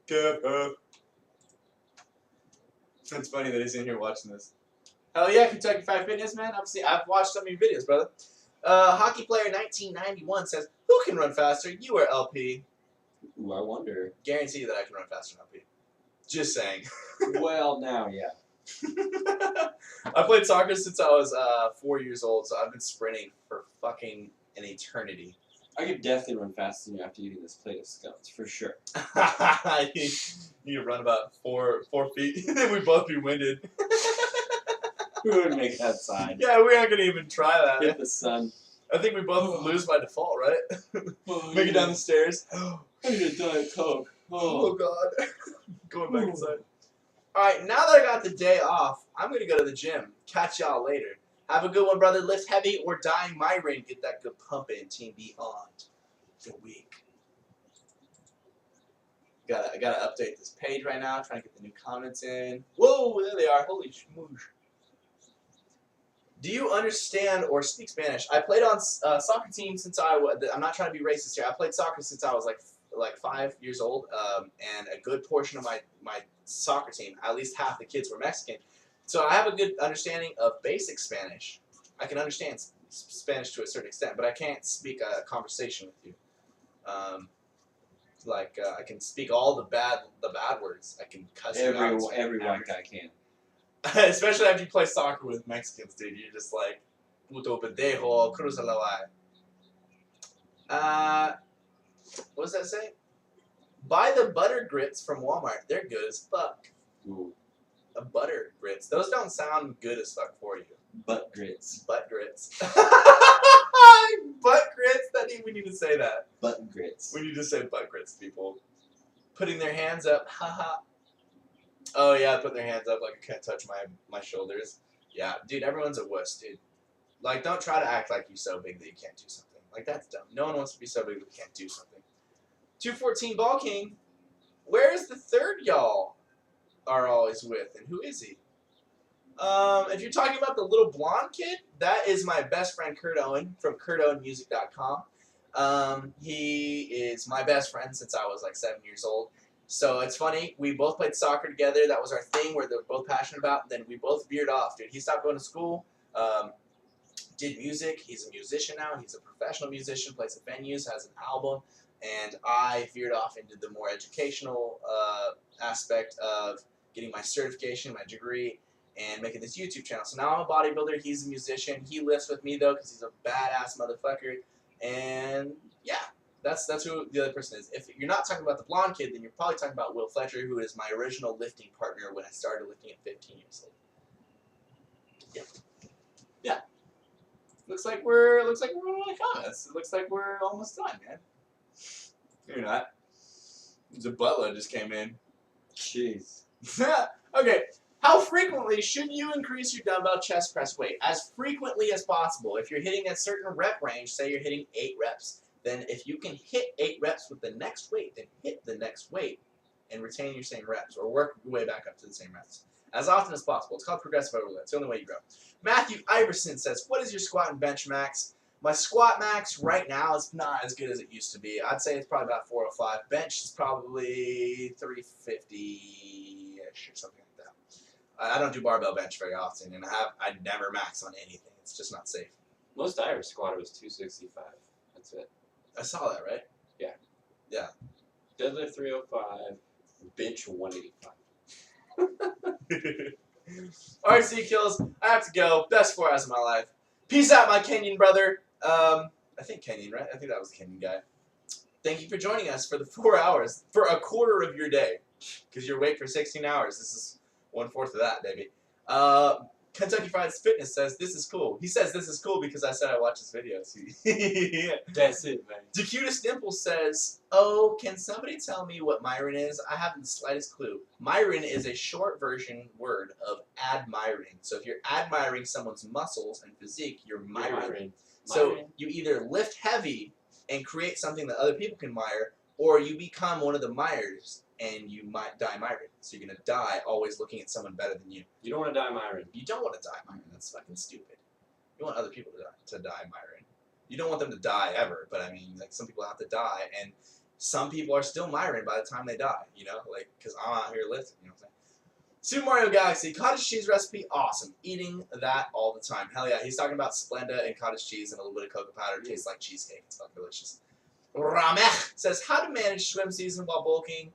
KFF. It's funny that he's in here watching this. Hell yeah, Kentucky Fried Fitness, man. I've watched some of your videos, brother. Hockey player 1991 says, who can run faster, you or LP? Ooh, I wonder. Guarantee that I can run faster than LP. Just saying. Well, now, yeah. I played soccer since I was 4 years old, so I've been sprinting for fucking an eternity. I could definitely run faster than you after eating this plate of scones, for sure. You could run about 4 feet, and then we'd both be winded. We would make it outside. Yeah, we aren't gonna even try that. Get the sun. I think we both would lose by default, right? Make it down the stairs. I need a Diet Coke. Oh God. Going back inside. Alright, now that I got the day off, I'm gonna go to the gym. Catch y'all later. Have a good one, brother. Lift heavy or dying migraine. Get that good pump in. Team Beyond the week. I gotta update this page right now. Trying to get the new comments in. Whoa, there they are. Holy schmoosh. Do you understand or speak Spanish? I played on soccer team since I'm not trying to be racist here. I played soccer since I was like 5 years old, and a good portion of my soccer team, at least half the kids were Mexican. So I have a good understanding of basic Spanish. I can understand Spanish to a certain extent, but I can't speak a conversation with you. I can speak all the bad words. I can cuss you out. Every white guy can. Especially after you play soccer with Mexicans, dude. You're just like, puto pendejo, cruza la valle. What does that say? Buy the butter grits from Walmart. They're good as fuck. Ooh. Butter grits. Those don't sound good as fuck for you. Butt grits. Butt grits. Butt grits? We need to say that. Butt grits. We need to say butt grits, people. Putting their hands up. Haha. Oh yeah, putting their hands up like I can't touch my shoulders. Yeah, dude, everyone's a wuss, dude. Like, don't try to act like you're so big that you can't do something. Like, that's dumb. No one wants to be so big that they can't do something. 214 Ball King. Where is the third y'all are always with, and who is he? If you're talking about the little blonde kid, that is my best friend Kurt Owen from kurtowenmusic.com. He is my best friend since I was like 7 years old. So it's funny, we both played soccer together. That was our thing where they were both passionate about. Then we both veered off, dude. He stopped going to school, did music. He's a musician now. He's a professional musician, plays at venues, has an album. And I veered off into the more educational aspect of getting my certification, my degree. and making this YouTube channel. So now I'm a bodybuilder. He's a musician. He lifts with me though because he's a badass motherfucker. And yeah, that's who the other person is. If you're not talking about the blonde kid, then you're probably talking about Will Fletcher, who is my original lifting partner when I started lifting at 15 years old. Yeah. Looks like we're running out of comments. It looks like we're almost done, man. You're not. The butler just came in. Jeez. Okay. How frequently should you increase your dumbbell chest press weight? As frequently as possible. If you're hitting a certain rep range, say you're hitting 8 reps, then if you can hit 8 reps with the next weight, then hit the next weight and retain your same reps or work your way back up to the same reps. As often as possible. It's called progressive overload. It's the only way you grow. Matthew Iverson says, what is your squat and bench max? My squat max right now is not as good as it used to be. I'd say it's probably about 405. Bench is probably 350-ish or something like that. I don't do barbell bench very often, and I never max on anything. It's just not safe. Most I ever squatted was 265. That's it. I saw that, right? Yeah. Yeah. Deadlift 305, bench 185. RC Kills, I have to go. Best 4 hours of my life. Peace out, my Kenyan brother. I think Kenyan, right? I think that was the Kenyan guy. Thank you for joining us for the 4 hours, for a quarter of your day. Because you're awake for 16 hours. This is 1/4 of that, baby. Kentucky Fried Fitness says, this is cool. He says this is cool because I said I watch his videos. That's it, man. Dakota Dimple says, oh, can somebody tell me what myrin is? I haven't the slightest clue. Myrin is a short version word of admiring. So if you're admiring someone's muscles and physique, you're myrin. So you either lift heavy and create something that other people can admire, or you become one of the myers and you might die myrin. So you're going to die always looking at someone better than you. You don't want to die myrin. You don't want to die myrin. That's fucking stupid. You want other people to die myrin. You don't want them to die ever, but I mean, like, some people have to die, and some people are still myrin by the time they die, you know? Like, because I'm out here lifting, you know what I'm saying? Super Mario Galaxy, cottage cheese recipe, awesome. Eating that all the time. Hell yeah. He's talking about Splenda and cottage cheese and a little bit of cocoa powder. It tastes like cheesecake. It's fucking delicious. Ramech says, how to manage swim season while bulking.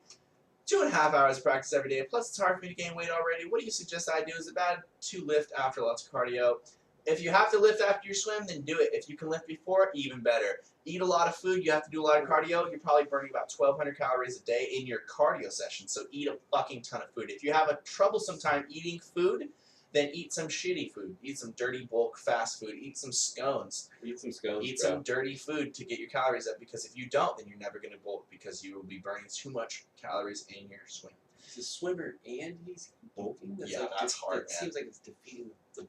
2.5 hours of practice every day. Plus, it's hard for me to gain weight already. What do you suggest I do? Is it bad to lift after lots of cardio? If you have to lift after your swim, then do it. If you can lift before, even better. Eat a lot of food. You have to do a lot of cardio. You're probably burning about 1,200 calories a day in your cardio session. So eat a fucking ton of food. If you have a troublesome time eating food, then eat some shitty food. Eat some dirty bulk fast food. Eat some scones. Eat some scones, Eat bro. some dirty food to get your calories up, because if you don't, then you're never going to bulk because you will be burning too much calories in your swim. He's a swimmer and he's bulking? Yeah, that's hard, It man. seems like it's defeating the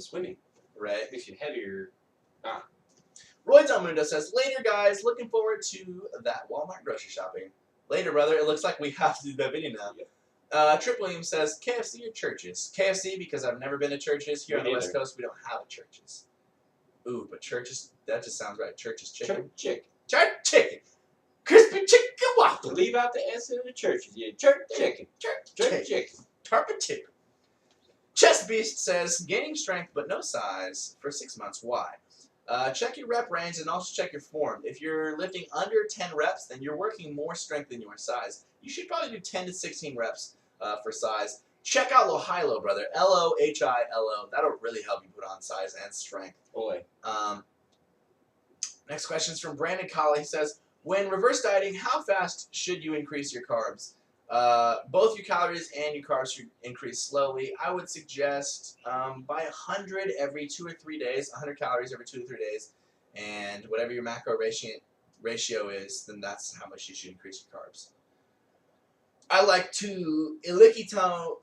swimming. Right? It makes you heavier. Roy Del Mundo says, later guys, looking forward to that Walmart grocery shopping. Later, brother, it looks like we have to do that video now. Yeah. Trip Williams says, KFC or churches? KFC, because I've never been to churches. Here Me on the West neither. Coast, we don't have churches. Ooh, but churches, that just sounds right. Churches chicken. Chicken. Church chicken. Crispy chicken waffle. Leave out the S in the churches. Yeah, church chicken. Church Church chicken. chicken. Tarpon chicken. Chest Beast says, gaining strength but no size for 6 months. Why? Check your rep range and also check your form. If you're lifting under 10 reps, then you're working more strength than your size. You should probably do 10 to 16 reps for size. Check out Lohilo, brother. Lohilo. That'll really help you put on size and strength. Boy. Next question is from Brandon Colley. He says, when reverse dieting, how fast should you increase your carbs? Both your calories and your carbs should increase slowly. I would suggest by 100 every 2 or 3 days, 100 calories every 2 to 3 days, and whatever your macro ratio is, then that's how much you should increase your carbs. I like to ilikito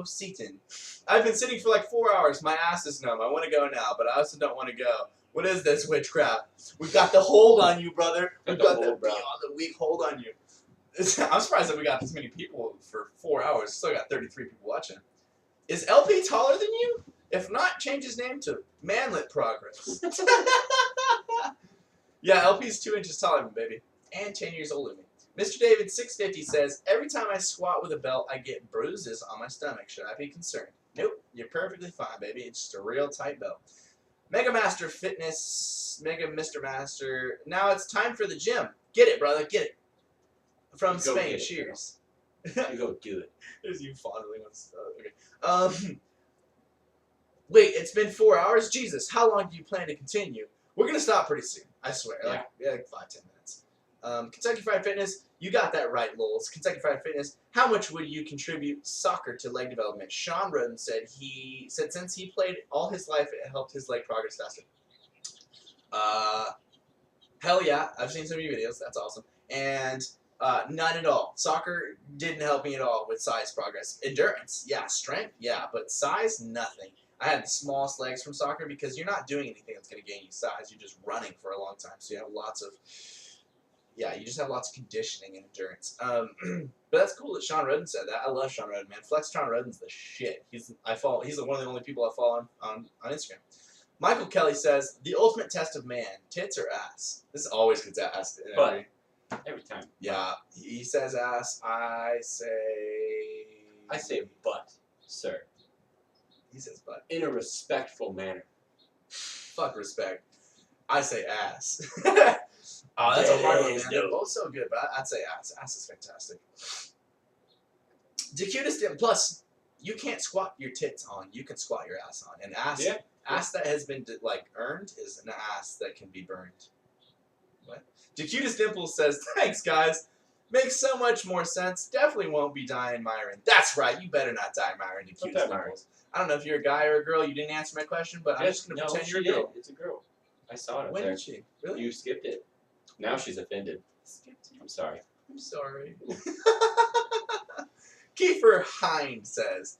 sitin. I've been sitting for like 4 hours. My ass is numb. I want to go now, but I also don't want to go. What is this witchcraft? We've got the hold on you, brother. We've got the beyond the weak hold on you. I'm surprised that we got this many people for 4 hours. Still got 33 people watching. Is LP taller than you? If not, change his name to Manlet Progress. Yeah, LP's 2 inches taller than me, baby. And 10 years older than me. Mr. David 650 says, every time I squat with a belt, I get bruises on my stomach. Should I be concerned? Nope, you're perfectly fine, baby. It's just a real tight belt. Mega Master Fitness, Mega Mr. Master. Now it's time for the gym. Get it, brother, get it. From Go Spain, get it, cheers. You go do it. There's you fondling on stuff. Okay. Wait, it's been 4 hours? Jesus, how long do you plan to continue? We're gonna stop pretty soon, I swear. Like 5-10 minutes. Kentucky Fried Fitness, you got that right, Lols. Kentucky Fried Fitness, how much would you contribute soccer to leg development? Sean Roden said since he played all his life, it helped his leg progress faster. Hell yeah, I've seen some of your videos. That's awesome. And none at all. Soccer didn't help me at all with size progress. Endurance, yeah. Strength, yeah. But size, nothing. I had the smallest legs from soccer because you're not doing anything that's going to gain you size. You're just running for a long time. So you have lots of, you just have lots of conditioning and endurance. But that's cool that Sean Roden said that. I love Sean Roden, man. Flex Sean Roden's the shit. He's one of the only people I follow on Instagram. Michael Kelly says, the ultimate test of man, tits or ass? This always gets asked. Every time. Yeah, he says ass. I say butt, sir. He says butt. In a respectful manner. Fuck respect. I say ass. Oh, that's a hard one, man. They're both so good, but I'd say ass. Ass is fantastic. The cutest and plus, you can't squat your tits on. You can squat your ass on. And ass that has been earned is an ass that can be burned. What? Cutest Dimple says, thanks guys. Makes so much more sense. Definitely won't be dying Myron. That's right. You better not die Myron. Cutest Dimples. I don't know if you're a guy or a girl. You didn't answer my question, but I'm just going to pretend you're a girl. It's a girl. I saw it up when there. Did she? Really? You skipped it. Now she's offended. I'm sorry. I'm sorry. Kiefer Hind says,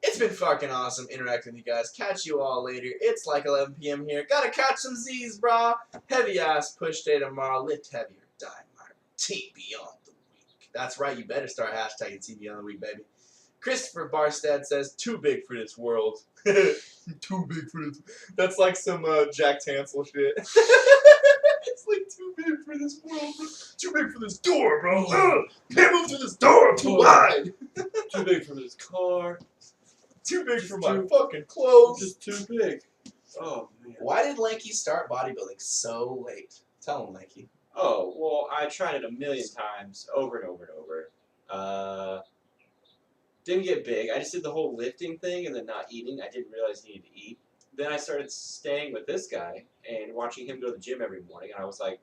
it's been fucking awesome interacting with you guys. Catch you all later. It's like 11 p.m. here. Gotta catch some Z's, brah. Heavy ass push day tomorrow. Lift heavier. Die, Myron. T beyond the week. That's right. You better start hashtagging T beyond the week, baby. Christopher Barstad says, too big for this world. Too big for this. That's like some Jack Tansel shit. It's like too big for this world. Too big for this door, bro. Can't move through this door. I'm too wide. Too big for this car. Too big for my fucking clothes. Just too big. Oh, man. Why did Lanky start bodybuilding so late? Tell him, Lanky. Oh, well, I tried it a million times, over and over and over. Didn't get big. I just did the whole lifting thing and then not eating. I didn't realize I needed to eat. Then I started staying with this guy and watching him go to the gym every morning, and I was like,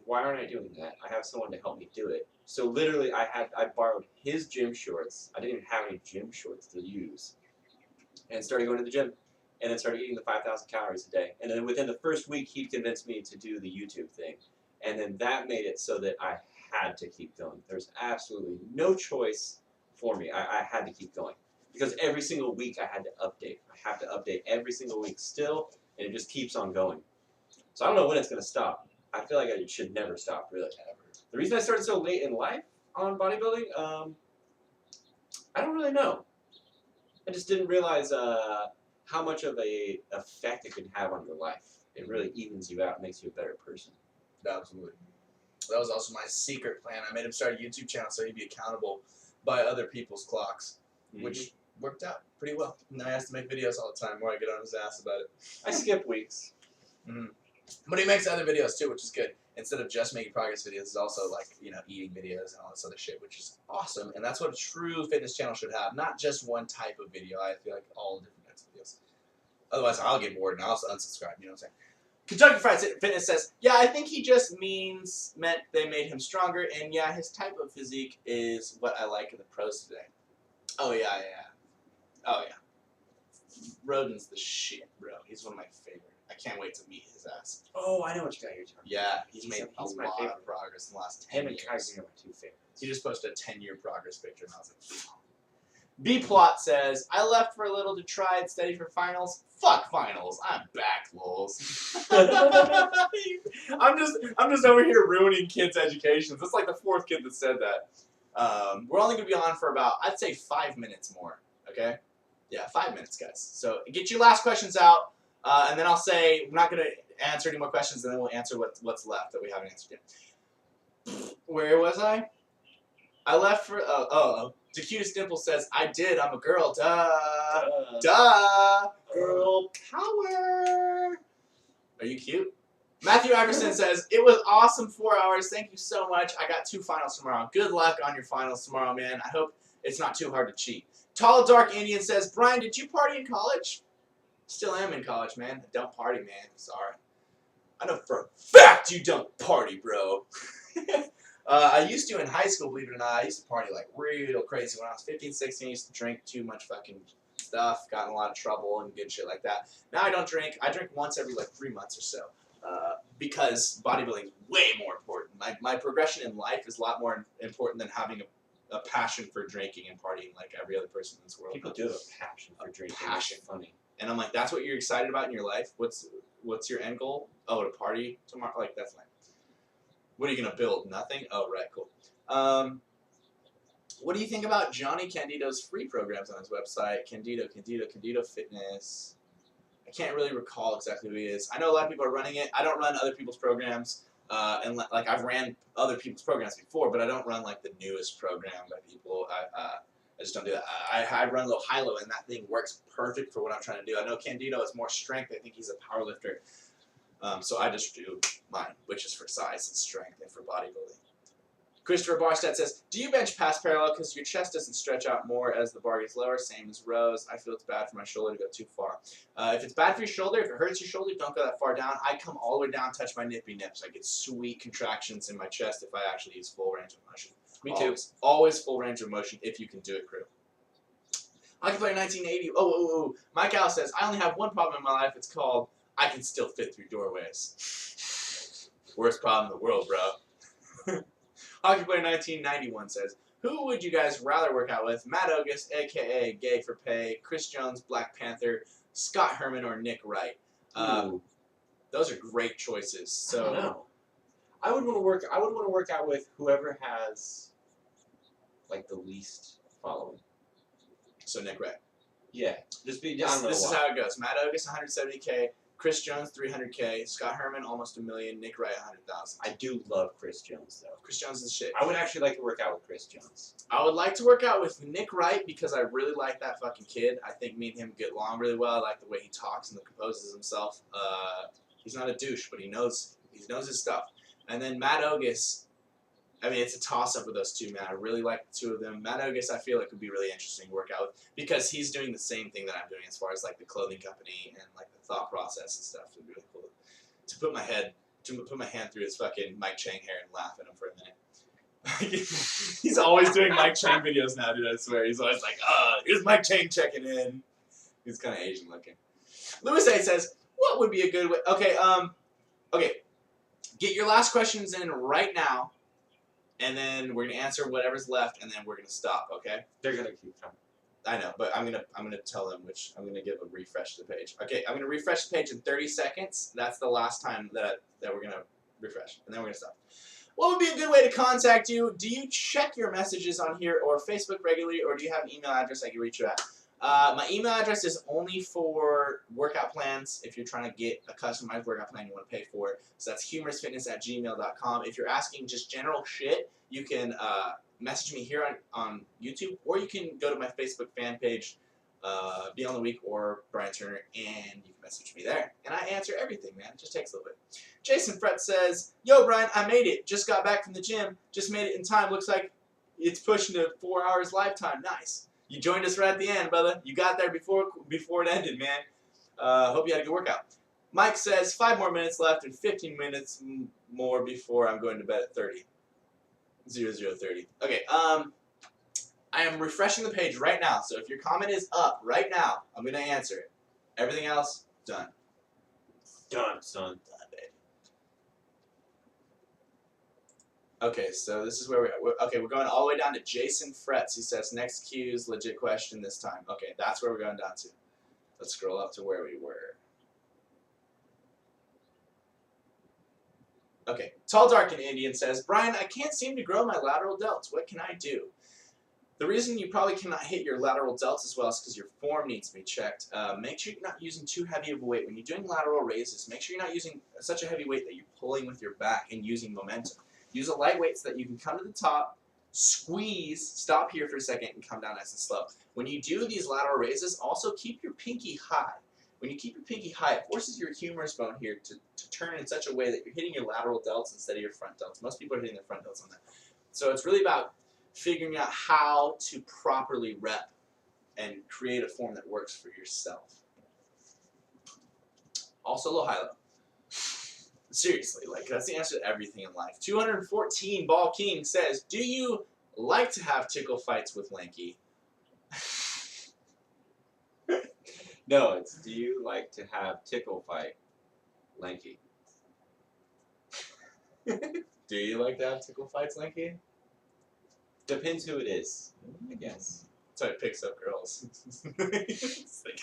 why aren't I doing that? I have someone to help me do it. So literally, I borrowed his gym shorts. I didn't even have any gym shorts to use, and started going to the gym, and then started eating the 5,000 calories a day. And then within the first week, he convinced me to do the YouTube thing, and then that made it so that I had to keep going. There's absolutely no choice for me. I had to keep going because every single week I had to update. I have to update every single week still, and it just keeps on going. So I don't know when it's going to stop. I feel like it should never stop, really, ever. The reason I started so late in life on bodybuilding, I don't really know. I just didn't realize how much of a effect it can have on your life. It really evens you out, makes you a better person. Absolutely. That was also my secret plan. I made him start a YouTube channel so he'd be accountable by other people's clocks, which worked out pretty well. And I asked to make videos all the time where I get on his ass about it. I skip weeks. But he makes other videos too, which is good. Instead of just making progress videos, it's also like, eating videos and all this other shit, which is awesome. And that's what a true fitness channel should have. Not just one type of video. I feel like all different types of videos. Otherwise, I'll get bored and I'll also unsubscribe, you know what I'm saying? Kentucky Fried Fitness says, yeah, I think he just meant they made him stronger, and yeah, his type of physique is what I like in the pros today. Oh, yeah. Oh, yeah. Roden's the shit, bro. He's one of my favorite. I can't wait to meet his ass. Oh, I know what guy you're talking about. Yeah, he's made a my lot favorite. of progress in the last 10 Him and years. Kaiser are my two favorites. He just posted a 10-year progress picture, and I was like, wow. B-Plot says, I left for a little to try and study for finals. Fuck finals. I'm back, lols. I'm just over here ruining kids' educations. That's like the fourth kid that said that. We're only going to be on for about, I'd say, 5 minutes more, okay? Yeah, 5 minutes, guys. So get your last questions out, and then I'll say we're not going to answer any more questions, and then we'll answer what's left that we haven't answered yet. Where was I? I left for, the cutest dimple says, I did, I'm a girl, duh, girl power. Are you cute? Matthew Iverson says, it was awesome 4 hours. Thank you so much. I got 2 finals tomorrow. Good luck on your finals tomorrow, man. I hope it's not too hard to cheat. Tall Dark Indian says, Brian, did you party in college? Still am in college, man. I don't party, man. Sorry. I know for a fact you don't party, bro. I used to in high school, believe it or not. I used to party like real crazy. When I was 15, 16, I used to drink too much fucking stuff, got in a lot of trouble and good shit like that. Now I don't drink. I drink once every like 3 months or so. Because bodybuilding is way more important. My progression in life is a lot more important than having a passion for drinking and partying like every other person in this world. People do have a passion for drinking. Passion. It's funny. And I'm like, that's what you're excited about in your life? What's your end goal? Oh, to party tomorrow? Like, that's fine. What are you going to build? Nothing? Oh, right, cool. What do you think about Johnny Candido's free programs on his website? Candido Fitness. I can't really recall exactly who he is. I know a lot of people are running it. I don't run other people's programs. And like I've ran other people's programs before, but I don't run like the newest program by people. I just don't do that. I run a little high-low, and that thing works perfect for what I'm trying to do. I know Candido is more strength. I think he's a power lifter. So I just do mine, which is for size and strength and for bodybuilding. Christopher Barstedt says, do you bench past parallel because your chest doesn't stretch out more as the bar gets lower? Same as Rose. I feel it's bad for my shoulder to go too far. If it's bad for your shoulder, if it hurts your shoulder, don't go that far down. I come all the way down, touch my nippy nips. I get sweet contractions in my chest if I actually use full range of motion. Me too. Always full range of motion if you can do it, crew. Hockeyplayer 1980. Mike Al says, I only have one problem in my life. It's called I can still fit through doorways. Worst problem in the world, bro. Hockeyplayer 1991 says, who would you guys rather work out with? Matt Ogus, a.k.a. Gay for Pay, Chris Jones, Black Panther, Scott Herman, or Nick Wright? Those are great choices. So I don't know. I would want to work out with whoever has like the least following. So Nick Wright. Yeah. Just be This is how it goes. Matt Ogus, 170K. Chris Jones, 300K. Scott Herman, almost $1 million. Nick Wright, 100,000. I do love Chris Jones, though. Chris Jones is shit. I would actually like to work out with Chris Jones. I would like to work out with Nick Wright because I really like that fucking kid. I think me and him get along really well. I like the way he talks and composes himself. He's not a douche, but he knows his stuff. And then Matt Ogus, I mean, it's a toss-up with those two, man. I really like the two of them. Matt Ogus, I feel like would be really interesting to work out with because he's doing the same thing that I'm doing as far as like the clothing company and like the thought process and stuff. It'd be really cool to put my hand through his fucking Mike Chang hair and laugh at him for a minute. He's always doing Mike Chang videos now, dude. I swear. He's always like, here's Mike Chang checking in. He's kind of Asian looking. Louis A says, what would be a good way? Okay, okay. Get your last questions in right now. And then we're gonna answer whatever's left, and then we're gonna stop. Okay? They're gonna keep coming. I know, but I'm gonna tell them which I'm gonna give a refresh to the page. Okay, I'm gonna refresh the page in 30 seconds. That's the last time that we're gonna refresh, and then we're gonna stop. What would be a good way to contact you? Do you check your messages on here or Facebook regularly, or do you have an email address I can reach you at? My email address is only for workout plans. If you're trying to get a customized workout plan you want to pay for, so that's humorousfitness@gmail.com. If you're asking just general shit, you can message me here on YouTube, or you can go to my Facebook fan page, Be On The Week or Brian Turner, and you can message me there. And I answer everything, man. It just takes a little bit. Jason Fret says, yo, Brian, I made it. Just got back from the gym. Just made it in time. Looks like it's pushing to 4 hours lifetime. Nice. You joined us right at the end, brother. You got there before it ended, man. Hope you had a good workout. Mike says 5 more minutes left and 15 minutes more before I'm going to bed at 30. 00:30. Okay. I am refreshing the page right now. So if your comment is up right now, I'm gonna answer it. Everything else done. Done, son. Done, baby. Okay, so this is where we're going all the way down to Jason Fretz. He says, next Q's legit question this time. Okay, that's where we're going down to. Let's scroll up to where we were. Okay, Tall Dark and Indian says, Brian, I can't seem to grow my lateral delts. What can I do? The reason you probably cannot hit your lateral delts as well is because your form needs to be checked. Make sure you're not using too heavy of a weight. When you're doing lateral raises, make sure you're not using such a heavy weight that you're pulling with your back and using momentum. Use a light weight so that you can come to the top, squeeze, stop here for a second, and come down nice and slow. When you do these lateral raises, also keep your pinky high. When you keep your pinky high, it forces your humerus bone here to turn in such a way that you're hitting your lateral delts instead of your front delts. Most people are hitting their front delts on that. So it's really about figuring out how to properly rep and create a form that works for yourself. Also low, high, low. Seriously, like that's the answer to everything in life. 214 Ball King says, do you like to have tickle fights with Lanky? No, it's do you like to have tickle fight, Lanky? Do you like to have tickle fights, Lanky? Depends who it is, I guess. That's how it picks up girls. It's like,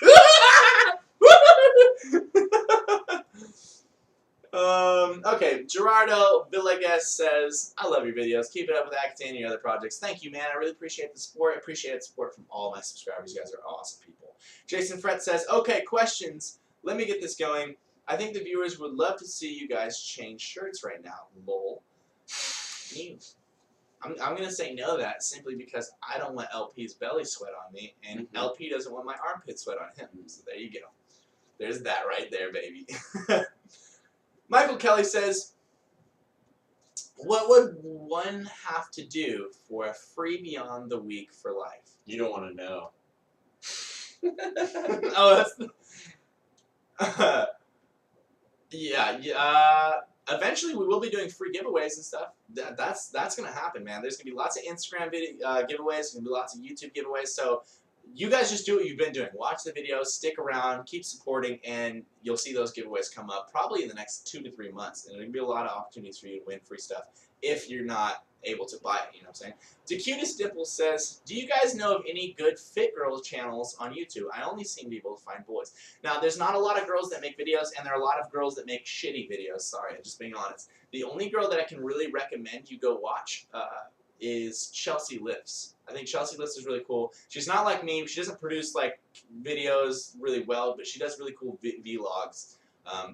okay, Gerardo Villegas says, I love your videos. Keep it up with Accutane and your other projects. Thank you, man. I really appreciate the support. I appreciate the support from all my subscribers. You guys are awesome people. Jason Fret says, okay, questions. Let me get this going. I think the viewers would love to see you guys change shirts right now. Lol. I'm going to say no to that simply because I don't want LP's belly sweat on me, and LP doesn't want my armpit sweat on him. So there you go. There's that right there, baby. Michael Kelly says, what would one have to do for a free Beyond the Week for life? You don't want to know. Oh, that's the... yeah. Eventually, we will be doing free giveaways and stuff. That's gonna happen, man. There's gonna be lots of Instagram video giveaways. There's gonna be lots of YouTube giveaways. So you guys just do what you've been doing. Watch the videos, stick around, keep supporting, and you'll see those giveaways come up probably in the next 2 to 3 months. And there'll be a lot of opportunities for you to win free stuff if you're not able to buy it. You know what I'm saying? DeCutest Dimple says, do you guys know of any good fit girls channels on YouTube? I only seem to be able to find boys. Now, there's not a lot of girls that make videos, and there are a lot of girls that make shitty videos. Sorry, I'm just being honest. The only girl that I can really recommend you go watch is Chelsea Lifts. I think Chelsea Lifts is really cool. She's not like me. She doesn't produce like videos really well, but she does really cool vlogs.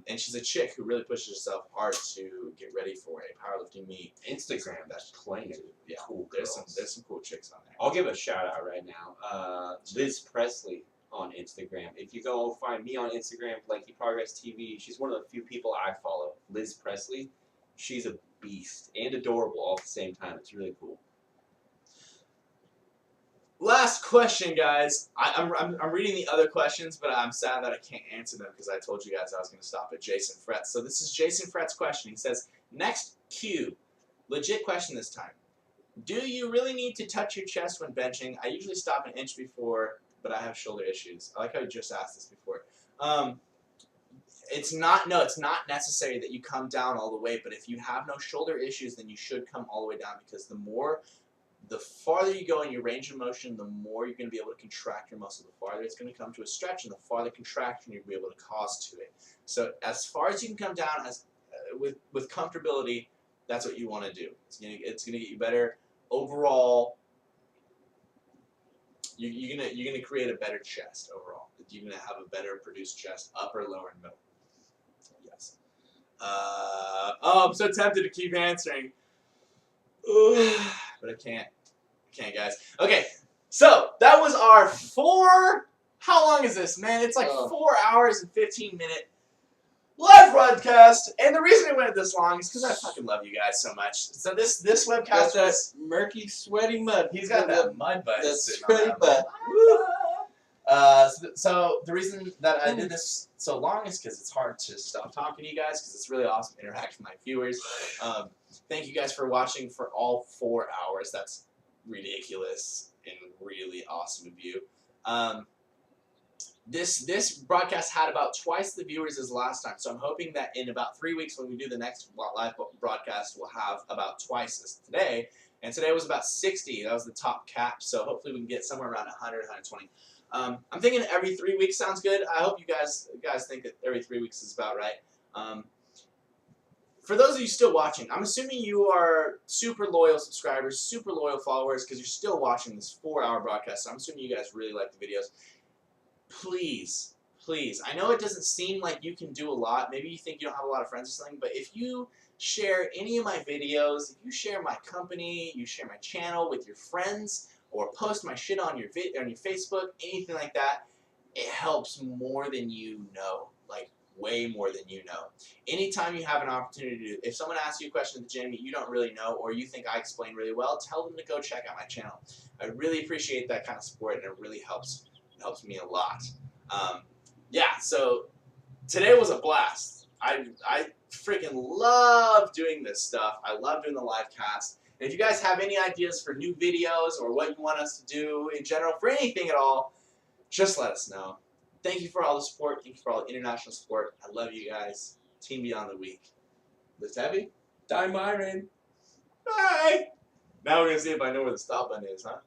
And she's a chick who really pushes herself hard to get ready for a powerlifting meet. Instagram, that's plenty of cool There's girls. some cool chicks on there. I'll give a shout out right now. Liz Presley on Instagram. If you go find me on Instagram, Lanky Progress TV, she's one of the few people I follow. Liz Presley, she's a beast and adorable all at the same time. It's really cool. Last question, guys. I'm reading the other questions, but I'm sad that I can't answer them because I told you guys I was going to stop at Jason Fretz. So this is Jason Fretz's question. He says, next Q, legit question this time. Do you really need to touch your chest when benching? I usually stop an inch before, but I have shoulder issues. I like how you just asked this before. It's not necessary that you come down all the way, but if you have no shoulder issues, then you should come all the way down because the farther you go in your range of motion, the more you're going to be able to contract your muscle. The farther it's going to come to a stretch, and the farther contraction you'll be able to cause to it. So as far as you can come down as with comfortability, that's what you want to do. It's gonna get you better overall. You're gonna create a better chest overall. You're gonna have a better produced chest, upper, lower, and middle. Yes. Oh, I'm so tempted to keep answering. But I can't, guys. Okay, so that was our how long is this, man? It's like 4 hours and 15-minute live broadcast, and the reason it went this long is because I fucking love you guys so much. So this webcast was murky, sweaty mud. He's got that mud butt. That sitting sweaty on butt. So the reason that I did this so long is because it's hard to stop talking to you guys because it's really awesome to interact with my viewers. Thank you guys for watching for all 4 hours. That's ridiculous and really awesome of you. This broadcast had about twice the viewers as last time, so I'm hoping that in about 3 weeks when we do the next live broadcast, we'll have about twice as today. And today was about 60. That was the top cap, so hopefully we can get somewhere around 100, 120. I'm thinking every 3 weeks sounds good. I hope you guys think that every 3 weeks is about right. For those of you still watching, I'm assuming you are super loyal subscribers, super loyal followers, because you're still watching this 4-hour broadcast. So I'm assuming you guys really like the videos. Please, I know it doesn't seem like you can do a lot. Maybe you think you don't have a lot of friends or something, but if you share any of my videos, if you share my company, you share my channel with your friends, or post my shit on your Facebook, anything like that, it helps more than you know, like way more than you know. Anytime you have an opportunity to, if someone asks you a question at the gym you don't really know, or you think I explain really well, tell them to go check out my channel. I really appreciate that kind of support, and it really helps me a lot. Yeah, so today was a blast. I freaking love doing this stuff. I love doing the live cast. And if you guys have any ideas for new videos or what you want us to do in general, for anything at all, just let us know. Thank you for all the support. Thank you for all the international support. I love you guys. Team Beyond the Week. Lift heavy. Die Myron. Bye. Now we're going to see if I know where the stop button is, huh?